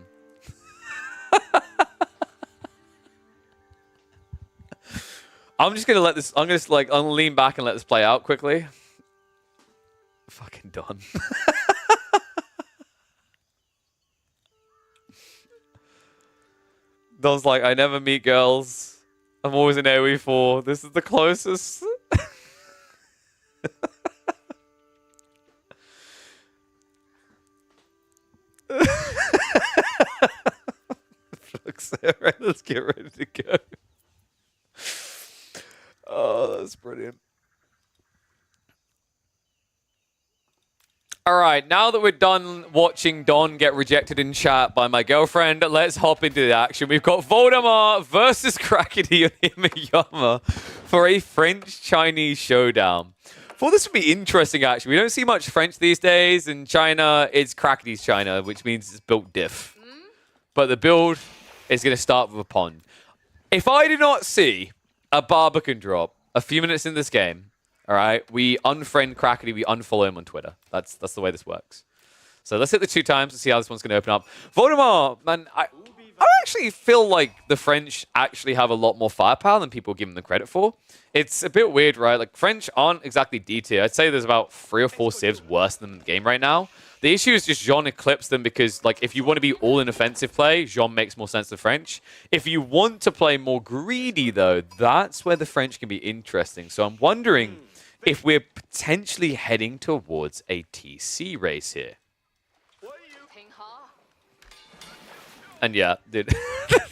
I'm just gonna let this... I'm gonna lean back and let this play out quickly. Fucking Don. Don's like, I never meet girls. I'm always in AoE 4. This is the closest. Alright, let's get ready to go. Brilliant. All right, now that we're done watching Don get rejected in chat by my girlfriend, let's hop into the action. We've got Voldemar versus Crackity and Himeyama for a French-Chinese showdown. Thought this would be interesting, actually. We don't see much French these days. In China, it's Crackity's China, which means it's built diff. But the build is going to start with a pond. If I do not see a Barbican drop a few minutes in this game, all right, we unfriend Crackity, we unfollow him on Twitter. That's the way this works. So let's hit the 2 times to see how this one's going to open up. Voldemar, man, I actually feel like the French actually have a lot more firepower than people give them the credit for. It's a bit weird, right? Like, French aren't exactly D tier. I'd say there's about 3 or 4 civs worse than them in the game right now. The issue is just Jean eclipsed them because, like, if you want to be all in offensive play, Jean makes more sense than French. If you want to play more greedy, though, that's where the French can be interesting. So I'm wondering if we're potentially heading towards a TC race here. And yeah, dude,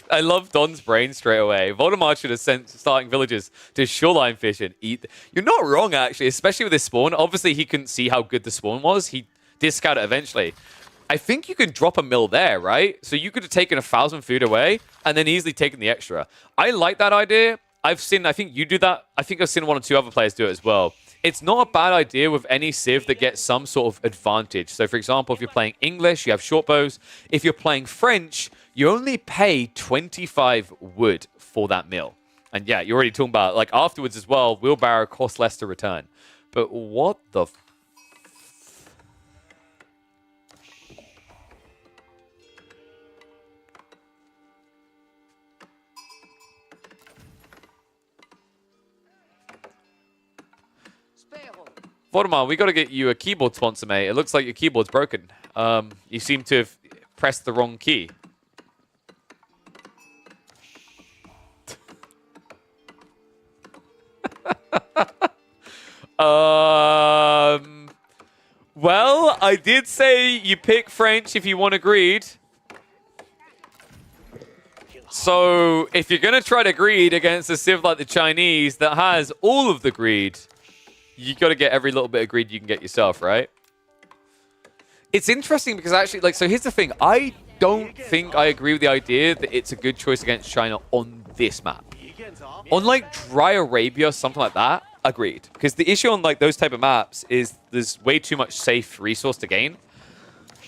I love Don's brain straight away. Voldemar should have sent starting villagers to shoreline fish and eat. You're not wrong, actually, especially with this spawn. Obviously, he couldn't see how good the spawn was. He did scout it eventually. I think you can drop a mill there, right? So you could have taken 1,000 food away and then easily taken the extra. I like that idea. I think you do that. I think I've seen 1 or 2 other players do it as well. It's not a bad idea with any civ that gets some sort of advantage. So, for example, if you're playing English, you have short bows. If you're playing French, you only pay 25 wood for that mill. And yeah, you're already talking about, like, afterwards as well, wheelbarrow costs less to return. But what the... Voldemar, we got to get you a keyboard sponsor, mate. It looks like your keyboard's broken. You seem to have pressed the wrong key. Well, I did say you pick French if you want to greed. So, if you're going to try to greed against a civ like the Chinese that has all of the greed, you got to get every little bit of greed you can get yourself, right? It's interesting because actually, like, so here's the thing. I don't think I agree with the idea that it's a good choice against China on this map. On, like, Dry Arabia, something like that, agreed. Because the issue on, like, those type of maps is there's way too much safe resource to gain.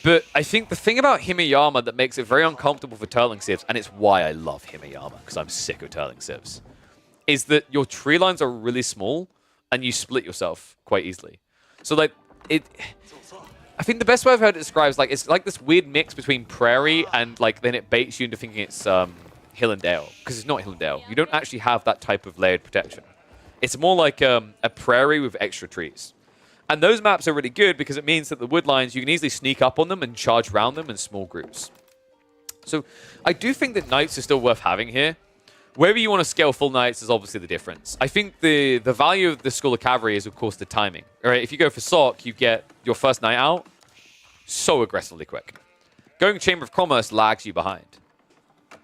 But I think the thing about Himeyama that makes it very uncomfortable for turtling civs, and it's why I love Himeyama, because I'm sick of turtling civs, is that your tree lines are really small, and you split yourself quite easily. So, like, I think the best way I've heard it described is, like, it's like this weird mix between prairie and, like, then it baits you into thinking it's hill and dale. Because it's not hill and dale. You don't actually have that type of layered protection. It's more like a prairie with extra trees. And those maps are really good because it means that the wood lines, you can easily sneak up on them and charge around them in small groups. So I do think that knights are still worth having here. Wherever you want to scale full knights is obviously the difference. I think the value of the School of Cavalry is, of course, the timing. All right, if you go for Sock, you get your first knight out so aggressively quick. Going Chamber of Commerce lags you behind.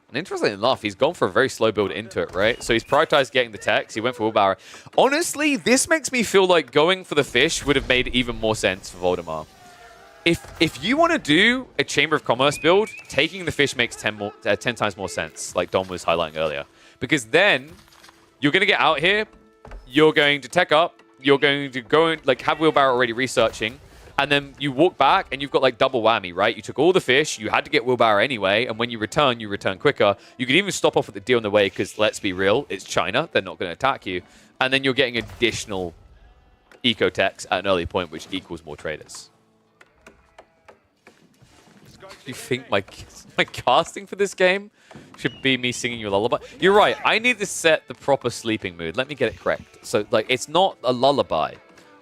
And interestingly enough, he's gone for a very slow build into it, right? So he's prioritized getting the techs. He went for wheelbarrow. Honestly, this makes me feel like going for the fish would have made even more sense for Voldemar. If you want to do a Chamber of Commerce build, taking the fish makes 10 times more sense, like Dom was highlighting earlier. Because then you're going to get out here, you're going to tech up, you're going to go and like have wheelbarrow already researching, and then you walk back and you've got like double whammy, right? You took all the fish, you had to get wheelbarrow anyway, and when you return quicker. You could even stop off at the deal on the way because let's be real, it's China, they're not going to attack you. And then you're getting additional eco-techs at an early point, which equals more traders. Do you think my casting for this game should be me singing you a lullaby? You're right. I need to set the proper sleeping mood. Let me get it correct. So, like, it's not a lullaby,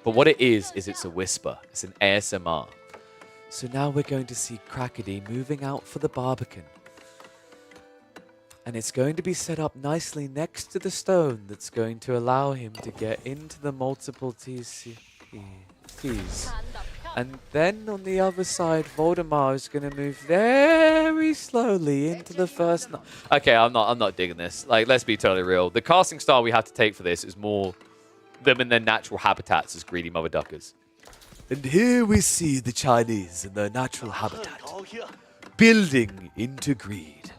but what it is it's a whisper. It's an ASMR. So now we're going to see Crackity moving out for the Barbican. And it's going to be set up nicely next to the stone that's going to allow him to get into the multiple TCs. And then on the other side, Voldemar is going to move very slowly into the first... Okay, I'm not digging this. Like, let's be totally real. The casting style we have to take for this is more them in their natural habitats as greedy mother duckers. And here we see the Chinese in their natural habitat, building into greed.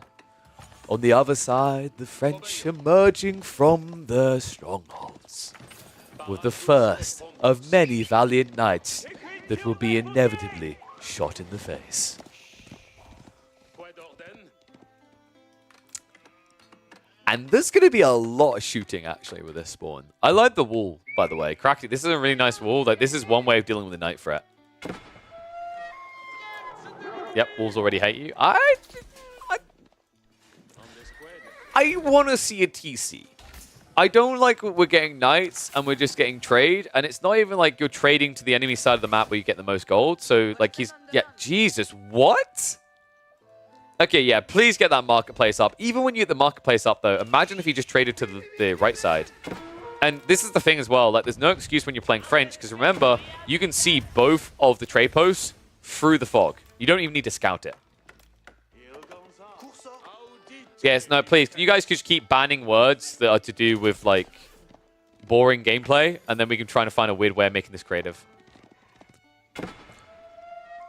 On the other side, the French emerging from their strongholds, with the first of many valiant knights that will be inevitably shot in the face. And there's going to be a lot of shooting, actually, with this spawn. I like the wall, by the way. Cracky, this is a really nice wall. Like, this is one way of dealing with the knight threat. Yep, walls already hate you. I want to see a TC. I don't like we're getting knights and we're just getting trade. And it's not even like you're trading to the enemy side of the map where you get the most gold. So, like, yeah, Jesus, what? Okay, yeah, please get that marketplace up. Even when you get the marketplace up, though, imagine if you just traded to the right side. And this is the thing as well. Like, there's no excuse when you're playing French, because remember, you can see both of the trade posts through the fog. You don't even need to scout it. Yes, no, please. Can you guys just keep banning words that are to do with, like, boring gameplay? And then we can try to find a weird way of making this creative.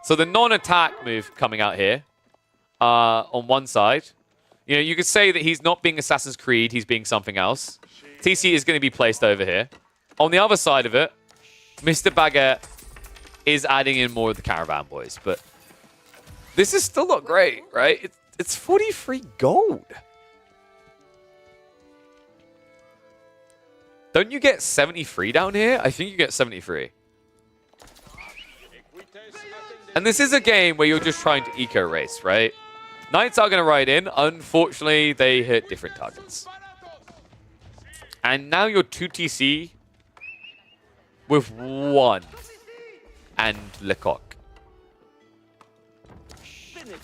So the non-attack move coming out here. On one side, you know, you could say that he's not being Assassin's Creed, he's being something else. TC is going to be placed over here. On the other side of it, Mr. Baguette is adding in more of the Caravan Boys, but this is still not great, right? It's 43 gold. Don't you get 73 down here? I think you get 73. And this is a game where you're just trying to eco-race, right? Knights are going to ride in. Unfortunately, they hit different targets. And now you're 2 TC with 1 and Lecoq.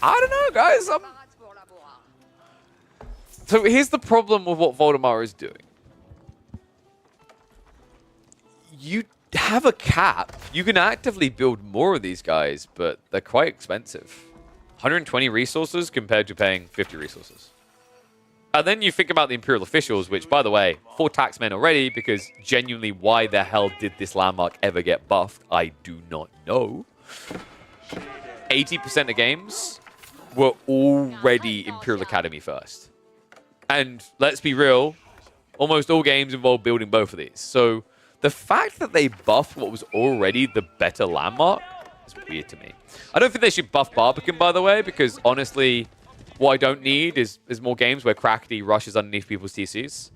I don't know, guys. So here's the problem with what Voldemar is doing. You have a cap. You can actively build more of these guys, but they're quite expensive. 120 resources compared to paying 50 resources. And then you think about the Imperial officials, which, by the way, 4 taxmen already, because genuinely, why the hell did this landmark ever get buffed? I do not know. 80% of games were already Imperial Academy first. And let's be real, almost all games involve building both of these. So the fact that they buffed what was already the better landmark is weird to me. I don't think they should buff Barbican, by the way, because honestly, what I don't need is more games where Crackety rushes underneath people's TCs.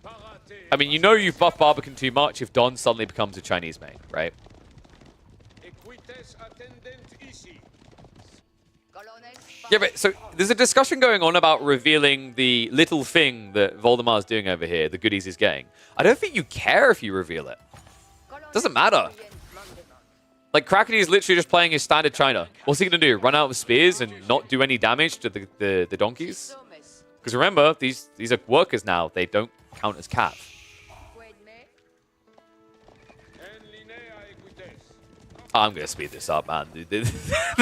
I mean, you know you've buffed Barbican too much if Don suddenly becomes a Chinese main, right? Yeah, but so there's a discussion going on about revealing the little thing that Voldemar's doing over here, the goodies he's getting. I don't think you care if you reveal it. Doesn't matter. Like, Crackety is literally just playing his standard China. What's he going to do? Run out with spears and not do any damage to the donkeys? Because remember, these are workers now. They don't count as cav. I'm going to speed this up, man.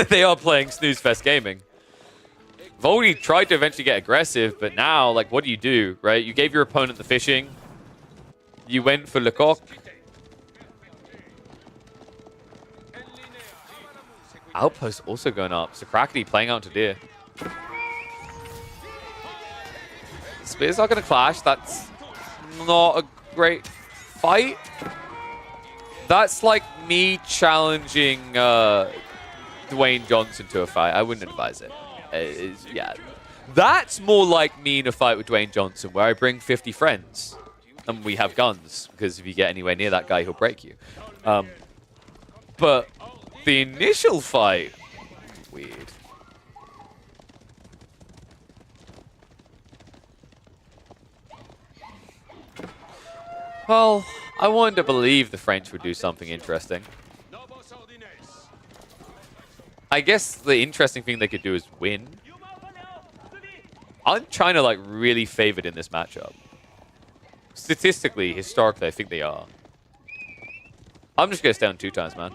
They are playing Snooze Fest Gaming. Voldy tried to eventually get aggressive, but now, like, what do? Right? You gave your opponent the fishing. You went for Lecoq. Outpost also going up. So Crackety playing out to Deer. Spears are going to clash. That's not a great fight. That's like me challenging Dwayne Johnson to a fight. I wouldn't advise it. Yeah. That's more like me in a fight with Dwayne Johnson, where I bring 50 friends. And we have guns, because if you get anywhere near that guy, he'll break you. But the initial fight, weird. Well, I wanted to believe the French would do something interesting. I guess the interesting thing they could do is win. Aren't China, like, really favored in this matchup? Statistically, historically, I think they are. I'm just gonna stay on 2 times, man.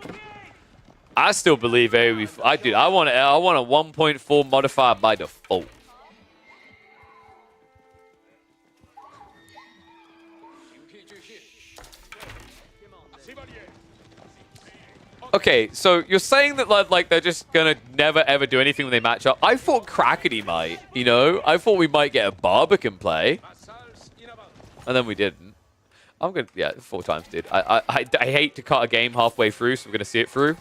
I still believe I want a 1.4 modifier by default. Okay, so you're saying that like they're just gonna never ever do anything when they match up. I thought Crackety might, you know? I thought we might get a Barbican play. And then we didn't. I'm gonna, yeah, 4 times did. I hate to cut a game halfway through, so we're gonna see it through.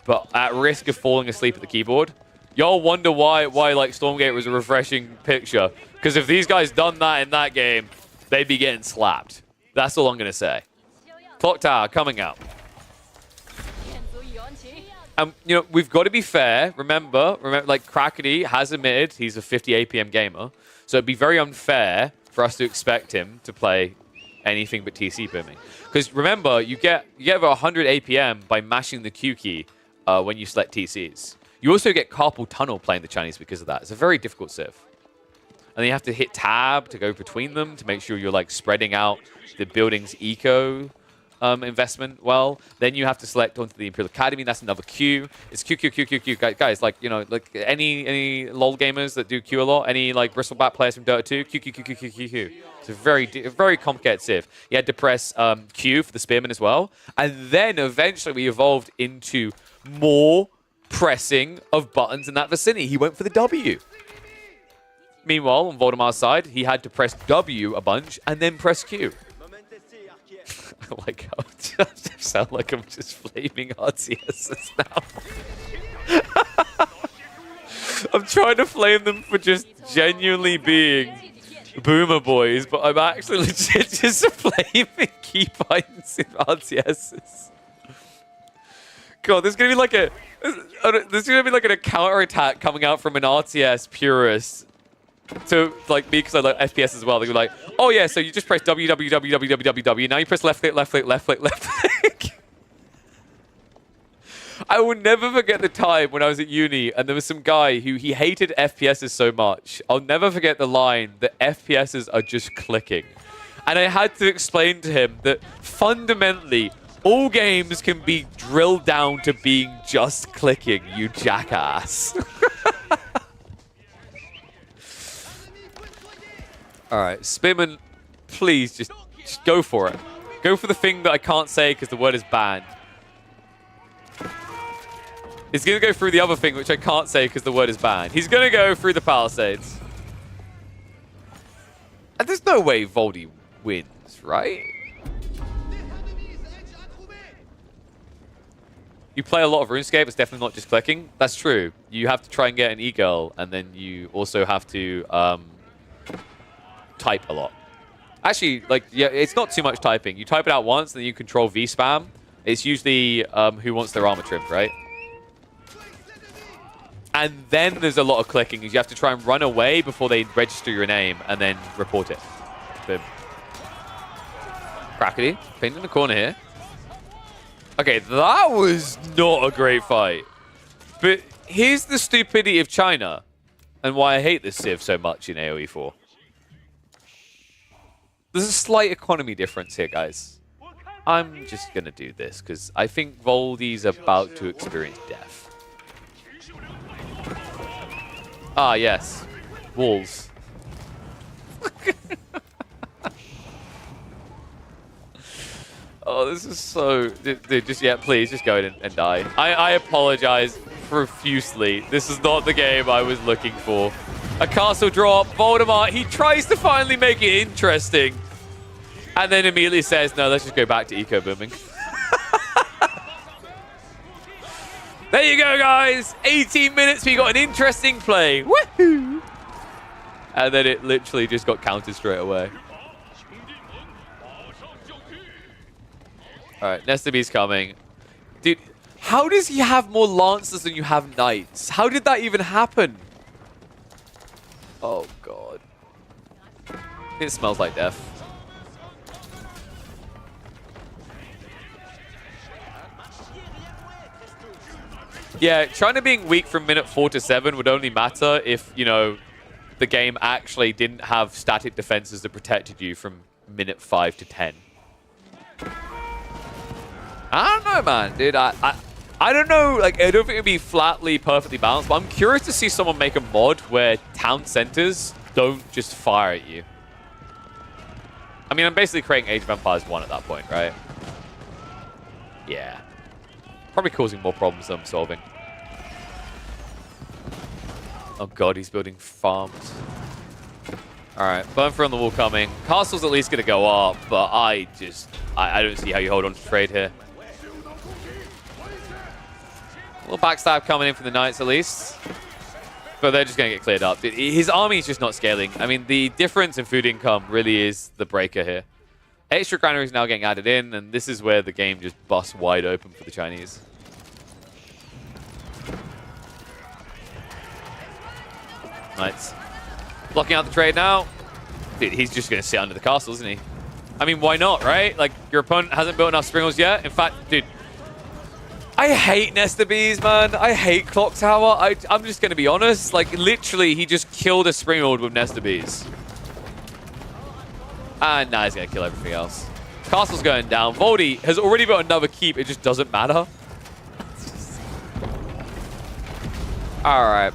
But at risk of falling asleep at the keyboard, y'all wonder why like Stormgate was a refreshing picture. Because if these guys done that in that game, they'd be getting slapped. That's all I'm gonna say. Clock Tower coming out. You know, we've got to be fair. Remember, like Crackety has admitted he's a 50 APM gamer, so it'd be very unfair for us to expect him to play anything but TC booming. Because remember, you get over 100 APM by mashing the Q key when you select TCs. You also get carpal tunnel playing the Chinese because of that. It's a very difficult civ. And then you have to hit tab to go between them to make sure you're like spreading out the building's eco investment well. Then you have to select onto the Imperial Academy. That's another Q. It's Q. Guys, like, you know, like any LoL gamers that do Q a lot, any like Bristleback players from Dota 2, Q. It's a very complicated civ. You had to press Q for the Spearman as well. And then eventually we evolved into more pressing of buttons in that vicinity. He went for the W. Meanwhile, on Voldemar's side, he had to press W a bunch and then press Q. I like how it just sound like I'm just flaming RTSs now. I'm trying to flame them for just genuinely being boomer boys, but I'm actually legit just flaming keybinds in RTSs. God, there's gonna be like a counter attack coming out from an RTS purist. So, like me, because I like FPS as well, they're like, oh yeah, so you just press W, now you press left click. I will never forget the time when I was at uni and there was some guy who he hated FPSs so much. I'll never forget the line that FPSs are just clicking. And I had to explain to him that fundamentally, all games can be drilled down to being just clicking, you jackass. Alright, Spearman, please just go for it. Go for the thing that I can't say because the word is banned. He's going to go through the other thing which I can't say because the word is banned. He's going to go through the Palisades. And there's no way Voldy wins, right? You play a lot of RuneScape, it's definitely not just clicking. That's true. You have to try and get an e-girl, and then you also have to type a lot. Actually, like, yeah, it's not too much typing. You type it out once, and then you control V spam. It's usually who wants their armor trimmed, right? And then there's a lot of clicking. You have to try and run away before they register your name, and then report it. Boom. Crackety, pinned in the corner here. Okay, that was not a great fight. But here's the stupidity of China, and why I hate this civ so much in AoE 4. There's a slight economy difference here, guys. I'm just going to do this, because I think Voldy's about to experience death. Ah, yes. Walls. Oh, this is so... Dude, just, yeah, please, just go ahead and die. I apologize profusely. This is not the game I was looking for. A castle drop, Voldemort, he tries to finally make it interesting. And then immediately says, no, let's just go back to eco booming. There you go, guys. 18 minutes, we got an interesting play. Woohoo! And then it literally just got countered straight away. Alright, Nestabee's coming. Dude, how does he have more Lancers than you have Knights? How did that even happen? Oh, God. It smells like death. Yeah, China being weak from minute 4 to 7 would only matter if, you know, the game actually didn't have static defenses that protected you from minute 5 to 10. I don't know, man, dude. I don't know. Like, I don't think it'd be flatly perfectly balanced, but I'm curious to see someone make a mod where town centers don't just fire at you. I mean, I'm basically creating Age of Empires 1 at that point, right? Yeah. Probably causing more problems than I'm solving. Oh god, he's building farms. Alright, burn for on the wall coming. Castle's at least going to go up, but I don't see how you hold on to trade here. A little backstab coming in from the Knights at least. But they're just going to get cleared up. His army is just not scaling. I mean, the difference in food income really is the breaker here. Extra granaries now getting added in, and this is where the game just busts wide open for the Chinese. Knights. Blocking out the trade now. Dude, he's just going to sit under the castle, isn't he? I mean, why not, right? Like, your opponent hasn't built enough springles yet. In fact, dude, I hate Nesta Bees, man. I hate Clock Tower. I'm just going to be honest. Like, literally, he just killed a Springald with Nesta Bees. And now he's going to kill everything else. Castle's going down. Voldy has already built another keep. It just doesn't matter. Alright.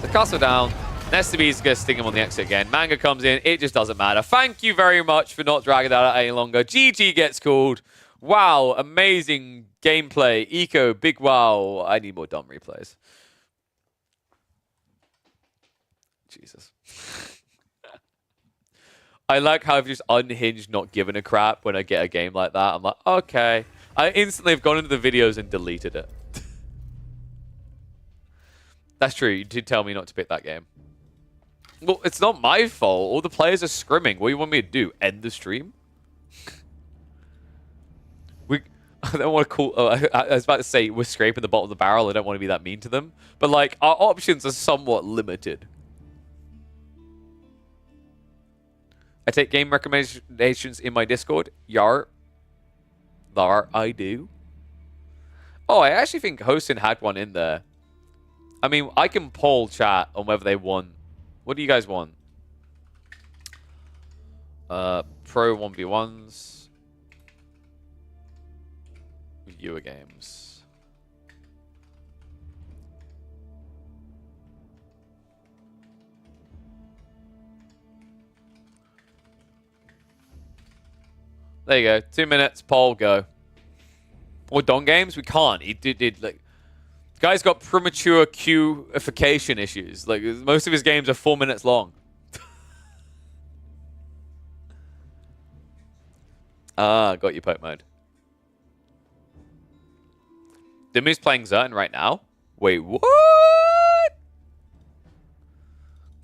The castle down. Nesta Bees is going to sting him on the exit again. Manga comes in. It just doesn't matter. Thank you very much for not dragging that out any longer. GG gets called. Wow, amazing gameplay. Eco, big wow. I need more dumb replays. Jesus. I like how I've just unhinged, not given a crap when I get a game like that. I'm like, okay. I instantly have gone into the videos and deleted it. That's true. You did tell me not to pick that game. Well, it's not my fault. All the players are scrimming. What do you want me to do? End the stream? I don't want to call... I was about to say we're scraping the bottom of the barrel. I don't want to be that mean to them. But, like, our options are somewhat limited. I take game recommendations in my Discord. Yar. Thar, I do. Oh, I actually think Hosin had one in there. I mean, I can poll chat on whether they want... What do you guys want? Pro 1v1s. Viewer games. There you go. 2 minutes. Poll, go. Or Don games? We can't. He did like... The guy's got premature queueification issues. Like, most of his games are 4 minutes long. Got you, poke mode. Dimu's playing Zerton right now? Wait, what?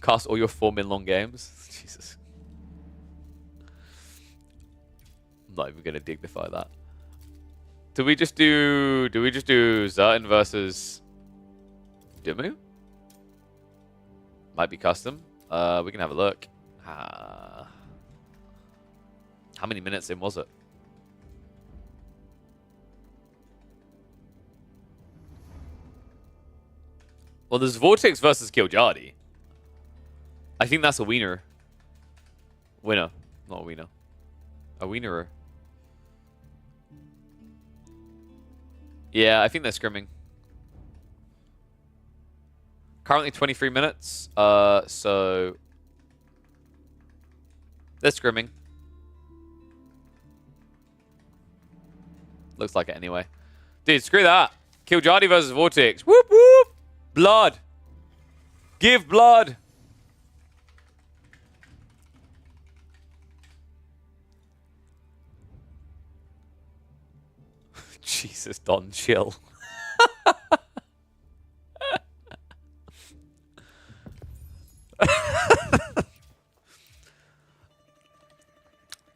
Cast all your 4 min long games? Jesus. I'm not even going to dignify that. Do we just do Zerton versus Dimu? Might be custom. We can have a look. How many minutes in was it? Well, there's Vortex versus Killjadi. I think that's a winner. Winner. Not a winner. A winner. Yeah, I think they're scrimming. Currently 23 minutes. So... They're scrimming. Looks like it anyway. Dude, screw that. Killjadi versus Vortex. Whoop, whoop. Blood. Give blood. Jesus, Don, chill.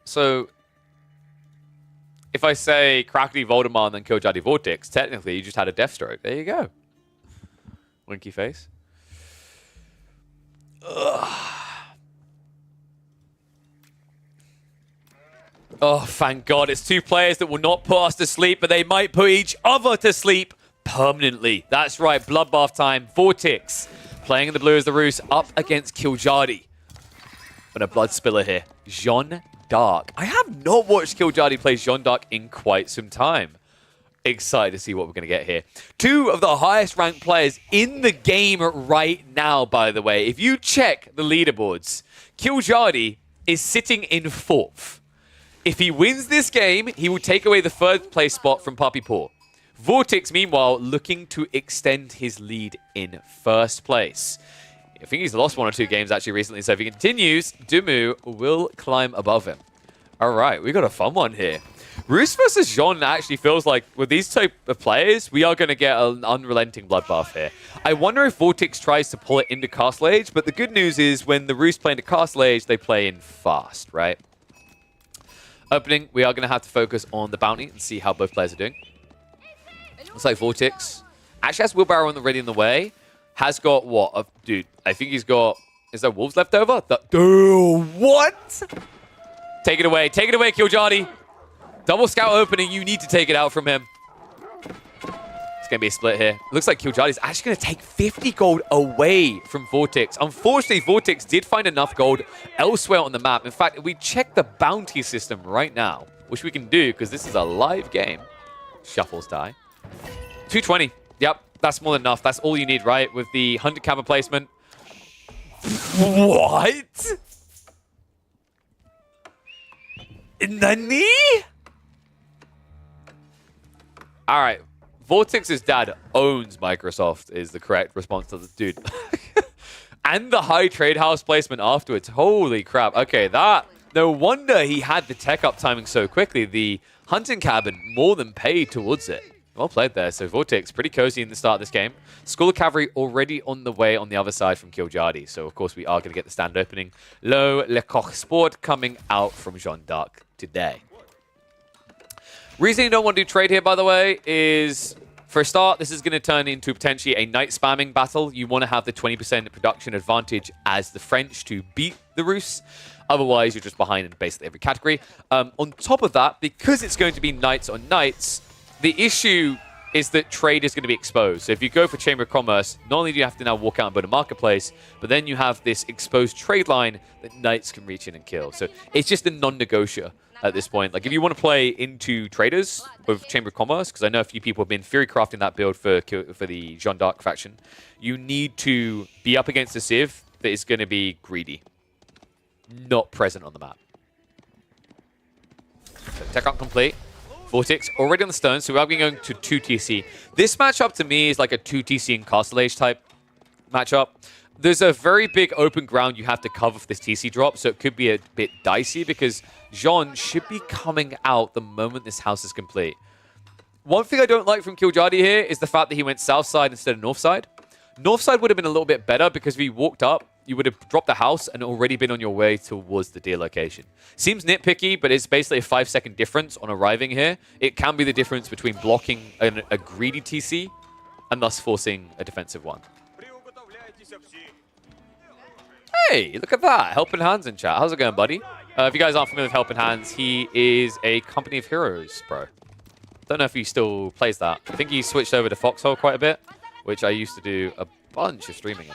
So, if I say Krakeny Voldemort and then Killjadi Vortex, technically you just had a Deathstroke. There you go. Winky face. Ugh. Oh, thank God. It's two players that will not put us to sleep, but they might put each other to sleep permanently. That's right. Bloodbath time. Vortex playing in the blue as the Roos up against Killjadi. And a blood spiller here. Jean d'Arc. I have not watched Killjadi play Jean d'Arc in quite some time. Excited to see what we're going to get here. Two of the highest ranked players in the game right now, by the way. If you check the leaderboards, Killjadi is sitting in 4th. If he wins this game, he will take away the third place spot from Puppy Paw. Vortex, meanwhile, looking to extend his lead in first place. I think he's lost 1 or 2 games actually recently, so if he continues, Dumu will climb above him. All right, we got a fun one here. Roos versus Jean actually feels like, with these type of players, we are going to get an unrelenting bloodbath here. I wonder if Vortex tries to pull it into Castle Age, but the good news is when the Roos play into Castle Age, they play in fast, right? Opening, we are going to have to focus on the bounty and see how both players are doing. Looks like Vortex actually has Wheelbarrow already in the way. Has got what? Dude, I think he's got... Is there wolves left over? Dude, what? Take it away, Killjadi. Double scout opening, you need to take it out from him. It's going to be a split here. Looks like Killjadi is actually going to take 50 gold away from Vortex. Unfortunately, Vortex did find enough gold elsewhere on the map. In fact, if we check the bounty system right now, which we can do because this is a live game. Shuffles die. 220. Yep, that's more than enough. That's all you need, right? With the 100 camera placement. What? Nani? All right. Vortex's dad owns Microsoft is the correct response to the dude. And the high trade house placement afterwards. Holy crap. Okay, no wonder he had the tech up timing so quickly. The hunting cabin more than paid towards it. Well played there. So Vortex pretty cozy in the start of this game. School of Cavalry already on the way on the other side from Killjadi. So of course we are going to get the stand opening. Lo Le Coq Sport coming out from Jeanne d'Arc today. Reason you don't want to do trade here, by the way, is for a start, this is going to turn into potentially a night spamming battle. You want to have the 20% production advantage as the French to beat the Rus. Otherwise, you're just behind in basically every category. On top of that, because it's going to be knights on knights, the issue is that trade is going to be exposed. So if you go for Chamber of Commerce, not only do you have to now walk out and build a marketplace, but then you have this exposed trade line that knights can reach in and kill. So it's just a non-negotiator at this point. Like if you want to play into traders with Chamber of Commerce, because I know a few people have been Fury crafting that build for the Jeanne d'Arc faction, you need to be up against a Civ that is going to be greedy, not present on the map. So tech up complete. Vortex already on the stone, so we are going to 2 TC. This matchup to me is like a 2 TC in Castle Age type matchup. There's a very big open ground you have to cover for this TC drop, so it could be a bit dicey because Jean should be coming out the moment this house is complete. One thing I don't like from Killjadi here is the fact that he went south side instead of north side. North side would have been a little bit better because if he walked up, you would have dropped the house and already been on your way towards the deer location. Seems nitpicky, but it's basically a 5-second difference on arriving here. It can be the difference between blocking a greedy TC and thus forcing a defensive one. Hey, look at that. Helping Hands in chat. How's it going, buddy? If you guys aren't familiar with Helping Hands, he is a Company of Heroes, bro. Don't know if he still plays that. I think he switched over to Foxhole quite a bit, which I used to do a bunch of streaming in.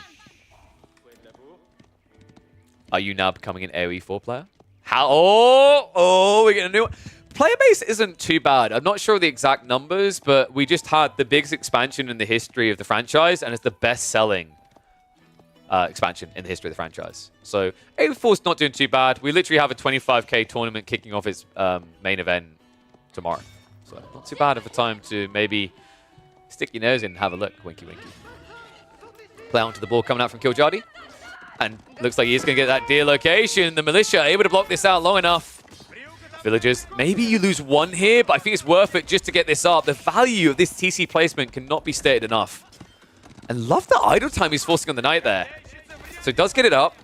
Are you now becoming an AoE 4 player? How? Oh, we're getting a new one. Player base isn't too bad. I'm not sure the exact numbers, but we just had the biggest expansion in the history of the franchise, and it's the best-selling expansion in the history of the franchise. So AoE 4 is not doing too bad. We literally have a 25k tournament kicking off its main event tomorrow. So not too bad of a time to maybe stick your nose in and have a look. Winky, winky. Play onto the ball coming out from Killjadi. And looks like he's going to get that deer location. The militia able to block this out long enough. Villagers, maybe you lose one here, but I think it's worth it just to get this up. The value of this TC placement cannot be stated enough. And love the idle time he's forcing on the Knight there. So he does get it up.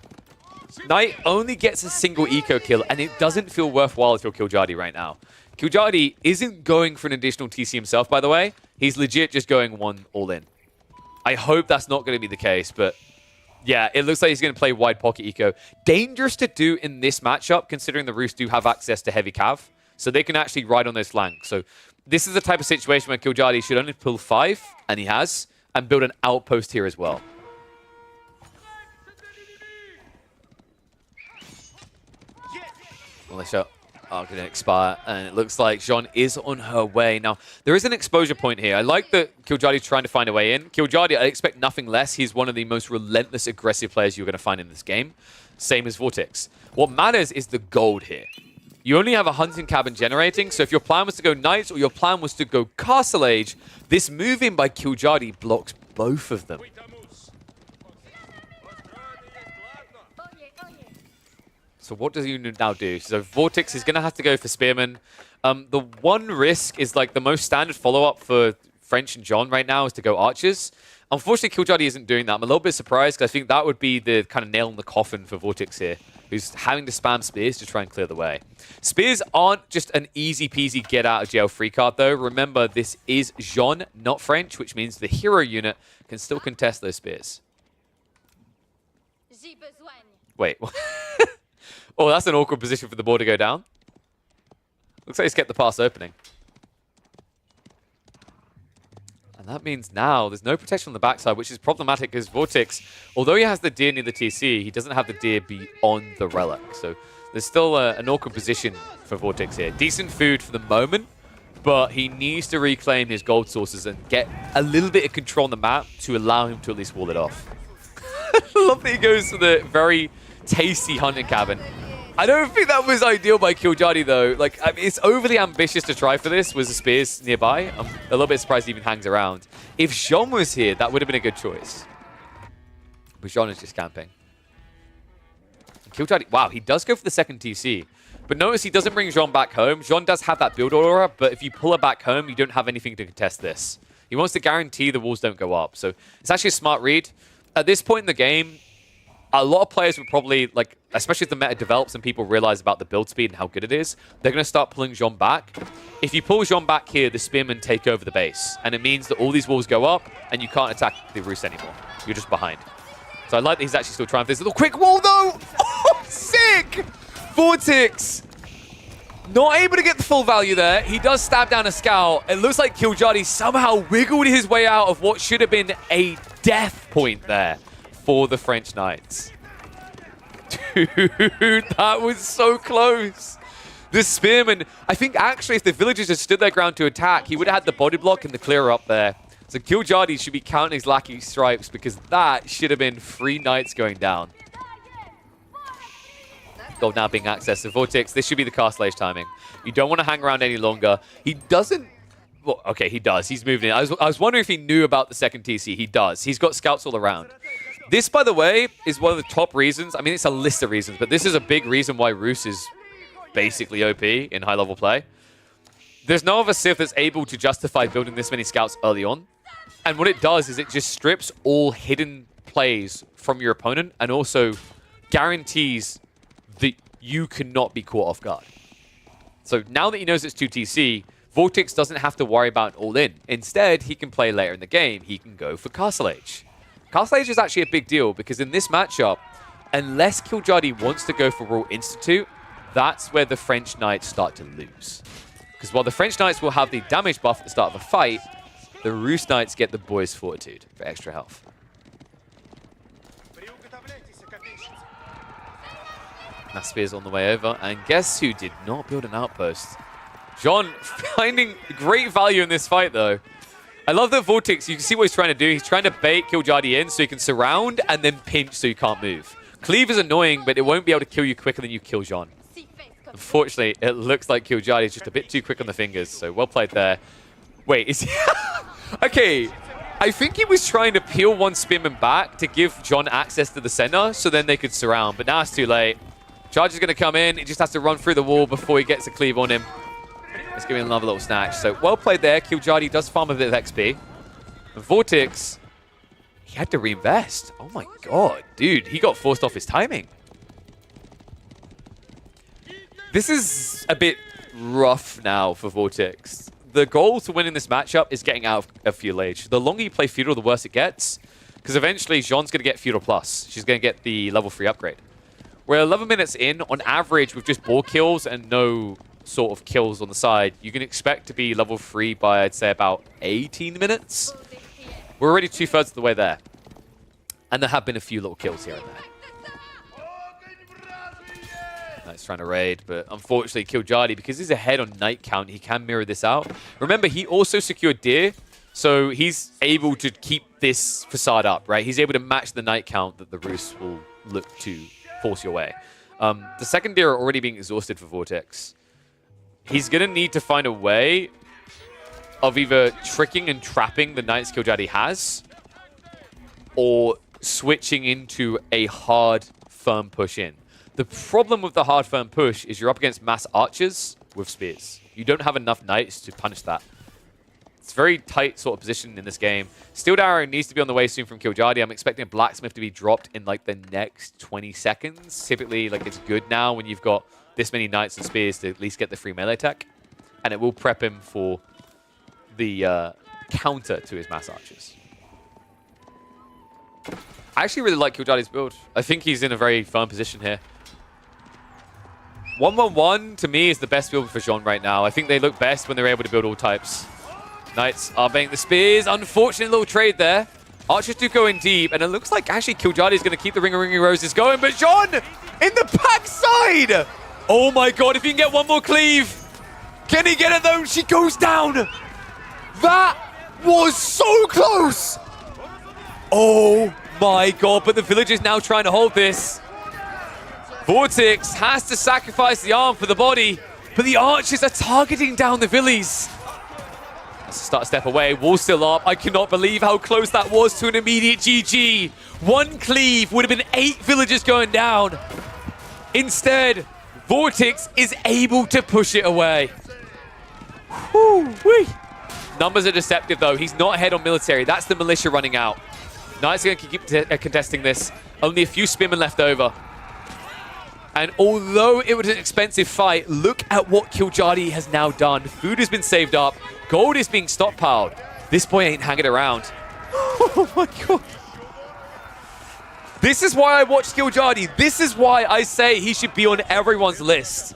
Knight only gets a single eco kill, and it doesn't feel worthwhile if you're Killjadi right now. Killjadi isn't going for an additional TC himself, by the way. He's legit just going one all in. I hope that's not going to be the case, but yeah, it looks like he's going to play wide pocket eco. Dangerous to do in this matchup, considering the Roos do have access to heavy cav, so they can actually ride on those flanks. So this is the type of situation where Killjadi should only pull 5, and he has, and build an outpost here as well. Militia are going to expire, and it looks like Jean is on her way. Now, there is an exposure point here. I like that Killjadi's trying to find a way in. Killjadi, I expect nothing less. He's one of the most relentless, aggressive players you're going to find in this game. Same as Vortex. What matters is the gold here. you only have a hunting cabin generating, so if your plan was to go Knights or your plan was to go Castle Age, this move in by Killjadi blocks both of them. So what does he now do? So Vortex is going to have to go for Spearman. The one risk is like the most standard follow-up for French and John right now is to go Archers. Unfortunately, Killjadi isn't doing that. I'm a little bit surprised because I think that would be the kind of nail in the coffin for Vortex here, who's having to spam Spears to try and clear the way. Spears aren't just an easy-peasy get-out-of-jail-free card, though. Remember, this is Jean, not French, which means the hero unit can still contest those Spears. Wait. Oh, that's an awkward position for the ball to go down. Looks like he's kept the pass opening. And that means now there's no protection on the backside, which is problematic because Vortex, although he has the Deer near the TC, he doesn't have the Deer beyond the Relic. So there's still an awkward position for Vortex here. Decent food for the moment, but he needs to reclaim his gold sources and get a little bit of control on the map to allow him to at least wall it off. I love that he goes for the very tasty hunting cabin. I don't think that was ideal by Killjadi, though. Like, I mean, it's overly ambitious to try for this with the Spears nearby. I'm a little bit surprised he even hangs around. If Jean was here, that would have been a good choice. But Jean is just camping. Killjadi, wow, he does go for the second TC. But notice he doesn't bring Jean back home. Jean does have that build aura, but if you pull her back home, you don't have anything to contest this. He wants to guarantee the walls don't go up. So it's actually a smart read. At this point in the game, a lot of players would probably, like, especially if the meta develops and people realize about the build speed and how good it is, they're going to start pulling Jean back. If you pull Jean back here, the Spearmen take over the base. And it means that all these walls go up and you can't attack the Roost anymore. You're just behind. So I like that he's actually still trying for this little quick wall, though! Oh, sick! Vortex! Not able to get the full value there. He does stab down a scout. It looks like Killjadi somehow wiggled his way out of what should have been a death point there for the French Knights. Dude, that was so close. The Spearman, I think actually if the villagers had stood their ground to attack, he would have had the body block and the clear up there. So Killjadi should be counting his lucky stripes because that should have been 3 Knights going down. Gold now being accessed to Vortex. This should be the Castle Age timing. You don't want to hang around any longer. He doesn't... Well, okay, he does. He's moving in. I was wondering if he knew about the second TC. He does. He's got scouts all around. This, by the way, is one of the top reasons. I mean, it's a list of reasons, but this is a big reason why Roos is basically OP in high-level play. There's no other Civ that's able to justify building this many scouts early on. And what it does is it just strips all hidden plays from your opponent and also guarantees that you cannot be caught off guard. So now that he knows it's 2TC, Vortex doesn't have to worry about all-in. Instead, he can play later in the game. He can go for Castle Age. Castle Age is actually a big deal because in this matchup, unless Killjadi wants to go for Royal Institute, that's where the French Knights start to lose. Because while the French Knights will have the damage buff at the start of a fight, the Roost Knights get the Boy's Fortitude for extra health. That Spear's on the way over, and guess who did not build an outpost? Jean finding great value in this fight, though. I love that Vortex, you can see what he's trying to do. He's trying to bait Killjadi in so he can surround and then pinch so you can't move. Cleave is annoying, but it won't be able to kill you quicker than you kill Jean. Unfortunately, it looks like Killjadi is just a bit too quick on the fingers, so well played there. Wait, is he... Okay, I think he was trying to peel one Spearman back to give Jean access to the center so then they could surround, but now it's too late. Charge is going to come in. He just has to run through the wall before he gets a cleave on him. Let's give him another little snatch. So well played there. Killjadi does farm a bit of XP. And Vortex, he had to reinvest. Oh my god, dude. He got forced off his timing. This is a bit rough now for Vortex. The goal to winning this matchup is getting out of Feudal Age. The longer you play Feudal, the worse it gets. Because eventually, Jean's going to get Feudal Plus. She's going to get the level 3 upgrade. We're 11 minutes in. On average, with just ball kills and no sort of kills on the side, you can expect to be level 3 by, I'd say, about 18 minutes. We're already 2/3 of the way there. And there have been a few little kills here and there. He's trying to raid, but unfortunately, Killjadi, because he's ahead on Knight count, he can mirror this out. Remember, he also secured Deer, so he's able to keep this facade up, right? He's able to match the Knight count that the Roost will look to force your way. The secondary are already being exhausted for Vortex. He's going to need to find a way of either tricking and trapping the Knights Killjadi has, or switching into a hard, firm push in. The problem with the hard, firm push is you're up against mass archers with spears. You don't have enough Knights to punish that. It's a very tight sort of position in this game. Steeled Arrow needs to be on the way soon from Killjadi. I'm expecting Blacksmith to be dropped in like the next 20 seconds. Typically, like, it's good now when you've got this many Knights and Spears to at least get the free melee tech. And it will prep him for the counter to his mass archers. I actually really like Killjadi's build. I think he's in a very firm position here. 1-1-1 to me is the best build for Jean right now. I think they look best when they're able to build all types. Knights are banging the spears. Unfortunate little trade there. Archers do go in deep, and it looks like actually Killjadi is going to keep the Ring of Ringing Roses going, but Jean in the backside! Oh my god, if he can get one more cleave. Can he get it though? She goes down. That was so close. Oh my god, but the village is now trying to hold this. Vortex has to sacrifice the arm for the body, but the archers are targeting down the villies. Let's start a step away. Wall still up. I cannot believe how close that was to an immediate GG. One cleave would have been 8 villagers going down. Instead, Vortex is able to push it away. Woo-wee. Numbers are deceptive, though. He's not ahead on military. That's the militia running out. Knights are going to keep contesting this. Only a few spearmen left over. And although it was an expensive fight, look at what Killjadi has now done. Food has been saved up. Gold is being stockpiled. This boy ain't hanging around. Oh my god. This is why I watch Killjadi. This is why I say he should be on everyone's list.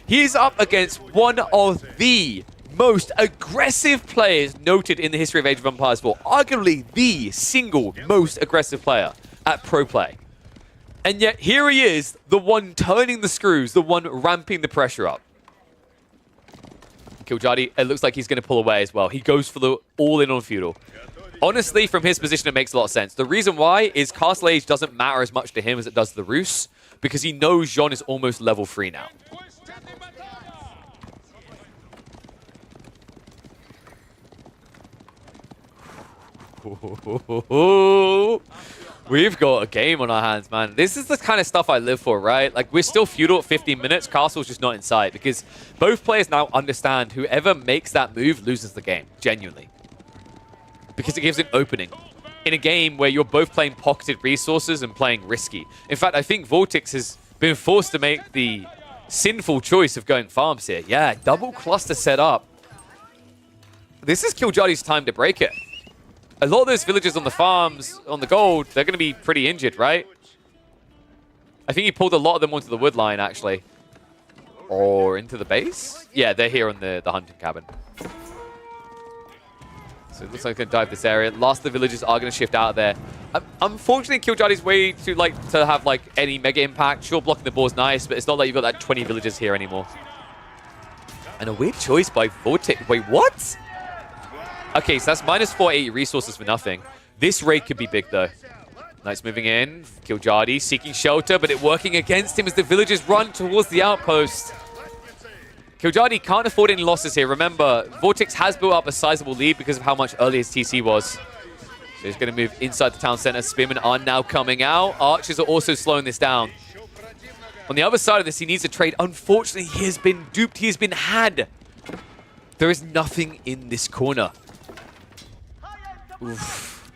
He's up against one of the most aggressive players noted in the history of Age of Empires 4. Arguably the single most aggressive player at Pro Play. And yet here he is, the one turning the screws, the one ramping the pressure up. Killjadi, it looks like he's going to pull away as well. He goes for the all-in on Feudal. Honestly, from his position, it makes a lot of sense. The reason why is Castle Age doesn't matter as much to him as it does to the Rus, because he knows Jean is almost level 3 now. We've got a game on our hands, man. This is the kind of stuff I live for, right? Like, we're still feudal at 15 minutes. Castle's just not in sight because both players now understand whoever makes that move loses the game, genuinely. Because it gives an opening in a game where you're both playing pocketed resources and playing risky. In fact, I think Vortex has been forced to make the sinful choice of going farms here. Yeah, double cluster set up. This is Killjadi's time to break it. A lot of those villagers on the farms, on the gold, they're going to be pretty injured, right? I think he pulled a lot of them onto the wood line, actually. Or into the base? Yeah, they're here on the hunting cabin. So it looks like they're going to dive this area. Last of the villagers are going to shift out of there. Unfortunately, Killjadi's way to have like any mega impact. Sure, blocking the board's nice, but it's not like you've got that 20 villagers here anymore. And a weird choice by Vortex. Wait, what? Okay, so that's minus 480 resources for nothing. This raid could be big, though. Knights moving in. Killjadi seeking shelter, but it working against him as the villagers run towards the outpost. Killjadi can't afford any losses here. Remember, Vortex has built up a sizable lead because of how much earlier his TC was. So he's going to move inside the town center. Spearmen are now coming out. Archers are also slowing this down. On the other side of this, he needs a trade. Unfortunately, he has been duped. He has been had. There is nothing in this corner. Oof.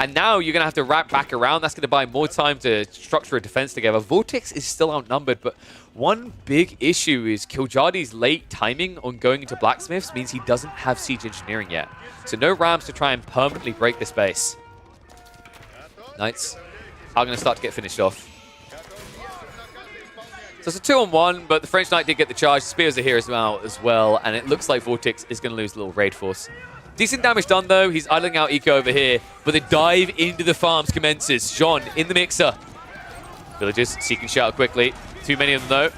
And now you're going to have to wrap back around. That's going to buy more time to structure a defense together. Vortex is still outnumbered, but one big issue is Killjadi's late timing on going into blacksmiths means he doesn't have siege engineering yet. So no rams to try and permanently break this base. Knights are going to start to get finished off. So it's a 2-on-1, but the French Knight did get the charge. Spears are here as well, and it looks like Vortex is going to lose a little raid force. Decent damage done, though. He's idling out Eco over here, but the dive into the farms commences. Jean in the mixer. Villagers seeking shelter quickly. Too many of them, though.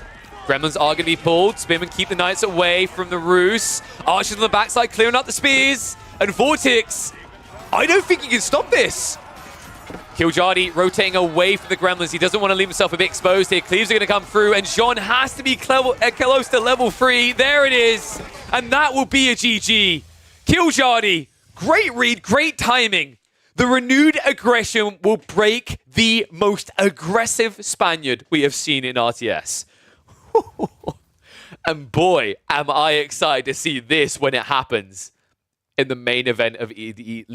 Gremlins are going to be pulled. Spearmen keep the Knights away from the Rus. Archers on the backside clearing up the spears. And Vortex, I don't think he can stop this. Killjardy rotating away from the Gremlins. He doesn't want to leave himself a bit exposed here. Cleaves are going to come through, and Jean has to be close to level 3. There it is. And that will be a GG. Killjardy, great read, great timing. The renewed aggression will break the most aggressive Spaniard we have seen in RTS. And boy, am I excited to see this when it happens in the main event of the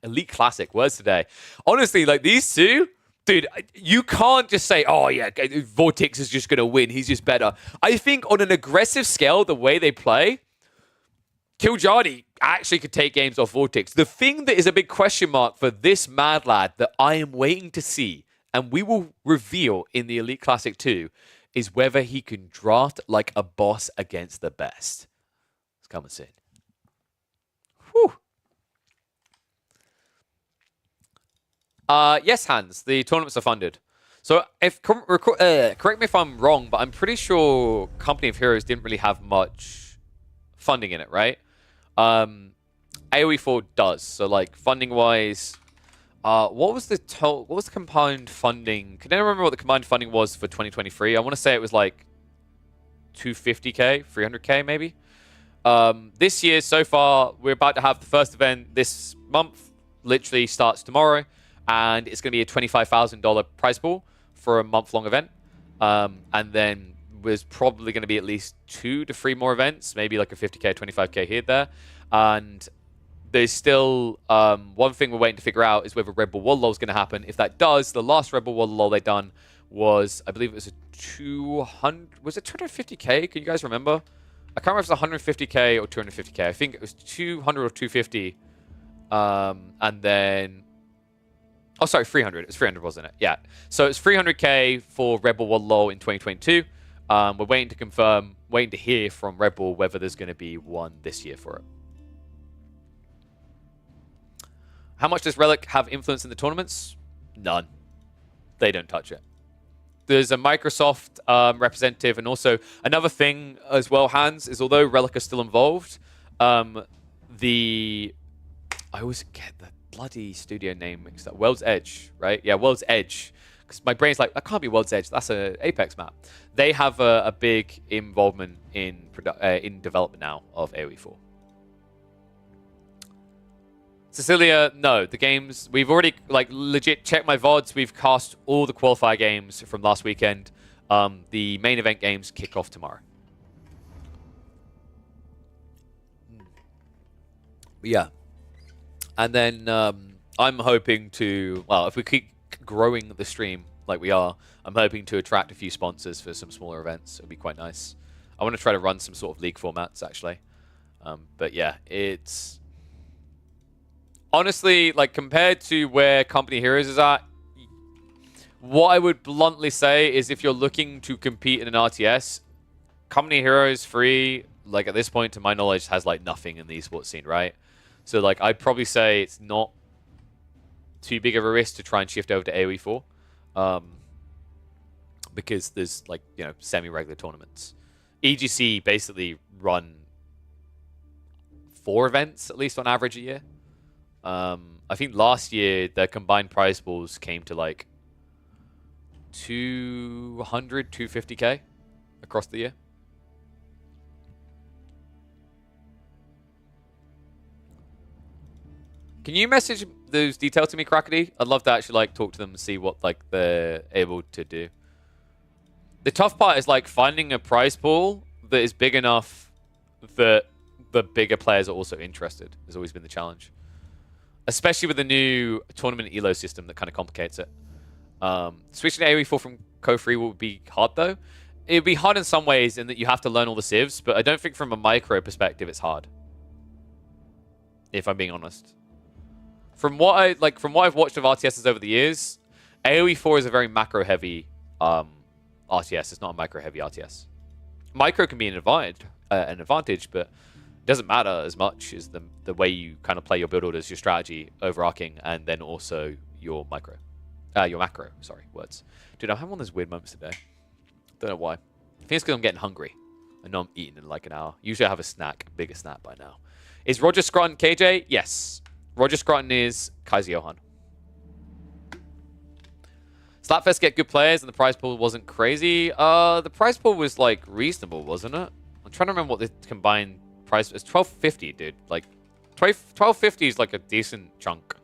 Elite Classic. Words today. Honestly, like these two, dude, you can't just say, oh yeah, Vortex is just going to win. He's just better. I think on an aggressive scale, the way they play, Killjardy actually could take games off Vortex. The thing that is a big question mark for this Mad Lad that I am waiting to see, and we will reveal in the Elite Classic 2, is whether he can draft like a boss against the best. Let's come and see. Whew. Yes, Hans, the tournaments are funded. So, correct me if I'm wrong, but I'm pretty sure Company of Heroes didn't really have much funding in it, right? AoE4 does. So, like, funding-wise, what was the combined funding? Can anyone remember what the combined funding was for 2023? I want to say it was like 250k, 300k maybe. This year, so far, we're about to have the first event this month. Literally starts tomorrow. And it's going to be a $25,000 prize pool for a month-long event. And then there's probably going to be at least 2 to 3 more events, maybe like a 50k, 25k here, there. And there's still one thing we're waiting to figure out is whether Red Bull World LoL is going to happen. If that does, the last Red Bull World LoL they done was, I believe it was a 250k? Can you guys remember? I can't remember if it was 150k or 250k. I think it was 200 or 250. And then... Oh, sorry, 300. It was 300, wasn't it? Yeah. So it's 300k for Red Bull World LoL in 2022. We're waiting to confirm, waiting to hear from Red Bull whether there's going to be one this year for it. How much does Relic have influence in the tournaments? None. They don't touch it. There's a Microsoft representative, and also another thing as well, Hans, is although Relic is still involved, I always get the bloody studio name mixed up. World's Edge, right? Yeah, World's Edge. Because my brain's like, that can't be World's Edge. That's an Apex map. They have a big involvement in development now of AoE4. Cecilia, no. The games, we've already, like, legit checked my VODs. We've cast all the qualifier games from last weekend. The main event games kick off tomorrow. Yeah. And then I'm hoping to, well, if we keep growing the stream like we are, I'm hoping to attract a few sponsors for some smaller events. It would be quite nice. I want to try to run some sort of league formats, actually. But yeah, it's... Honestly, like, compared to where Company Heroes is at, what I would bluntly say is if you're looking to compete in an RTS, Company Heroes free, like, at this point, to my knowledge, has, like, nothing in the esports scene, right? So, like, I'd probably say it's not too big of a risk to try and shift over to AoE4. Because there's, like, you know, semi-regular tournaments. EGC basically run 4 events, at least on average, a year. I think last year, their combined prize pools came to, like, 200, 250k across the year. Can you message those details to me, Crackety? I'd love to actually, like, talk to them and see what, like, they're able to do. The tough part is, like, finding a prize pool that is big enough that the bigger players are also interested. Has always been the challenge. Especially with the new tournament elo system that kind of complicates it. Switching to AoE4 from Co3 would be hard, though. It would be hard in some ways in that you have to learn all the civs, but I don't think from a micro perspective it's hard. If I'm being honest. From what I've watched of RTSs over the years, AoE4 is a very macro-heavy RTS. It's not a micro-heavy RTS. Micro can be an advantage, but it doesn't matter as much as the way you kind of play your build orders, your strategy, overarching, and then also your macro. Sorry, words. Dude, I'm having one of those weird moments today. Don't know why. I think it's because I'm getting hungry. I know I'm eating in like an hour. Usually I have a bigger snack by now. Is Roger Scruton KJ? Yes. Roger Scruton is Kaiser Johan. Slapfest get good players and the prize pool wasn't crazy. The prize pool was like reasonable, wasn't it? I'm trying to remember what the combined price was. 1250, dude. Like 1250 is like a decent chunk.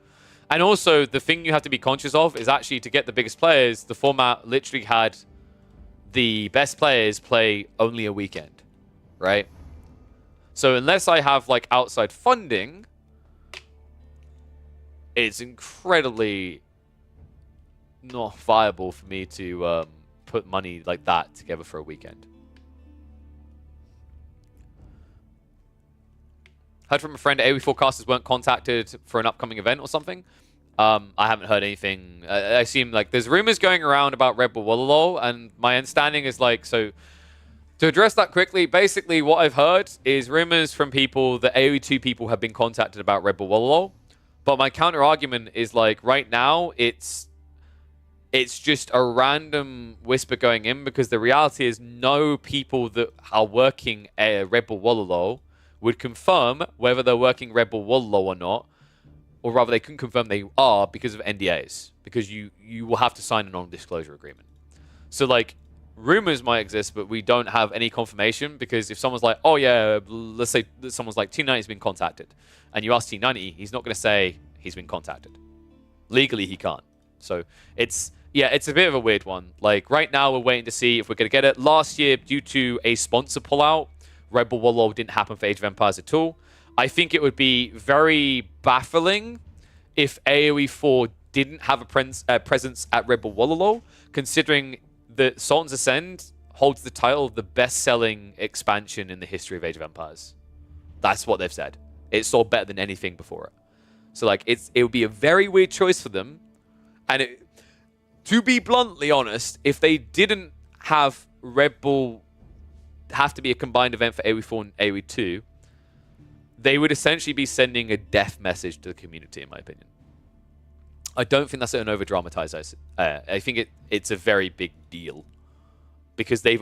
And also the thing you have to be conscious of is actually to get the biggest players, the format literally had the best players play only a weekend, right? So unless I have like outside funding, it's incredibly not viable for me to put money like that together for a weekend. Heard from a friend AoE forecasters weren't contacted for an upcoming event or something. I haven't heard anything. I seem like there's rumors going around about Red Bull Wololo, and my understanding is like, so to address that quickly, basically what I've heard is rumors from people that AoE 2 people have been contacted about Red Bull Wololo. But my counter argument is like right now it's just a random whisper going in, because the reality is no people that are working a Red Bull Wololo would confirm whether they're working Red Bull Wololo or not, or rather they couldn't confirm they are because of NDAs, because you will have to sign a non-disclosure agreement. So like rumors might exist, but we don't have any confirmation, because if someone's like, oh yeah, let's say that someone's like T90's been contacted, and you ask T90, he's not going to say he's been contacted. Legally, he can't. So it's a bit of a weird one. Like right now, we're waiting to see if we're going to get it. Last year, due to a sponsor pullout, Red Bull Wololo didn't happen for Age of Empires at all. I think it would be very baffling if AoE 4 didn't have a presence at Red Bull Wololo, considering that Sultan's Ascend holds the title of the best-selling expansion in the history of Age of Empires. That's what they've said. It sold better than anything before it. So like it would be a very weird choice for them. And to be bluntly honest, if they didn't have Red Bull have to be a combined event for AoE 4 and AoE 2, they would essentially be sending a death message to the community, in my opinion. I don't think that's an over-dramatized. I think it's a very big deal. Because the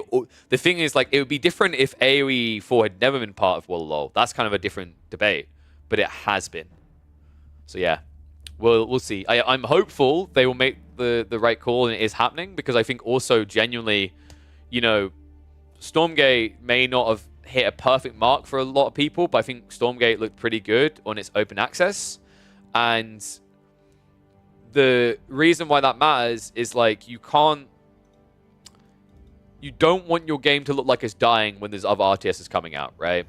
thing is, like, it would be different if AoE 4 had never been part of Wololo. That's kind of a different debate. But it has been. So yeah, we'll see. I'm hopeful they will make the right call and it is happening, because I think also genuinely, you know, Stormgate may not have hit a perfect mark for a lot of people, but I think Stormgate looked pretty good on its open access. And the reason why that matters is like you don't want your game to look like it's dying when there's other RTSs coming out, right?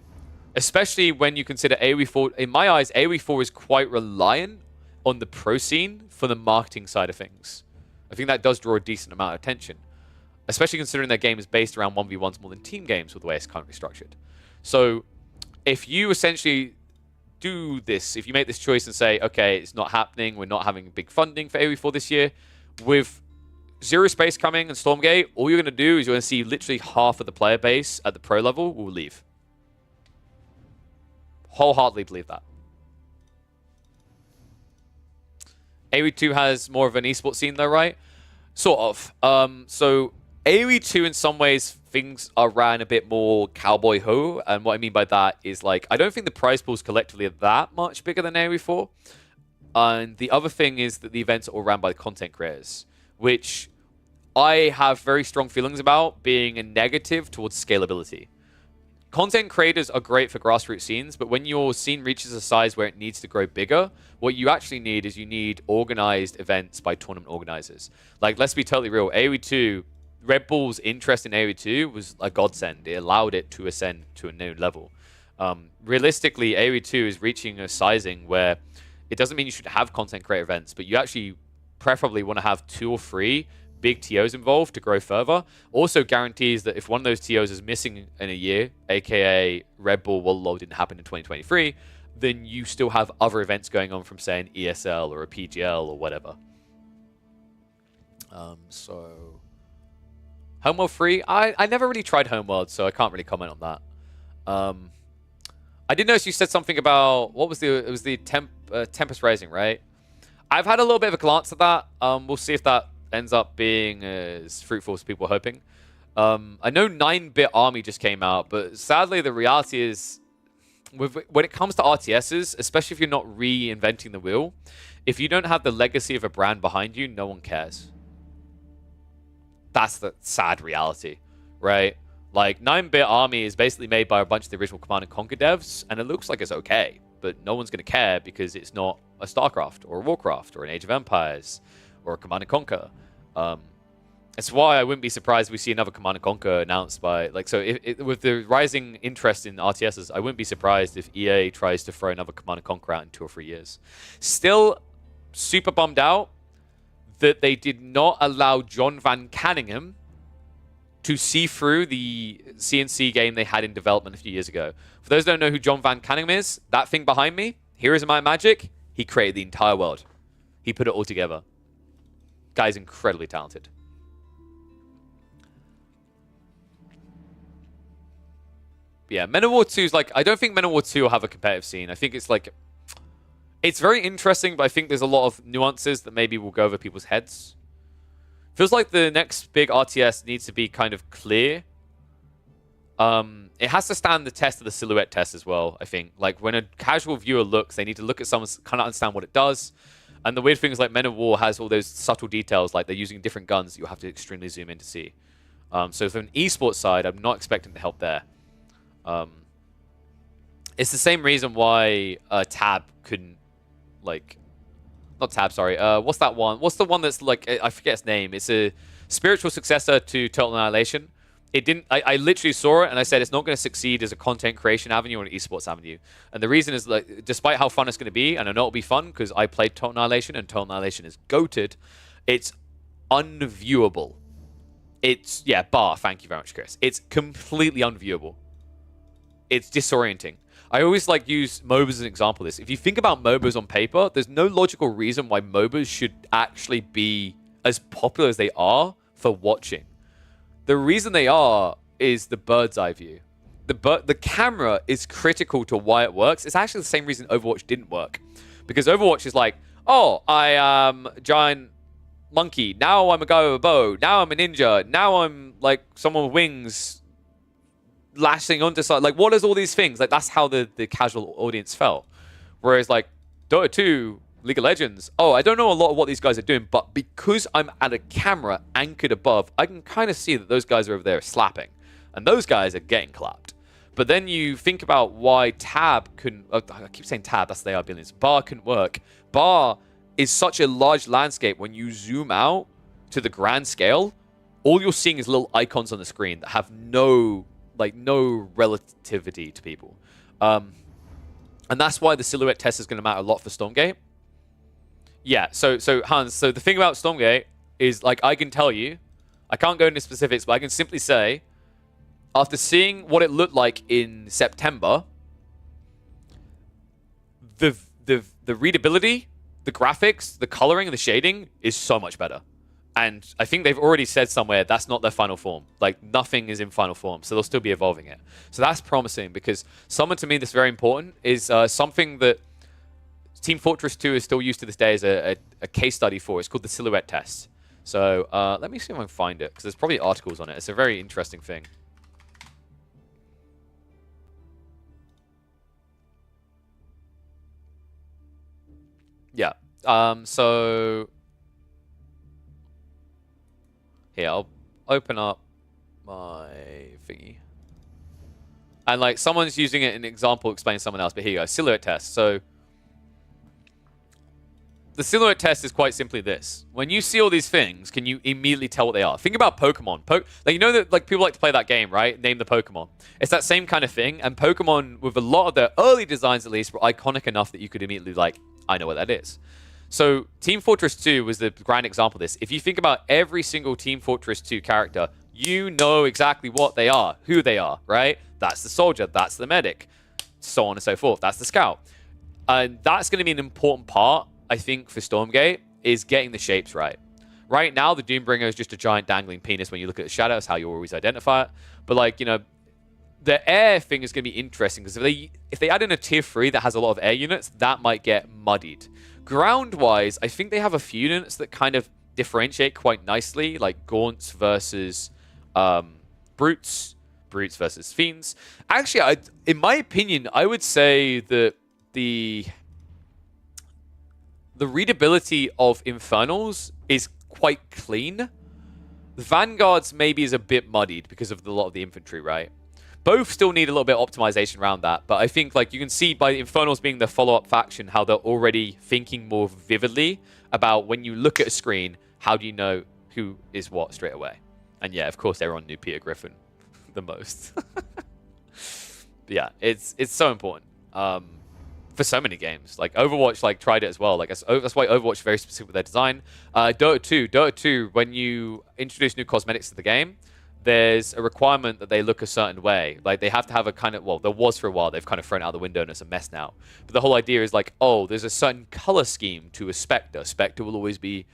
Especially when you consider AoE 4. In my eyes, AoE 4 is quite reliant on the pro scene for the marketing side of things. I think that does draw a decent amount of attention, especially considering their game is based around 1v1s more than team games with the way it's currently structured. So if you essentially do this, if you make this choice and say, okay, it's not happening, we're not having big funding for AoE 4 this year, with Zero Space coming and Stormgate, all you're going to do is you're going to see literally half of the player base at the pro level will leave. Wholeheartedly believe that. AoE 2 has more of an esports scene though, right? Sort of. So AoE 2 in some ways things are ran a bit more cowboy ho, and what I mean by that is like I don't think the prize pools collectively are that much bigger than AoE 4. And the other thing is that the events are all ran by the content creators, which I have very strong feelings about being a negative towards scalability. Content creators are great for grassroots scenes, but when your scene reaches a size where it needs to grow bigger, what you actually need is you need organized events by tournament organizers. Like, let's be totally real. AoE 2, Red Bull's interest in AoE 2 was a godsend. It allowed it to ascend to a new level. Realistically, AoE 2 is reaching a sizing where it doesn't mean you should have content creator events, but you actually preferably want to have 2 or 3 big TOs involved to grow further. Also guarantees that if one of those TOs is missing in a year, aka Red Bull Wololo didn't happen in 2023, then you still have other events going on from, say, an ESL or a PGL or whatever. So Homeworld free? I never really tried Homeworld, so I can't really comment on that. I did notice you said something about, what was it was the Tempest Rising, right? I've had a little bit of a glance at that. We'll see if that ends up being as fruitful as people are hoping. I know 9-Bit Army just came out, but sadly the reality is, when it comes to RTSs, especially if you're not reinventing the wheel, if you don't have the legacy of a brand behind you, no one cares. That's the sad reality, right? Like, 9-bit Army is basically made by a bunch of the original Command & Conquer devs, and it looks like it's okay, but no one's going to care because it's not a StarCraft or a Warcraft or an Age of Empires or a Command & Conquer. That's why I wouldn't be surprised if we see another Command & Conquer announced by... Like, so with the rising interest in RTSs, I wouldn't be surprised if EA tries to throw another Command & Conquer out in 2 or 3 years. Still super bummed out that they did not allow John Van Canningham to see through the CNC game they had in development a few years ago. For those who don't know who John Van Canningham is, that thing behind me, Heroes of Might and Magic, he created the entire world. He put it all together. Guy's incredibly talented. But yeah, Men of War 2 is like... I don't think Men of War 2 will have a competitive scene. I think it's like... It's very interesting, but I think there's a lot of nuances that maybe will go over people's heads. Feels like the next big RTS needs to be kind of clear. It has to stand the test of the silhouette test as well, I think. Like, when a casual viewer looks, they need to look at someone, kind of understand what it does. And the weird thing is, like, Men of War has all those subtle details, like they're using different guns that you have to extremely zoom in to see. So from an esports side, I'm not expecting the help there. It's the same reason why Tab couldn't, like... Not Tab, sorry. What's that one? What's the one that's like... I forget its name. It's a spiritual successor to Total Annihilation. It didn't... I literally saw it and I said it's not going to succeed as a content creation avenue or an esports avenue. And the reason is, like, despite how fun it's going to be, and I know it'll be fun because I played Total Annihilation and Total Annihilation is goated, it's unviewable. It's... Yeah, thank you very much, Chris. It's completely unviewable. It's disorienting. I always like use MOBAs as an example of this. If you think about MOBAs on paper, there's no logical reason why MOBAs should actually be as popular as they are for watching. The reason they are is the bird's eye view. The camera is critical to why it works. It's actually the same reason Overwatch didn't work. Because Overwatch is like, oh, I am a giant monkey. Now I'm a guy with a bow. Now I'm a ninja. Now I'm like someone with wings lashing onto side. Like, what is all these things? Like, that's how the casual audience felt. Whereas, like, Dota 2, League of Legends, oh, I don't know a lot of what these guys are doing, but because I'm at a camera anchored above, I can kind of see that those guys are over there slapping. And those guys are getting clapped. But then you think about why Tab couldn't... I keep saying Tab, that's the AI billions. Bar couldn't work. Bar is such a large landscape. When you zoom out to the grand scale, all you're seeing is little icons on the screen that have no relativity to people. And that's why the silhouette test is going to matter a lot for Stormgate. Yeah, so Hans, so the thing about Stormgate is, like, I can tell you, I can't go into specifics, but I can simply say, after seeing what it looked like in September, the readability, the graphics, the coloring, and the shading is so much better. And I think they've already said somewhere that's not their final form. Like, nothing is in final form, so they'll still be evolving it. So that's promising, because something to me that's very important is something that Team Fortress 2 is still used to this day as a case study for. It's called the silhouette test. So let me see if I can find it, because there's probably articles on it. It's a very interesting thing. Yeah. So... Here, I'll open up my thingy. And, like, someone's using it in an example to explain someone else, but here you go. Silhouette test. So, the silhouette test is quite simply this. When you see all these things, can you immediately tell what they are? Think about Pokemon. Like, you know that, like, people like to play that game, right? Name the Pokemon. It's that same kind of thing. And Pokemon, with a lot of their early designs at least, were iconic enough that you could immediately, like, I know what that is. So, Team Fortress 2 was the grand example of this. If you think about every single Team Fortress 2 character, you know exactly what they are, who they are, right? That's the soldier, that's the medic, so on and so forth. That's the scout. And that's going to be an important part, I think, for Stormgate, is getting the shapes right. Right now, the Doombringer is just a giant dangling penis when you look at the shadow. That's how you always identify it. But, like, you know, the air thing is going to be interesting, because if they add in a tier 3 that has a lot of air units, that might get muddied. Ground-wise, I think they have a few units that kind of differentiate quite nicely, like Gaunts versus Brutes, Brutes versus Fiends. Actually, in my opinion, I would say that the readability of Infernals is quite clean. The Vanguards maybe is a bit muddied because of a lot of the infantry, right? Both still need a little bit of optimization around that, but I think like you can see by Infernals being the follow-up faction how they're already thinking more vividly about when you look at a screen, how do you know who is what straight away? And yeah, of course they're on new Peter Griffin the most. Yeah, it's so important for so many games. Like Overwatch, like tried it as well. Like that's why Overwatch is very specific with their design. Dota 2, when you introduce new cosmetics to the game, there's a requirement that they look a certain way. Like they have to have a kind of, well, there was for a while. They've kind of thrown it out the window and it's a mess now. But the whole idea is like, oh, there's a certain color scheme to a Spectre. Spectre will always be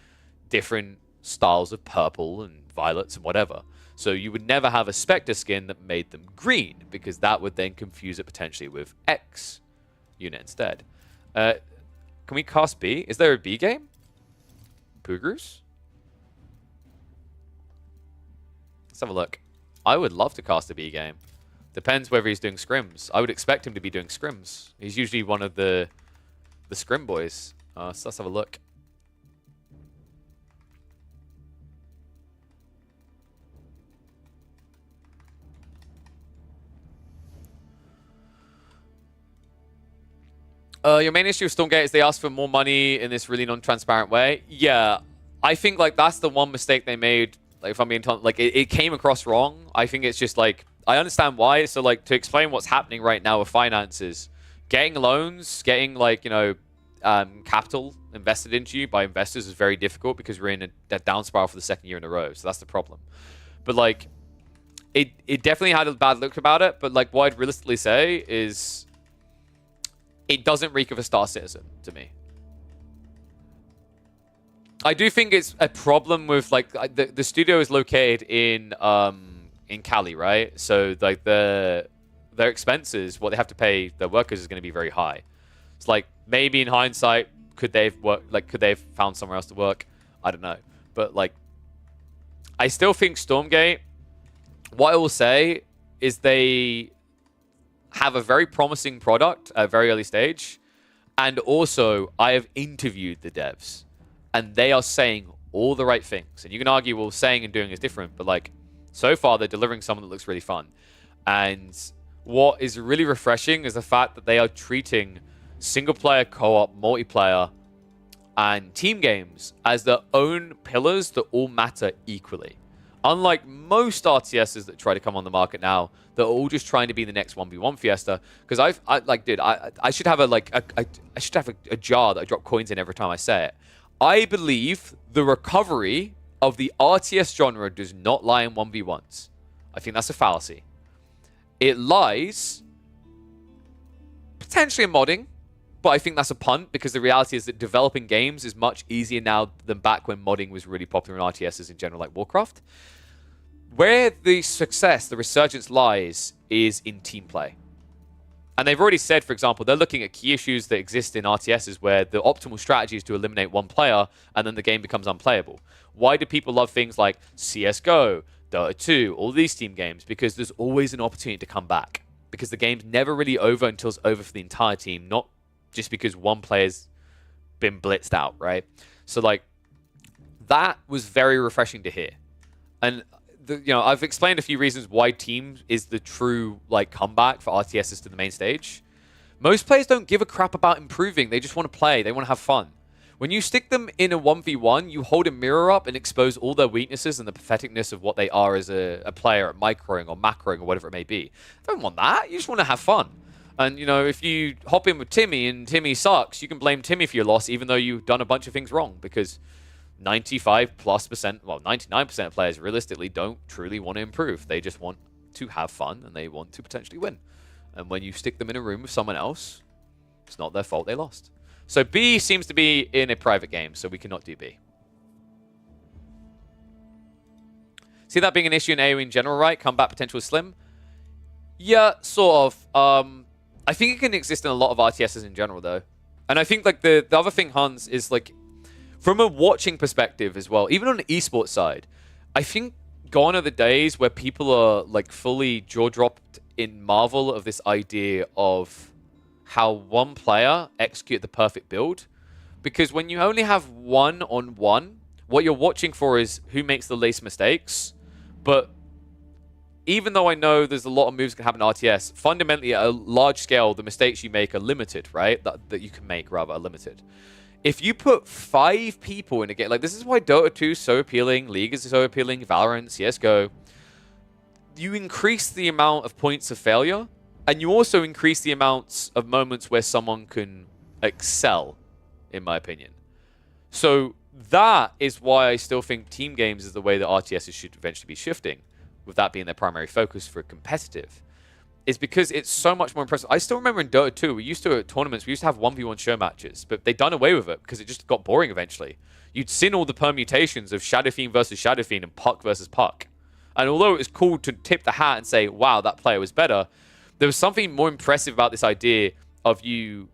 different styles of purple and violets and whatever. So you would never have a Spectre skin that made them green, because that would then confuse it potentially with X unit instead. Can we cast B? Is there a B game? Poogers? Let's have a look. I would love to cast a B game. Depends whether he's doing scrims. I would expect him to be doing scrims. He's usually one of the scrim boys. So let's have a look. Your main issue with Stormgate is they ask for more money in this really non-transparent way. Yeah, I think like that's the one mistake they made. Like if I'm being like it came across wrong. I think it's just like I understand why. So like to explain what's happening right now with finances, getting loans, getting like capital invested into you by investors is very difficult because we're in a down spiral for the second year in a row. So that's the problem. But like it definitely had a bad look about it. But like what I'd realistically say is, it doesn't reek of a Star Citizen to me. I do think it's a problem with like the studio is located in Cali, right? So like their expenses, what they have to pay their workers is going to be very high. It's like maybe in hindsight, could they have found somewhere else to work? I don't know, but like I still think Stormgate. What I will say is they have a very promising product at a very early stage. And also, I have interviewed the devs. And they are saying all the right things. And you can argue, well, saying and doing is different. But like, so far, they're delivering something that looks really fun. And what is really refreshing is the fact that they are treating single-player, co-op, multiplayer, and team games as their own pillars that all matter equally. Unlike most RTSs that try to come on the market now, they're all just trying to be the next 1v1 Fiesta. Because I should have a jar that I drop coins in every time I say it. I believe the recovery of the RTS genre does not lie in 1v1s. I think that's a fallacy. It lies potentially in modding, but I think that's a punt because the reality is that developing games is much easier now than back when modding was really popular in RTSs in general, like Warcraft. Where the success, the resurgence lies is in team play. And they've already said, for example, they're looking at key issues that exist in RTSs where the optimal strategy is to eliminate one player and then the game becomes unplayable. Why do people love things like CSGO, Dota 2, all these team games? Because there's always an opportunity to come back. Because the game's never really over until it's over for the entire team, not just because one player's been blitzed out, right? So, like, that was very refreshing to hear. And, I've explained a few reasons why team is the true, like, comeback for RTSs to the main stage. Most players don't give a crap about improving. They just want to play. They want to have fun. When you stick them in a 1v1, you hold a mirror up and expose all their weaknesses and the patheticness of what they are as a player at microing or macroing or whatever it may be. You don't want that. You just want to have fun. And, if you hop in with Timmy and Timmy sucks, you can blame Timmy for your loss even though you've done a bunch of things wrong because 99% of players realistically don't truly want to improve. They just want to have fun and they want to potentially win. And when you stick them in a room with someone else, it's not their fault they lost. So B seems to be in a private game, so we cannot do B. See that being an issue in AoE in general, right? Combat potential is slim? Yeah, sort of. I think it can exist in a lot of RTSs in general, though. And I think like the other thing, Hans, is like from a watching perspective as well, even on the esports side, I think gone are the days where people are like fully jaw-dropped in marvel of this idea of how one player execute the perfect build. Because when you only have one-on-one What you're watching for is who makes the least mistakes. But even though I know there's a lot of moves that can happen in RTS, fundamentally at a large scale, the mistakes you make are limited, right? That you can make, rather, are limited. If you put 5 people in a game, like this is why Dota 2 is so appealing, League is so appealing, Valorant, CSGO, you increase the amount of points of failure, and you also increase the amounts of moments where someone can excel, in my opinion. So that is why I still think team games is the way that RTSs should eventually be shifting, with that being their primary focus for competitive. It's because it's so much more impressive. I still remember in Dota 2, we used to, at tournaments, we used to have 1v1 show matches, but they'd done away with it because it just got boring eventually. You'd seen all the permutations of Shadow Fiend versus Shadow Fiend and Puck versus Puck. And although it was cool to tip the hat and say, wow, that player was better, there was something more impressive about this idea of you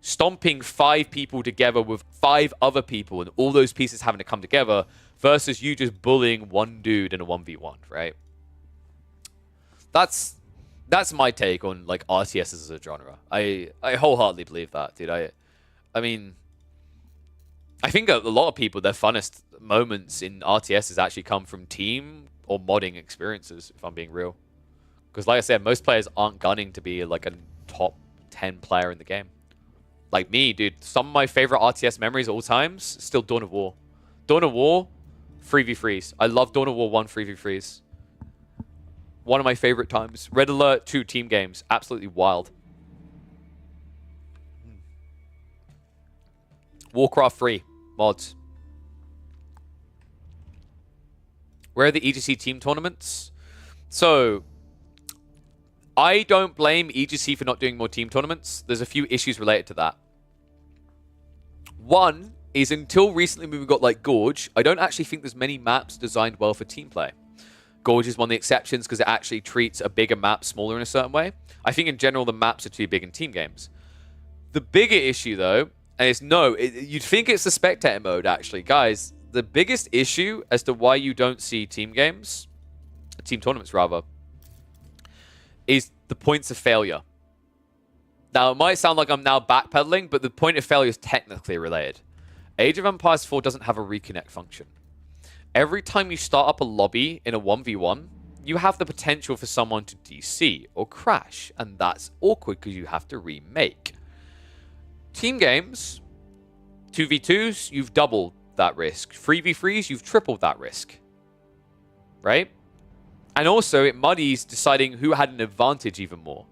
stomping 5 people together with 5 other people and all those pieces having to come together versus you just bullying one dude in a 1v1, right? That's my take on like RTS as a genre. I wholeheartedly believe that, dude. I mean, I think a lot of people, their funnest moments in RTS has actually come from team or modding experiences, if I'm being real. Because like I said, most players aren't gunning to be like a top 10 player in the game. Like me, dude, some of my favorite RTS memories at all times, still Dawn of War. Dawn of War, 3v3s. I love Dawn of War 1 3v3s. One of my favorite times. Red Alert 2 team games, absolutely wild. Warcraft 3 mods. Where are the EGC team tournaments? So, I don't blame EGC for not doing more team tournaments. There's a few issues related to that. One is until recently when we got like Gorge, I don't actually think there's many maps designed well for team play. Gorge is one of the exceptions because it actually treats a bigger map smaller in a certain way. I think in general the maps are too big in team games. The bigger issue though, and it's you'd think it's the spectator mode actually. Guys, the biggest issue as to why you don't see team games, team tournaments rather, is the points of failure. Now, it might sound like I'm now backpedaling, but the point of failure is technically related. Age of Empires 4 doesn't have a reconnect function. Every time you start up a lobby in a 1v1, you have the potential for someone to DC or crash, and that's awkward because you have to remake. Team games, 2v2s, you've doubled that risk. 3v3s, you've tripled that risk. Right? And also, it muddies deciding who had an advantage even more.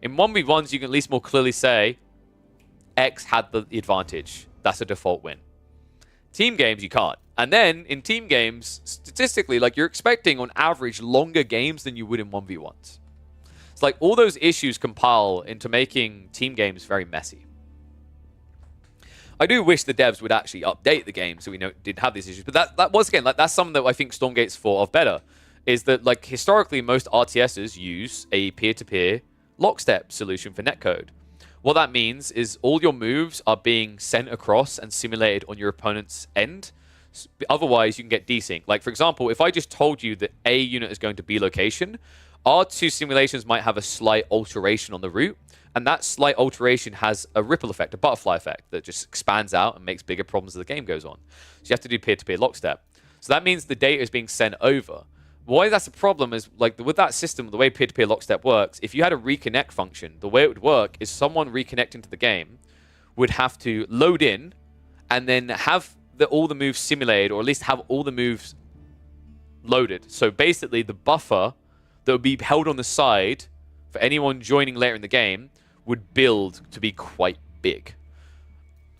In 1v1s, you can at least more clearly say, X had the advantage. That's a default win. Team games, you can't. And then, in team games, statistically, like you're expecting, on average, longer games than you would in 1v1s. It's like all those issues compile into making team games very messy. I do wish the devs would actually update the game so we didn't have these issues. But that was, again, like that's something that I think Stormgate's thought of better. Is that, like, historically, most RTSs use a peer-to-peer lockstep solution for netcode. What that means is all your moves are being sent across and simulated on your opponent's end. Otherwise, you can get desync. Like, for example, if I just told you that A unit is going to B location, our two simulations might have a slight alteration on the route, and that slight alteration has a ripple effect, a butterfly effect, that just expands out and makes bigger problems as the game goes on. So you have to do peer-to-peer lockstep. So that means the data is being sent over. Why that's a problem is, like, with that system, the way peer-to-peer lockstep works, if you had a reconnect function, the way it would work is someone reconnecting to the game would have to load in and then have all the moves simulated, or at least have all the moves loaded. So basically, the buffer that would be held on the side for anyone joining later in the game would build to be quite big.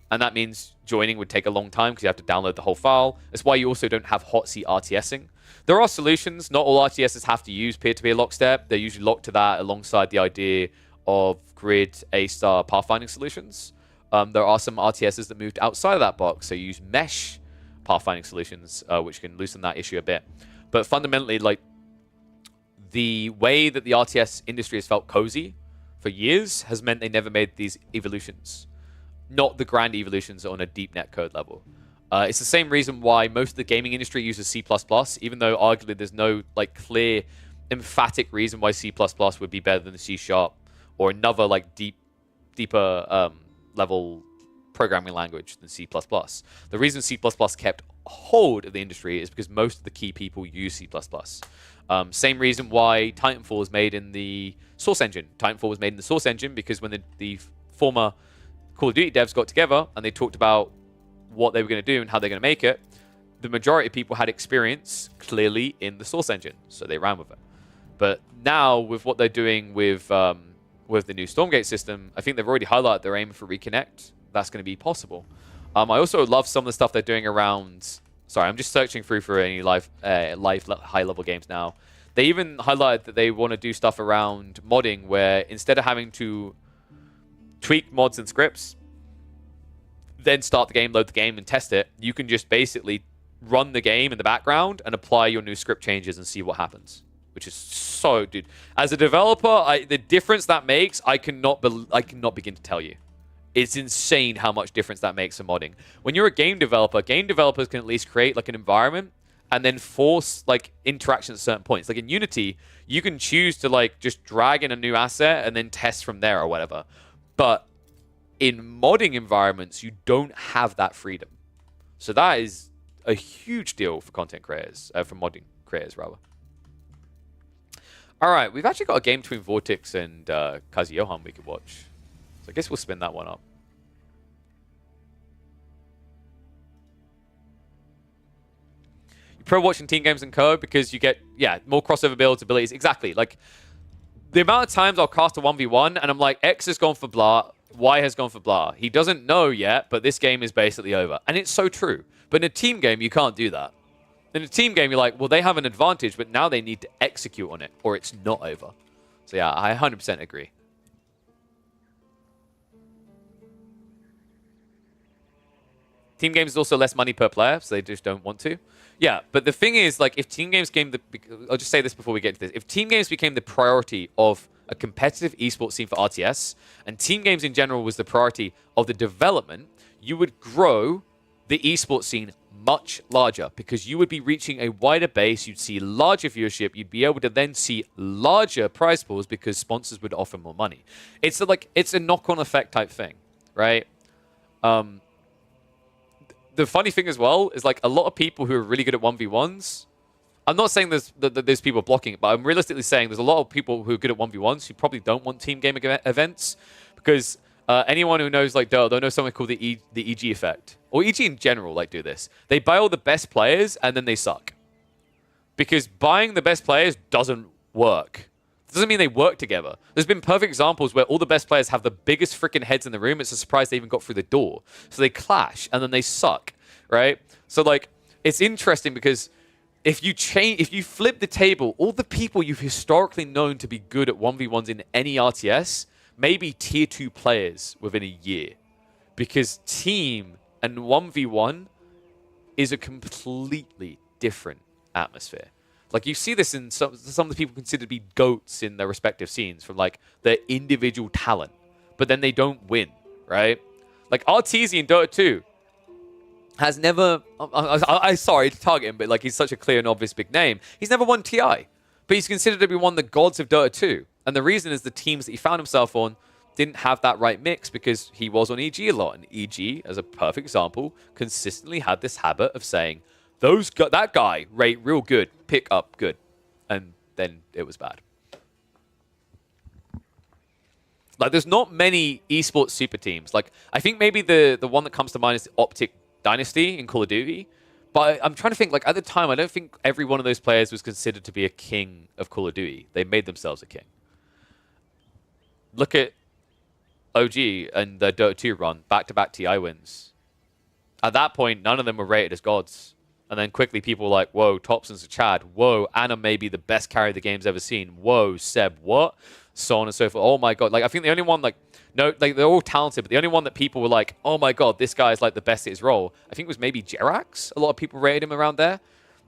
And that means joining would take a long time because you have to download the whole file. That's why you also don't have hot seat RTSing. There are solutions. Not all RTSs have to use peer-to-peer lockstep. They're usually locked to that alongside the idea of grid A-star pathfinding solutions. There are some RTSs that moved outside of that box, so you use mesh pathfinding solutions, which can loosen that issue a bit. But fundamentally, like, the way that the RTS industry has felt cozy for years has meant they never made these evolutions. Not the grand evolutions on a deep netcode level. It's the same reason why most of the gaming industry uses C++, even though arguably there's no like clear, emphatic reason why C++ would be better than C# or another like deeper level programming language than C++. The reason C++ kept hold of the industry is because most of the key people use C++. Same reason why Titanfall was made in the Source engine. Titanfall was made in the Source engine because when the former Call of Duty devs got together and they talked about what they were going to do and how they're going to make it, the majority of people had experience clearly in the Source engine, so they ran with it. But now, with what they're doing with the new Stormgate system, I think they've already highlighted their aim for Reconnect. That's going to be possible. I also love some of the stuff they're doing around... Sorry, I'm just searching through for any live high-level games now. They even highlighted that they want to do stuff around modding, where instead of having to tweak mods and scripts, then start the game, load the game, and test it, you can just basically run the game in the background and apply your new script changes and see what happens. Which is so, dude. As a developer, the difference that makes, I cannot begin to tell you. It's insane how much difference that makes for modding. When you're a game developers can at least create like an environment and then force like interactions at certain points. Like in Unity, you can choose to like just drag in a new asset and then test from there or whatever. But in modding environments, you don't have that freedom. So that is a huge deal for content creators, for modding creators rather. All right, we've actually got a game between Vortex and Kazi Johan we could watch. So I guess we'll spin that one up. You prefer watching team games and co because you get, more crossover builds, abilities. Exactly. Like, the amount of times I'll cast a 1v1 and I'm like, X has gone for blah, Y has gone for blah. He doesn't know yet, but this game is basically over. And it's so true. But in a team game, you can't do that. In a team game, you're like, well, they have an advantage, but now they need to execute on it, or it's not over. So yeah, I 100% agree. Team games is also less money per player, so they just don't want to. Yeah, but the thing is, like, if team games became I'll just say this before we get into this. If team games became the priority of a competitive esports scene for RTS, and team games in general was the priority of the development, you would grow the esports scene much larger because you would be reaching a wider base. You'd see larger viewership. You'd be able to then see larger prize pools because sponsors would offer more money. It's a knock-on effect type thing, right? The funny thing as well is like a lot of people who are really good at 1v1s. I'm not saying there's people blocking it, but I'm realistically saying there's a lot of people who are good at 1v1s who probably don't want team game events because anyone who knows like Dota, they'll know something called the EG effect. Or EG in general, like, do this. They buy all the best players, and then they suck. Because buying the best players doesn't work. It doesn't mean they work together. There's been perfect examples where all the best players have the biggest freaking heads in the room. It's a surprise they even got through the door. So they clash, and then they suck, right? So, like, it's interesting because if you flip the table, all the people you've historically known to be good at 1v1s in any RTS may be tier 2 players within a year. Because team and 1v1 is a completely different atmosphere. Like, you see this in some of the people considered to be GOATs in their respective scenes from, like, their individual talent. But then they don't win, right? Like, Arteezy in Dota 2 has never... I'm sorry to target him, but, like, he's such a clear and obvious big name. He's never won TI. But he's considered to be one of the gods of Dota 2. And the reason is the teams that he found himself on didn't have that right mix because he was on EG a lot. And EG, as a perfect example, consistently had this habit of saying, that guy rate real good, pick up good. And then it was bad. Like, there's not many esports super teams. Like, I think maybe the one that comes to mind is the Optic Dynasty in Call of Duty. But I'm trying to think, like, at the time, I don't think every one of those players was considered to be a king of Call of Duty. They made themselves a king. Look at OG and the Dota 2 run, back-to-back TI wins. At that point, none of them were rated as gods. And then quickly people were like, whoa, Topson's a Chad. Whoa, Anna may be the best carry the game's ever seen. Whoa, Seb, what? So on and so forth. Oh my god. Like, I think the only one, like, no, like, they're all talented, but the only one that people were like, oh my god, this guy is like the best at his role, I think was maybe Jerax. A lot of people rated him around there.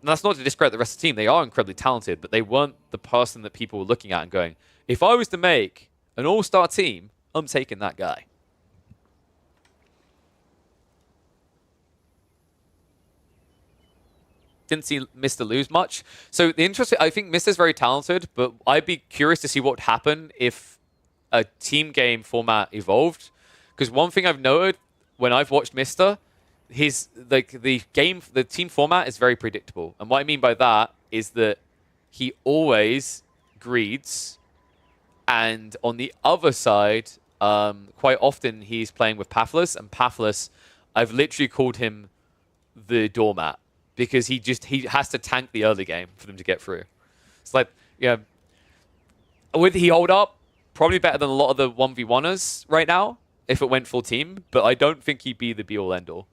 And that's not to discredit the rest of the team. They are incredibly talented, but they weren't the person that people were looking at and going, if I was to make an all-star team, I'm taking that guy. Didn't see Mr. lose much. So the interesting, I think Mr's very talented, but I'd be curious to see what would happen if a team game format evolved. Because one thing I've noted when I've watched Mr, the team format is very predictable. And what I mean by that is that he always greeds, and on the other side, quite often he's playing with Pathless, and Pathless, I've literally called him the doormat because he has to tank the early game for them to get through. It's like, yeah, would he hold up? Probably better than a lot of the 1v1ers right now if it went full team, but I don't think he'd be the be-all end-all.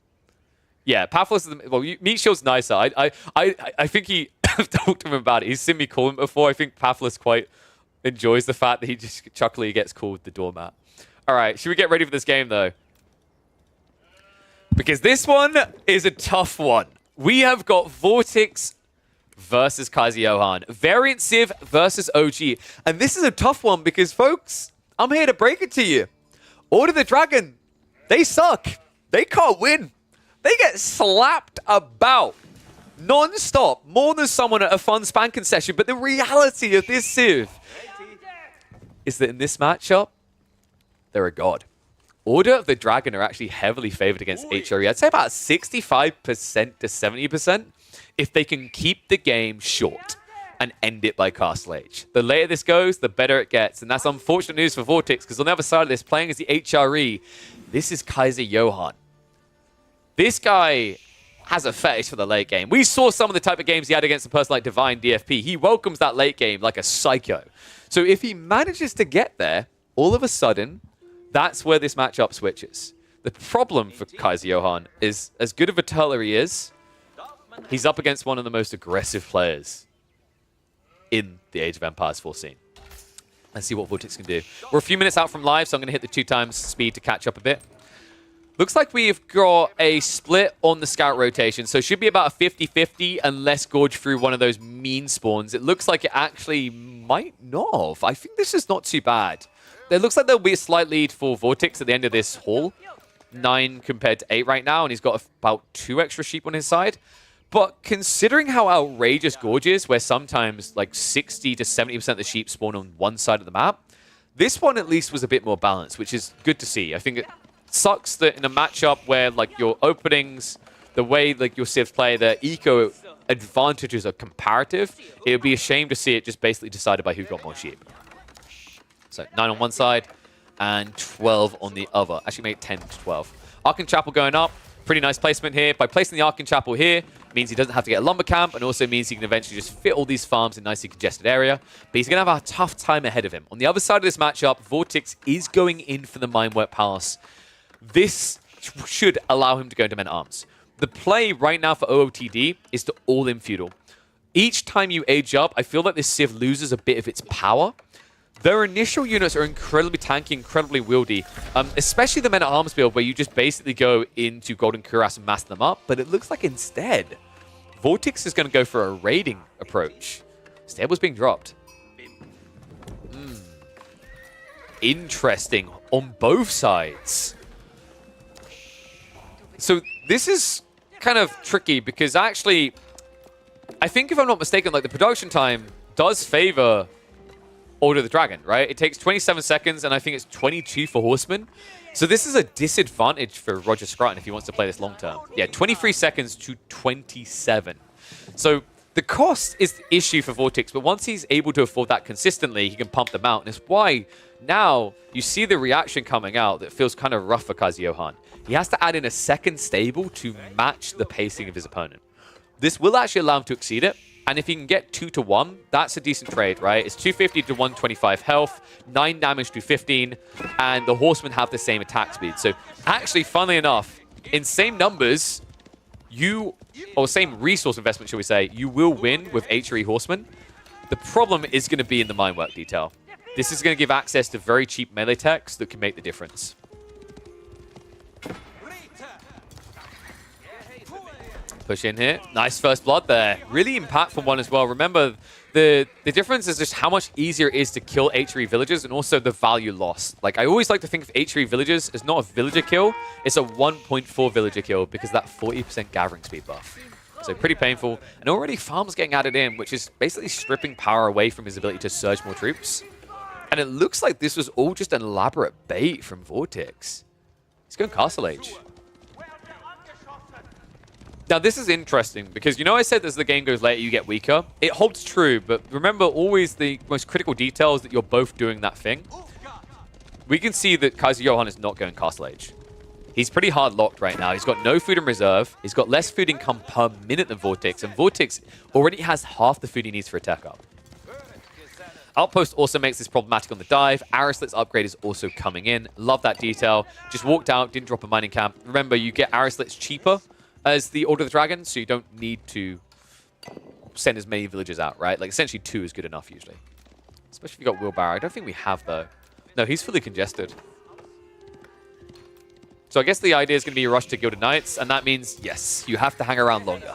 Yeah, Pathless is well, Meat Shield's nicer. I think I've talked to him about it. He's seen me call him before. I think Pathless quite enjoys the fact that he just chuckily gets called the doormat. All right, should we get ready for this game, though? Because this one is a tough one. We have got Vortix versus Kaiser Johan. Variant Civ versus OG. And this is a tough one because, folks, I'm here to break it to you. Order the Dragon, they suck. They can't win. They get slapped about non-stop, more than someone at a fun spanking session. But the reality of this Civ is that in this matchup, they're a god. Order of the Dragon are actually heavily favored against HRE. I'd say about 65% to 70% if they can keep the game short and end it by Castle H. The later this goes, the better it gets. And that's unfortunate news for Vortix, because on the other side of this, playing as the HRE, this is Kaiser Johan. This guy has a fetish for the late game. We saw some of the type of games he had against a person like Divine DFP. He welcomes that late game like a psycho. So if he manages to get there, all of a sudden, that's where this matchup switches. The problem for Kaiser Johan is, as good of a turtler he is, he's up against one of the most aggressive players in the Age of Empires 4 scene. Let's see what Vortix can do. We're a few minutes out from live, so I'm going to hit the 2x speed to catch up a bit. Looks like we've got a split on the scout rotation, so it should be about a 50-50 unless Gorge through one of those mean spawns. It looks like it actually might not have. I think this is not too bad. It looks like there'll be a slight lead for Vortix at the end of this haul. 9 compared to 8 right now, and he's got about 2 extra sheep on his side. But considering how outrageous Gorge is, where sometimes like 60 to 70% of the sheep spawn on one side of the map, this one at least was a bit more balanced, which is good to see. I think it sucks that in a matchup where like your openings, the way like your civs play, the eco advantages are comparative, it would be a shame to see it just basically decided by who got more sheep. So 9 on one side and 12 on the other. Actually made 10 to 12. Arkan Chapel going up. Pretty nice placement here. By placing the Arkan Chapel here, means he doesn't have to get a lumber camp, and also means he can eventually just fit all these farms in a nicely congested area. But he's going to have a tough time ahead of him. On the other side of this matchup, Vortix is going in for the Minework Palace. This should allow him to go into Men-at-Arms. The play right now for OOTD is to all-in feudal. Each time you age up, I feel like this Civ loses a bit of its power. Their initial units are incredibly tanky, incredibly wieldy, especially the Men-at-Arms build where you just basically go into Golden Cuirass and mass them up, but it looks like instead, Vortix is going to go for a raiding approach. Stable's being dropped. Interesting on both sides. So this is kind of tricky because actually, I think if I'm not mistaken, like the production time does favor Order of the Dragon, right? It takes 27 seconds, and I think it's 22 for Horseman. So this is a disadvantage for Roger Scruton if he wants to play this long term. Yeah, 23 seconds to 27. So the cost is the issue for Vortix, but once he's able to afford that consistently, he can pump them out. And it's why now you see the reaction coming out that feels kind of rough for Kaiser Johan. He has to add in a second stable to match the pacing of his opponent. This will actually allow him to exceed it. And if he can get 2 to 1, that's a decent trade, right? It's 250 to 125 health, 9 damage to 15, and the Horsemen have the same attack speed. So actually, funnily enough, in same numbers, or same resource investment, shall we say, you will win with HRE Horsemen. The problem is going to be in the Minework detail. This is going to give access to very cheap melee techs that can make the difference. Push in here. Nice first blood there. Really impactful one as well. Remember, the difference is just how much easier it is to kill HRE villagers and also the value lost. Like, I always like to think of HRE villagers as not a villager kill. It's a 1.4 villager kill because that 40% gathering speed buff. So pretty painful. And already farms getting added in, which is basically stripping power away from his ability to surge more troops. And it looks like this was all just an elaborate bait from Vortix. He's going Castle Age. Now, this is interesting because, you know, I said as the game goes later, you get weaker. It holds true, but remember always the most critical detail is that you're both doing that thing. We can see that Kaiser Johan is not going Castle Age. He's pretty hard locked right now. He's got no food in reserve. He's got less food income per minute than Vortex, and Vortex already has half the food he needs for a tech up. Outpost also makes this problematic on the dive. Arislet's upgrade is also coming in. Love that detail. Just walked out, didn't drop a mining camp. Remember, you get Arislets cheaper as the Order of the Dragon, so you don't need to send as many villagers out, right? Like, essentially 2 is good enough, usually. Especially if you got Wheelbarrow. I don't think we have, though. No, he's fully congested. So I guess the idea is going to be a rush to Gilded Knights, and that means, yes, you have to hang around longer.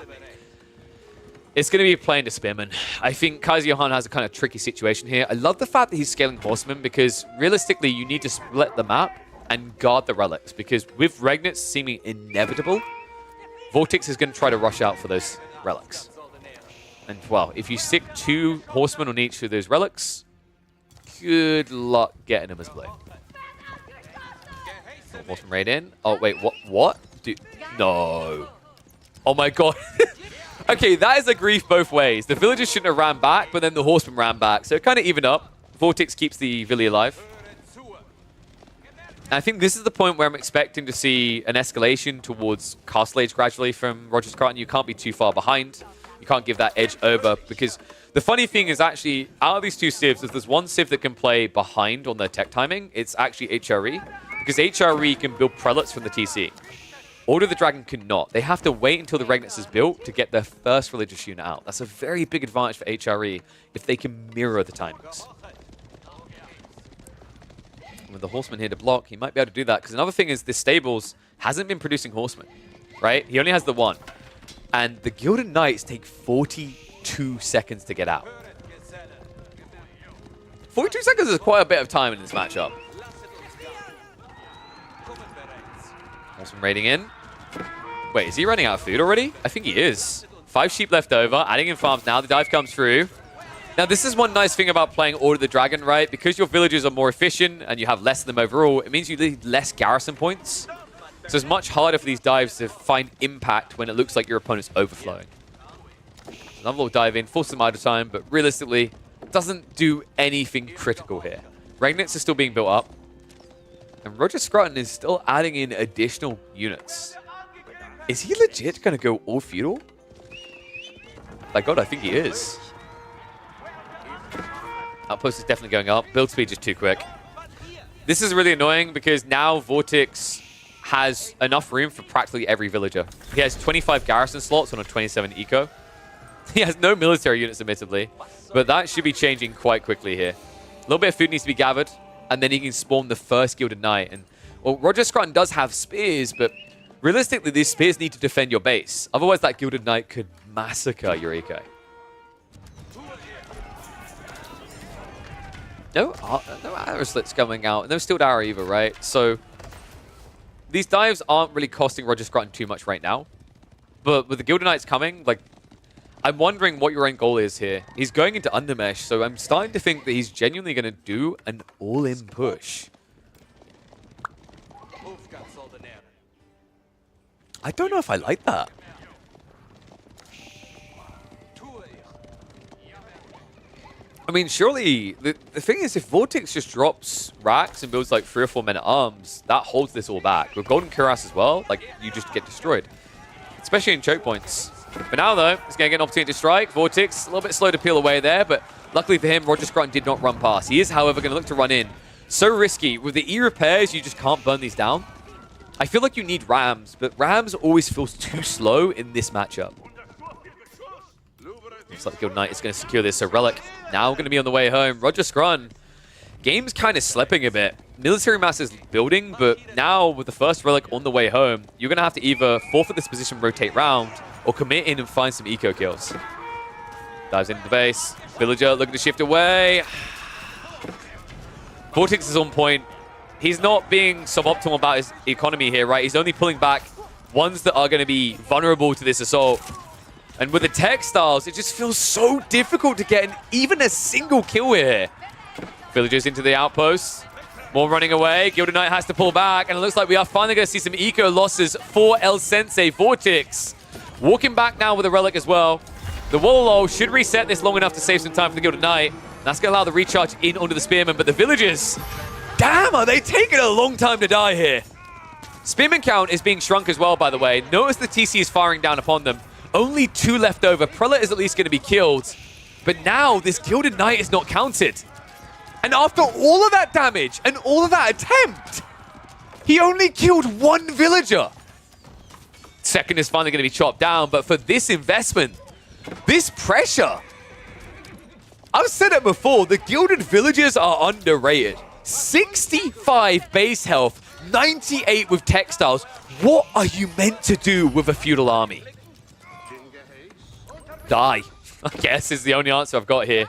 It's going to be playing to Spearman. I think Kaiser Johan has a kind of tricky situation here. I love the fact that he's scaling Horsemen, because realistically, you need to split the map and guard the relics, because with Regnitz seeming inevitable, Vortex is going to try to rush out for those relics. And, well, if you stick 2 Horsemen on each of those relics, good luck getting them as play. Horseman raid in. Oh, wait, what? Dude, no. Oh, my God. Okay, that is a grief both ways. The villagers shouldn't have ran back, but then the Horseman ran back. So it kind of evened up. Vortex keeps the Villi alive. I think this is the point where I'm expecting to see an escalation towards Castle Age gradually from Rogers Scroton. You can't be too far behind. You can't give that edge over, because the funny thing is actually, out of these 2 civs, if there's one civ that can play behind on their tech timing, it's actually HRE, because HRE can build prelates from the TC. Order of the Dragon cannot. They have to wait until the Regnitz is built to get their first religious unit out. That's a very big advantage for HRE if they can mirror the timings. With the Horseman here to block, he might be able to do that, because another thing is this Stables hasn't been producing Horsemen, right? He only has the 1. And the Gilded Knights take 42 seconds to get out. 42 seconds is quite a bit of time in this matchup. Horseman raiding in. Wait, is he running out of food already? I think he is. 5 sheep left over, adding in farms now. The dive comes through. Now, this is one nice thing about playing Order of the Dragon, right? Because your villagers are more efficient and you have less of them overall, it means you need less garrison points. So it's much harder for these dives to find impact when it looks like your opponent's overflowing. Another little dive in, forces them out of time, but realistically, doesn't do anything critical here. Regnitz is still being built up. And Roger Scroton is still adding in additional units. Is he legit going to go all feudal? My God, I think he is. Outpost is definitely going up. Build speed just too quick. This is really annoying because now Vortex has enough room for practically every villager. He has 25 garrison slots on a 27 eco. He has no military units, admittedly, but that should be changing quite quickly here. A little bit of food needs to be gathered, and then he can spawn the first Gilded Knight. And, well, Roger Scroton does have spears, but realistically, these spears need to defend your base. Otherwise, that Gilded Knight could massacre your eco. No Arislets coming out. No Steeled Arrow either, right? So these dives aren't really costing Roger Scroton too much right now. But with the Gilded Knights coming, like, I'm wondering what your end goal is here. He's going into Undermesh, so I'm starting to think that he's genuinely going to do an all-in push. I don't know if I like that. I mean, surely, the thing is, if Vortex just drops racks and builds like 3 or 4 men at arms, that holds this all back. With Golden Cuirass as well, like, you just get destroyed. Especially in choke points. But now, though, he's going to get an opportunity to strike. Vortex, a little bit slow to peel away there, but luckily for him, Roger Scroton did not run past. He is, however, going to look to run in. So risky. With the E-repairs, you just can't burn these down. I feel like you need Rams, but Rams always feels too slow in this matchup. Looks like the Gilded Knight is going to secure this. So Relic now going to be on the way home. Roger Scroton, game's kind of slipping a bit. Military mass is building, but now with the first Relic on the way home, you're going to have to either forfeit this position, rotate round, or commit in and find some eco kills. Dives into the base. Villager looking to shift away. Vortex is on point. He's not being suboptimal about his economy here, right? He's only pulling back ones that are going to be vulnerable to this assault. And with the textiles, it just feels so difficult to get even a single kill here. Villagers into the outpost. More running away. Gilded Knight has to pull back. And it looks like we are finally going to see some eco losses for El Sensei. Vortex Walking back now with a relic as well. The Wololo should reset this long enough to save some time for the Gilded Knight. That's going to allow the recharge in onto the Spearman, but the villagers, damn, are they taking a long time to die here? Spearman count is being shrunk as well, by the way. Notice the TC is firing down upon them. Only 2 left over. Prelate is at least going to be killed. But now this Gilded Knight is not counted. And after all of that damage and all of that attempt, he only killed 1 villager. Second is finally going to be chopped down, but for this investment, this pressure, I've said it before, the Gilded Villagers are underrated. 65 base health, 98 with textiles. What are you meant to do with a feudal army? Die, I guess, is the only answer I've got here.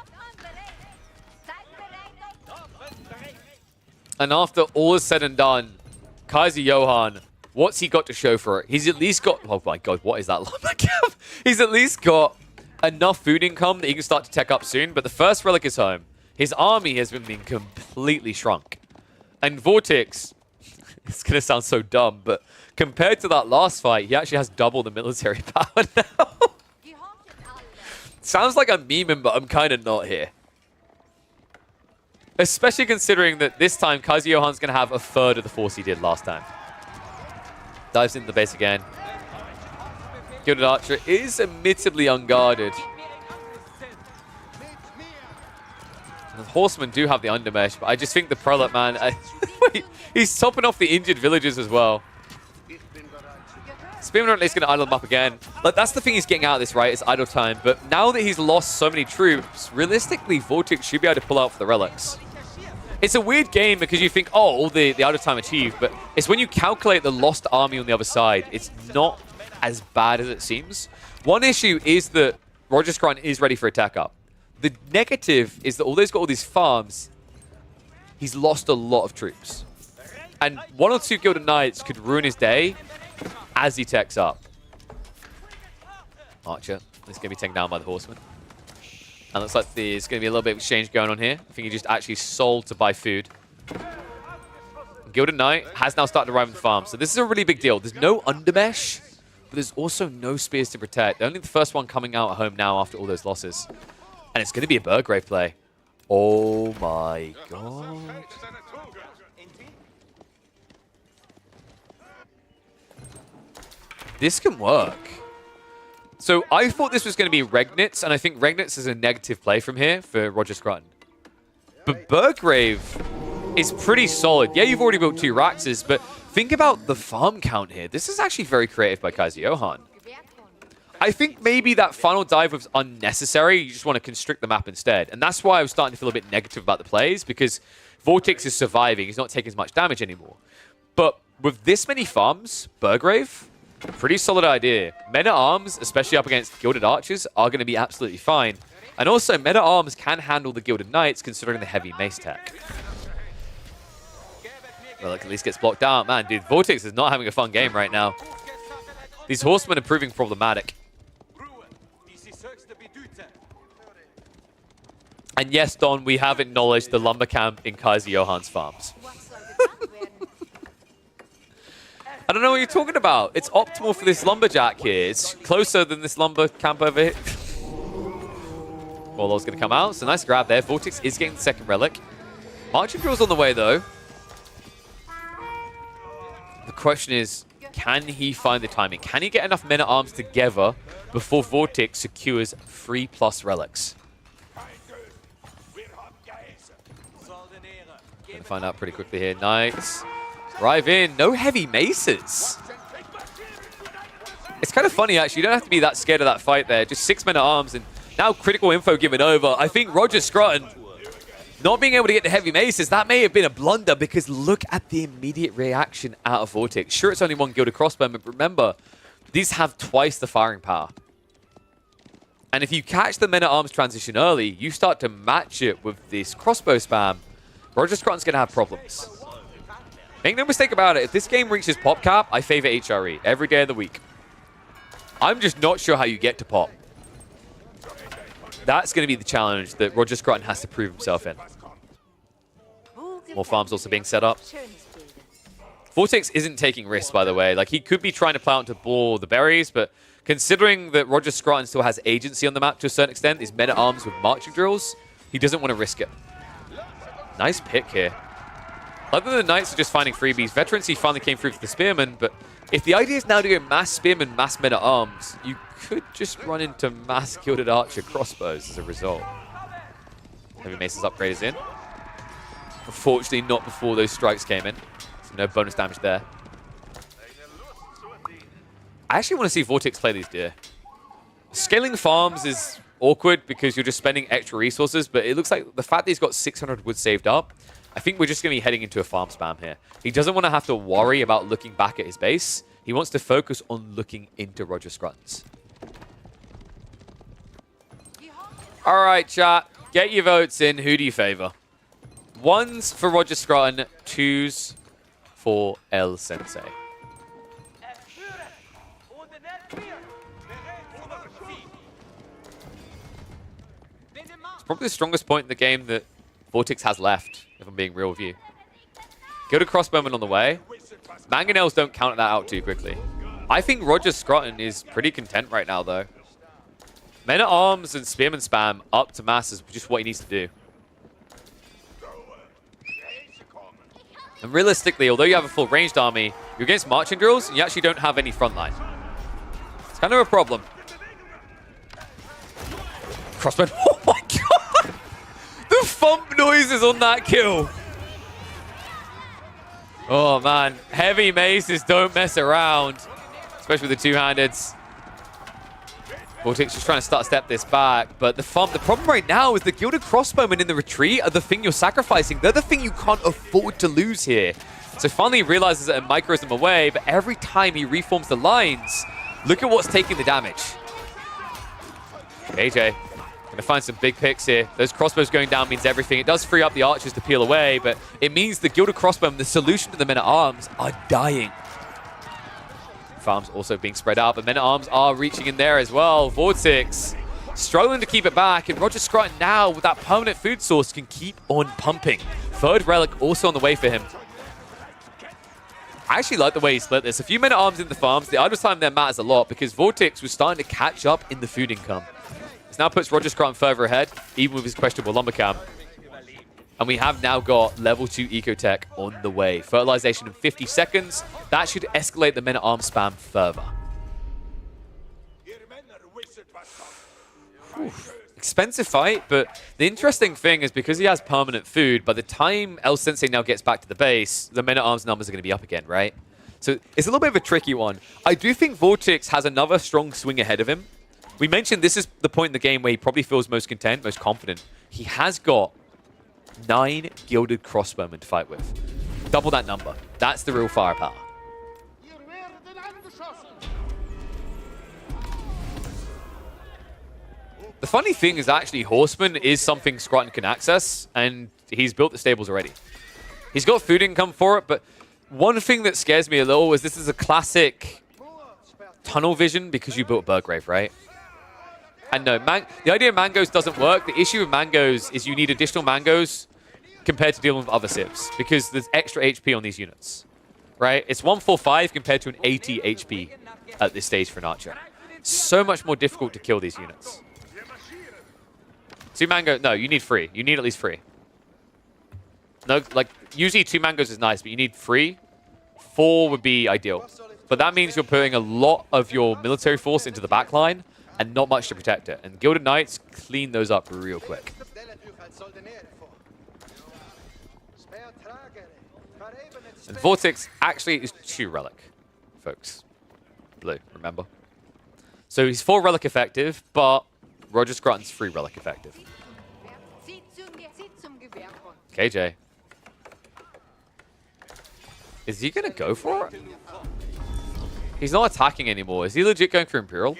And after all is said and done, Kaiser Johan, what's he got to show for it? He's at least got, oh my god, what is that lumber camp? He's at least got enough food income that he can start to tech up soon, but the first relic is home. His army has been completely shrunk. And Vortex, it's going to sound so dumb, but compared to that last fight, he actually has double the military power now. Sounds like I'm memeing, but I'm kind of not here. Especially considering that this time, Kaiser Johan's going to have a third of the force he did last time. Dives into the base again. Gilded Archer is admittedly unguarded. The Horsemen do have the undermesh, but I just think the Prelate, man, he's topping off the injured villagers as well. Spearman at least going to idle them up again. Like, that's the thing he's getting out of this, right? It's idle time. But now that he's lost so many troops, realistically, Vortex should be able to pull out for the relics. It's a weird game because you think, oh, all the idle time achieved. But it's when you calculate the lost army on the other side, it's not as bad as it seems. One issue is that Roger Scruton is ready for attack up. The negative is that although he's got all these farms, he's lost a lot of troops. And 1 or 2 Gilded Knights could ruin his day as he techs up. Archer is going to be taken down by the Horseman. And looks like there's going to be a little bit of exchange going on here. I think he just actually sold to buy food. Gilded Knight has now started to arrive in the farm. So this is a really big deal. There's no undermesh, but there's also no spears to protect. Only the first one coming out at home now after all those losses. And it's going to be a Burgrave play. Oh my god. This can work. So I thought this was going to be Regnitz, and I think Regnitz is a negative play from here for Roger Scruton. But Burgrave is pretty solid. Yeah, you've already built 2 Raxes, but think about the farm count here. This is actually very creative by Kaiser Johan. I think maybe that final dive was unnecessary. You just want to constrict the map instead. And that's why I was starting to feel a bit negative about the plays, because Vortex is surviving. He's not taking as much damage anymore. But with this many farms, Burgrave, pretty solid idea. Men-at-Arms, especially up against Gilded Archers, are going to be absolutely fine. And also, Men-at-Arms can handle the Gilded Knights, considering the heavy mace tech. Well, at least gets blocked out. Man, dude, Vortex is not having a fun game right now. These Horsemen are proving problematic. And yes, Don, we have acknowledged the lumber camp in Kaiser Johan's farms. I don't know what you're talking about. It's optimal for this lumberjack here. It's closer than this lumber camp over here. Warlord's going to come out. So nice grab there. Vortex is getting the second relic. Archer Drill's on the way, though. The question is, can he find the timing? Can he get enough men-at-arms together before Vortex secures 3+ relics? Gonna find out pretty quickly here. Knights drive in. No heavy maces. It's kind of funny, actually. You don't have to be that scared of that fight there. Just 6 men-at-arms and now critical info given over. I think Roger Scruton not being able to get the heavy maces, that may have been a blunder because look at the immediate reaction out of Vortex. Sure, it's only 1 Gilded Crossbow, but remember, these have twice the firing power. And if you catch the men-at-arms transition early, you start to match it with this crossbow spam. Roger Scruton's going to have problems. Make no mistake about it, if this game reaches pop cap, I favor HRE every day of the week. I'm just not sure how you get to pop. That's going to be the challenge that Roger Scruton has to prove himself in. More farms also being set up. Vortex isn't taking risks, by the way. Like, he could be trying to plow into ball the berries, but considering that Roger Scruton still has agency on the map to a certain extent, these men-at-arms with marching drills, he doesn't want to risk it. Nice pick here. Other than the Knights are just finding freebies, Veterancy finally came through for the Spearmen, but if the idea is now to go mass Spearmen, mass men-at-arms, you could just run into mass Gilded Archer crossbows as a result. Heavy Mace's upgrade is in. Unfortunately, not before those strikes came in. So no bonus damage there. I actually want to see Vortex play these deer. Scaling farms is awkward because you're just spending extra resources, but it looks like the fact that he's got 600 wood saved up, I think we're just going to be heading into a farm spam here. He doesn't want to have to worry about looking back at his base. He wants to focus on looking into Roger Scrutton's. All right, chat. Get your votes in. Who do you favor? 1's for Roger Scrutton, 2's for El Sensei. It's probably the strongest point in the game that Vortex has left, if I'm being real with you. Gilded Crossbowman on the way. Mangonels don't count that out too quickly. I think Roger Scrutton is pretty content right now, though. Men-at-Arms and Spearman spam up to mass is just what he needs to do. And realistically, although you have a full ranged army, you're against marching drills, and you actually don't have any front line. It's kind of a problem. Crossbow. Oh my god! The thump noises on that kill. Oh man, heavy maces don't mess around, especially with the two-handeds. Vortex just trying to start step this back, but the problem right now is the Gilded Crossbowmen in the retreat are the thing you're sacrificing. They're the thing you can't afford to lose here. So finally he realizes that it micros them away, but every time he reforms the lines, look at what's taking the damage. AJ, gonna find some big picks here. Those crossbows going down means everything. It does free up the archers to peel away, but it means the Gilded Crossbowmen, the solution to the men-at-arms, are dying. Farms also being spread out, but men-at-arms are reaching in there as well. Vortex struggling to keep it back, and Roger Scrutton now, with that permanent food source, can keep on pumping. Third relic also on the way for him. I actually like the way he split this. A few men-at-arms in the farms. The idle time there matters a lot because Vortex was starting to catch up in the food income. This now puts Roger Scrutton further ahead, even with his questionable lumber cam. And we have now got level 2 Ecotech on the way. Fertilization in 50 seconds. That should escalate the men-at-arms spam further. Oof. Expensive fight, but the interesting thing is because he has permanent food, by the time El Sensei now gets back to the base, the men-at-arms numbers are going to be up again, right? So it's a little bit of a tricky one. I do think Vortex has another strong swing ahead of him. We mentioned this is the point in the game where he probably feels most content, most confident. He has got 9 Gilded Crossbowmen to fight with. Double that number. That's the real firepower. The funny thing is actually Horseman is something Scrutton can access, and he's built the stables already. He's got food income for it, but one thing that scares me a little is this is a classic tunnel vision because you built Burgrave, right? And no, the idea of mangoes doesn't work. The issue with mangoes is you need additional mangoes compared to dealing with other civs because there's extra HP on these units, right? It's 145 compared to an 80 HP at this stage for an archer. So much more difficult to kill these units. 2 mango, no, you need 3. You need at least 3. No, like, usually 2 mangoes is nice, but you need 3. 4 would be ideal. But that means you're putting a lot of your military force into the back line and not much to protect it. And Gilded Knights clean those up real quick. And Vortex actually is 2 relic, folks. Blue, remember? So he's 4 relic effective, but Roger Scrutton's 3 relic effective. KJ. Is he going to go for it? He's not attacking anymore. Is he legit going for Imperial?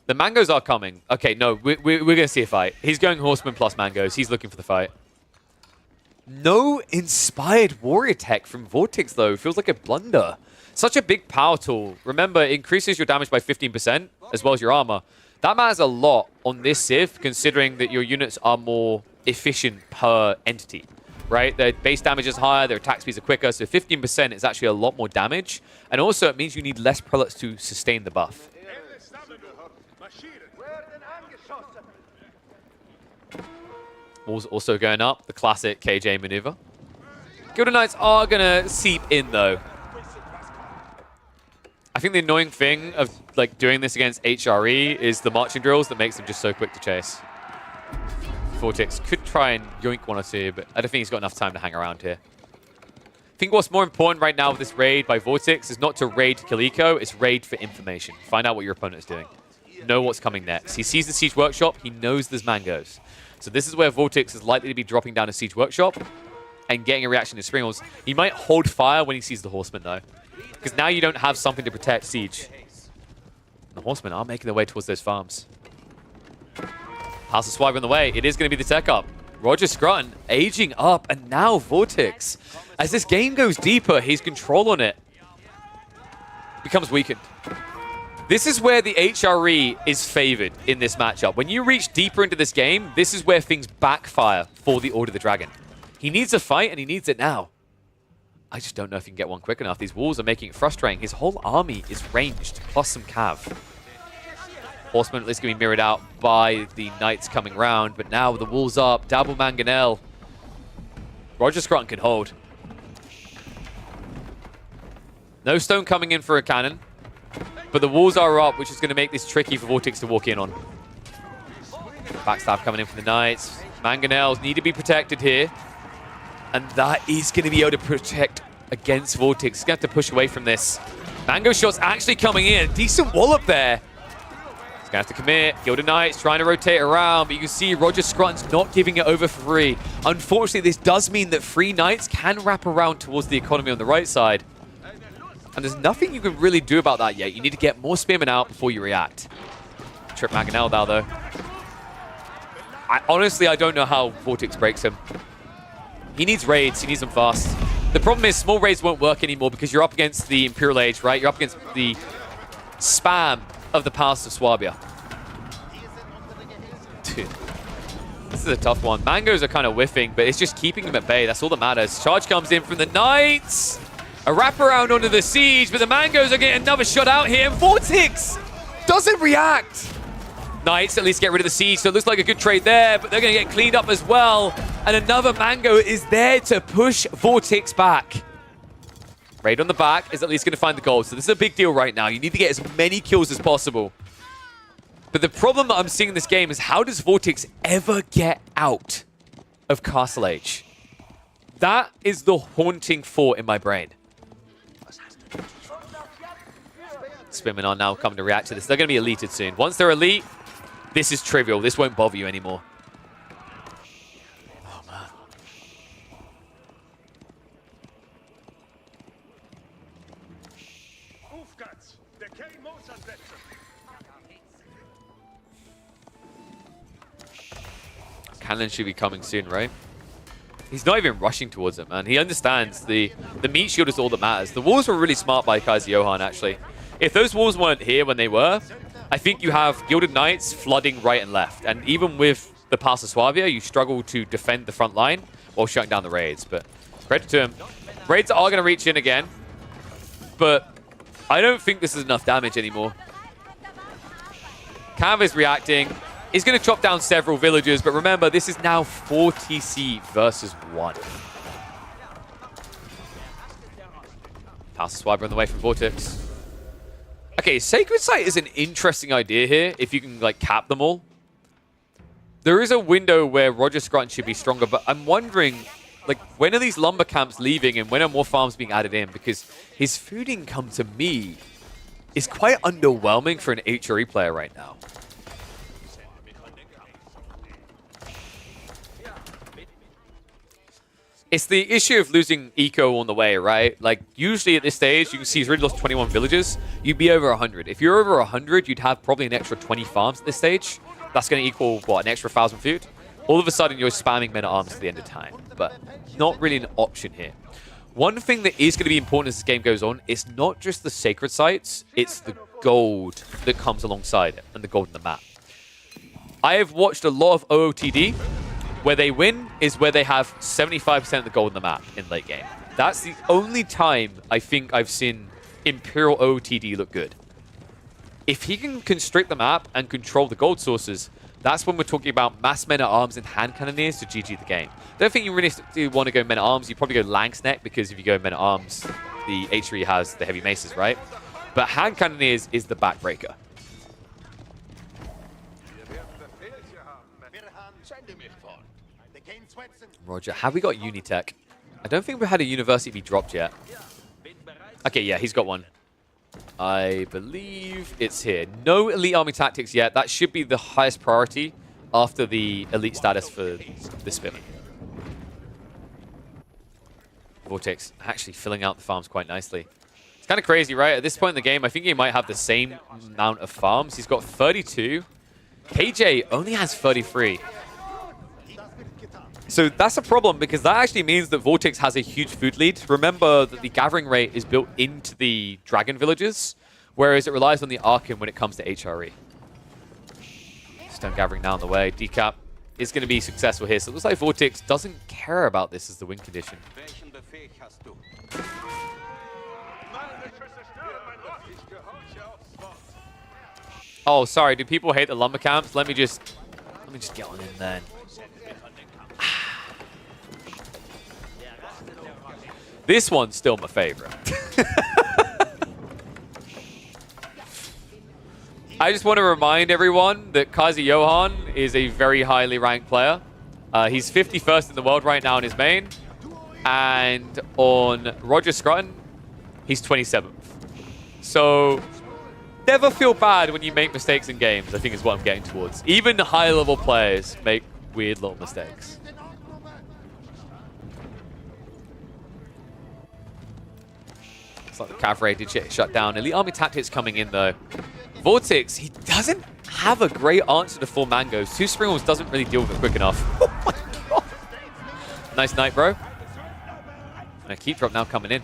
The mangoes are coming. Okay, no, we're going to see a fight. He's going Horseman plus mangoes. He's looking for the fight. No inspired warrior tech from Vortex, though. Feels like a blunder. Such a big power tool. Remember, it increases your damage by 15%, as well as your armor. That matters a lot on this Civ, considering that your units are more efficient per entity. right? Their base damage is higher, their attack speeds are quicker, so 15% is actually a lot more damage. And also, it means you need less prelates to sustain the buff. Walls also going up, the classic KJ maneuver. Gilded Knights are going to seep in, though. I think the annoying thing of like doing this against HRE is the marching drills that makes them just so quick to chase. Vortex could try and yoink one or two, but I don't think he's got enough time to hang around here. I think what's more important right now with this raid by Vortex is not to raid to kill eco, it's raid for information. Find out what your opponent is doing. Know what's coming next. He sees the Siege Workshop, he knows there's mangoes. So this is where Vortex is likely to be dropping down a Siege Workshop and getting a reaction to Springles. He might hold fire when he sees the Horsemen, though. Because now you don't have something to protect Siege. The Horsemen are making their way towards those farms. House of Swipe on the way. It is going to be the tech up. Roger Scrutton aging up, and now Vortex. As this game goes deeper, his control on it becomes weakened. This is where the HRE is favored in this matchup. When you reach deeper into this game, this is where things backfire for the Order of the Dragon. He needs a fight, and he needs it now. I just don't know if he can get one quick enough. These walls are making it frustrating. His whole army is ranged, plus some cav. Horsemen at least going to be mirrored out by the Knights coming round, but now with the walls up, Dabble Mangonel. Roger Scrutton can hold. No stone coming in for a cannon, but the walls are up, which is going to make this tricky for Vortex to walk in on. Backstab coming in for the Knights. Mangonels need to be protected here. And that is going to be able to protect against Vortex. He's going to have to push away from this. Mango Shot's actually coming in. Decent wallop there. He's going to have to commit. Gilded Knights trying to rotate around, but you can see Roger Scrutton's not giving it over for free. Unfortunately, this does mean that free Knights can wrap around towards the economy on the right side. And there's nothing you can really do about that yet. You need to get more Spearmen out before you react. Trip Mangonel now, though. Honestly, I don't know how Vortex breaks him. He needs raids. He needs them fast. The problem is small raids won't work anymore because you're up against the Imperial Age, right? You're up against the spam of the Palace of Swabia. Dude, this is a tough one. Mangoes are kind of whiffing, but it's just keeping them at bay. That's all that matters. Charge comes in from the Knights. A wraparound onto the Siege, but the Mangoes are getting another shot out here. And Vortex doesn't react. Knights at least get rid of the Siege, so it looks like a good trade there, but they're going to get cleaned up as well. And another Mango is there to push Vortex back. Raid on the back is at least going to find the gold, so this is a big deal right now. You need to get as many kills as possible. But the problem that I'm seeing in this game is how does Vortex ever get out of Castle Age? That is the haunting thought in my brain. Spearmen are now coming to react to this. They're going to be elited soon. Once they're elite, this is trivial. This won't bother you anymore. Oh, man. Cannon should be coming soon, right? He's not even rushing towards it, man. He understands the meat shield is all that matters. The walls were really smart by Kaiser Johan, actually. If those walls weren't here when they were, I think you have Gilded Knights flooding right and left. And even with the Palace of Swabia, you struggle to defend the front line while shutting down the raids. But credit to him. Raids are going to reach in again. But I don't think this is enough damage anymore. Cav is reacting. He's going to chop down several villagers. But remember, this is now 4 TC versus 1. Palace of Swabia on the way from Vortex. Okay, Sacred Site is an interesting idea here, if you can, like, cap them all. There is a window where Roger Scrutton should be stronger, but I'm wondering, like, when are these lumber camps leaving and when are more farms being added in? Because his food income, to me, is quite underwhelming for an HRE player right now. It's the issue of losing eco on the way, right? Like, usually at this stage, you can see he's already lost 21 villages. You'd be over 100. If you're over 100, you'd have probably an extra 20 farms at this stage. That's going to equal, what, an extra 1,000 food? All of a sudden, you're spamming men-at-arms at the end of time. But not really an option here. One thing that is going to be important as this game goes on is not just the sacred sites, it's the gold that comes alongside it and the gold in the map. I have watched a lot of OOTD. Where they win is where they have 75% of the gold in the map in late game. That's the only time I think I've seen Imperial OOTD look good. If he can constrict the map and control the gold sources, that's when we're talking about mass men-at-arms and hand cannoneers to GG the game. I don't think you really do want to go men-at-arms. You probably go Langsneck, because if you go men-at-arms, the H3 has the heavy maces, right? But hand cannoneers is the backbreaker. Roger, have we got Unitech? I don't think we had a university be dropped yet. Okay, yeah, he's got one. I believe it's here. No elite army tactics yet. That should be the highest priority after the elite status for the Spearman. Vortex actually filling out the farms quite nicely. It's kind of crazy, right? At this point in the game, I think he might have the same amount of farms. He's got 32. KJ only has 33. So that's a problem, because that actually means that Vortex has a huge food lead. Remember that the gathering rate is built into the dragon villages, whereas it relies on the Archon when it comes to HRE. Stone gathering now on the way. Decap is going to be successful here. So it looks like Vortex doesn't care about this as the win condition. Oh, sorry. Do people hate the lumber camps? Let me just get on in then. This one's still my favorite. I just want to remind everyone that Kaiser Johan is a very highly ranked player. He's 51st in the world right now in his main. And on Roger Scruton, he's 27th. So never feel bad when you make mistakes in games, I think is what I'm getting towards. Even high-level players make weird little mistakes. It's like the cav raid did shut down. Elite Army Tactics coming in, though. Vortex, he doesn't have a great answer to 4 mangoes. 2 spring rolls doesn't really deal with it quick enough. Oh my god! Nice night, bro. And a keep drop now coming in.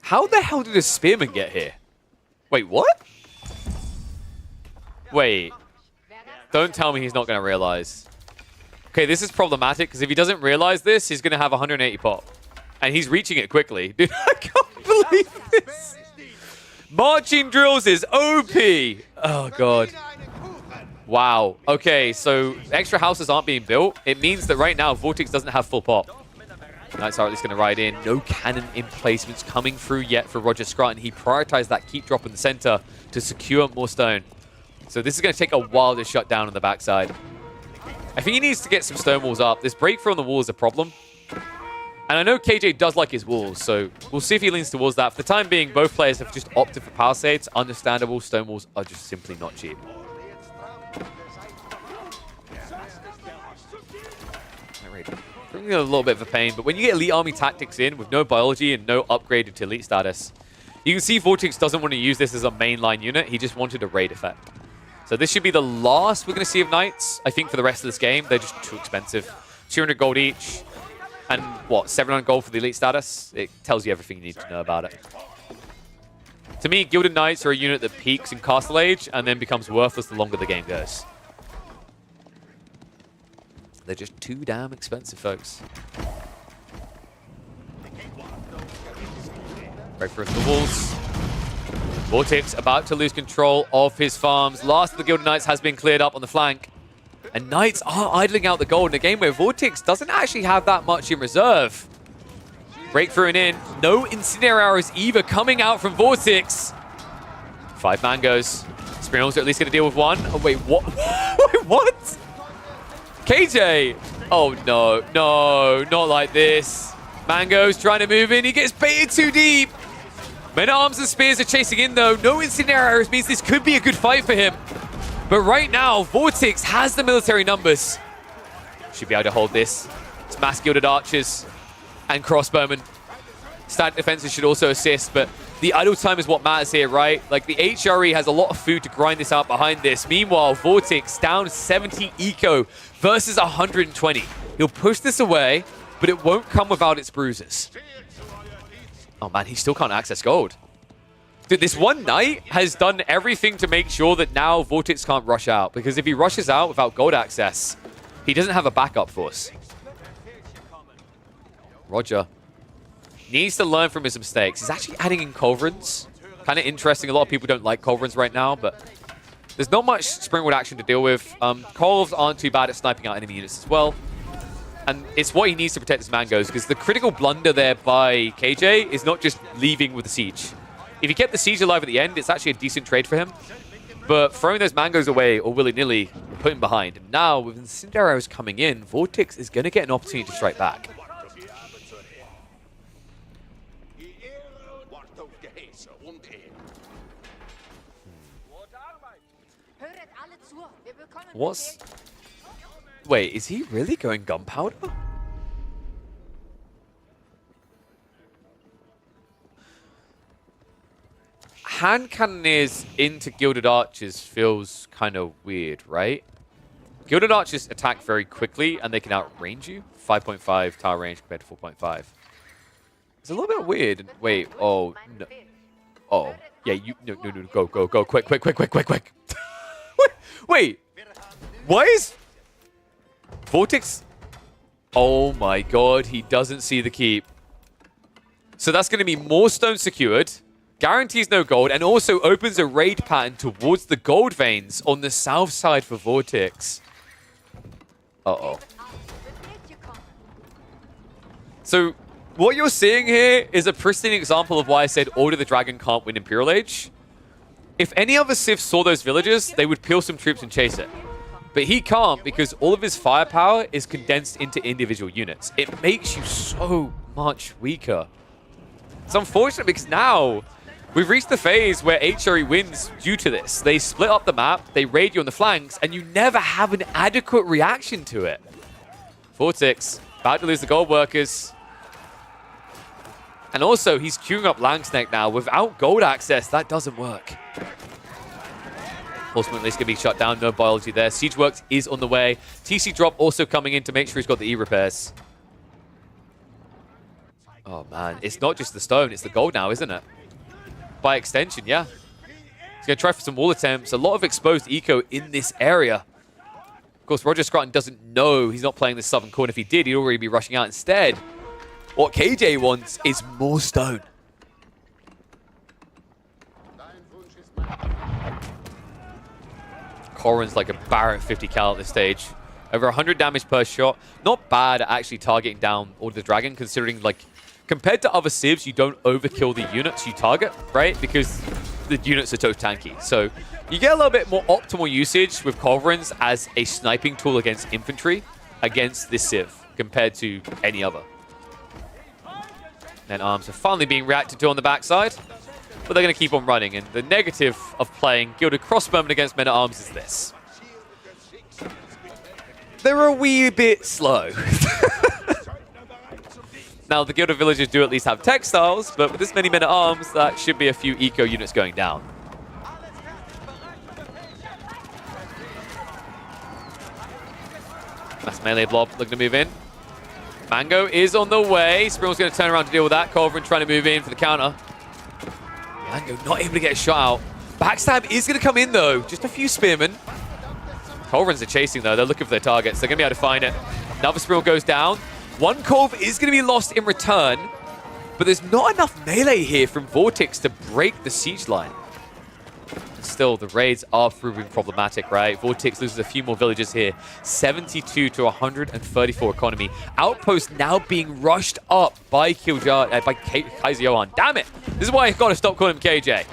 How the hell did a Spearman get here? Wait, what? Wait. Don't tell me he's not going to realize. Okay, this is problematic, because if he doesn't realize this, he's going to have 180 pop. And he's reaching it quickly. Dude, I can't believe this. Marching drills is OP. Oh, God. Wow. Okay, so extra houses aren't being built. It means that right now, Vortex doesn't have full pop. Knights are at least going to ride in. No cannon emplacements coming through yet for Roger Scruton. He prioritized that keep drop in the center to secure more stone. So this is going to take a while to shut down on the backside. I think he needs to get some stone walls up. This breakthrough on the wall is a problem. And I know KJ does like his walls, so we'll see if he leans towards that. For the time being, both players have just opted for palisades. Understandable, stone walls are just simply not cheap. Bringing a little bit of a pain, but when you get Elite Army Tactics in with no biology and no upgraded to elite status, you can see Vortex doesn't want to use this as a mainline unit. He just wanted a raid effect. So this should be the last we're going to see of Knights, I think, for the rest of this game. They're just too expensive. 200 gold each. And what, 700 gold for the elite status? It tells you everything you need to know about it. To me, Gilded Knights are a unit that peaks in Castle Age and then becomes worthless the longer the game goes. They're just too damn expensive, folks. Break through the walls. Vortex about to lose control of his farms. Last of the Gilded Knights has been cleared up on the flank. And Knights are idling out the gold in a game where Vortex doesn't actually have that much in reserve. Breakthrough and in. No incendiary arrows either coming out from Vortex. 5 mangoes. Spirals are at least going to deal with 1. Oh, wait, what? Wait, what? KJ! Oh, no. No, not like this. Mango's trying to move in. He gets baited too deep. Men-at-arms and spears are chasing in, though. No incendiary arrows means this could be a good fight for him. But right now, Vortex has the military numbers. Should be able to hold this. It's mass gilded archers and crossbowmen. Static defenses should also assist, but the idle time is what matters here, right? Like, the HRE has a lot of food to grind this out behind this. Meanwhile, Vortex down 70 eco versus 120. He'll push this away, but it won't come without its bruises. Oh man, he still can't access gold. Dude, this one knight has done everything to make sure that now Vortex can't rush out. Because if he rushes out without gold access, he doesn't have a backup force. Roger needs to learn from his mistakes. He's actually adding in Culverins. Kind of interesting. A lot of people don't like Culverins right now, but there's not much Springwood action to deal with. Culvs aren't too bad at sniping out enemy units as well. And it's what he needs to protect his mangoes, because the critical blunder there by KJ is not just leaving with the siege. If he kept the siege alive at the end, it's actually a decent trade for him. But throwing those mangoes away or willy-nilly, put him behind. And now, with Incendiaries coming in, Vortex is going to get an opportunity to strike back. What's... Wait, is he really going gunpowder? Hand cannoneers into Gilded Archers feels kind of weird, right? Gilded Archers attack very quickly and they can outrange you. 5.5 tower range compared to 4.5. It's a little bit weird. Wait, oh, no. Oh, yeah, you, no, go, quick. Wait, why is Vortex? Oh my god, he doesn't see the keep. So that's going to be more stone secured, guarantees no gold, and also opens a raid pattern towards the gold veins on the south side for Vortex. Uh-oh. So what you're seeing here is a pristine example of why I said Order the Dragon can't win Imperial Age. If any other Civ saw those villages, they would peel some troops and chase it. But he can't because all of his firepower is condensed into individual units. It makes you so much weaker. It's unfortunate because now we've reached the phase where HRE wins due to this. They split up the map, they raid you on the flanks, and you never have an adequate reaction to it. Vortex about to lose the gold workers. And also, he's queuing up Langsneck now. Without gold access, that doesn't work. Ultimately, it's going to be shut down. No biology there. Siege Works is on the way. TC Drop also coming in to make sure he's got the E-repairs. Oh, man. It's not just the stone. It's the gold now, isn't it? By extension, yeah. He's going to try for some wall attempts. A lot of exposed eco in this area. Of course, Roger Scruton doesn't know he's not playing the southern corner. If he did, he'd already be rushing out instead. What KJ wants is more stone. Corrin's like a Baron 50 cal at this stage. Over 100 damage per shot. Not bad at actually targeting down Order the Dragon, considering, like, compared to other civs, you don't overkill the units you target, right? Because the units are so tanky. So you get a little bit more optimal usage with Culverins as a sniping tool against infantry against this civ compared to any other. And arms are finally being reacted to on the backside, but they're going to keep on running. And the negative of playing Gilded Crossbowmen against Men-at-Arms is this. They're a wee bit slow. Now, the Gilded Villagers do at least have textiles, but with this many Men-at-Arms, that should be a few eco units going down. That's melee blob looking to move in. Mango is on the way. Spring's going to turn around to deal with that. Culverin trying to move in for the counter. Mango not able to get a shot out. Backstab is going to come in, though. Just a few spearmen. Culverins are chasing, though. They're looking for their targets. They're going to be able to find it. Another Spring goes down. One Culv is going to be lost in return, but there's not enough melee here from Vortex to break the siege line. Still, the raids are proving problematic, right? Vortex loses a few more villages here. 72 to 134 economy. Outpost now being rushed up by Kaiser Johan. Damn it! This is why I've got to stop calling him KJ.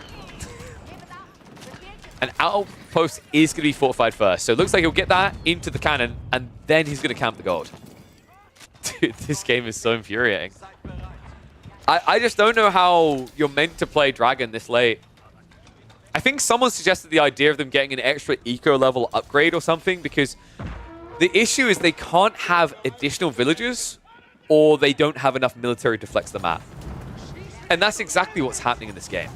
An outpost is going to be fortified first. So it looks like he'll get that into the cannon, and then he's going to camp the gold. Dude, this game is so infuriating. I just don't know how you're meant to play Dragon this late. I think someone suggested the idea of them getting an extra eco level upgrade or something, because the issue is they can't have additional villagers or they don't have enough military to flex the map. And that's exactly what's happening in this game.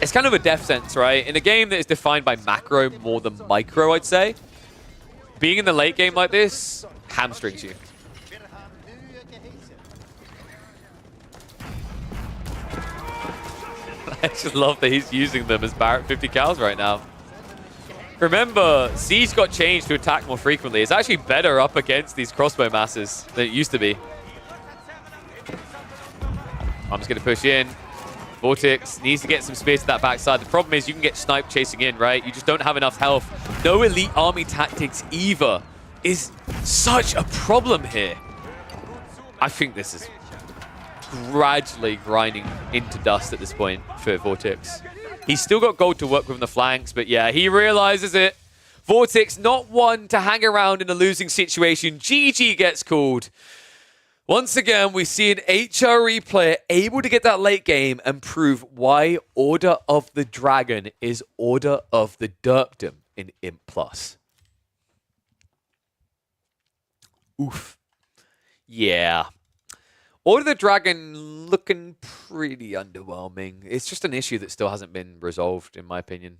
It's kind of a death sentence, right? In a game that is defined by macro more than micro, I'd say, being in the late game like this hamstrings you. I just love that he's using them as Barret 50 cows right now. Remember, Siege got changed to attack more frequently. It's actually better up against these crossbow masses than it used to be. I'm just going to push in. Vortex needs to get some space to that backside. The problem is you can get sniped chasing in, right? You just don't have enough health. No elite army tactics either is such a problem here. I think this is gradually grinding into dust at this point for Vortex. He's still got gold to work with in the flanks, but yeah, he realizes it. Vortex not one to hang around in a losing situation. GG gets called. Once again, we see an HRE player able to get that late game and prove why Order of the Dragon is Order of the Derpdom in Imp Plus. Oof. Yeah. Order of the Dragon looking pretty underwhelming. It's just an issue that still hasn't been resolved, in my opinion.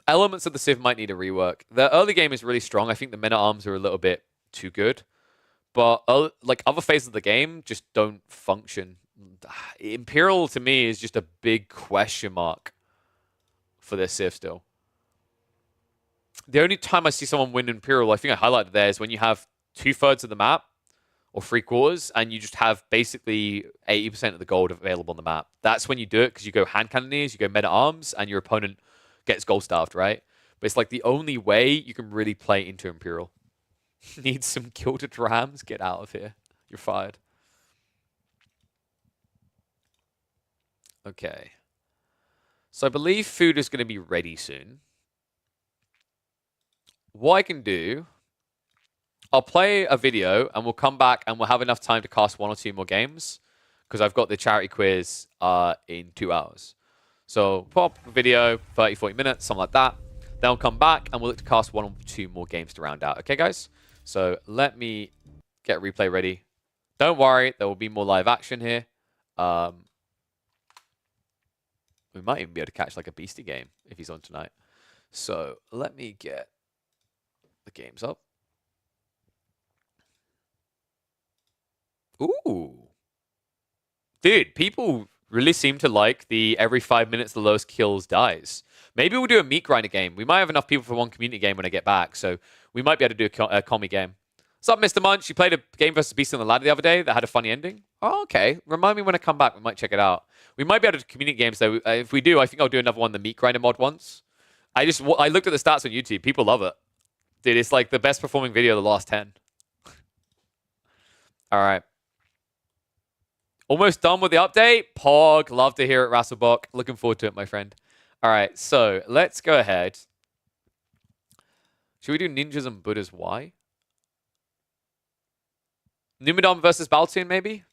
Elements of the Civ might need a rework. The early game is really strong. I think the men-at-arms are a little bit too good. But like other phases of the game just don't function. Imperial, to me, is just a big question mark for this Civ still. The only time I see someone win Imperial, I think I highlighted there, is when you have 2/3 of the map, or 3/4, and you just have basically 80% of the gold available on the map. That's when you do it, because you go hand cannoneers, you go men-at-arms, and your opponent gets gold starved, right? But it's like the only way you can really play into Imperial. Need some gilded rams? Get out of here. You're fired. Okay. So I believe food is going to be ready soon. What I can do, I'll play a video and we'll come back and we'll have enough time to cast 1 or 2 more games because I've got the charity quiz in 2 hours. So pop a video, 30, 40 minutes, something like that. Then I'll come back and we'll look to cast 1 or 2 more games to round out. Okay, guys? So let me get replay ready. Don't worry, there will be more live action here. We might even be able to catch like a beastie game if he's on tonight. So let me get the games up. Ooh. Dude, people really seem to like the every 5 minutes the lowest kills dies. Maybe we'll do a meat grinder game. We might have enough people for 1 community game when I get back, so we might be able to do a commie game. What's up, Mr. Munch? You played a game versus Beast on the Ladder the other day that had a funny ending? Oh, okay. Remind me when I come back. We might check it out. We might be able to do community games, though. If we do, I think I'll do another one, the meat grinder mod once. I looked at the stats on YouTube. People love it. Dude, it's like the best performing video of the last 10. All right. Almost done with the update. Pog, love to hear it, Rasselbach. Looking forward to it, my friend. All right, so let's go ahead. Should we do Ninjas and Buddhas? Why? Numinon versus Baltoon, maybe?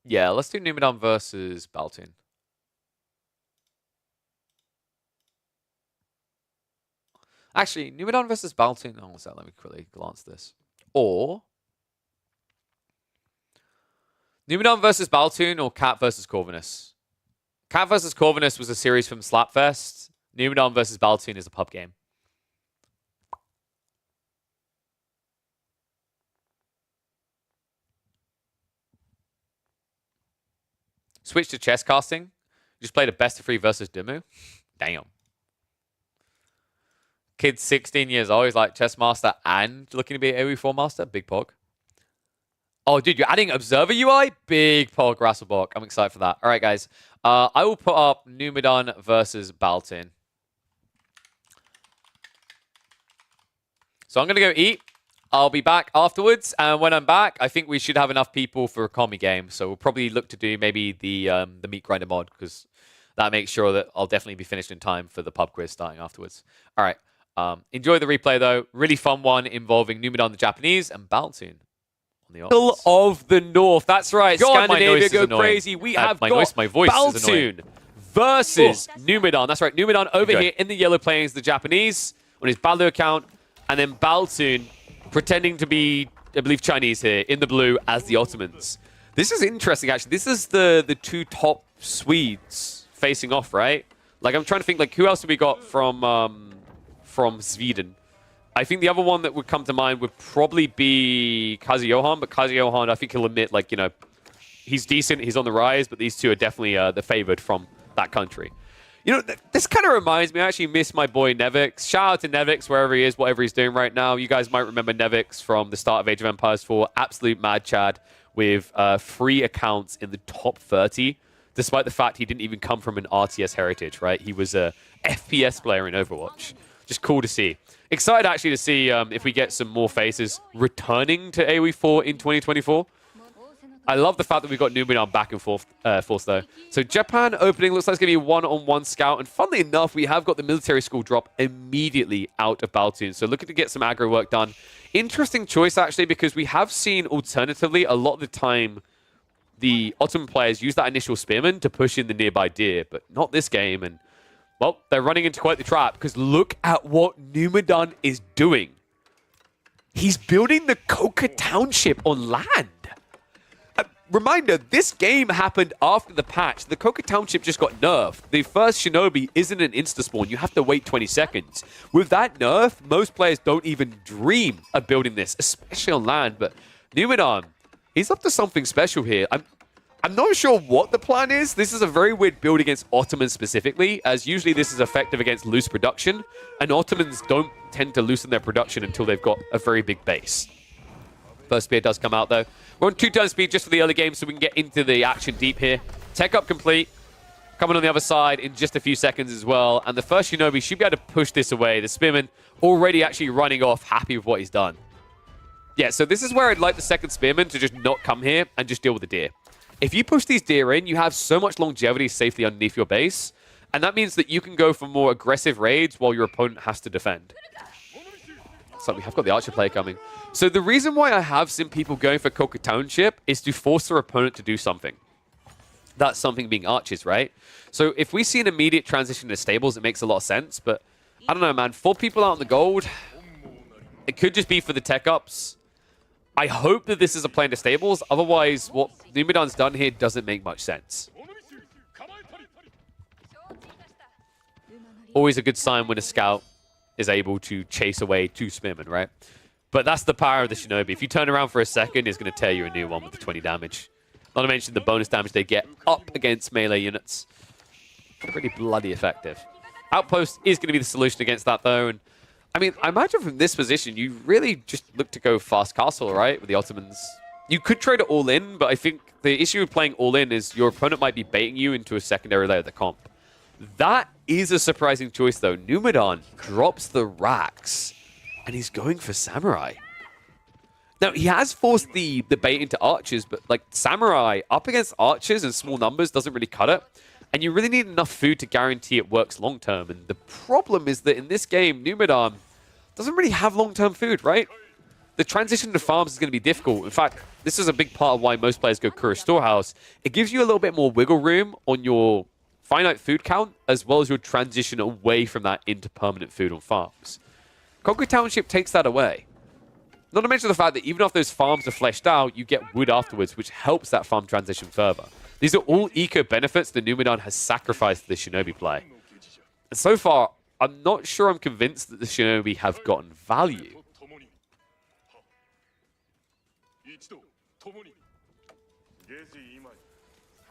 Yeah, let's do Numinon versus Baltoon. Actually, Numinon versus Baltoon. Oh, so let me quickly glance this. Or Numinon versus Baltoon or Cat versus Corvinus. Cat versus Corvinus was a series from Slapfest. Numinon versus Baltoon is a pub game. Switch to chess casting. Just played a best of 3 versus Dimu. Damn. Kid 16 years old. He's like chess master and looking to be an AoE4 master. Big pog. Oh, dude, you're adding Observer UI? Big pog, Rasselbach. I'm excited for that. All right, guys. I will put up Numinon versus Baltoon. So I'm going to go eat. I'll be back afterwards. And when I'm back, I think we should have enough people for a commie game. So we'll probably look to do maybe the meat grinder mod because that makes sure that I'll definitely be finished in time for the pub quiz starting afterwards. All right. Enjoy the replay, though. Really fun one involving Numinon the Japanese and Baltoon. Middle of the North. That's right. God, Scandinavia go crazy. We have got Baltoon versus Numinon. That's right. Numinon over here in the yellow playing as the Japanese on his Balu account. And then Baltoon pretending to be, I believe, Chinese here in the blue as the Ottomans. This is interesting, actually. This is the 2 top Swedes facing off, right? Like, I'm trying to think, like, who else have we got from Sweden? I think the other one that would come to mind would probably be Kazuyohan, but Kazuyohan, I think he'll admit, like, you know, he's decent, he's on the rise, but these two are definitely the favored from that country. You know, this kind of reminds me, I actually miss my boy Nevix. Shout out to Nevix, wherever he is, whatever he's doing right now. You guys might remember Nevix from the start of Age of Empires 4, absolute mad chad with free accounts in the top 30, despite the fact he didn't even come from an RTS heritage, right? He was a FPS player in Overwatch. Just cool to see. Excited actually to see if we get some more faces returning to AoE 4 in 2024. I love the fact that we've got Numinon back and forth though. So Japan opening looks like it's going to be one-on-one scout. And funnily enough, we have got the military school drop immediately out of Baltoon. So looking to get some aggro work done. Interesting choice, actually, because we have seen alternatively a lot of the time the Ottoman players use that initial spearman to push in the nearby deer, but not this game. And, well, they're running into quite the trap because look at what Numinon is doing. He's building the Koka Township on land. Reminder, this game happened after the patch. The Koka Township just got nerfed. The first Shinobi isn't an insta-spawn. You have to wait 20 seconds. With that nerf, most players don't even dream of building this, especially on land. But Numinon, he's up to something special here. I'm not sure what the plan is. This is a very weird build against Ottomans specifically, as usually this is effective against loose production, and Ottomans don't tend to loosen their production until they've got a very big base. First spear does come out, though. We're on 2-turn speed just for the early game, so we can get into the action deep here. Tech up complete. Coming on the other side in just a few seconds as well. And the first Shinobi should be able to push this away. The Spearman already actually running off, happy with what he's done. Yeah, so this is where I'd like the second Spearman to just not come here and just deal with the deer. If you push these deer in, you have so much longevity safely underneath your base. And that means that you can go for more aggressive raids while your opponent has to defend. So we have got the Archer play coming. So the reason why I have seen people going for Koka Township is to force their opponent to do something. That something being Archers, right? So if we see an immediate transition to stables, it makes a lot of sense. But I don't know, man. 4 people out on the gold. It could just be for the tech ups. I hope that this is a plan to stables. Otherwise, what Numidon's done here doesn't make much sense. Always a good sign when a scout is able to chase away 2 spearmen, right? But that's the power of the Shinobi. If you turn around for a second, it's going to tear you a new one with the 20 damage. Not to mention the bonus damage they get up against melee units. Pretty bloody effective. Outpost is going to be the solution against that, though. And I mean, I imagine from this position, you really just look to go fast castle, right? With the Ottomans. You could trade it all in, but I think the issue with playing all in is your opponent might be baiting you into a secondary layer of the comp. That is a surprising choice, though. Numidon drops the racks, and he's going for Samurai. Now, he has forced the bait into Archers, but, like, Samurai up against Archers in small numbers doesn't really cut it. And you really need enough food to guarantee it works long-term. And the problem is that in this game, Numidon doesn't really have long-term food, right? The transition to farms is going to be difficult. In fact, this is a big part of why most players go Kura Storehouse. It gives you a little bit more wiggle room on your finite food count, as well as your transition away from that into permanent food on farms. Koka Township takes that away. Not to mention the fact that even if those farms are fleshed out, you get wood afterwards, which helps that farm transition further. These are all eco benefits that Numidon has sacrificed to the Shinobi play. And so far, I'm not sure I'm convinced that the Shinobi have gotten value.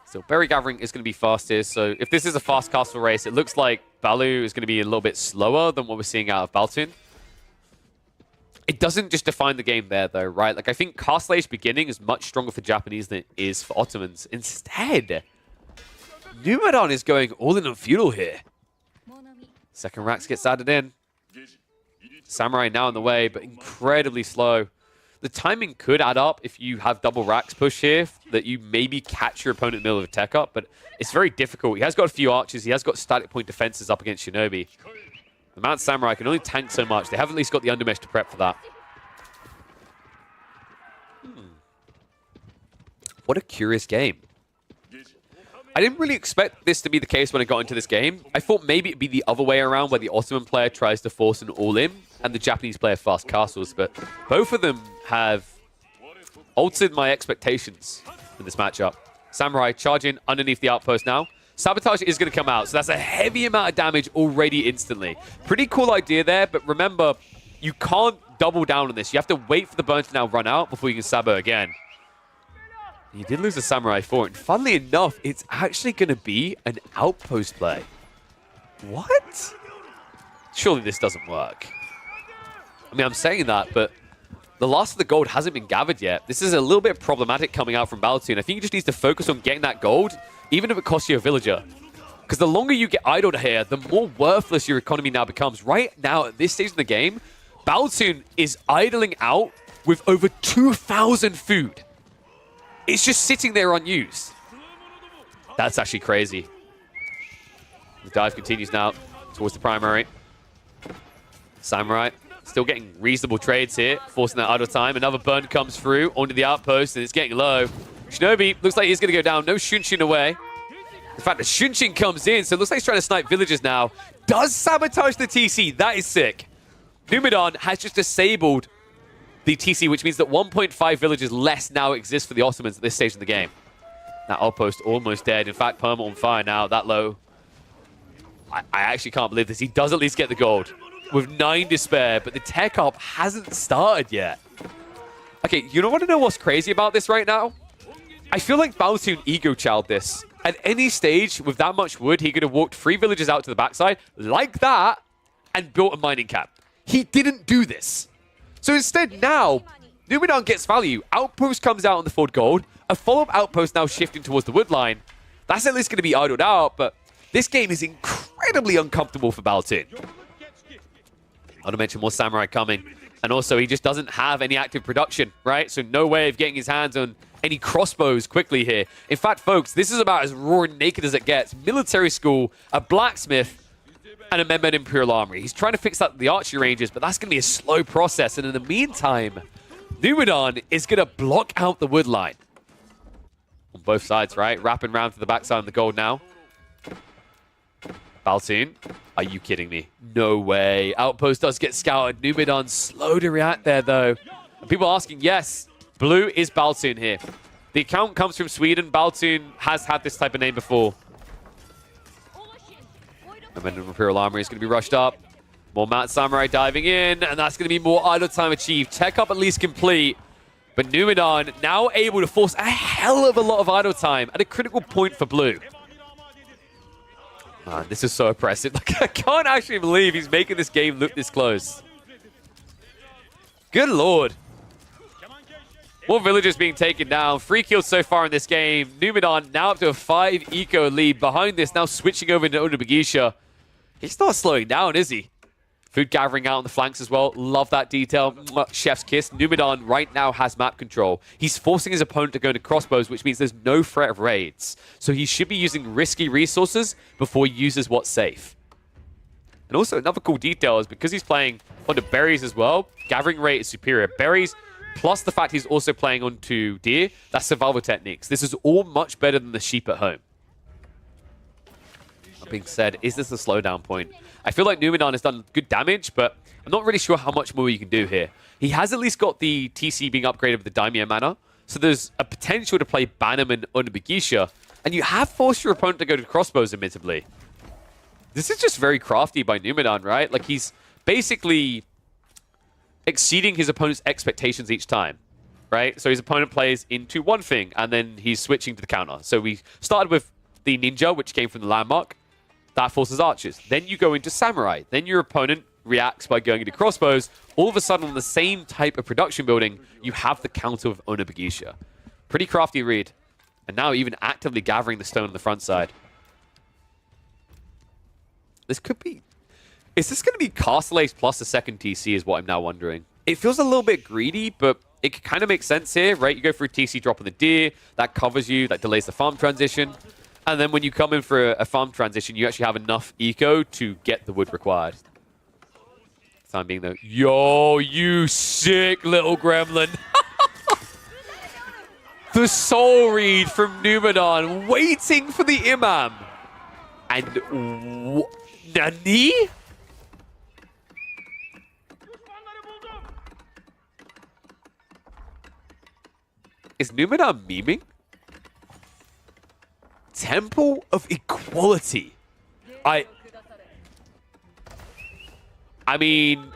So Berry Gathering is going to be fastest. So if this is a fast castle race, it looks like Balu is going to be a little bit slower than what we're seeing out of Baltoon. It doesn't just define the game there, though, right? Like, I think Castle Age beginning is much stronger for Japanese than it is for Ottomans. Instead, Numidon is going all in on Feudal here. Second Rax gets added in. Samurai now in the way, but incredibly slow. The timing could add up if you have double Rax push here, that you maybe catch your opponent in the middle of a tech up, but it's very difficult. He has got a few archers. He has got static point defenses up against Shinobi. The Mount Samurai can only tank so much. They have at least got the undermesh to prep for that. What a curious game. I didn't really expect this to be the case when I got into this game. I thought maybe it'd be the other way around, where the Ottoman player tries to force an all-in and the Japanese player fast castles, but both of them have altered my expectations in this matchup. Samurai charging underneath the outpost now. Sabotage is going to come out, so that's a heavy amount of damage already instantly. Pretty cool idea there, but remember, You can't double down on this. You have to wait for the burn to now run out before you can Sabo again. He did lose a Samurai 4, and funnily enough, it's actually going to be an outpost play. What? Surely this doesn't work. I mean, I'm saying that, but the last of the gold hasn't been gathered yet. This is a little bit problematic coming out from Baltoon. I think he just needs to focus on getting that gold, even if it costs you a villager. Because the longer you get idled here, the more worthless your economy now becomes. Right now, at this stage in the game, Baltoon is idling out with over 2,000 food. It's just sitting there unused. That's actually crazy. The dive continues now towards the primary. Samurai still getting reasonable trades here, forcing that idle time. Another burn comes through onto the outpost, and it's getting low. Shinobi looks like he's going to go down. No Shunshin away. In fact, the Shunshin comes in, so it looks like he's trying to snipe villagers now. Does sabotage the TC. That is sick. Numidan has just disabled the TC, which means that 1.5 villages less now exist for the Ottomans at this stage of the game. That outpost almost dead. In fact, Perma on fire now, that low. I actually can't believe this. He does at least get the gold with 9 despair, but the tech up hasn't started yet. Okay, you don't want to know what's crazy about this right now? I feel like Baltoon ego-chowed this. At any stage, with that much wood, he could have walked 3 villages out to the backside, like that, and built a mining camp. He didn't do this. So instead now, Numidan gets value. Outpost comes out on the 4 gold. A follow-up outpost now shifting towards the wood line. That's at least going to be idled out, but this game is incredibly uncomfortable for Baltoon. I want to mention more Samurai coming. And also, he just doesn't have any active production, right? So no way of getting his hands on any crossbows quickly here. In fact, folks, this is about as raw and naked as it gets. Military school, a blacksmith, and a Menmen Imperial Armory. He's trying to fix up the archery ranges, but that's going to be a slow process. And in the meantime, Numidan is going to block out the wood line. On both sides, right? Wrapping around to the backside of the gold now. Baltoon, are you kidding me? No way. Outpost does get scouted. Numidan slow to react there, though. And people asking, yes, blue is Baltoon here. The account comes from Sweden. Baltoon has had this type of name before. Momentum Imperial Armory is going to be rushed up. More Mount Samurai diving in, and that's going to be more idle time achieved. Tech up at least complete. But Numidan now able to force a hell of a lot of idle time at a critical point for blue. Man, this is so oppressive. Like, I can't actually believe he's making this game look this close. Good lord. More villagers being taken down. 3 kills so far in this game. Numidan now up to a 5 eco lead. Behind this, now switching over into Onabagisha. He's not slowing down, is he? Food gathering out on the flanks as well. Love that detail. Chef's kiss. Numidan right now has map control. He's forcing his opponent to go into crossbows, which means there's no threat of raids. So he should be using risky resources before he uses what's safe. And also another cool detail is because he's playing onto berries as well, gathering rate is superior. Berries, plus the fact he's also playing onto deer, that's survival techniques. This is all much better than the sheep at home. That being said, is this a slowdown point? I feel like Numidan has done good damage, but I'm not really sure how much more you can do here. He has at least got the TC being upgraded with the Daimyo mana, so there's a potential to play Bannerman on Bagisha, and you have forced your opponent to go to crossbows, admittedly. This is just very crafty by Numidan, right? Like, he's basically exceeding his opponent's expectations each time, right? So his opponent plays into one thing, and then he's switching to the counter. So we started with the Ninja, which came from the Landmark. That forces archers. Then you go into Samurai. Then your opponent reacts by going into crossbows. All of a sudden, on the same type of production building, you have the counter of Onabagisha. Pretty crafty read. And now even actively gathering the stone on the front side. This could be... Is this going to be Castle Ace plus a second TC is what I'm now wondering. It feels a little bit greedy, but it kind of makes sense here, right? You go for a TC drop on the deer. That covers you. That delays the farm transition. And then when you come in for a farm transition, you actually have enough eco to get the wood required. Time being though, yo, you sick little gremlin. The soul read from Numidan, waiting for the Imam. And Nani? Is Numidan memeing? Temple of Equality. I mean,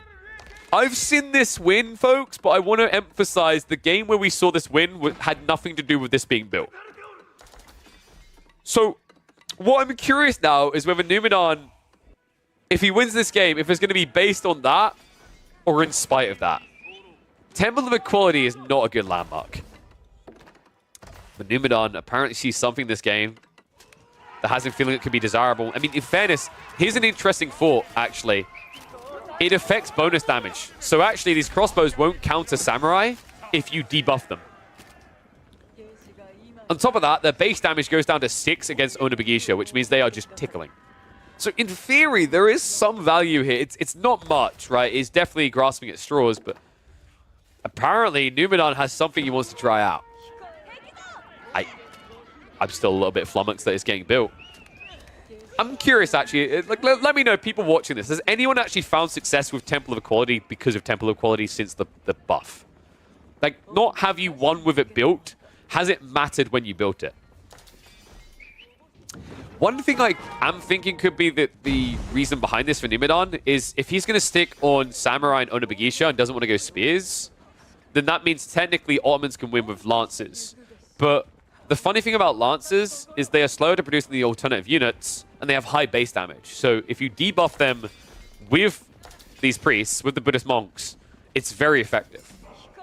I've seen this win, folks, but I want to emphasize the game where we saw this win had nothing to do with this being built. So, what I'm curious now is whether Numidan, if he wins this game, if it's going to be based on that or in spite of that. Temple of Equality is not a good landmark. But Numidan apparently sees something in this game that has him feeling it could be desirable. I mean, in fairness, here's an interesting thought, actually. It affects bonus damage. So actually, these crossbows won't counter Samurai if you debuff them. On top of that, their base damage goes down to 6 against Onabagisha, which means they are just tickling. So in theory, there is some value here. It's not much, right? It's definitely grasping at straws, but apparently Numidan has something he wants to try out. I'm still a little bit flummoxed that it's getting built. I'm curious, actually. Like, let me know, people watching this. Has anyone actually found success with Temple of Equality because of Temple of Equality since the buff? Like, not have you won with it built. Has it mattered when you built it? One thing I'm thinking could be that the reason behind this for Numidan is if he's going to stick on Samurai and Onabagisha and doesn't want to go Spears, then that means technically Ottomans can win with Lances. But the funny thing about Lancers is they are slower to produce than the alternative units, and they have high base damage. So if you debuff them with these priests, with the Buddhist monks, it's very effective.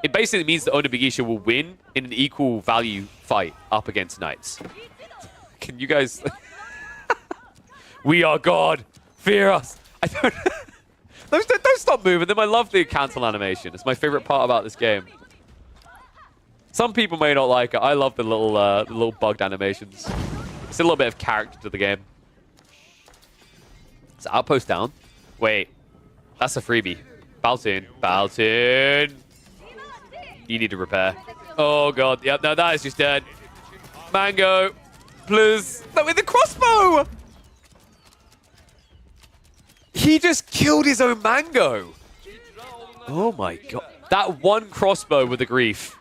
It basically means that Onabagisha will win in an equal value fight up against knights. Can you guys... We are God! Fear us! I don't... don't stop moving them. I love the cancel animation. It's my favorite part about this game. Some people may not like it. I love the little bugged animations. It's a little bit of character to the game. Is Outpost down? Wait. That's a freebie. Baltoon. Baltoon. You need to repair. Oh, God. Yep, no, that is just dead. Mango. Please. No, with the crossbow! He just killed his own Mango. Oh, my God. That one crossbow with the grief.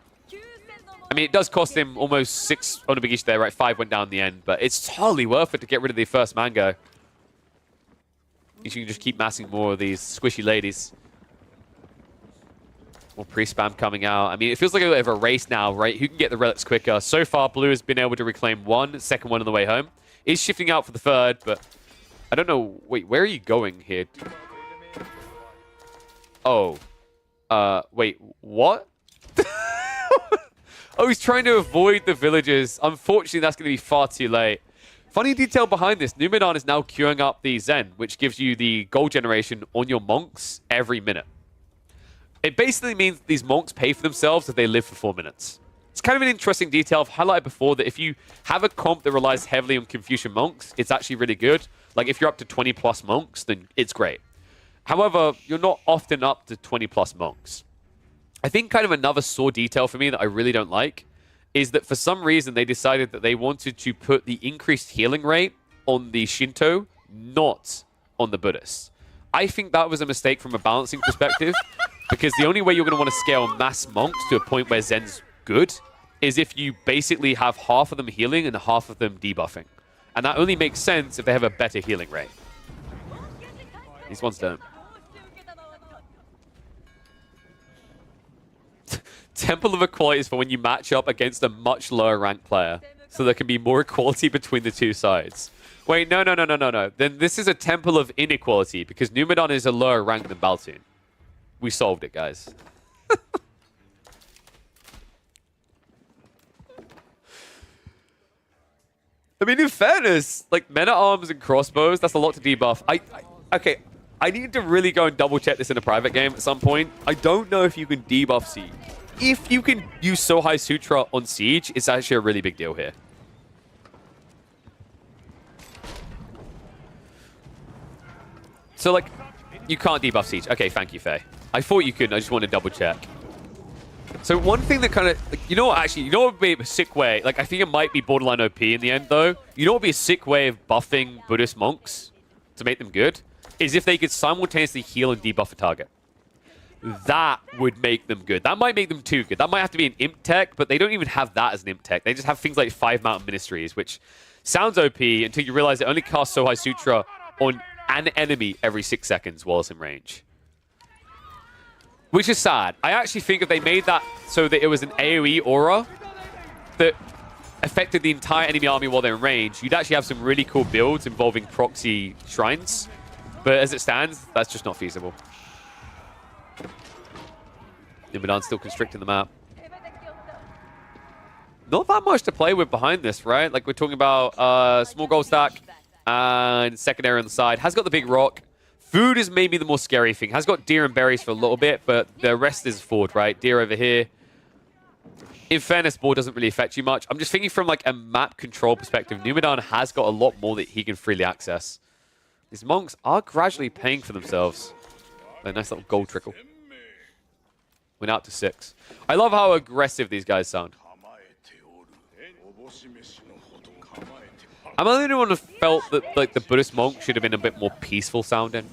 I mean, it does cost him almost 6 Onabagisha there, right? 5 went down in the end, but it's totally worth it to get rid of the first Mango. You can just keep massing more of these squishy ladies. More pre-spam coming out. I mean, it feels like a bit of a race now, right? Who can get the relics quicker? So far, Blue has been able to reclaim one, second one on the way home. Is shifting out for the third, but I don't know. Wait, where are you going here? Oh. Wait, what? Oh, he's trying to avoid the villagers. Unfortunately, that's going to be far too late. Funny detail behind this, Numidan is now queuing up the Zen, which gives you the gold generation on your monks every minute. It basically means these monks pay for themselves if they live for 4 minutes. It's kind of an interesting detail. I've highlighted before that if you have a comp that relies heavily on Confucian monks, it's actually really good. Like if you're up to 20 plus monks, then it's great. However, you're not often up to 20 plus monks. I think kind of another sore detail for me that I really don't like is that for some reason they decided that they wanted to put the increased healing rate on the Shinto, not on the Buddhists. I think that was a mistake from a balancing perspective because the only way you're going to want to scale mass monks to a point where Zen's good is if you basically have half of them healing and half of them debuffing. And that only makes sense if they have a better healing rate. These ones don't. Temple of Equality is for when you match up against a much lower ranked player. So there can be more equality between the two sides. Wait, no. Then this is a Temple of Inequality because Numidan is a lower rank than Baltoon. We solved it, guys. I mean, in fairness, like men-at-arms and crossbows, that's a lot to debuff. Okay, I need to really go and double-check this in a private game at some point. I don't know if you can debuff Siege. If you can use Sohai Sutra on Siege, it's actually a really big deal here. So, like, you can't debuff Siege. Okay, thank you, Faye. I thought you could, I just wanted to double-check. So one thing that kind of, like, you know what would be a sick way? Like, I think it might be borderline OP in the end, though. You know what would be a sick way of buffing Buddhist monks to make them good? Is if they could simultaneously heal and debuff a target. That would make them good. That might make them too good. That might have to be an imp tech, but they don't even have that as an imp tech. They just have things like 5 Mountain Ministries, which sounds OP until you realize it only casts Sohai Sutra on an enemy every 6 seconds while it's in range. Which is sad. I actually think if they made that so that it was an AoE aura that affected the entire enemy army while they're in range, you'd actually have some really cool builds involving proxy shrines. But as it stands, that's just not feasible. Nimodon's still constricting the map. Not that much to play with behind this, right? Like, we're talking about small gold stack and secondary on the side. Has got the big rock. Food is maybe the more scary thing. Has got deer and berries for a little bit, but the rest is forward, right? Deer over here. In fairness, board doesn't really affect you much. I'm just thinking from like a map control perspective, Numidon has got a lot more that he can freely access. These monks are gradually paying for themselves. A nice little gold trickle. Went out to 6. I love how aggressive these guys sound. I'm the only one who felt that like the Buddhist monk should have been a bit more peaceful sounding.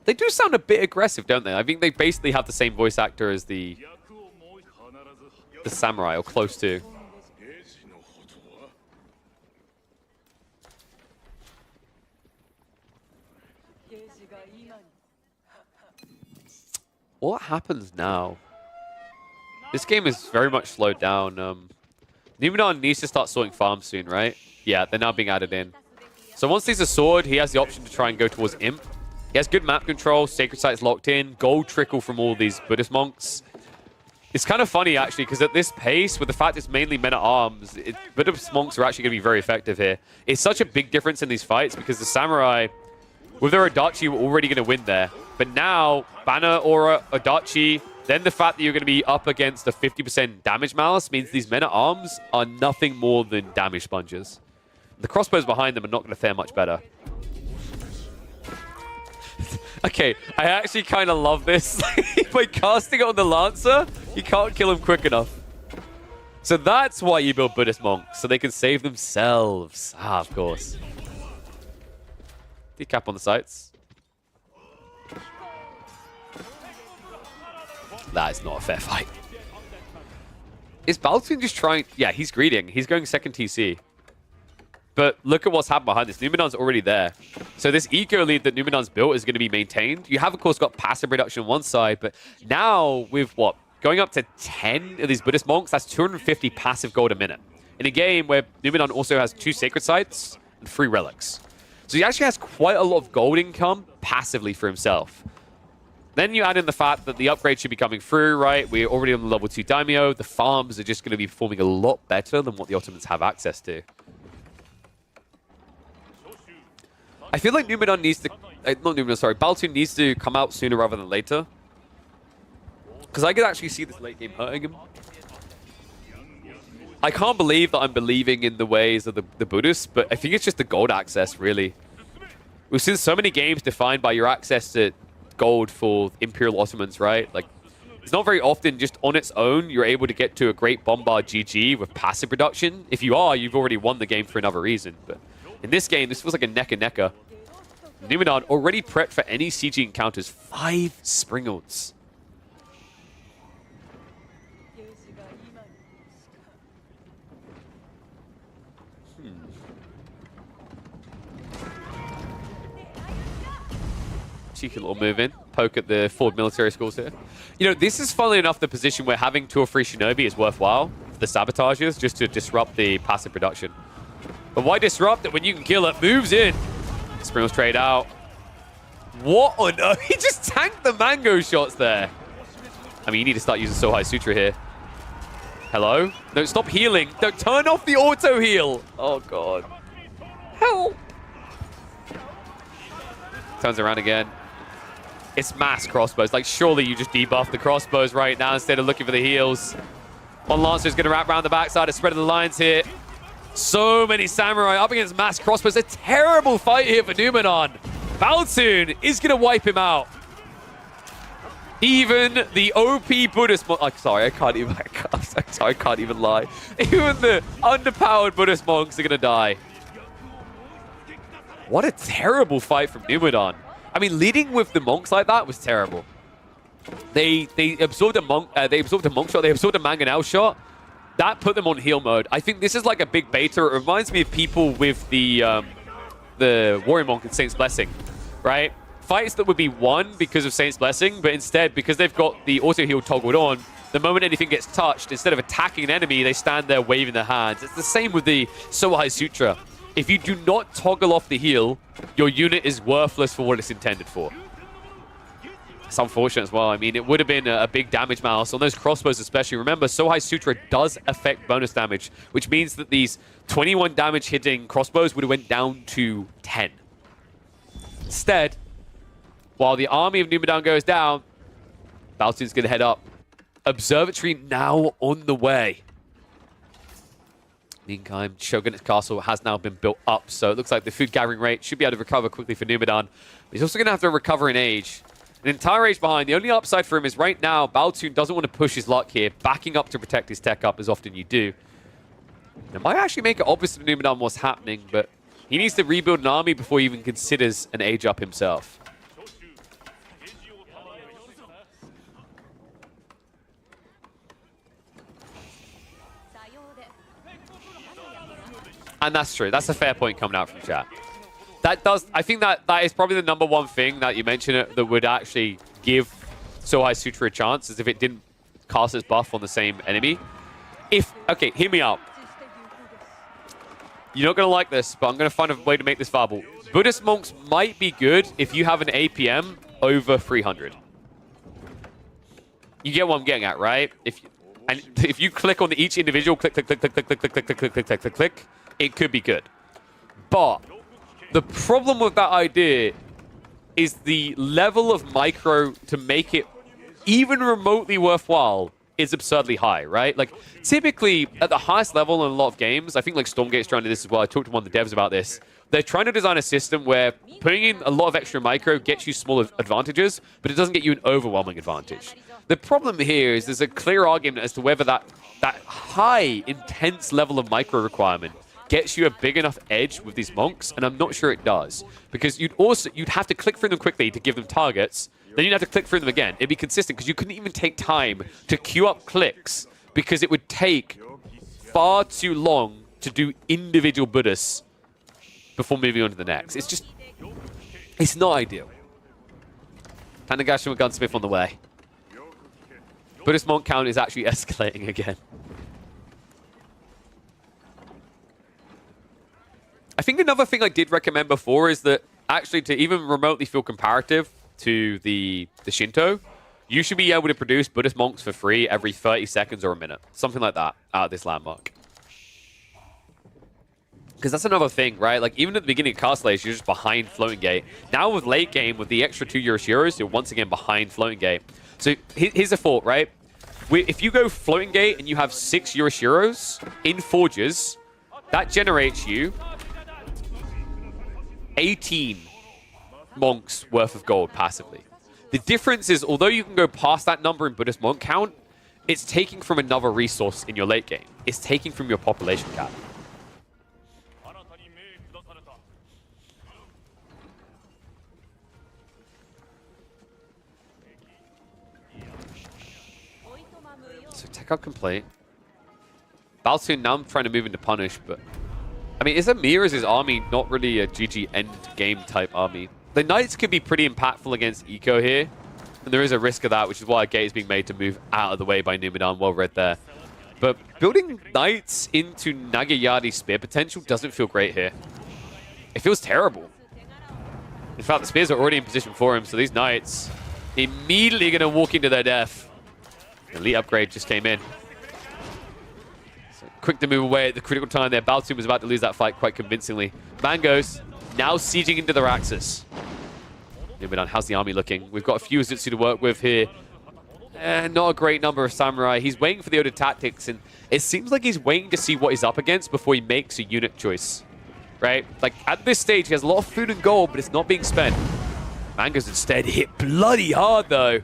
They do sound a bit aggressive, don't they? I think they basically have the same voice actor as the samurai, or close to. What happens now? This game is very much slowed down. Numidon needs to start sorting farms soon, right? Yeah, they're now being added in. So once he's a sword, he has the option to try and go towards Imp. He has good map control, Sacred Site's locked in, gold trickle from all these Buddhist monks. It's kind of funny, actually, because at this pace, with the fact it's mainly men-at-arms, Buddhist monks are actually going to be very effective here. It's such a big difference in these fights, because the samurai, with their Adachi, were already going to win there. But now, Banner, Aura, Adachi, then the fact that you're going to be up against a 50% damage malice means these men-at-arms are nothing more than damage sponges. The crossbows behind them are not going to fare much better. Okay, I actually kind of love this. By casting it on the Lancer, you can't kill him quick enough. So that's why you build Buddhist monks, so they can save themselves. Ah, of course. Decap on the sights. That is not a fair fight. Is Baltoon just trying... Yeah, he's greeting. He's going second TC. But look at what's happened behind this. Numidon's already there. So this eco lead that Numidon's built is going to be maintained. You have, of course, got passive reduction on one side, but now with what? Going up to 10 of these Buddhist monks, that's 250 passive gold a minute. In a game where Numidon also has 2 sacred sites and 3 relics. So he actually has quite a lot of gold income passively for himself. Then you add in the fact that the upgrade should be coming through, right? We're already on the level 2 Daimyo. The farms are just going to be performing a lot better than what the Ottomans have access to. I feel like Numidon needs to... not Numidon, sorry. Baltoon needs to come out sooner rather than later. Because I could actually see this late game hurting him. I can't believe that I'm believing in the ways of the Buddhists, but I think it's just the gold access, really. We've seen so many games defined by your access to gold for Imperial Ottomans, right? Like, it's not very often just on its own you're able to get to a great Bombard GG with passive reduction. If you are, you've already won the game for another reason. But in this game, this feels like a neck-and-necker. Numidon already prepped for any CG encounters. 5 Springolds. Cheeky little move in. Poke at the forward military schools here. You know, this is funnily enough the position where having 2 or 3 Shinobi is worthwhile for the sabotages, just to disrupt the passive production. But why disrupt it when you can kill it? Moves in. Springles trade out. What on earth? He just tanked the mango shots there. I mean, you need to start using Sohai Sutra here. Hello? No, stop healing. Don't turn off the auto heal. Oh, God. Help. Turns around again. It's mass crossbows. Like, surely you just debuff the crossbows right now instead of looking for the heals. One Lancer's going to wrap around the backside. It's spreading the lines here. So many samurai up against mass crossbows. A terrible fight here for Numidon. Baltoon is going to wipe him out. Even the OP Buddhist monk... sorry, I can't even... I can't even lie. Even the underpowered Buddhist monks are going to die. What a terrible fight from Numidon. I mean, leading with the monks like that was terrible. They absorbed a monk. They absorbed a monk shot. They absorbed a mangonel shot. That put them on heal mode. I think this is like a big beta. It reminds me of people with the the Warrior Monk and Saint's Blessing, right? Fights that would be won because of Saint's Blessing, but instead, because they've got the auto-heal toggled on, the moment anything gets touched, instead of attacking an enemy, they stand there waving their hands. It's the same with the Sohai Sutra. If you do not toggle off the heal, your unit is worthless for what it's intended for. It's unfortunate as well. I mean, it would have been a big damage mouse on those crossbows especially. Remember, Sohai Sutra does affect bonus damage, which means that these 21 damage hitting crossbows would have went down to 10. Instead, while the army of Numidan goes down, Baltoon's going to head up. Observatory now on the way. Meantime, Shogunate Castle has now been built up, so it looks like the food gathering rate should be able to recover quickly for Numidan. But he's also going to have to recover in age. An entire age behind. The only upside for him is right now, Baltoon doesn't want to push his luck here, backing up to protect his tech up as often you do. It might actually make it obvious to Numidan what's happening, but he needs to rebuild an army before he even considers an age up himself. And that's true. That's a fair point coming out from chat. I think that is probably the number one thing that you mentioned that would actually give Sohai Sutra a chance, is if it didn't cast its buff on the same enemy. Okay, hear me out. You're not going to like this, but I'm going to find a way to make this viable. Buddhist monks might be good if you have an APM over 300. You get what I'm getting at, right? If you click on each individual, click, click, click, click, click, click, click, click, click, click, click, click, click, it could be good. But the problem with that idea is the level of micro to make it even remotely worthwhile is absurdly high, right? Like, typically, at the highest level in a lot of games, I think like Stormgate's trying to do this as well. I talked to one of the devs about this. They're trying to design a system where putting in a lot of extra micro gets you small advantages, but it doesn't get you an overwhelming advantage. The problem here is there's a clear argument as to whether that high, intense level of micro requirement gets you a big enough edge with these monks, and I'm not sure it does. Because you'd have to click through them quickly to give them targets, then you'd have to click through them again. It'd be consistent, because you couldn't even take time to queue up clicks, because it would take far too long to do individual Buddhists before moving on to the next. It's not ideal. Tanagashima Gunsmith on the way. Buddhist monk count is actually escalating again. I think another thing I did recommend before is that actually to even remotely feel comparative to the Shinto, you should be able to produce Buddhist monks for free every 30 seconds or a minute. Something like that out of this landmark. Because that's another thing, right? Like, even at the beginning of Castle Age, you're just behind Floating Gate. Now with late game, with the extra 2 Euroshiros, you're once again behind Floating Gate. So here's a thought, right? If you go Floating Gate and you have 6 Euroshiros in Forges, that generates you 18 monks worth of gold passively. The difference is, although you can go past that number in Buddhist monk count, it's taking from another resource in your late game. It's taking from your population cap. So tech up complete. Baltoon now trying to move into punish, but I mean, is Amira's army not really a GG end game type army? The Knights can be pretty impactful against Eco here, and there is a risk of that, which is why a gate is being made to move out of the way by Numidan. Well read there. But building Knights into Nagayadi spear potential doesn't feel great here. It feels terrible. In fact, the spears are already in position for him, so these Knights immediately going to walk into their death. Elite upgrade just came in. So quick to move away at the critical time there. Baltoon was about to lose that fight quite convincingly. Mangoes now sieging into the Raxus. Numidan, how's the army looking? We've got a few Uzutsu to work with here. Not a great number of samurai. He's waiting for the Oda tactics, and it seems like he's waiting to see what he's up against before he makes a unit choice. Right? Like, at this stage, he has a lot of food and gold, but it's not being spent. Mangoes instead hit bloody hard, though.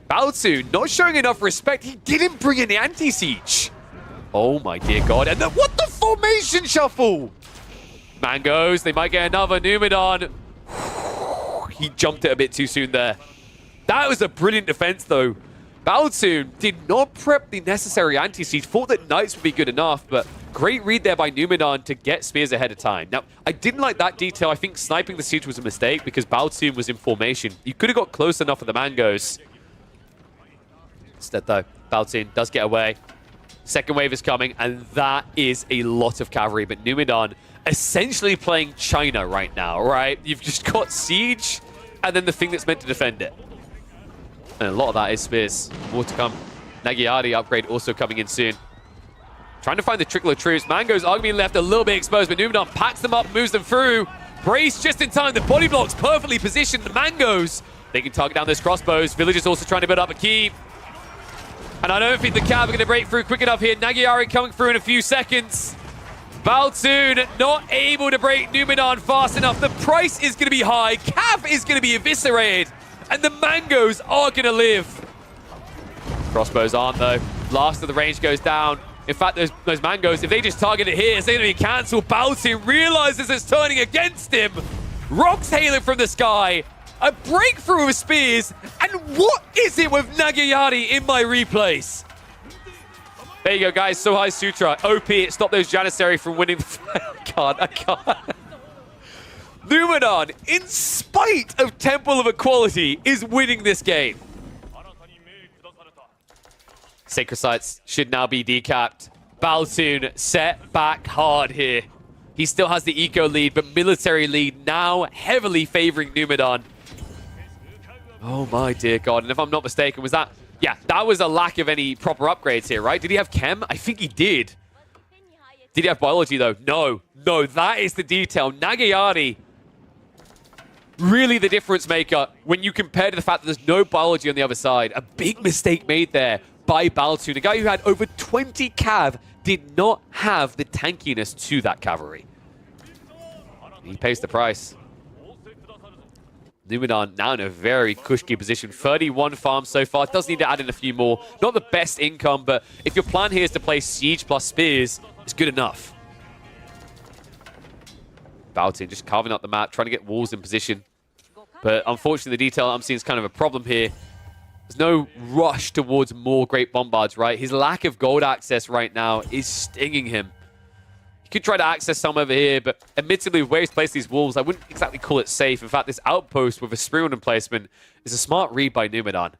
Baltoon not showing enough respect. He didn't bring in the anti-siege. Oh my dear God. And then what the formation shuffle? Mangoes, they might get another Numidan. He jumped it a bit too soon there. That was a brilliant defense, though. Baltoon did not prep the necessary anti-siege. Thought that Knights would be good enough, but Great read there by Numinon to get spears ahead of time. Now, I didn't like that detail. I think sniping the siege was a mistake because Baltoon was in formation. You could have got close enough with the Mangoes. Instead, though, Baltoon does get away. Second wave is coming, and that is a lot of cavalry. But Numinon essentially playing China right now, right? You've just got siege, and then the thing that's meant to defend it. And a lot of that is spears. More to come. Nagyari upgrade also coming in soon. Trying to find the trickle of troops. Mangoes are being left a little bit exposed, but Numinon packs them up, moves them through. Brace just in time. The body blocks perfectly positioned. The Mangoes, they can target down those crossbows. Villagers also trying to build up a keep. And I don't think the Cav are going to break through quick enough here. Nagyari coming through in a few seconds. Baltoon not able to break Numinon fast enough. The price is going to be high. Cav is going to be eviscerated. And the Mangoes are going to live. Crossbows aren't, though. Last of the range goes down. In fact, those Mangoes, if they just target it here, it's going to be cancelled. Baltoon realizes it's turning against him. Rocks hailing from the sky. A breakthrough of spears. And what is it with Nagyari in my replays? There you go, guys. Sohai Sutra. OP. It stopped those Janissary from winning. I can't. Numinon, in spite of Temple of Equality, is winning this game. Sacred Sites should now be decapped. Baltoon set back hard here. He still has the eco lead, but military lead now heavily favoring Numinon. Oh my dear God. And if I'm not mistaken, was that... Yeah, that was a lack of any proper upgrades here, right? Did he have chem? I think he did. Did he have biology, though? No. No, that is the detail. Nagyari, really the difference maker when you compare to the fact that there's no biology on the other side. A big mistake made there by Baltoon. A guy who had over 20 cav did not have the tankiness to that cavalry. He pays the price. Numinon now in a very cushy position. 31 farms so far. Does need to add in a few more. Not the best income, but if your plan here is to play siege plus spears, it's good enough. Baltoon just carving up the map, trying to get walls in position. But unfortunately, the detail I'm seeing is kind of a problem here. There's no rush towards more Great Bombards, right? His lack of gold access right now is stinging him. He could try to access some over here, but admittedly, where he's placed these walls, I wouldn't exactly call it safe. In fact, this outpost with a Spearman emplacement is a smart read by Numinon.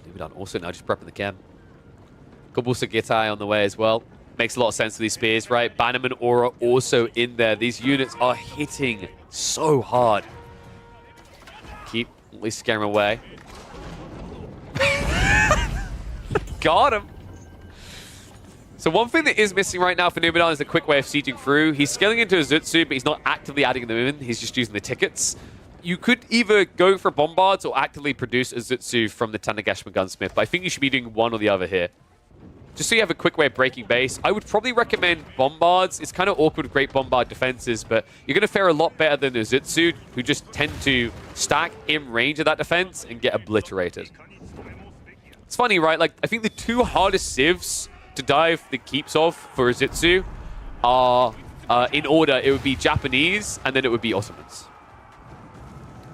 Numinon also now just prepping the chem. Kobusa Gitai on the way as well. Makes a lot of sense for these spears, right? Bannerman Aura also in there. These units are hitting so hard. Keep at least scaring away. Got him. So one thing that is missing right now for Numinon is a quick way of sieging through. He's scaling into a Zutsu, but he's not actively adding them in. He's just using the tickets. You could either go for Bombards or actively produce a Zutsu from the Tanegashima Gunsmith, but I think you should be doing one or the other here. Just so you have a quick way of breaking base, I would probably recommend Bombards. It's kind of awkward with Great Bombard defenses, but you're going to fare a lot better than the Zutsu, who just tend to stack in range of that defense and get obliterated. It's funny, right? Like, I think the two hardest civs to dive the keeps of for a Zutsu are, in order, it would be Japanese, and then it would be Ottomans.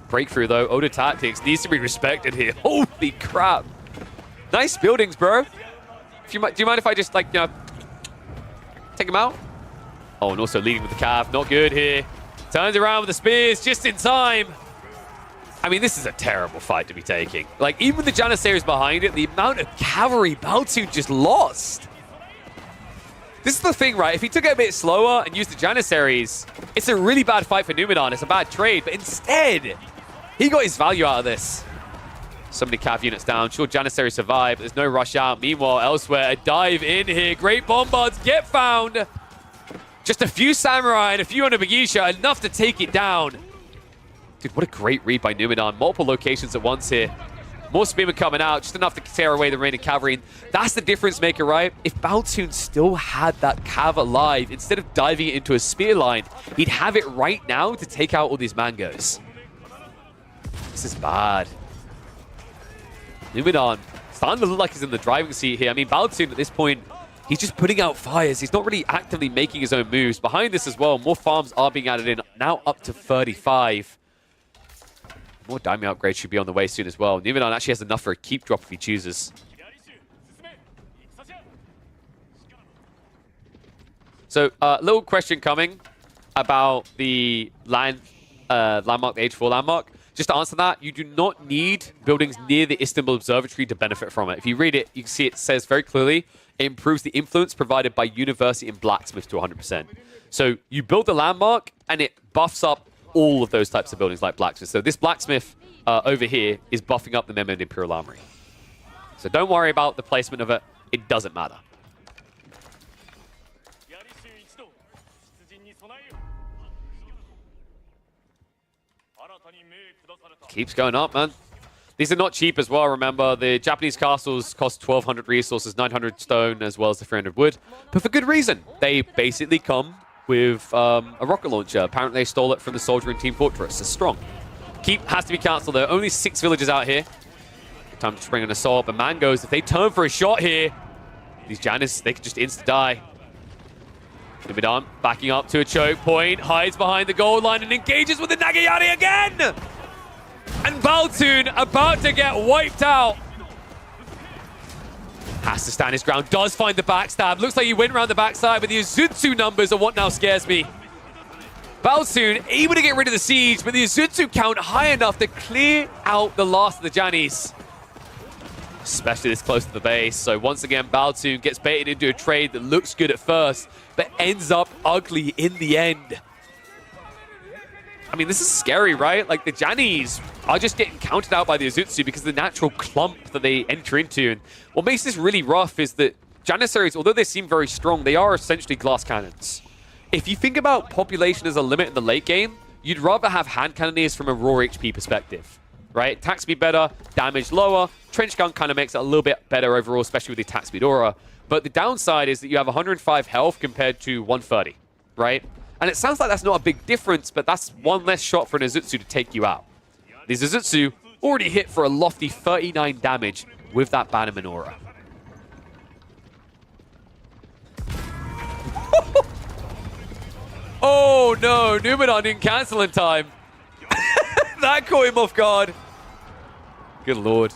Breakthrough, though. Oda Tactics needs to be respected here. Holy crap. Nice buildings, bro. Do you mind if I just, like, you know, take him out? Oh, and also leading with the Cav. Not good here. Turns around with the spears just in time. I mean, this is a terrible fight to be taking. Like, even with the Janissaries behind it, the amount of cavalry Baltoon just lost. This is the thing, right? If he took it a bit slower and used the Janissaries, it's a really bad fight for Numinon. It's a bad trade. But instead, he got his value out of this. So many Cav units down. Sure, Janissary survive, but there's no rush out. Meanwhile, elsewhere, a dive in here. Great Bombards get found. Just a few Samurai and a few on a Bagisha, enough to take it down. Dude, what a great read by Numinon. Multiple locations at once here. More Spearmen coming out, just enough to tear away the remaining cavalry. And that's the difference maker, right? If Baltoon still had that Cav alive, instead of diving it into a spear line, he'd have it right now to take out all these Mangoes. This is bad. Numinon starting to look like he's in the driving seat here. I mean, Baltoon at this point, he's just putting out fires. He's not really actively making his own moves. Behind this as well, more farms are being added in, now up to 35. More Daimyo upgrades should be on the way soon as well. Numinon actually has enough for a keep drop if he chooses. So, little question coming about the landmark, the H4 landmark. Just to answer that, you do not need buildings near the Istanbul Observatory to benefit from it. If you read it, you can see it says very clearly, it improves the influence provided by university and blacksmith to 100%. So you build the landmark, and it buffs up all of those types of buildings like blacksmith. So this blacksmith over here is buffing up the Mehmed Imperial Armory. So don't worry about the placement of it. It doesn't matter. Keeps going up, man. These are not cheap as well, remember. The Japanese castles cost 1,200 resources, 900 stone, as well as the 300 wood. But for good reason. They basically come with a rocket launcher. Apparently they stole it from the soldier in Team Fortress. It's strong. Keep has to be cancelled. There are only 6 villages out here. Good time to spring an assault. But Mangoes, if they turn for a shot here, these Janus, they could just insta-die. Numidan backing up to a choke point, hides behind the gold line and engages with the Nagayari again! And Baltoon about to get wiped out. Has to stand his ground, does find the backstab. Looks like he went around the backside, but the Uzutsu numbers are what now scares me. Baltoon able to get rid of the siege, but the Uzutsu count high enough to clear out the last of the Jannies. Especially this close to the base. So once again, Baltoon gets baited into a trade that looks good at first, but ends up ugly in the end. I mean, this is scary, right? Like, the Jannies are just getting counted out by the Uzutsu because of the natural clump that they enter into. And what makes this really rough is that Janissaries, although they seem very strong, they are essentially glass cannons. If you think about population as a limit in the late game, you'd rather have hand cannoneers from a raw HP perspective, right? Attack speed better, damage lower. Trench gun kind of makes it a little bit better overall, especially with the attack speed aura. But the downside is that you have 105 health compared to 130, right? And it sounds like that's not a big difference, but that's one less shot for an Uzutsu to take you out. The Uzutsu already hit for a lofty 39 damage with that Bannerman aura. Oh no, Numidan didn't cancel in time. That caught him off guard. Good lord.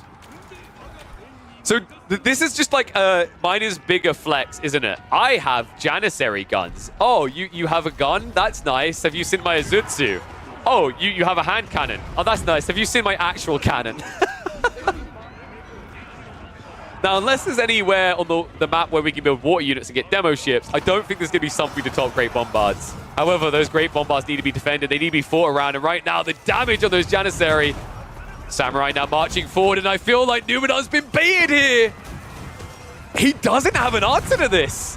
So this is just like mine's bigger flex, isn't it? I have Janissary guns. Oh, you have a gun? That's nice. Have you seen my Uzutsu? Oh, you have a hand cannon. Oh, that's nice. Have you seen my actual cannon? Now, unless there's anywhere on the map where we can build water units and get demo ships, I don't think there's going to be something to top Great Bombards. However, those Great Bombards need to be defended. They need to be fought around. And right now, the damage on those Janissary. Samurai now marching forward, and I feel like Numidan's been baited here. He doesn't have an answer to this.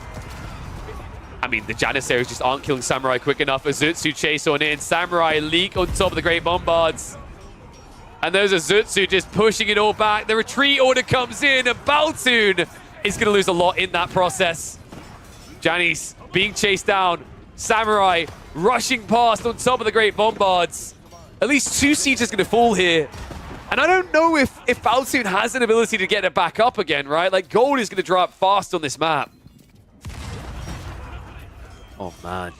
I mean, the Janissaries just aren't killing Samurai quick enough. Uzutsu chase on in. Samurai leak on top of the Great Bombards. And there's Uzutsu just pushing it all back. The retreat order comes in, and Baltoon is going to lose a lot in that process. Jannies being chased down. Samurai rushing past on top of the Great Bombards. At least 2 sieges going to fall here. And I don't know if Baltoon has an ability to get it back up again, right? Like, gold is going to drop fast on this map. Oh, man.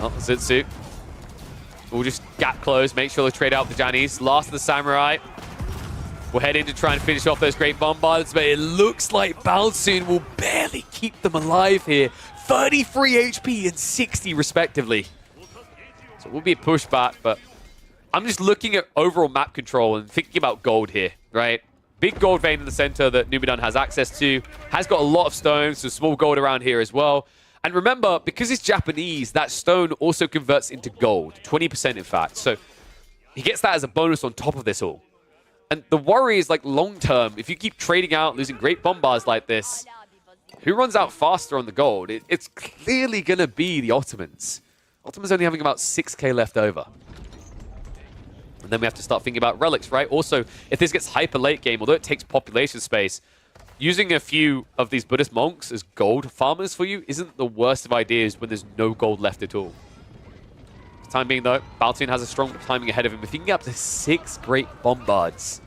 Oh, Uzutsu. We'll just gap close, make sure they trade out the Jannies. Last of the Samurai. We'll head in to try and finish off those Great Bombards, but it looks like Baltoon will barely keep them alive here. 33 HP and 60 respectively. So it will be a pushback, but I'm just looking at overall map control and thinking about gold here, right? Big gold vein in the center that Numidan has access to. Has got a lot of stones, so small gold around here as well. And remember, because it's Japanese, that stone also converts into gold. 20% in fact. So he gets that as a bonus on top of this all. And the worry is, like, long term, if you keep trading out, losing Great Bombards like this, who runs out faster on the gold? It's clearly going to be the Ottomans. Ottomans only having about 6k left over. And then we have to start thinking about relics, right? Also, if this gets hyper late game, although it takes population space, using a few of these Buddhist monks as gold farmers for you isn't the worst of ideas when there's no gold left at all. For the time being, though, Baltoon has a strong timing ahead of him. If he can get up to 6 Great Bombards,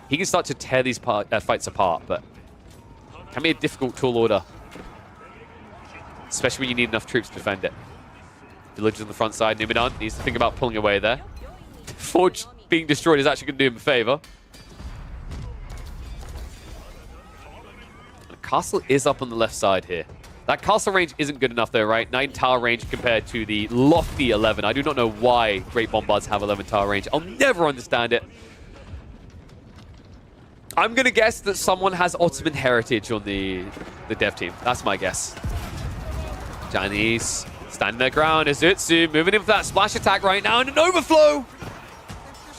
he can start to tear these fights apart, but can be a difficult tall order. Especially when you need enough troops to defend it. Village on the front side. Numidan needs to think about pulling away there. Forge being destroyed is actually going to do him a favor. castle is up on the left side here. That castle range isn't good enough though, right? 9 tower range compared to the lofty 11. I do not know why Great Bombards have 11 tower range. I'll never understand it. I'm going to guess that someone has Ottoman heritage on the dev team. That's my guess. Chinese standing their ground. Azutsu moving in for that splash attack right now and an overflow.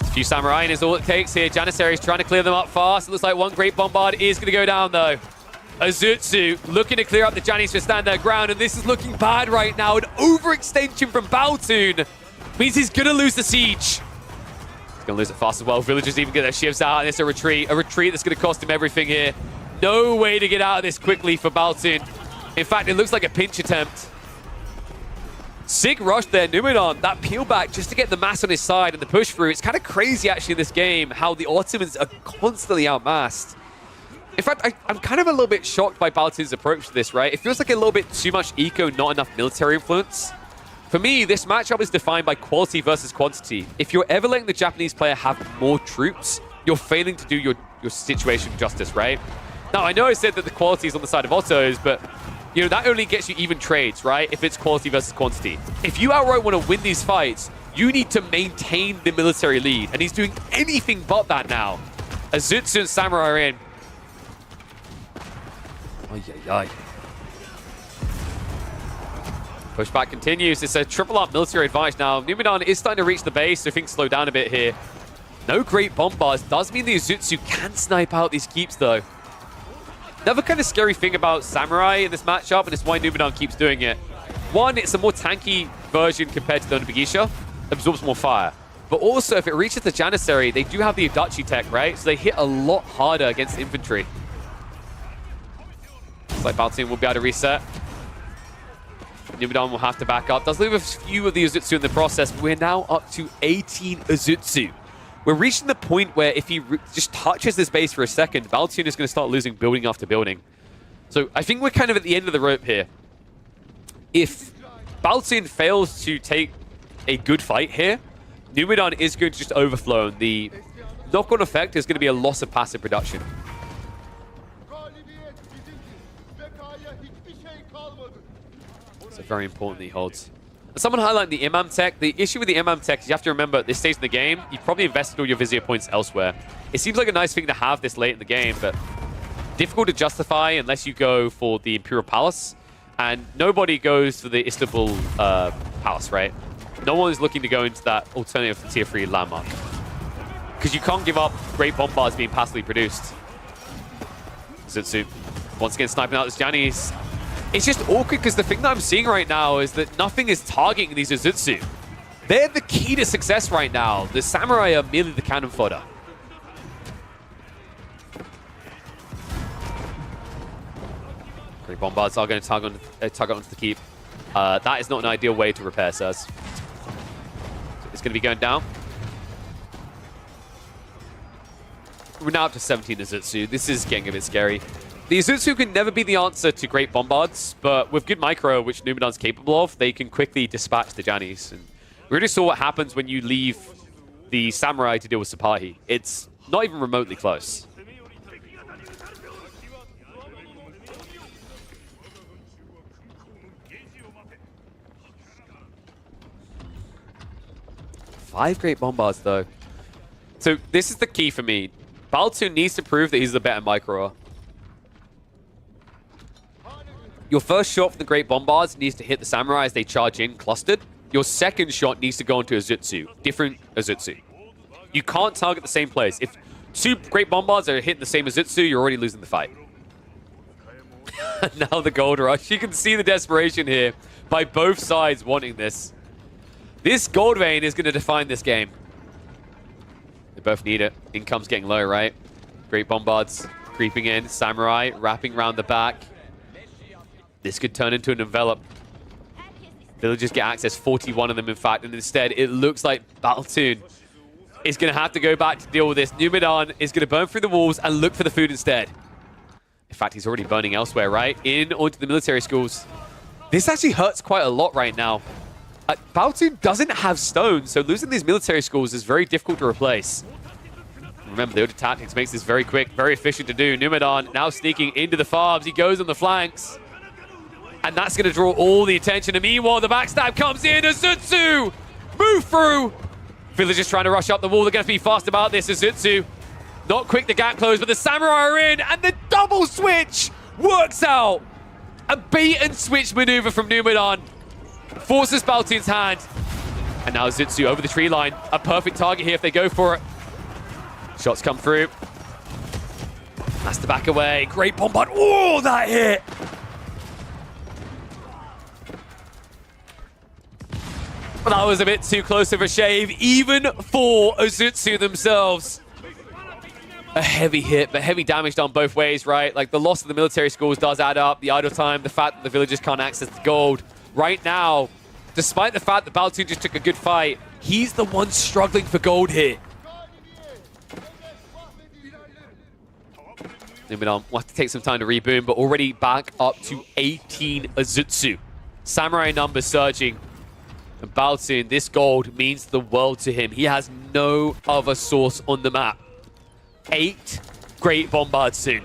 A few samurai is all it takes here. Janissary is trying to clear them up fast. It looks like one Great Bombard is going to go down though. Azutsu looking to clear up the Jannies to stand their ground, and this is looking bad right now. An overextension from Baltoon means he's going to lose the siege. Gonna lose it fast as well. Villagers even get their shivs out, and it's a retreat that's gonna cost him everything here. No way to get out of this quickly for Baltoon. In fact, it looks like a pinch attempt. Sick rush there, Numidon. That peel back just to get the mass on his side and the push through. It's kind of crazy actually in this game how the Ottomans are constantly outmassed. In fact, I'm kind of a little bit shocked by Baltoon's approach to this, right? It feels like a little bit too much eco, not enough military influence. For me, this matchup is defined by quality versus quantity. If you're ever letting the Japanese player have more troops, you're failing to do your situation justice, right? Now, I know I said that the quality is on the side of Otto's, but you know that only gets you even trades, right? If it's quality versus quantity. If you outright want to win these fights, you need to maintain the military lead, and he's doing anything but that now. Azutsu and Samurai are in. Ay, ay, ay. Pushback continues. It's a triple up military advantage now. Numidon is starting to reach the base, so things slow down a bit here. No Great Bombards. Does mean the Azutsu can snipe out these keeps, though. Another kind of scary thing about Samurai in this matchup, and it's why Numidon keeps doing it. One, it's a more tanky version compared to the Onibigisha. Absorbs more fire. But also, if it reaches the Janissary, they do have the Adachi tech, right? So they hit a lot harder against infantry. Looks like Baltoon will be able to reset. Numidon will have to back up. Does leave a few of the Azutsu in the process, but we're now up to 18 Azutsu. We're reaching the point where if he just touches this base for a second, Baltoon is going to start losing building after building. So I think we're kind of at the end of the rope here. If Baltoon fails to take a good fight here, Numidon is going to just overflow. The knock-on effect is going to be a loss of passive production. So very important that he holds. Someone highlighting the Imam tech. The issue with the Imam tech is you have to remember at this stage in the game, you've probably invested all your Vizier points elsewhere. It seems like a nice thing to have this late in the game, but difficult to justify unless you go for the Imperial Palace. And nobody goes for the Istanbul Palace, right? No one is looking to go into that alternative to Tier 3 landmark. Because you can't give up Great Bombards being passively produced. Zutsu once again sniping out this Jannies. It's just awkward because the thing that I'm seeing right now is that nothing is targeting these Azutsu. They're the key to success right now. The Samurai are merely the cannon fodder. Great Bombards are going to target onto the keep. That is not an ideal way to repair, sirs. So it's going to be going down. We're now up to 17 Azutsu. This is getting a bit scary. The Azutsu can never be the answer to Great Bombards, but with good micro, which Numidon's capable of, they can quickly dispatch the Jannies. And we already saw what happens when you leave the Samurai to deal with Sipahi. It's not even remotely close. Five Great Bombards, though. So this is the key for me. Baltoon needs to prove that he's the better microer. Your first shot for the Great Bombards needs to hit the Samurai as they charge in clustered. Your second shot needs to go into Azutsu, different Azutsu. You can't target the same place. If two Great Bombards are hitting the same Azutsu, you're already losing the fight. Now the gold rush. You can see the desperation here by both sides wanting this. This gold vein is going to define this game. They both need it. Income's getting low, right? Great Bombards creeping in. Samurai wrapping around the back. This could turn into an envelop. Villagers get access, 41 of them in fact, and instead it looks like Baltoon is going to have to go back to deal with this. Numidon is going to burn through the walls and look for the food instead. In fact, he's already burning elsewhere, right? In onto the military schools. This actually hurts quite a lot right now. Baltoon doesn't have stones, so losing these military schools is very difficult to replace. Remember, the Oda Tactics makes this very quick, very efficient to do. Numadon now sneaking into the farms. He goes on the flanks. And that's going to draw all the attention. And meanwhile, the backstab comes in. Azutsu! Move through! Villagers trying to rush up the wall. They're going to be fast about this. Azutsu not quick to gap close, but the Samurai are in. And the double switch works out. A bait and switch maneuver from Numadon forces Baltoon's hand. And now Azutsu over the tree line. A perfect target here if they go for it. Shots come through. Has to back away. Great bombard. Oh, that hit! But that was a bit too close of a shave, even for Azutsu themselves. A heavy hit, but heavy damage done both ways, right? Like, the loss of the military schools does add up. The idle time, the fact that the villagers can't access the gold. Right now, despite the fact that Baltoon just took a good fight, he's the one struggling for gold here. Numadon will have to take some time to reboom, but already back up to 18 Azutsu. Samurai numbers surging. And Baltoon, this gold means the world to him. He has no other source on the map. 8 Great Bombards soon.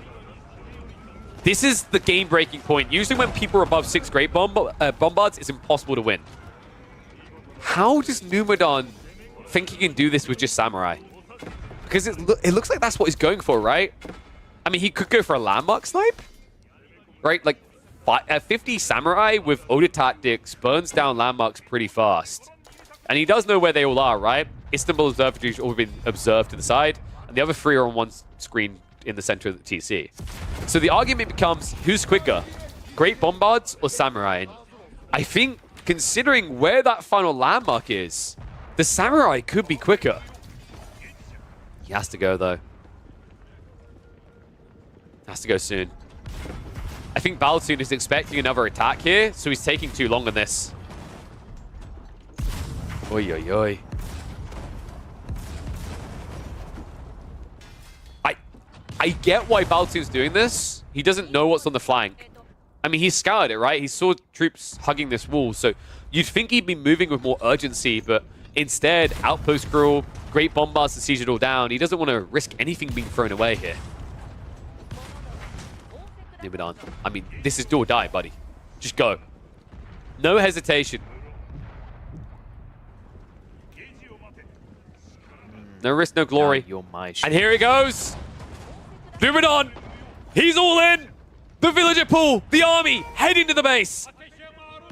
This is the game-breaking point. Usually when people are above 6 Great Bombards, it's impossible to win. How does Numadon think he can do this with just Samurai? Because it looks like that's what he's going for, right? I mean, he could go for a landmark snipe, right? Like, 50 Samurai with Oda Tactics burns down landmarks pretty fast. And he does know where they all are, right? Istanbul Observatory's all been observed to the side, and the other 3 are on one screen in the center of the TC. So the argument becomes, who's quicker? Great Bombards or Samurai? And I think, considering where that final landmark is, the Samurai could be quicker. He has to go, though. Has to go soon. I think Baltoon is expecting another attack here, so he's taking too long on this. Oi, oi, oi. I get why Baltoon's doing this. He doesn't know what's on the flank. I mean, he scoured it, right? He saw troops hugging this wall, so you'd think he'd be moving with more urgency, but instead, Outpost Crawl, Great Bombards to siege it all down. He doesn't want to risk anything being thrown away here. Numadon. I mean, this is do or die, buddy. Just go. No hesitation. No risk, no glory. You're my and here he goes. Numadon. He's all in. The villager pool. The army heading to the base.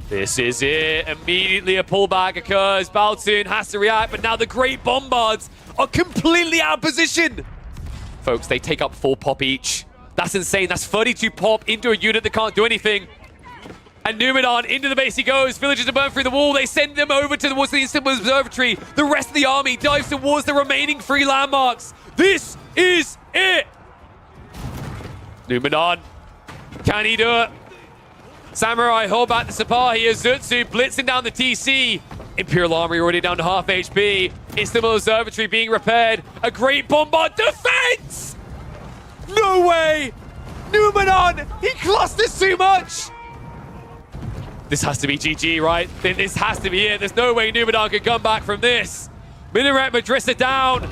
This is it. Immediately a pullback occurs. Baltoon has to react, but now the Great Bombards are completely out of position. Folks, they take up 4 pop each. That's insane. That's 32 pop into a unit that can't do anything. And Numadon, into the base he goes. Villagers are burned through the wall. They send them over towards the Istanbul Observatory. The rest of the army dives towards the remaining 3 landmarks. This is it. Numadon, can he do it? Samurai hold back the Sipahi. Azutsu blitzing down the TC. Imperial Army already down to half HP. Istanbul Observatory being repaired. A Great Bombard defense! No way! Numadon, he clusters too much! This has to be GG, right? This has to be it. There's no way Numadon can come back from this. Minaret Madrissa down.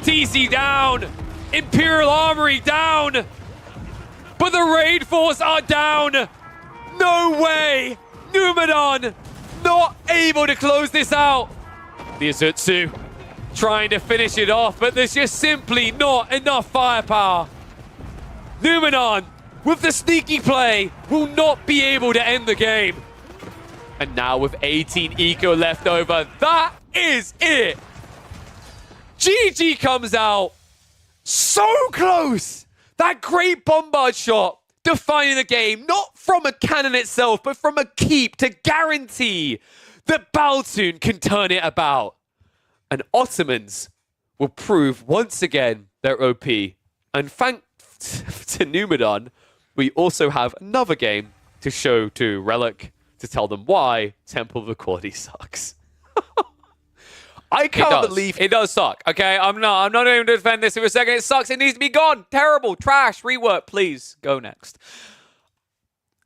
TC down. Imperial Armory down. But the Raid Force are down. No way! Numadon not able to close this out. The Azutsu trying to finish it off, but there's just simply not enough firepower. Numadon, with the sneaky play, will not be able to end the game. And now with 18 eco left over, that is it. GG comes out. So close. That Great Bombard shot defining the game, not from a cannon itself, but from a keep to guarantee that Baltoon can turn it about. And Ottomans will prove once again their OP. And thanks to Numadon, we also have another game to show to Relic to tell them why Temple of Equality sucks. I can't believe it does suck. Okay, I'm not even to defend this for a second. It sucks. It needs to be gone. Terrible. Trash. Rework, please. Go next.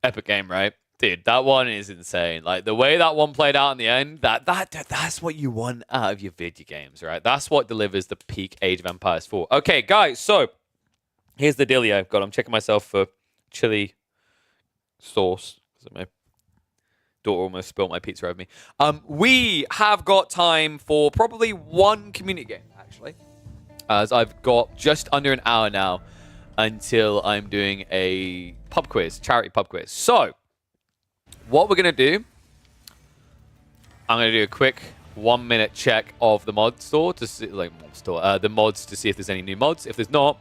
Epic game, right? Dude, that one is insane. Like, the way that one played out in the end, that's what you want out of your video games, right? That's what delivers the peak Age of Empires 4. Okay, guys, so here's the dealio. God, I'm checking myself for chili sauce. My daughter almost spilled my pizza over me. We have got time for probably one community game, actually. As I've got just under an hour now until I'm doing a pub quiz, charity pub quiz. So, what we're going to do, I'm going to do a quick 1 minute check of the mod store to see, the mods to see if there's any new mods. If there's not,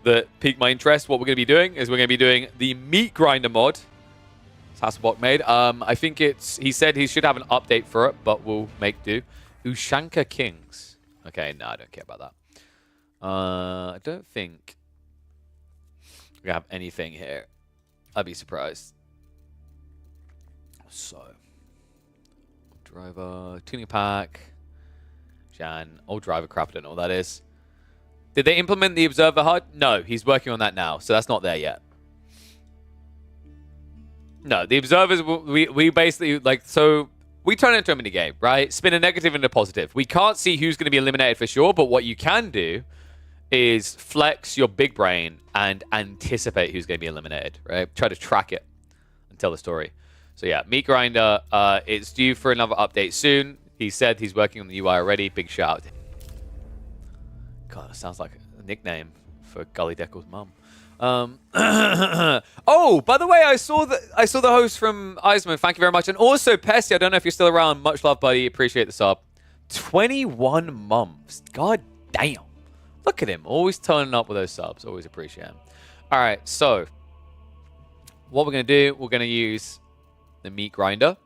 that piqued my interest. What we're going to be doing is we're going to be doing the Meat Grinder mod. Hasselbach made. I think he said he should have an update for it, but we'll make do. Ushanka Kings. Okay, no, I don't care about that. I don't think we have anything here. I'd be surprised. So, driver, tuning pack, Jan, old driver crap, I don't know what that is. Did they implement the observer HUD? No, he's working on that now, so that's not there yet. No, the observers, we basically, so we turn it into a mini game, right? Spin a negative into a positive. We can't see who's going to be eliminated for sure, but what you can do is flex your big brain and anticipate who's going to be eliminated, right? Try to track it and tell the story. So yeah, Meat Grinder, it's due for another update soon. He said he's working on the UI already. Big shout out to him. God, that sounds like a nickname for Gully Deckel's mum. Oh, by the way, I saw the host from Eisman. Thank you very much. And also, Pesty, I don't know if you're still around. Much love, buddy. Appreciate the sub. 21 months. God damn. Look at him. Always turning up with those subs. Always appreciate him. All right, so what we're going to do, we're going to use the Meat Grinder.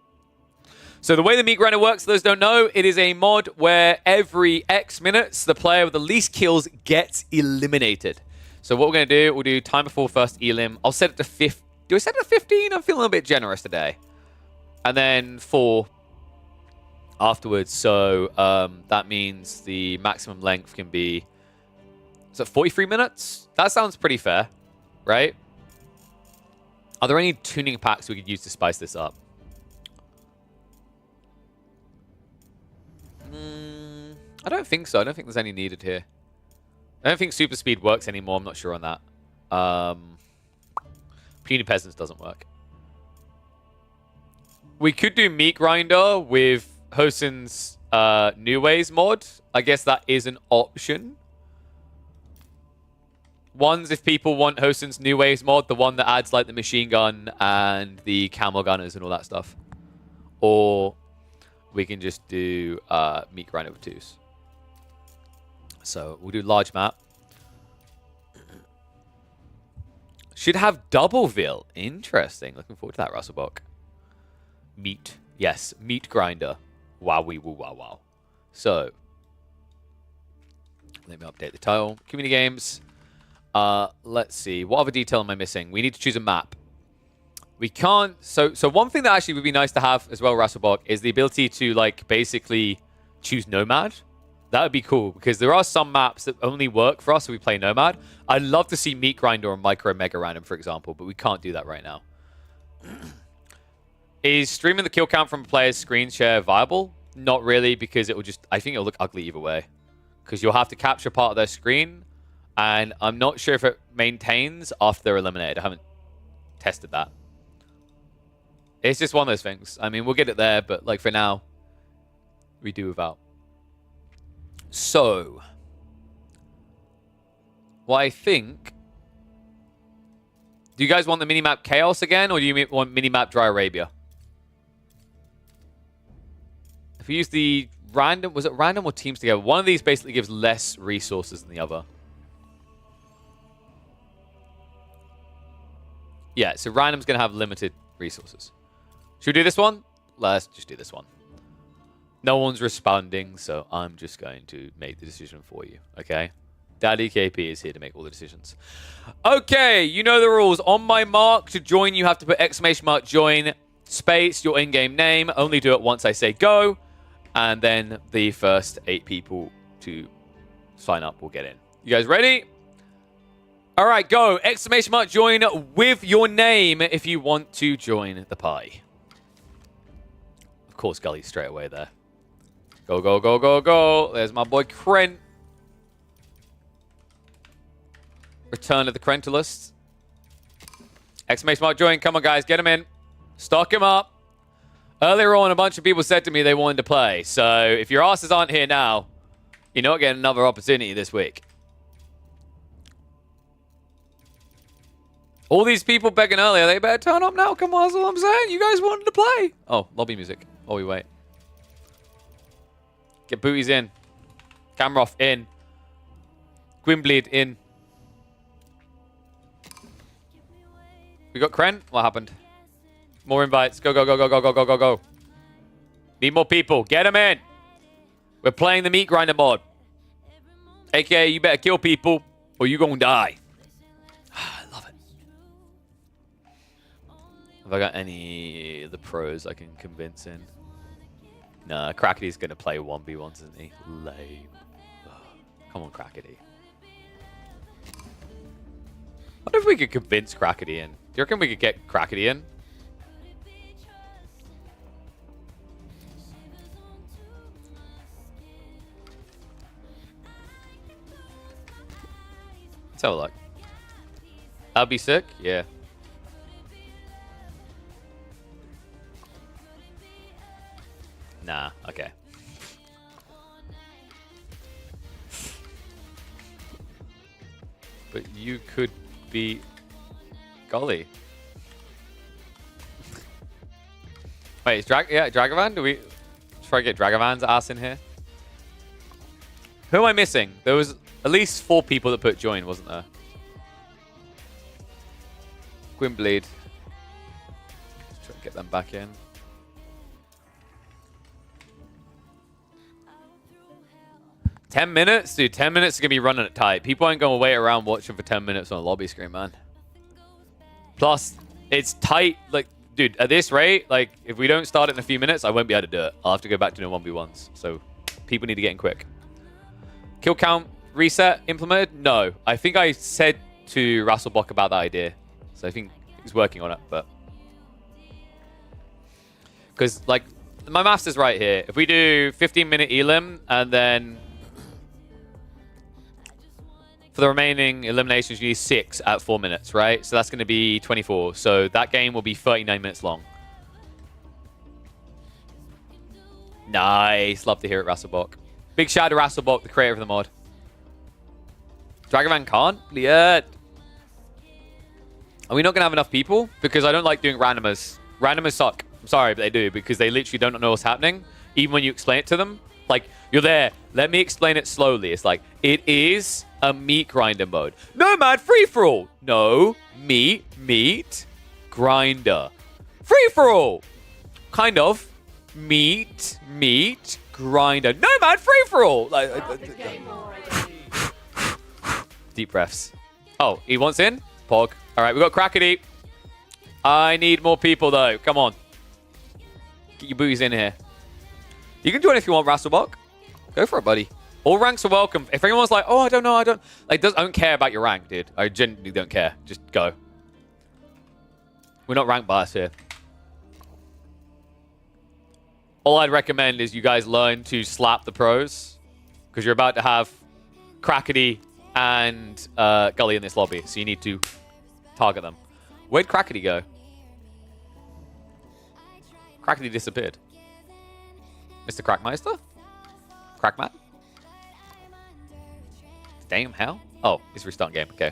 So the way the Meat Grinder works, for those who don't know, it is a mod where every X minutes, the player with the least kills gets eliminated. So what we're going to do, we'll do time before first elim. I'll set it to 15. Do I set it to 15? I'm feeling a bit generous today. And then 4 afterwards. So that means the maximum length can be, is it 43 minutes? That sounds pretty fair, right? Are there any tuning packs we could use to spice this up? I don't think so. I don't think there's any needed here. I don't think super speed works anymore. I'm not sure on that. Puny Peasants doesn't work. We could do Meat Grinder with Hosen's New Ways mod. I guess that is an option. One's if people want Hosen's New Ways mod, the one that adds like the machine gun and the camel gunners and all that stuff. Or we can just do Meat Grinder with 2s. So we'll do large map. Should have Doubleville. Interesting. Looking forward to that, Russellbach. Meat. Yes, Meat Grinder. Wow, wow, wow. So, let me update the title. Community games. Let's see. What other detail am I missing? We need to choose a map. We can't... So one thing that actually would be nice to have as well, Russellbach, is the ability to, like, basically choose Nomad. That would be cool, because there are some maps that only work for us if we play Nomad. I'd love to see Meat Grinder or Micro Mega Random, for example, but we can't do that right now. Is streaming the kill count from a player's screen share viable? Not really, because it will just... I think it'll look ugly either way. Because you'll have to capture part of their screen, and I'm not sure if it maintains after they're eliminated. I haven't tested that. It's just one of those things. I mean, we'll get it there, but like for now, we do without. So, well, I think... Do you guys want the minimap Chaos again, or do you want minimap Dry Arabia? If we use the random... Was it random or teams together? One of these basically gives less resources than the other. Yeah, so random's going to have limited resources. Should we do this one? Let's just do this one. No one's responding, so I'm just going to make the decision for you, okay? Daddy KP is here to make all the decisions. Okay, you know the rules. On my mark, to join, you have to put ! join, space, your in-game name. Only do it once I say go. And then the first 8 people to sign up will get in. You guys ready? All right, go. Exclamation mark join with your name if you want to join the pie. Of course, Gully straight away there. Go, go, go, go, go. There's my boy Krent. Return of the Krentalists. Exclamation mark join. Come on, guys. Get him in. Stock him up. Earlier on, a bunch of people said to me they wanted to play. So if your asses aren't here now, you're not getting another opportunity this week. All these people begging earlier, they better turn up now. Come on, that's all I'm saying. You guys wanted to play. Oh, lobby music. While we wait. Get booties in. Camroff in. Gwimbleed in. We got Krent. What happened? More invites. Go, go, go, go, go, go, go, go, go. Need more people. Get them in. We're playing the meat grinder mod. AKA, you better kill people or you gonna die. I love it. Have I got any of the pros I can convince in? Nah, Crackety's gonna play 1v1s, isn't he? Lame. Come on, Crackety. I wonder if we could convince Crackety in. Do you reckon we could get Crackety in? Let's have a look. That'd be sick? Yeah. Nah, okay. But you could be Golly. Wait, is Dragavan? Do we try to get Dragavan's ass in here? Who am I missing? There was at least 4 people that put join, wasn't there? Gwimbleed. Let's try to get them back in. $10 minutes? Dude, 10 minutes is going to be running it tight. People ain't going to wait around watching for 10 minutes on a lobby screen, man. Plus, it's tight. Like, dude, at this rate, like, if we don't start it in a few minutes, I won't be able to do it. I'll have to go back to doing 1v1s. So, people need to get in quick. Kill count reset implemented? No. I think I said to Rasselbach about that idea. So, I think he's working on it, but... Because, like, my maths is right here. If we do 15-minute elim, and then... For the remaining eliminations, you need 6 at 4 minutes, right? So that's going to be 24. So that game will be 39 minutes long. Nice. Love to hear it, Rasselbach. Big shout out to Rasselbach, the creator of the mod. Dragavan can't yet. Are we not going to have enough people? Because I don't like doing randomers. Randomers suck. I'm sorry, but they do. Because they literally don't know what's happening. Even when you explain it to them. Like, you're there. Let me explain it slowly. It's like, it is a meat grinder mode. No, man, free-for-all. No, meat, grinder. Free-for-all. Kind of. Meat, grinder. No, man, free-for-all. Deep breaths. Oh, he wants in? Pog. All right, we got Crackety. I need more people, though. Come on. Get your booties in here. You can join if you want, Rasselbach. Go for it, buddy. All ranks are welcome. If anyone's like, oh, I don't know, I don't care about your rank, dude. I genuinely don't care. Just go. We're not rank biased here. All I'd recommend is you guys learn to slap the pros. Because you're about to have Crackety and Gully in this lobby. So you need to target them. Where'd Crackety go? Crackety disappeared. Mr. Crackmeister? Crackman? Damn, hell? Oh, it's restart game. Okay.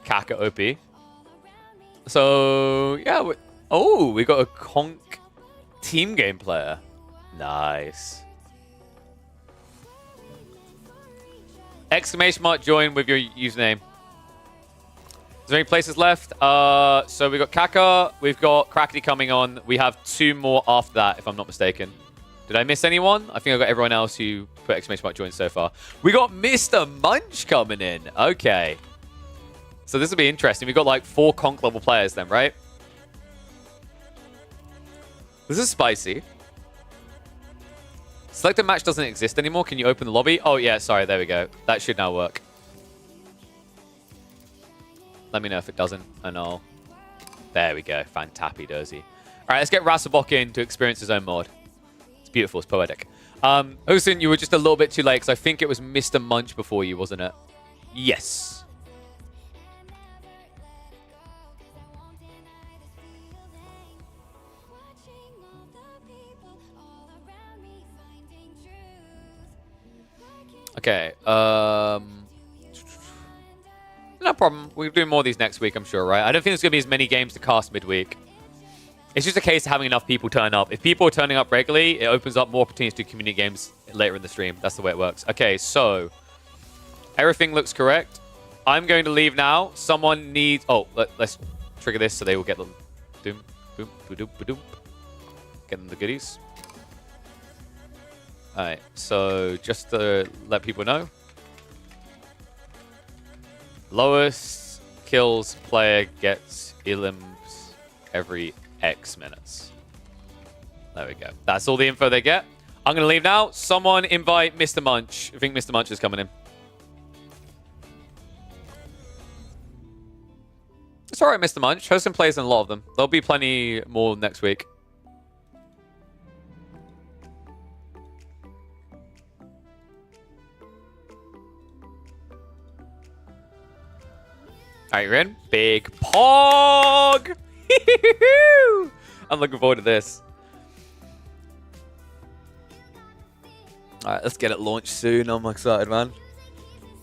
Kaka OP. So, yeah. We got a Conk team game player. Nice. Exclamation mark join with your username. Is there any places left? So we got Kaka, we've got Crackety coming on. We have 2 more after that, if I'm not mistaken. Did I miss anyone? I think I got everyone else who put exclamation mark join so far. We got Mr. Munch coming in. Okay. So this will be interesting. We've got like 4 conk level players then, right? This is spicy. Selected match doesn't exist anymore. Can you open the lobby? Oh, yeah, sorry. There we go. That should now work. Let me know if it doesn't, and I'll... There we go. Fantappy dozy. All right, let's get Rasselbach in to experience his own mod. It's beautiful. It's poetic. Hussein, you were just a little bit too late, because I think it was Mr. Munch before you, wasn't it? Yes. Okay. No problem. We'll do more of these next week, I'm sure, right? I don't think there's going to be as many games to cast midweek. It's just a case of having enough people turn up. If people are turning up regularly, it opens up more opportunities to do community games later in the stream. That's the way it works. Okay, so everything looks correct. I'm going to leave now. Someone needs... Oh, let's trigger this so they will get them. Doom, boom, boom, boom. Get them the goodies. Alright, so just to let people know. Lowest kills player gets elims every X minutes. There we go. That's all the info they get. I'm going to leave now. Someone invite Mr. Munch. I think Mr. Munch is coming in. It's alright, Mr. Munch. Hosting plays in a lot of them. There'll be plenty more next week. Alright, you're in. Big Pog! I'm looking forward to this. Alright, let's get it launched soon. I'm excited, man.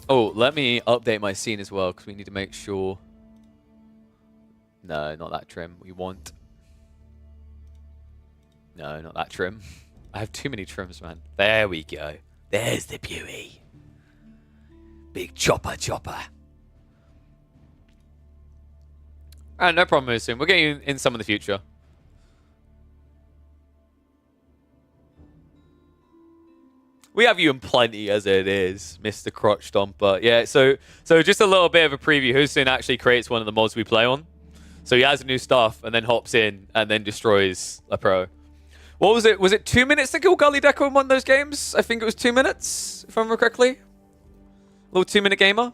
Oh, let me update my scene as well, because we need to make sure... No, not that trim. We want... No, not that trim. I have too many trims, man. There we go. There's the beauty. Big chopper. Alright, no problem, soon. We'll get you in some in the future. We have you in plenty as it is, Mr. Crotch Stomper. Yeah, so just a little bit of a preview. Hussein actually creates one of the mods we play on. So he has new stuff and then hops in and then destroys a pro. What was it? Was it 2 minutes to kill Gully Deco in one of those games? I think it was 2 minutes, if I remember correctly. Little 2-minute gamer.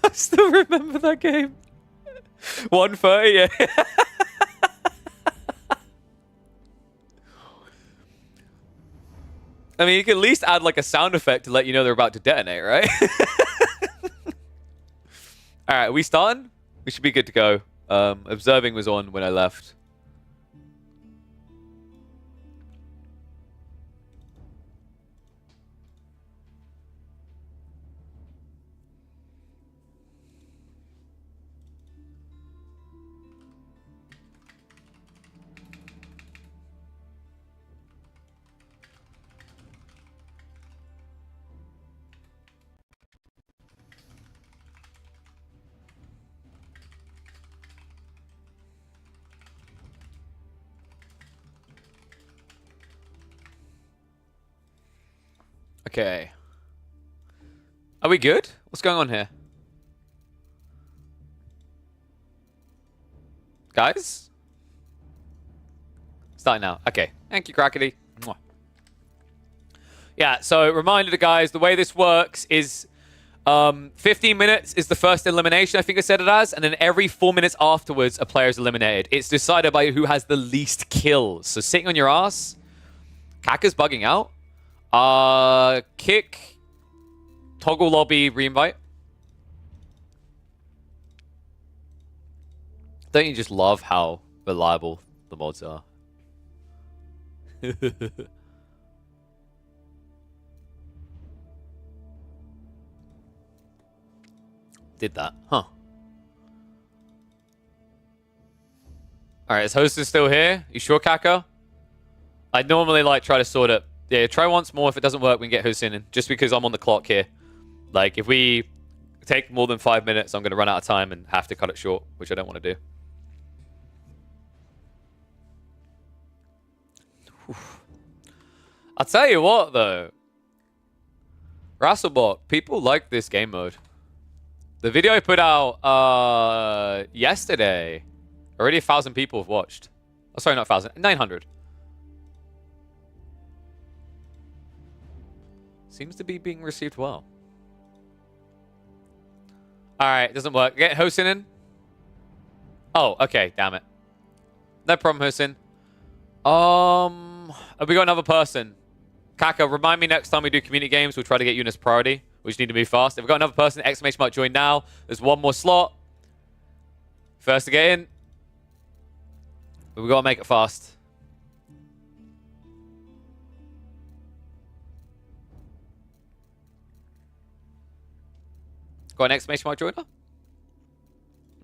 I still remember that game. 1:30, yeah. I mean, you can at least add like a sound effect to let you know they're about to detonate, right? All right, are we starting? We should be good to go. Observing was on when I left. Okay. Are we good? What's going on here? Guys? Starting now. Okay. Thank you, Crackety. Mwah. Yeah, so reminder to guys, the way this works is 15 minutes is the first elimination, I think I said it as, and then every 4 minutes afterwards, a player is eliminated. It's decided by who has the least kills. So sitting on your ass, Kaka's bugging out. Kick, toggle lobby, reinvite. Don't you just love how reliable the mods are? Did that, huh? Alright, is Host still here? You sure, Kaka? I'd normally like try to sort it. Yeah, try once more. If it doesn't work, we can get Hussein in. Just because I'm on the clock here. Like, if we take more than 5 minutes, I'm going to run out of time and have to cut it short, which I don't want to do. Oof. I'll tell you what, though. Rasselbach, people like this game mode. The video I put out yesterday, already 1,000 people have watched. Oh, sorry, not 1,000, 900. Seems to be being received well. All right, doesn't work. Get Hosin in. Oh, okay. Damn it. No problem, Hosin. Have we got another person? Kaka, remind me next time we do community games, we'll try to get you in as priority. We just need to move fast. If we've got another person, exclamation mark join now. There's one more slot. First to get in. But we've got to make it fast. Got an exclamation mark joiner?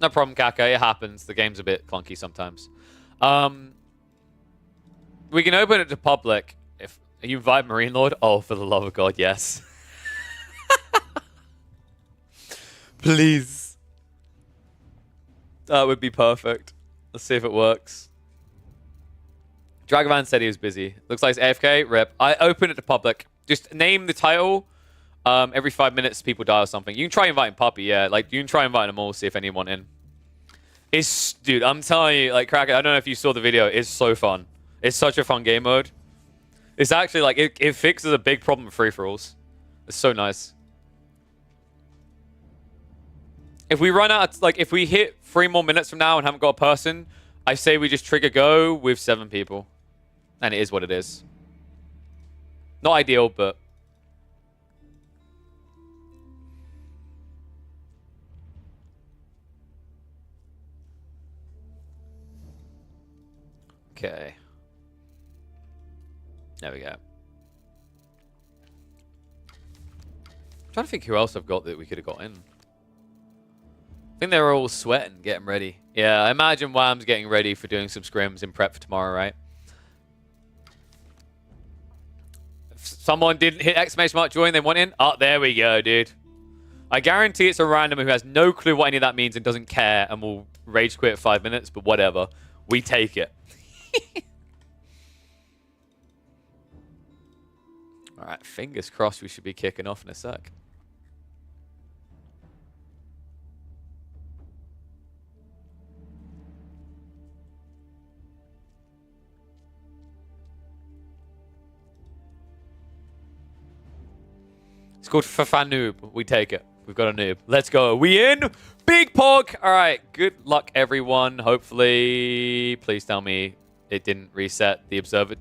No problem, Kaka. It happens. The game's a bit clunky sometimes. We can open it to public. If you invite Marine Lord? Oh, for the love of God, yes. Please. That would be perfect. Let's see if it works. Dragavan said he was busy. Looks like it's AFK. Rip. I open it to public. Just name the title. Every 5 minutes, people die or something. You can try inviting Puppy, yeah. Like, you can try inviting them all, see if anyone in. Dude, I'm telling you, like, Cracker, I don't know if you saw the video. It's so fun. It's such a fun game mode. It's actually, like, it fixes a big problem with free-for-alls. It's so nice. If we run out, like, if we hit 3 more minutes from now and haven't got a person, I say we just trigger go with 7 people. And it is what it is. Not ideal, but... Okay. There we go. I'm trying to think who else I've got that we could have got in. I think they were all sweating, getting ready. Yeah, I imagine Wham's getting ready for doing some scrims in prep for tomorrow, right? If someone didn't hit exclamation mark join, they want in. Oh, there we go, dude. I guarantee it's a random who has no clue what any of that means and doesn't care and will rage quit at 5 minutes, but whatever. We take it. Alright, fingers crossed we should be kicking off in a sec. It's called Fafanoob. We take it. We've got a noob. Let's go. We in? Big Pog! Alright, good luck everyone. Hopefully, please tell me it didn't reset the observe.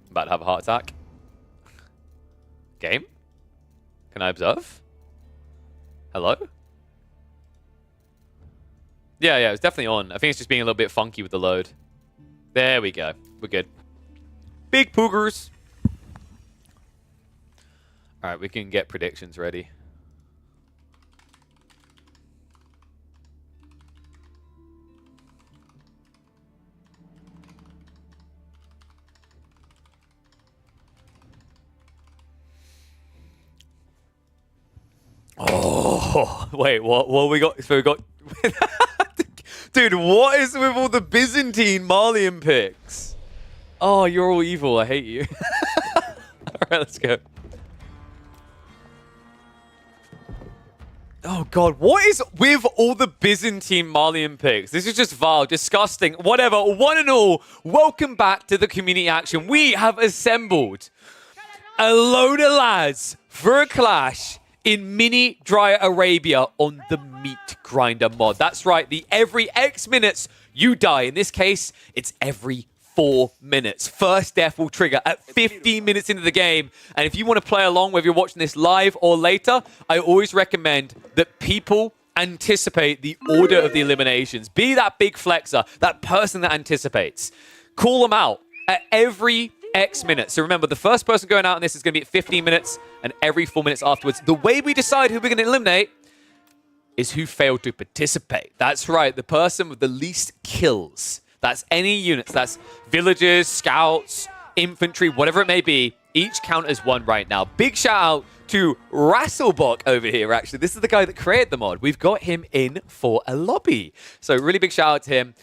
I'm about to have a heart attack. Game? Can I observe? Hello? Yeah, it's definitely on. I think it's just being a little bit funky with the load. There we go. We're good. Big poogers. Alright, we can get predictions ready. Oh, wait, what we got? So we got... Dude, what is with all the Byzantine Malian picks? Oh, you're all evil. I hate you. Alright, let's go. Oh, God. What is with all the Byzantine Malian picks? This is just vile, disgusting, whatever. One and all, welcome back to the community action. We have assembled a load of lads for a clash in Mini Dry Arabia on the Meat Grinder mod. That's right. The every X minutes you die. In this case, it's every 4 minutes. First death will trigger at 15 minutes into the game. And if you want to play along, whether you're watching this live or later, I always recommend that people anticipate the order of the eliminations. Be that big flexer, that person that anticipates. Call them out at every X minutes. So remember, the first person going out in this is going to be at 15 minutes and every 4 minutes afterwards. The way we decide who we're going to eliminate is who failed to participate. That's right, the person with the least kills. That's any units. That's villagers, scouts, infantry, whatever it may be. Each count as one right now. Big shout out to Rasselbach over here, actually. This is the guy that created the mod. We've got him in for a lobby. So really big shout out to him.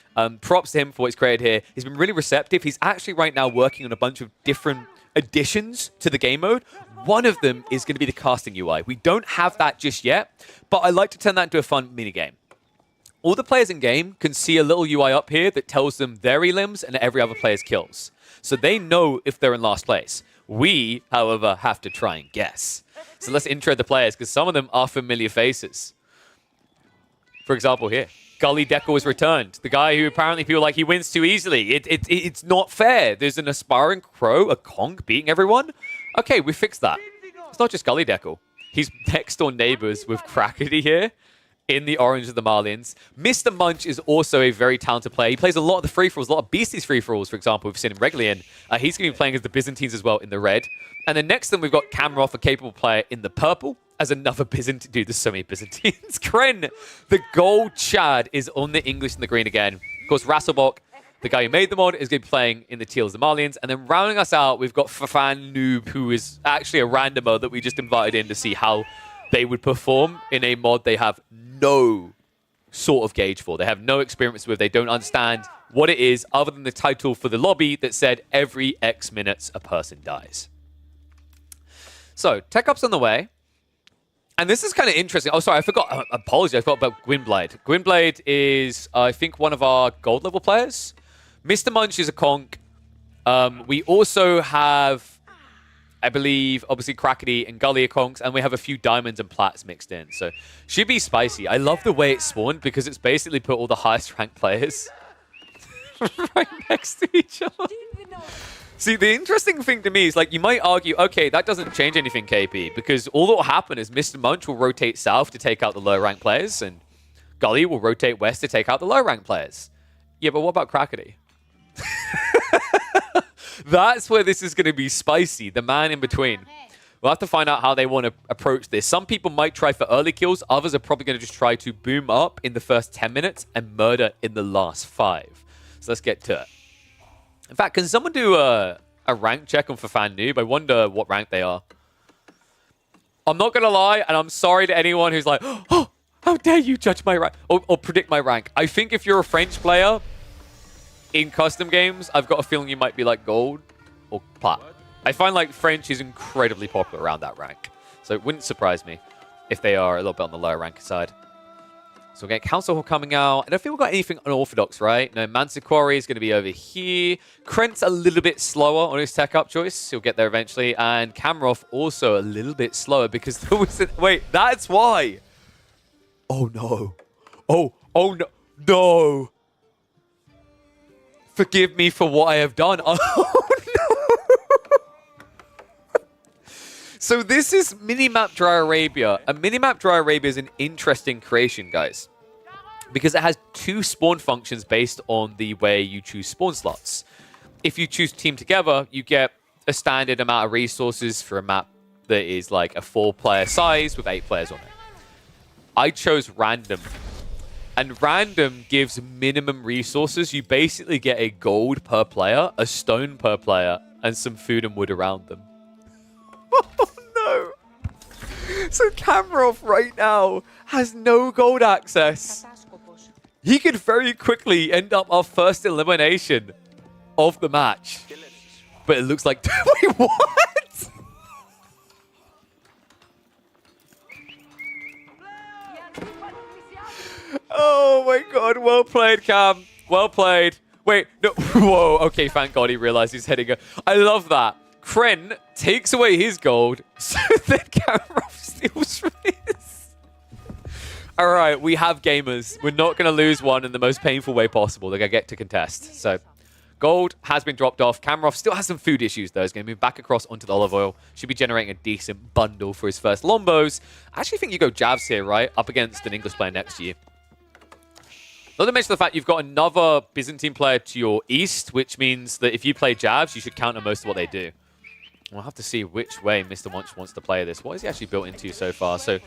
Props to him for what he's created here. He's been really receptive. He's actually right now working on a bunch of different additions to the game mode. One of them is going to be the casting UI. We don't have that just yet, but I like to turn that into a fun minigame. All the players in game can see a little UI up here that tells them their elims and every other player's kills. So they know if they're in last place. We, however, have to try and guess. So let's intro the players, because some of them are familiar faces. For example, here, Gully Deckle has returned. The guy who apparently people like he wins too easily. It's not fair. There's an aspiring Crow, a conk, beating everyone. Okay, we fixed that. It's not just Gully Deckle. He's next door neighbors with Crackety here in the orange of the Marlians. Mr. Munch is also a very talented player. He plays a lot of the free-for-alls, a lot of Beasties free-for-alls, for example. We've seen him regularly in. He's going to be playing as the Byzantines as well in the red. And then next to them, we've got Kamroff, a capable player in the purple, as another Byzantine. Dude, there's so many Byzantines. Kren, the gold Chad, is on the English and the green again. Of course, Rasselbach, the guy who made the mod, is going to be playing in the teals, the Marlians. And then rounding us out, we've got Fafan Noob, who is actually a randomer that we just invited in to see how they would perform in a mod they have no sort of gauge for. They have no experience with. They don't understand what it is other than the title for the lobby that said every X minutes a person dies. So, Tech Up's on the way. And this is kind of interesting. Oh, sorry, I forgot. Apologies, I forgot about Gwynblade. Gwynblade is, I think, one of our gold level players. Mr. Munch is a conk. We also have, I believe, obviously Crackety and Gully are conks, and we have a few diamonds and plats mixed in. So, should be spicy. I love the way it's spawned because it's basically put all the highest ranked players right next to each other. See, the interesting thing to me is, like, you might argue, okay, that doesn't change anything, KP, because all that will happen is Mr. Munch will rotate south to take out the low-ranked players, and Gully will rotate west to take out the low-ranked players. Yeah, but what about Crackety? That's where this is going to be spicy, the man in between. We'll have to find out how they want to approach this. Some people might try for early kills. Others are probably going to just try to boom up in the first 10 minutes and murder in the last 5. So let's get to it. In fact, can someone do a rank check on Fafan Noob? I wonder what rank they are. I'm not going to lie, and I'm sorry to anyone who's like, oh, how dare you judge my rank or predict my rank. I think if you're a French player in custom games, I've got a feeling you might be like gold or plat. I find like French is incredibly popular around that rank. So it wouldn't surprise me if they are a little bit on the lower rank side. So we'll get Council Hall coming out. I don't think we've got anything unorthodox, right? No, Manticore is going to be over here. Krent's a little bit slower on his tech up choice. He'll get there eventually. And Kamroff also a little bit slower because there was a... Wait, that's why. Oh, no. Oh, no. No. Forgive me for what I have done. Oh, no. So this is Minimap Dry Arabia. And Minimap Dry Arabia is an interesting creation, guys, because it has 2 spawn functions based on the way you choose spawn slots. If you choose team together, you get a standard amount of resources for a map that is like a 4-player size with 8 players on it. I chose random. And random gives minimum resources. You basically get a gold per player, a stone per player, and some food and wood around them. Oh, no. So Kamroff right now has no gold access. He could very quickly end up our first elimination of the match. But it looks like... Wait, what? Oh my god, well played, Cam. Well played. Wait, no. Whoa, okay, thank god he realized he's heading. I love that. Kren takes away his gold, so then Kamroff steals from his. Alright, we have gamers. We're not going to lose one in the most painful way possible. They're going to get to contest. So, gold has been dropped off. Kamroff still has some food issues, though. He's going to move back across onto the olive oil. Should be generating a decent bundle for his first Lombos. I actually think you go Javs here, right? Up against an English player next to you. Not to mention the fact you've got another Byzantine player to your east, which means that if you play Javs, you should counter most of what they do. We'll have to see which way Mr. Munch wants to play this. What is he actually built into so far? So,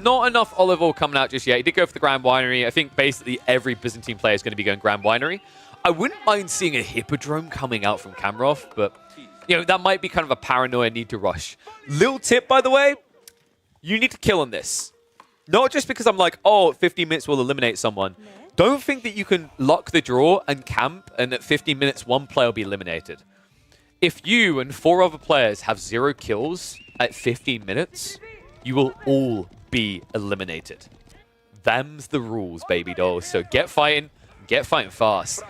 not enough olive oil coming out just yet. He did go for the Grand Winery. I think basically every Byzantine player is going to be going Grand Winery. I wouldn't mind seeing a Hippodrome coming out from Kamroff, but, you know, that might be kind of a paranoia need to rush. Little tip, by the way, you need to kill on this. Not just because I'm like, oh, 15 minutes will eliminate someone. Don't think that you can lock the draw and camp, and at 15 minutes, one player will be eliminated. If you and 4 other players have 0 kills at 15 minutes, you will all be eliminated. Them's the rules, baby dolls. So get fighting fast.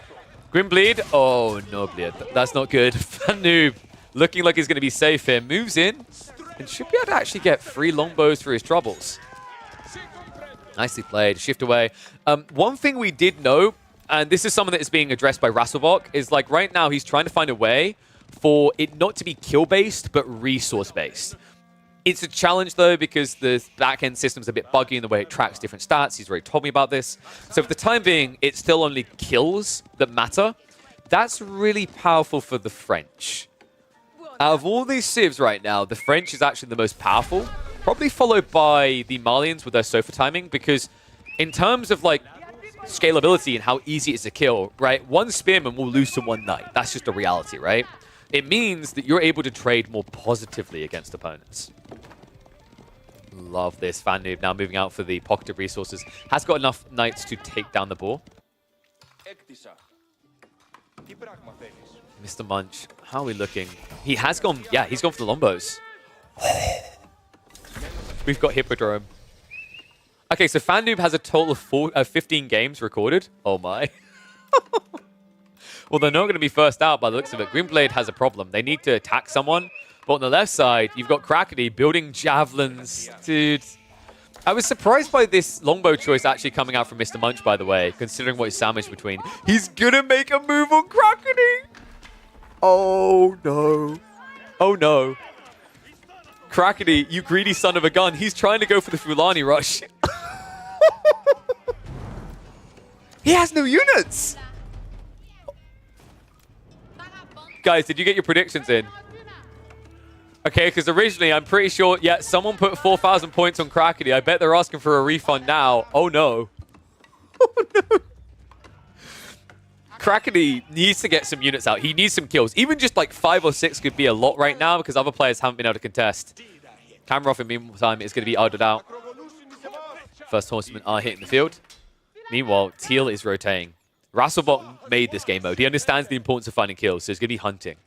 Grimblade, oh no, Bleed. That's not good. Noob, looking like he's going to be safe here. Moves in, and should be able to actually get 3 longbows for his troubles. Nicely played. Shift away. One thing we did know, and this is something that is being addressed by Rasselbach, is like right now he's trying to find a way for it not to be kill-based, but resource-based. It's a challenge, though, because the back-end system's a bit buggy in the way it tracks different stats. He's already told me about this. So for the time being, it's still only kills that matter. That's really powerful for the French. Out of all these civs right now, the French is actually the most powerful, probably followed by the Malians with their Sofa timing, because in terms of, like, scalability and how easy it is to kill, right, one spearman will lose to one knight. That's just a reality, right? It means that you're able to trade more positively against opponents. Love this. FanNoob now moving out for the pocket of resources. Has got enough knights to take down the boar. Mr. Munch, how are we looking? He has gone, yeah, he's gone for the Lombos. We've got Hippodrome. Okay, so FanNoob has a total of 15 games recorded. Oh my. Well, they're not going to be first out by the looks of it. Gwynbleidd has a problem. They need to attack someone. But on the left side, you've got Crackety building javelins. Dude, I was surprised by this longbow choice actually coming out from Mr. Munch, by the way, considering what he's sandwiched between. He's going to make a move on Crackety. Oh, no. Oh, no. Crackety, you greedy son of a gun. He's trying to go for the Fulani rush. He has no units. Guys, did you get your predictions in? Okay, because originally, I'm pretty sure, yeah, someone put 4,000 points on Crackety. I bet they're asking for a refund now. Oh, no. Oh, no. Crackety needs to get some units out. He needs some kills. Even just like 5 or 6 could be a lot right now because other players haven't been able to contest. Kamarov, in the meantime, is going to be idled out. First horsemen are hitting the field. Meanwhile, Teal is rotating. Rasselbach made this game mode. He understands the importance of finding kills, so he's going to be hunting.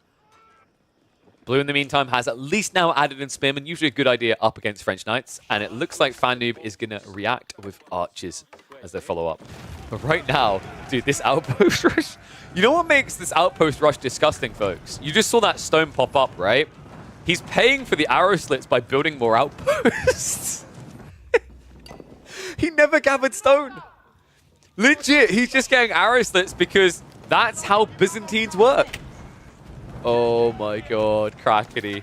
Blue, in the meantime, has at least now added in Spearman. Usually a good idea up against French Knights. And it looks like FanNoob is going to react with Archers as their follow-up. But right now, dude, this outpost rush... You know what makes this outpost rush disgusting, folks? You just saw that stone pop up, right? He's paying for the arrow slits by building more outposts. He never gathered stone. Legit, he's just getting arrow slits because that's how Byzantines work. Oh my god, Crackety.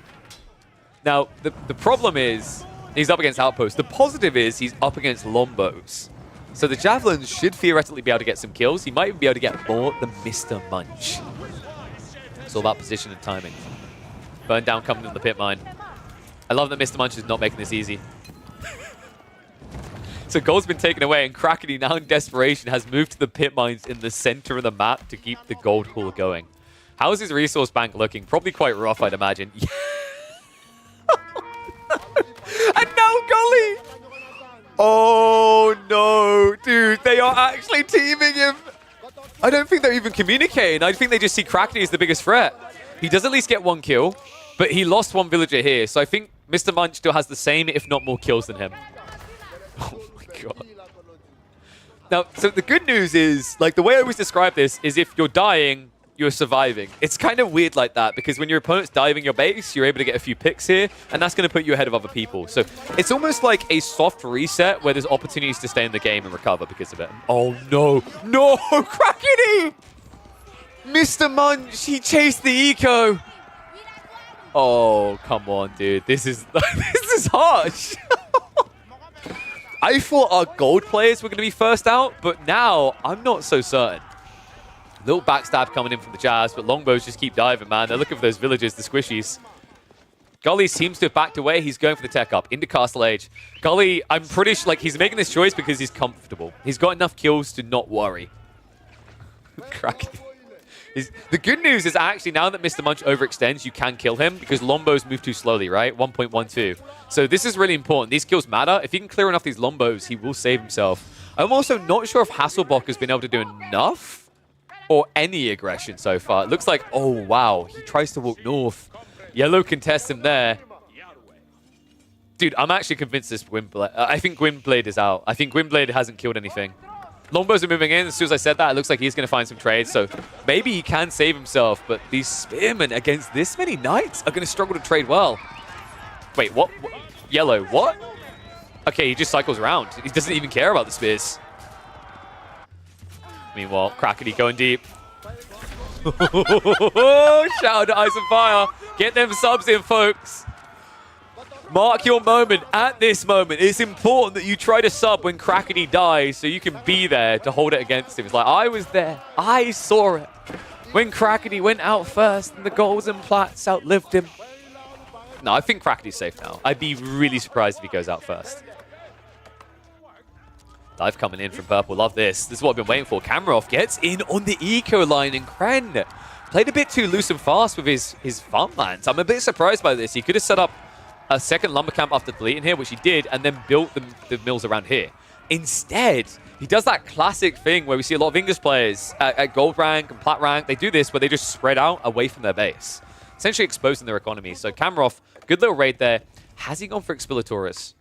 Now, the problem is he's up against outposts. The positive is he's up against Lombos. So the Javelins should theoretically be able to get some kills. He might even be able to get more than Mr. Munch. It's all about position and timing. Burn down coming in the pit mine. I love that Mr. Munch is not making this easy. So gold's been taken away, and Crackety, now in desperation, has moved to the pit mines in the center of the map to keep the gold haul going. How's his resource bank looking? Probably quite rough, I'd imagine. And now Gully! Oh no, dude, they are actually teaming him. I don't think they're even communicating. I think they just see Crackety as the biggest threat. He does at least get 1 kill, but he lost 1 villager here. So I think Mr. Munch still has the same, if not more kills than him. Oh my god. Now, so the good news is, like, the way I always describe this is if you're dying, you're surviving. It's kind of weird like that because when your opponent's diving your base, you're able to get a few picks here, and that's going to put you ahead of other people. So it's almost like a soft reset where there's opportunities to stay in the game and recover because of it. Oh no. No, Crackety! Mr. Munch, he chased the eco. Oh, come on, dude. This is this is harsh. I thought our gold players were going to be first out, but now I'm not so certain. Little backstab coming in from the Jazz, but Longbows just keep diving, man. They're looking for those villagers, the squishies. Gully seems to have backed away. He's going for the tech up into Castle Age. Gully, I'm pretty sure, like, he's making this choice because he's comfortable. He's got enough kills to not worry. Crack. The good news is actually now that Mr. Munch overextends, you can kill him because Lombos move too slowly, right? 1.12. So this is really important. These kills matter. If he can clear enough these Lombos, he will save himself. I'm also not sure if Hasselbach has been able to do enough or any aggression so far. It looks like, oh, wow. He tries to walk north. Yellow contests him there. Dude, I'm actually convinced this Gwynbleidd... I think Gwynbleidd is out. I think Gwynbleidd hasn't killed anything. Lombos are moving in. As soon as I said that, it looks like he's going to find some trades. So maybe he can save himself. But these spearmen against this many knights are going to struggle to trade well. Wait, what? Yellow, what? Okay, he just cycles around. He doesn't even care about the spears. Meanwhile, Crackety going deep. Shout out to Ice and Fire. Get them subs in, folks. Mark your moment at this moment. It's important that you try to sub when Crackety dies so you can be there to hold it against him. It's like, I was there. I saw it. When Crackety went out first and the golds and plats outlived him. No, I think Crackety's safe now. I'd be really surprised if he goes out first. Dive coming in from Purple. Love this. This is what I've been waiting for. Kamarov gets in on the eco line, and Kren played a bit too loose and fast with his farmlands. I'm a bit surprised by this. He could have set up a second lumber camp after deleting here, which he did, and then built the mills around here. Instead, he does that classic thing where we see a lot of English players at gold rank and plat rank. They do this where they just spread out away from their base, essentially exposing their economy. So Kamarov, good little raid there. Has he gone for Exploratorus?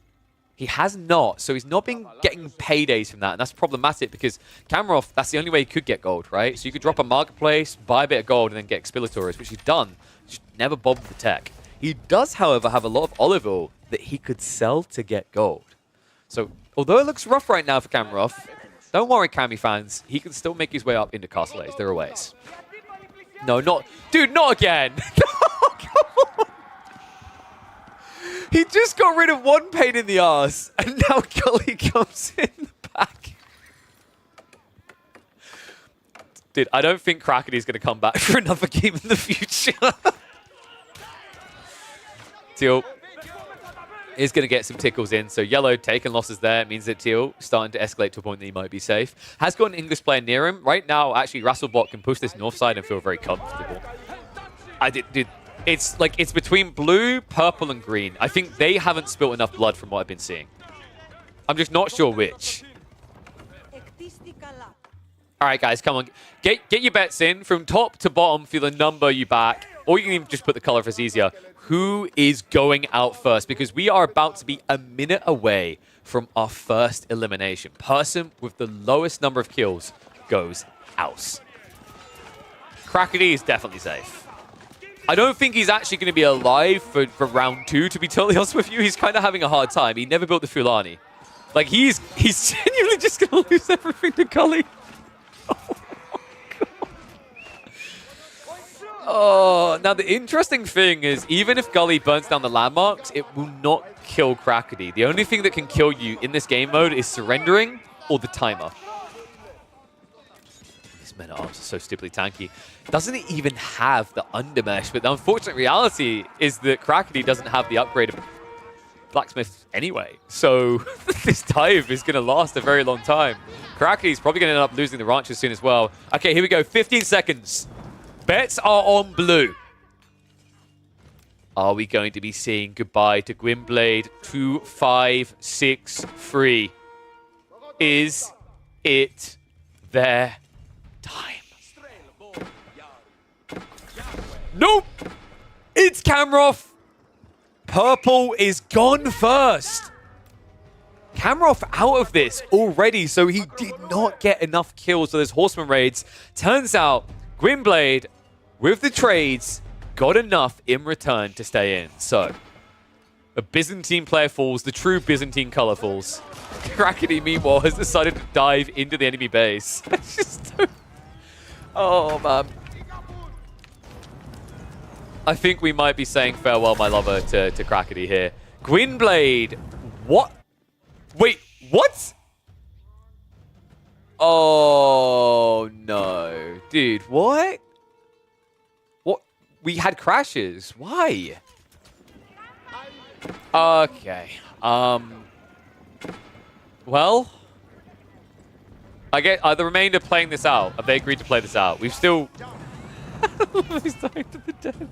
He has not, so he's not been getting paydays from that, and that's problematic because Kamarov, that's the only way he could get gold, right? So you could drop a marketplace, buy a bit of gold, and then get Exploratorus, which he's done. Just never bothered the tech. He does, however, have a lot of olive oil that he could sell to get gold. So, although it looks rough right now for Kamarov, don't worry, Kami fans. He can still make his way up into Castle Ace. There are ways. No, not... Dude, not again! No, come on! He just got rid of one pain in the ass, and now Gully comes in the back. Dude, I don't think Crackety's going to come back for another game in the future. Teal is going to get some tickles in. So Yellow taking losses there. It means that Teal starting to escalate to a point that he might be safe. Has got an English player near him. Right now, actually, Rasselbot can push this north side and feel very comfortable. It's like it's between blue, purple, and green. I think they haven't spilt enough blood from what I've been seeing. I'm just not sure which. All right, guys, come on. Get your bets in from top to bottom for the number you back. Or you can even just put the color if it's easier. Who is going out first? Because we are about to be a minute away from our first elimination. Person with the lowest number of kills goes out. Crackety is definitely safe. I don't think he's actually going to be alive for round 2, to be totally honest with you. He's kind of having a hard time. He never built the Fulani. Like, he's genuinely just going to lose everything to Gully. Oh, now the interesting thing is, even if Gully burns down the landmarks, it will not kill Crackety. The only thing that can kill you in this game mode is surrendering or the timer. These men at arms are so stupidly tanky. Doesn't it even have the undermesh? But the unfortunate reality is that Crackety doesn't have the upgrade of Blacksmith anyway. So this dive is going to last a very long time. Crackety's probably going to end up losing the ranches soon as well. Okay, here we go. 15 seconds. Bets are on blue. Are we going to be saying goodbye to Gwynblade 2563? Is it their time? Nope! It's Kamarov. Purple is gone first. Kamarov out of this already, so he did not get enough kills for those Horseman raids. Turns out Gwynblade, with the trades, got enough in return to stay in. So, a Byzantine player falls, the true Byzantine color falls. Crackety, meanwhile, has decided to dive into the enemy base. It's just so... Oh, man. I think we might be saying farewell, my lover, to Crackety here. Gwynblade, what? Wait, what? Oh, no. Dude, what? What? We had crashes. Why? Okay. Well, I get the remainder playing this out. Have they agreed to play this out? We've still... He's dying to the death.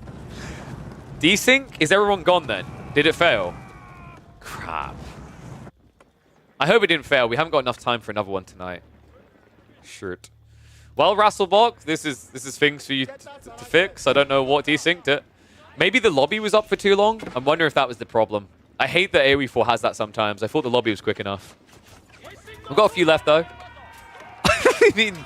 Desync? Is everyone gone then? Did it fail? Crap. I hope it didn't fail. We haven't got enough time for another one tonight. Shirt. Well, Rasselbach, this is things for you to fix. I don't know what desynced it. Maybe the lobby was up for too long. I'm wondering if that was the problem. I hate that AoE4 has that sometimes. I thought the lobby was quick enough. We've got a few left, though. I mean,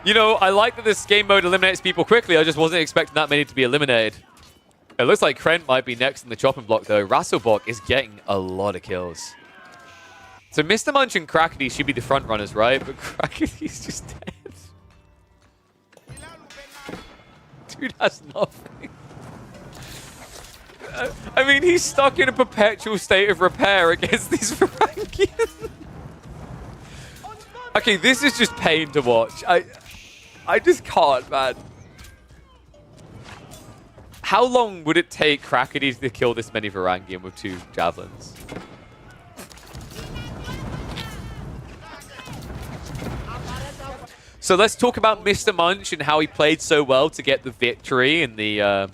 you know, I like that this game mode eliminates people quickly. I just wasn't expecting that many to be eliminated. It looks like Krent might be next in the chopping block, though. Rasselbach is getting a lot of kills. So Mr. Munch and Crackety should be the front runners, right? But Crackety's just dead. Dude has nothing. I mean, he's stuck in a perpetual state of repair against these Varangians. Okay, this is just pain to watch. I just can't, man. How long would it take Crackety to kill this many Varangian with 2 javelins? So let's talk about Mr. Munch and how he played so well to get the victory in the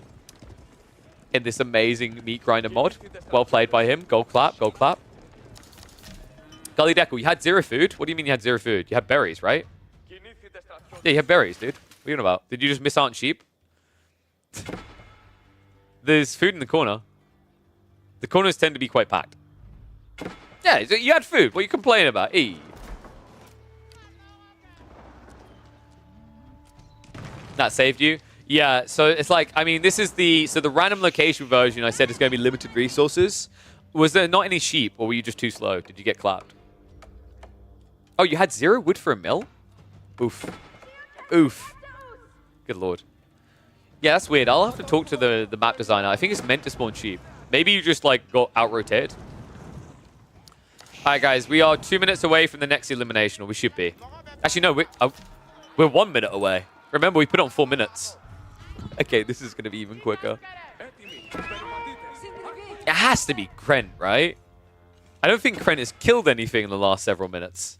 in this amazing meat grinder mod. Well played by him. Gold clap, gold clap. Gully Deckle, you had 0 food? What do you mean you had 0 food? You had berries, right? Yeah, you had berries, dude. What are you on about? Did you just miss out on sheep? There's food in the corner. The corners tend to be quite packed. Yeah, you had food. What are you complaining about? That saved you? Yeah, so it's like, I mean, this is the random location version I said is going to be limited resources. Was there not any sheep, or were you just too slow? Did you get clapped? Oh, you had 0 wood for a mill? Oof. Oof. Good lord. Yeah, that's weird. I'll have to talk to the map designer. I think it's meant to spawn sheep. Maybe you just, like, got out-rotated. Alright, guys. We are 2 minutes away from the next elimination, or we should be. Actually, no. We're 1 minute away. Remember, we put on 4 minutes. Okay, this is going to be even quicker. It has to be Krent, right? I don't think Krent has killed anything in the last several minutes.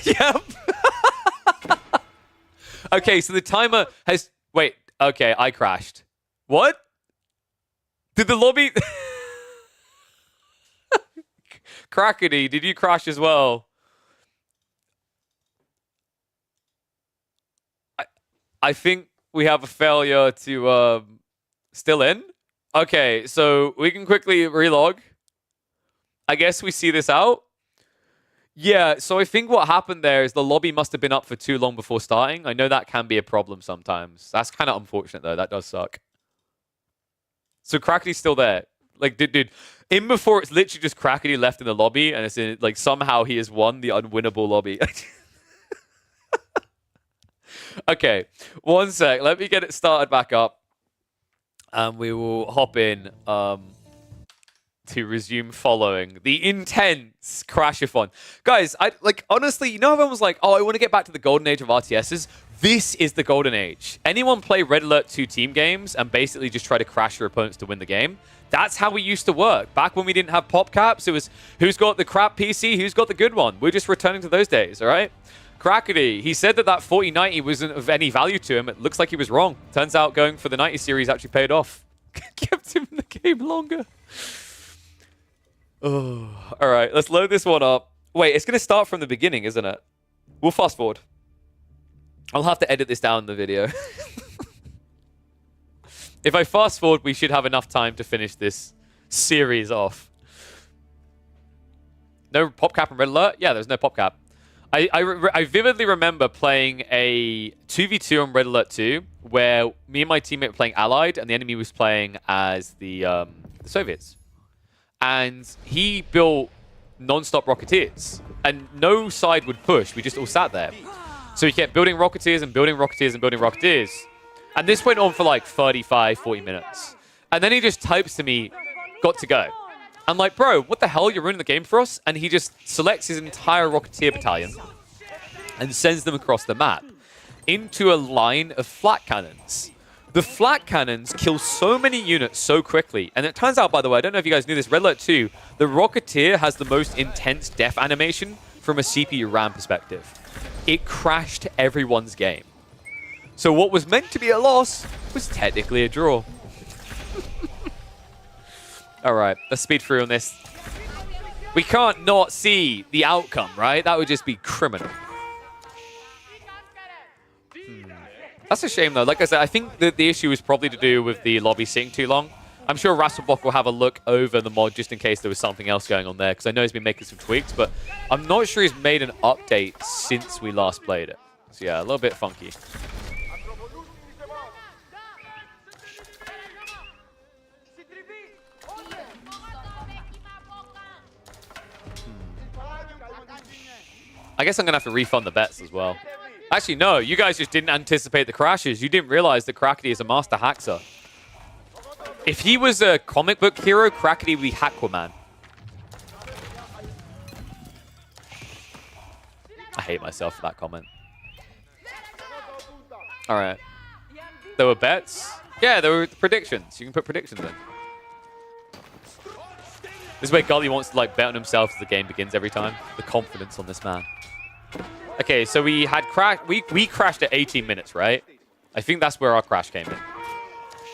Yep. Okay, so the timer has... Wait, okay, I crashed. What? Did the lobby... Crackety, did you crash as well? I think we have a failure to... Still in? Okay, so we can quickly relog. I guess we see this out. Yeah, so I think what happened there is the lobby must have been up for too long before starting. I know that can be a problem sometimes. That's kind of unfortunate, though. That does suck. So Crackety's still there. Like, dude, in before it's literally just Crackety left in the lobby, and it's in, like, somehow he has won the unwinnable lobby. Okay, 1 sec. Let me get it started back up. And we will hop in to resume following the intense Crashathon. Guys, honestly, you know everyone was like, oh, I want to get back to the golden age of RTSs. This is the golden age. Anyone play Red Alert 2 team games and basically just try to crash your opponents to win the game? That's how we used to work. Back when we didn't have pop caps, it was who's got the crap PC, who's got the good one. We're just returning to those days, all right? Crackety, he said that 4090 wasn't of any value to him. It looks like he was wrong. Turns out going for the 90 series actually paid off. Kept him in the game longer. Oh, all right, let's load this one up. Wait, it's going to start from the beginning, isn't it? We'll fast forward. I'll have to edit this down in the video. If I fast forward, we should have enough time to finish this series off. No PopCap and Red Alert? Yeah, there's no PopCap. I vividly remember playing a 2v2 on Red Alert 2 where me and my teammate were playing Allied and the enemy was playing as the Soviets. And he built non-stop Rocketeers. And no side would push. We just all sat there. So he kept building Rocketeers and building Rocketeers and building Rocketeers. And this went on for like 35, 40 minutes. And then he just types to me, got to go. I'm like, bro, what the hell? You're ruining the game for us? And he just selects his entire Rocketeer battalion and sends them across the map into a line of flat cannons. The flat cannons kill so many units so quickly. And it turns out, by the way, I don't know if you guys knew this, Red Alert 2, the Rocketeer has the most intense death animation from a CPU RAM perspective. It crashed everyone's game. So what was meant to be a loss was technically a draw. All right, let's speed through on this. We can't not see the outcome, right? That would just be criminal. That's a shame, though. Like I said, I think that the issue is probably to do with the lobby sitting too long. I'm sure Rasselbach will have a look over the mod just in case there was something else going on there, because I know he's been making some tweaks, but I'm not sure he's made an update since we last played it. So yeah, a little bit funky. I guess I'm going to have to refund the bets as well. Actually, no. You guys just didn't anticipate the crashes. You didn't realize that Crackety is a master hacker. If he was a comic book hero, Crackety would be Hackwoman. I hate myself for that comment. All right. There were bets? Yeah, there were predictions. You can put predictions in. This is where Gully wants to like bet on himself as the game begins every time. The confidence on this man. Okay, so we had we crashed at 18 minutes, right? I think that's where our crash came in.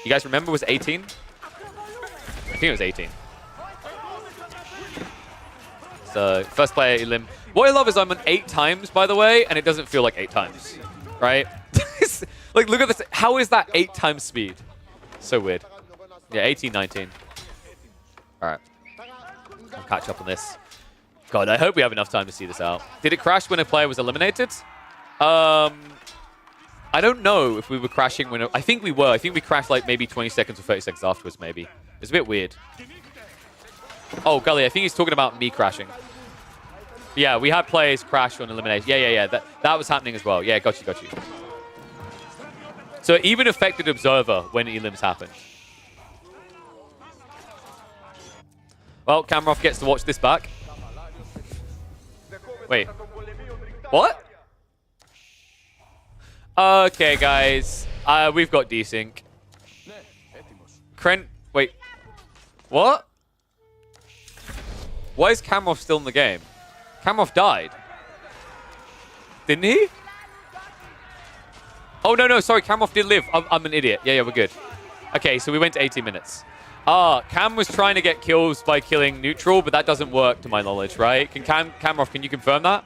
You guys remember it was 18? I think it was 18. So first player Elim. What I love is I'm on 8 times, by the way, and it doesn't feel like 8 times, right? Like, look at this. How is that 8 times speed? So weird. Yeah, 18, 19. All right. I'll catch up on this. God, I hope we have enough time to see this out. Did it crash when a player was eliminated? I don't know if we were crashing when... I think we were. I think we crashed like maybe 20 seconds or 30 seconds afterwards, maybe. It's a bit weird. Oh, Gully, I think he's talking about me crashing. Yeah, we had players crash on elimination. Yeah. That was happening as well. Yeah, got you. So it even affected Observer when elims happened. Well, Kamarov gets to watch this back. Wait. What? Okay, guys. We've got desync. Wait. What? Why is Kamarov still in the game? Kamarov died. Didn't he? Oh, no. Sorry, Kamarov did live. I'm an idiot. Yeah, we're good. Okay, so we went to 18 minutes. Cam was trying to get kills by killing neutral, but that doesn't work to my knowledge, right? Kamarov, can you confirm that?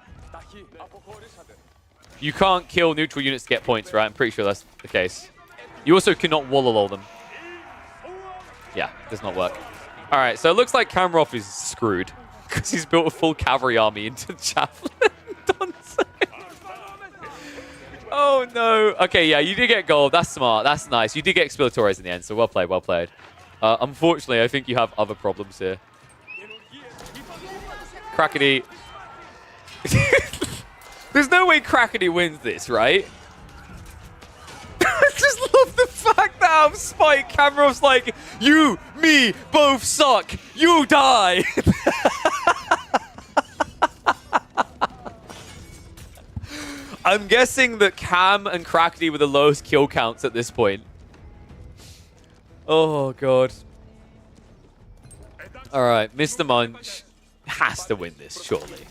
You can't kill neutral units to get points, right? I'm pretty sure that's the case. You also cannot wallalow them. Yeah, does not work. All right, so it looks like Kamarov is screwed because he's built a full cavalry army into the Javelin. Oh, no. Okay, yeah, you did get gold. That's smart. That's nice. You did get Expilatores in the end, so well played, well played. Unfortunately, I think you have other problems here. Crackety. There's no way Crackety wins this, right? I just love the fact that out of spite, Kamarov's like, you, me, both suck. You die. I'm guessing that Cam and Crackety were the lowest kill counts at this point. Oh, God. All right, Mr. Munch has to win this, surely.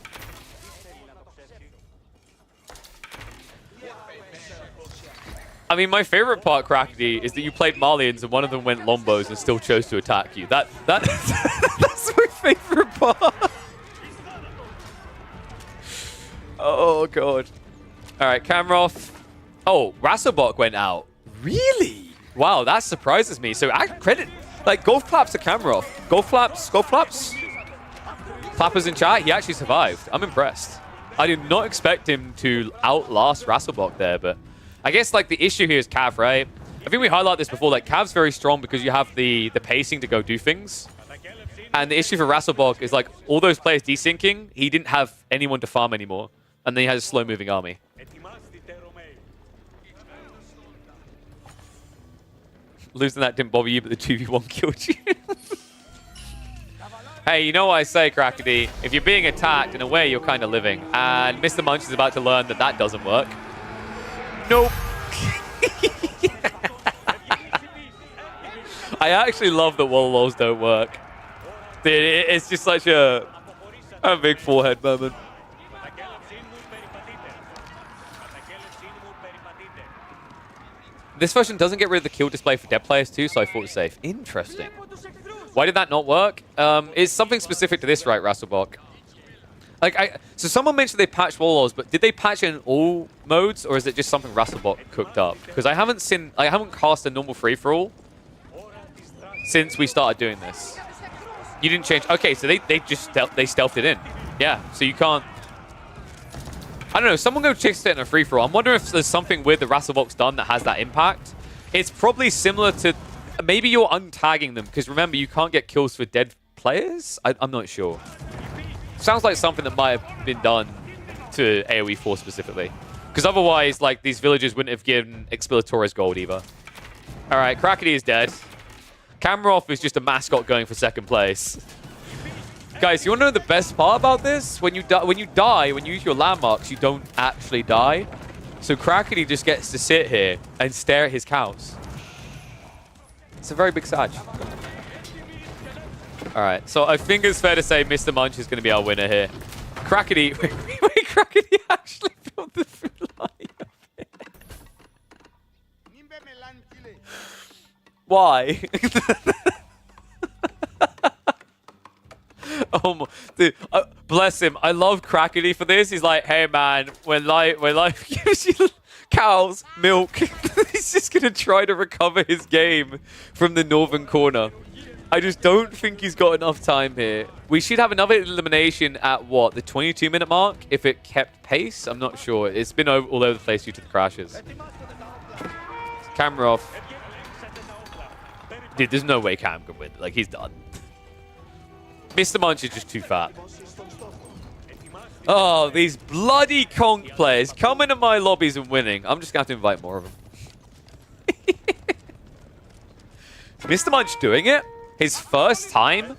I mean, my favorite part, Crackety, is that you played Malians and one of them went Lombos and still chose to attack you. That's my favorite part. Oh, God. All right, Kamarov. Oh, Rasselbach went out. Really? Wow, that surprises me. So I credit, like, golf claps to Kamarov. Golf claps. Clappers in chat, he actually survived. I'm impressed. I did not expect him to outlast Rasselbach there, but I guess, like, the issue here is Cav, right? I think we highlighted this before. Like, Cav's very strong because you have the pacing to go do things. And the issue for Rasselbach is, like, all those players desyncing, he didn't have anyone to farm anymore. And then he has a slow-moving army. Losing that didn't bother you, but the 2v1 killed you. Hey, you know what I say, Crackety? If you're being attacked, in a way, you're kind of living. And Mr. Munch is about to learn that that doesn't work. Nope. I actually love that wall-walls don't work. Dude, it's just such a big forehead moment. This version doesn't get rid of the kill display for dead players too, so I thought it was safe. Interesting. Why did that not work? It's something specific to this, right, Rasselbach? Like, so someone mentioned they patched wall-walls, but did they patch it in all modes, or is it just something Rasselbach cooked up? Because I haven't cast a normal free-for-all since we started doing this. You didn't change. Okay, so they stealthed it in. Yeah, so you can't. I don't know. Someone go check it in a free-for-all. I'm wondering if there's something weird that Rasselbach's done that has that impact. It's probably similar to maybe you're untagging them because remember you can't get kills for dead players. I'm not sure. Sounds like something that might have been done to AoE 4 specifically. Because otherwise, like, these villagers wouldn't have given Exploratores gold either. All right, Krakeny is dead. Kamarov is just a mascot going for second place. Guys, you want to know the best part about this? When you use your landmarks, you don't actually die. So Krakeny just gets to sit here and stare at his cows. It's a very big Sag. All right, so I think it's fair to say Mr. Munch is going to be our winner here. Krakeny, wait, Krakeny actually built the food line. Why? Oh my, dude, bless him. I love Krakeny for this. He's like, hey man, when life gives you cows, milk, he's just gonna try to recover his game from the northern corner. I just don't think he's got enough time here. We should have another elimination at what, the 22-minute mark, if it kept pace. I'm not sure. It's been all over the place due to the crashes. Kamarov. Dude, there's no way Cam can win. Like, he's done. Mr. Munch is just too fat. Oh, these bloody conk players coming to my lobbies and winning. I'm just going to have to invite more of them. Mr. Munch doing it? His first time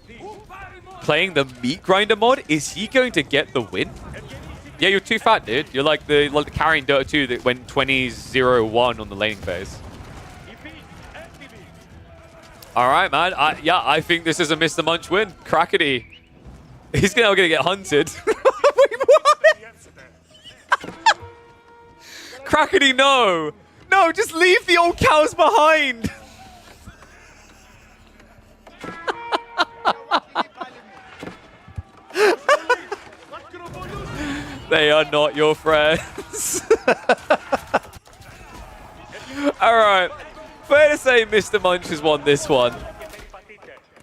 playing the Meat Grinder mod? Is he going to get the win? Yeah, you're too fat, dude. You're like the carrying Dota 2 that went 20-0-1 on the laning phase. All right, man. I think this is a Mr. Munch win. Krakeny. He's now going to get hunted. Wait, what? Krakeny, no. No, just leave the old cows behind. They are not your friends. All right. Fair to say Mr. Munch has won this one.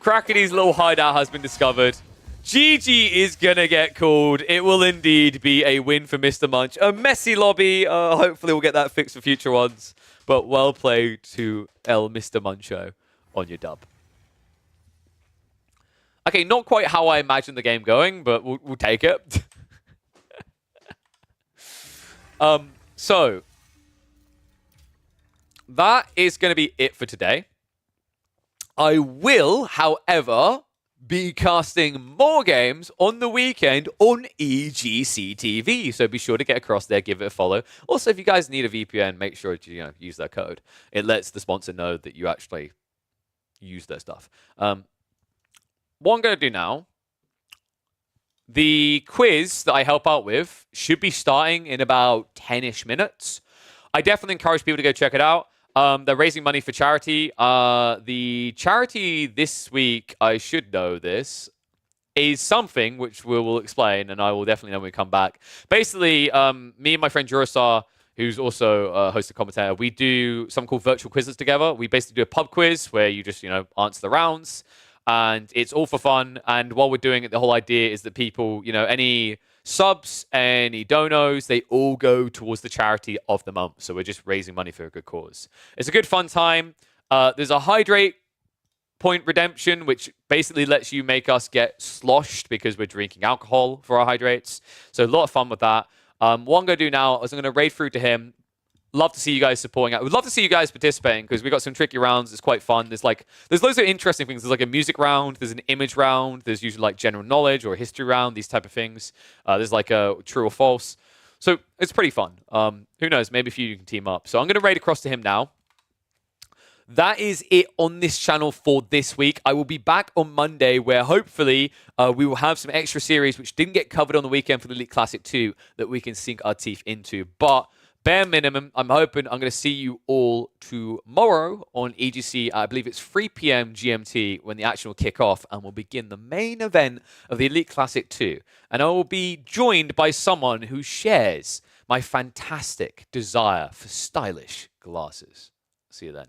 Krakeny's little hideout has been discovered. GG is going to get called. It will indeed be a win for Mr. Munch. A messy lobby. Hopefully we'll get that fixed for future ones. But well played to Mr. Muncho on your dub. Okay, not quite how I imagined the game going, but we'll take it. So that is going to be it for today. I will, however, be casting more games on the weekend on EGC TV. So be sure to get across there, give it a follow. Also, if you guys need a VPN, make sure to use that code. It lets the sponsor know that you actually use their stuff. What I'm going to do now, the quiz that I help out with should be starting in about 10-ish minutes. I definitely encourage people to go check it out. They're raising money for charity. The charity this week, I should know this, is something which we will explain, and I will definitely know when we come back. Basically, me and my friend Jurosar, who's also a host and commentator, we do something called virtual quizzes together. We basically do a pub quiz where you just, answer the rounds. And it's all for fun. And while we're doing it, the whole idea is that people, any subs, any donos, they all go towards the charity of the month. So we're just raising money for a good cause. It's a good fun time. There's a hydrate point redemption, which basically lets you make us get sloshed because we're drinking alcohol for our hydrates. So a lot of fun with that. What I'm going to do now is I'm going to raid through to him. Love to see you guys supporting it. We'd love to see you guys participating because we got some tricky rounds. It's quite fun. There's loads of interesting things. There's like a music round. There's an image round. There's usually like general knowledge or a history round, these type of things. There's like a true or false. So it's pretty fun. Who knows? Maybe a few you can team up. So I'm going to raid across to him now. That is it on this channel for this week. I will be back on Monday where hopefully we will have some extra series which didn't get covered on the weekend for the Elite Classic 2 that we can sink our teeth into. But bare minimum, I'm hoping I'm going to see you all tomorrow on EGC. I believe it's 3 p.m. GMT when the action will kick off and we'll begin the main event of the Elite Classic 2. And I will be joined by someone who shares my fantastic desire for stylish glasses. See you then.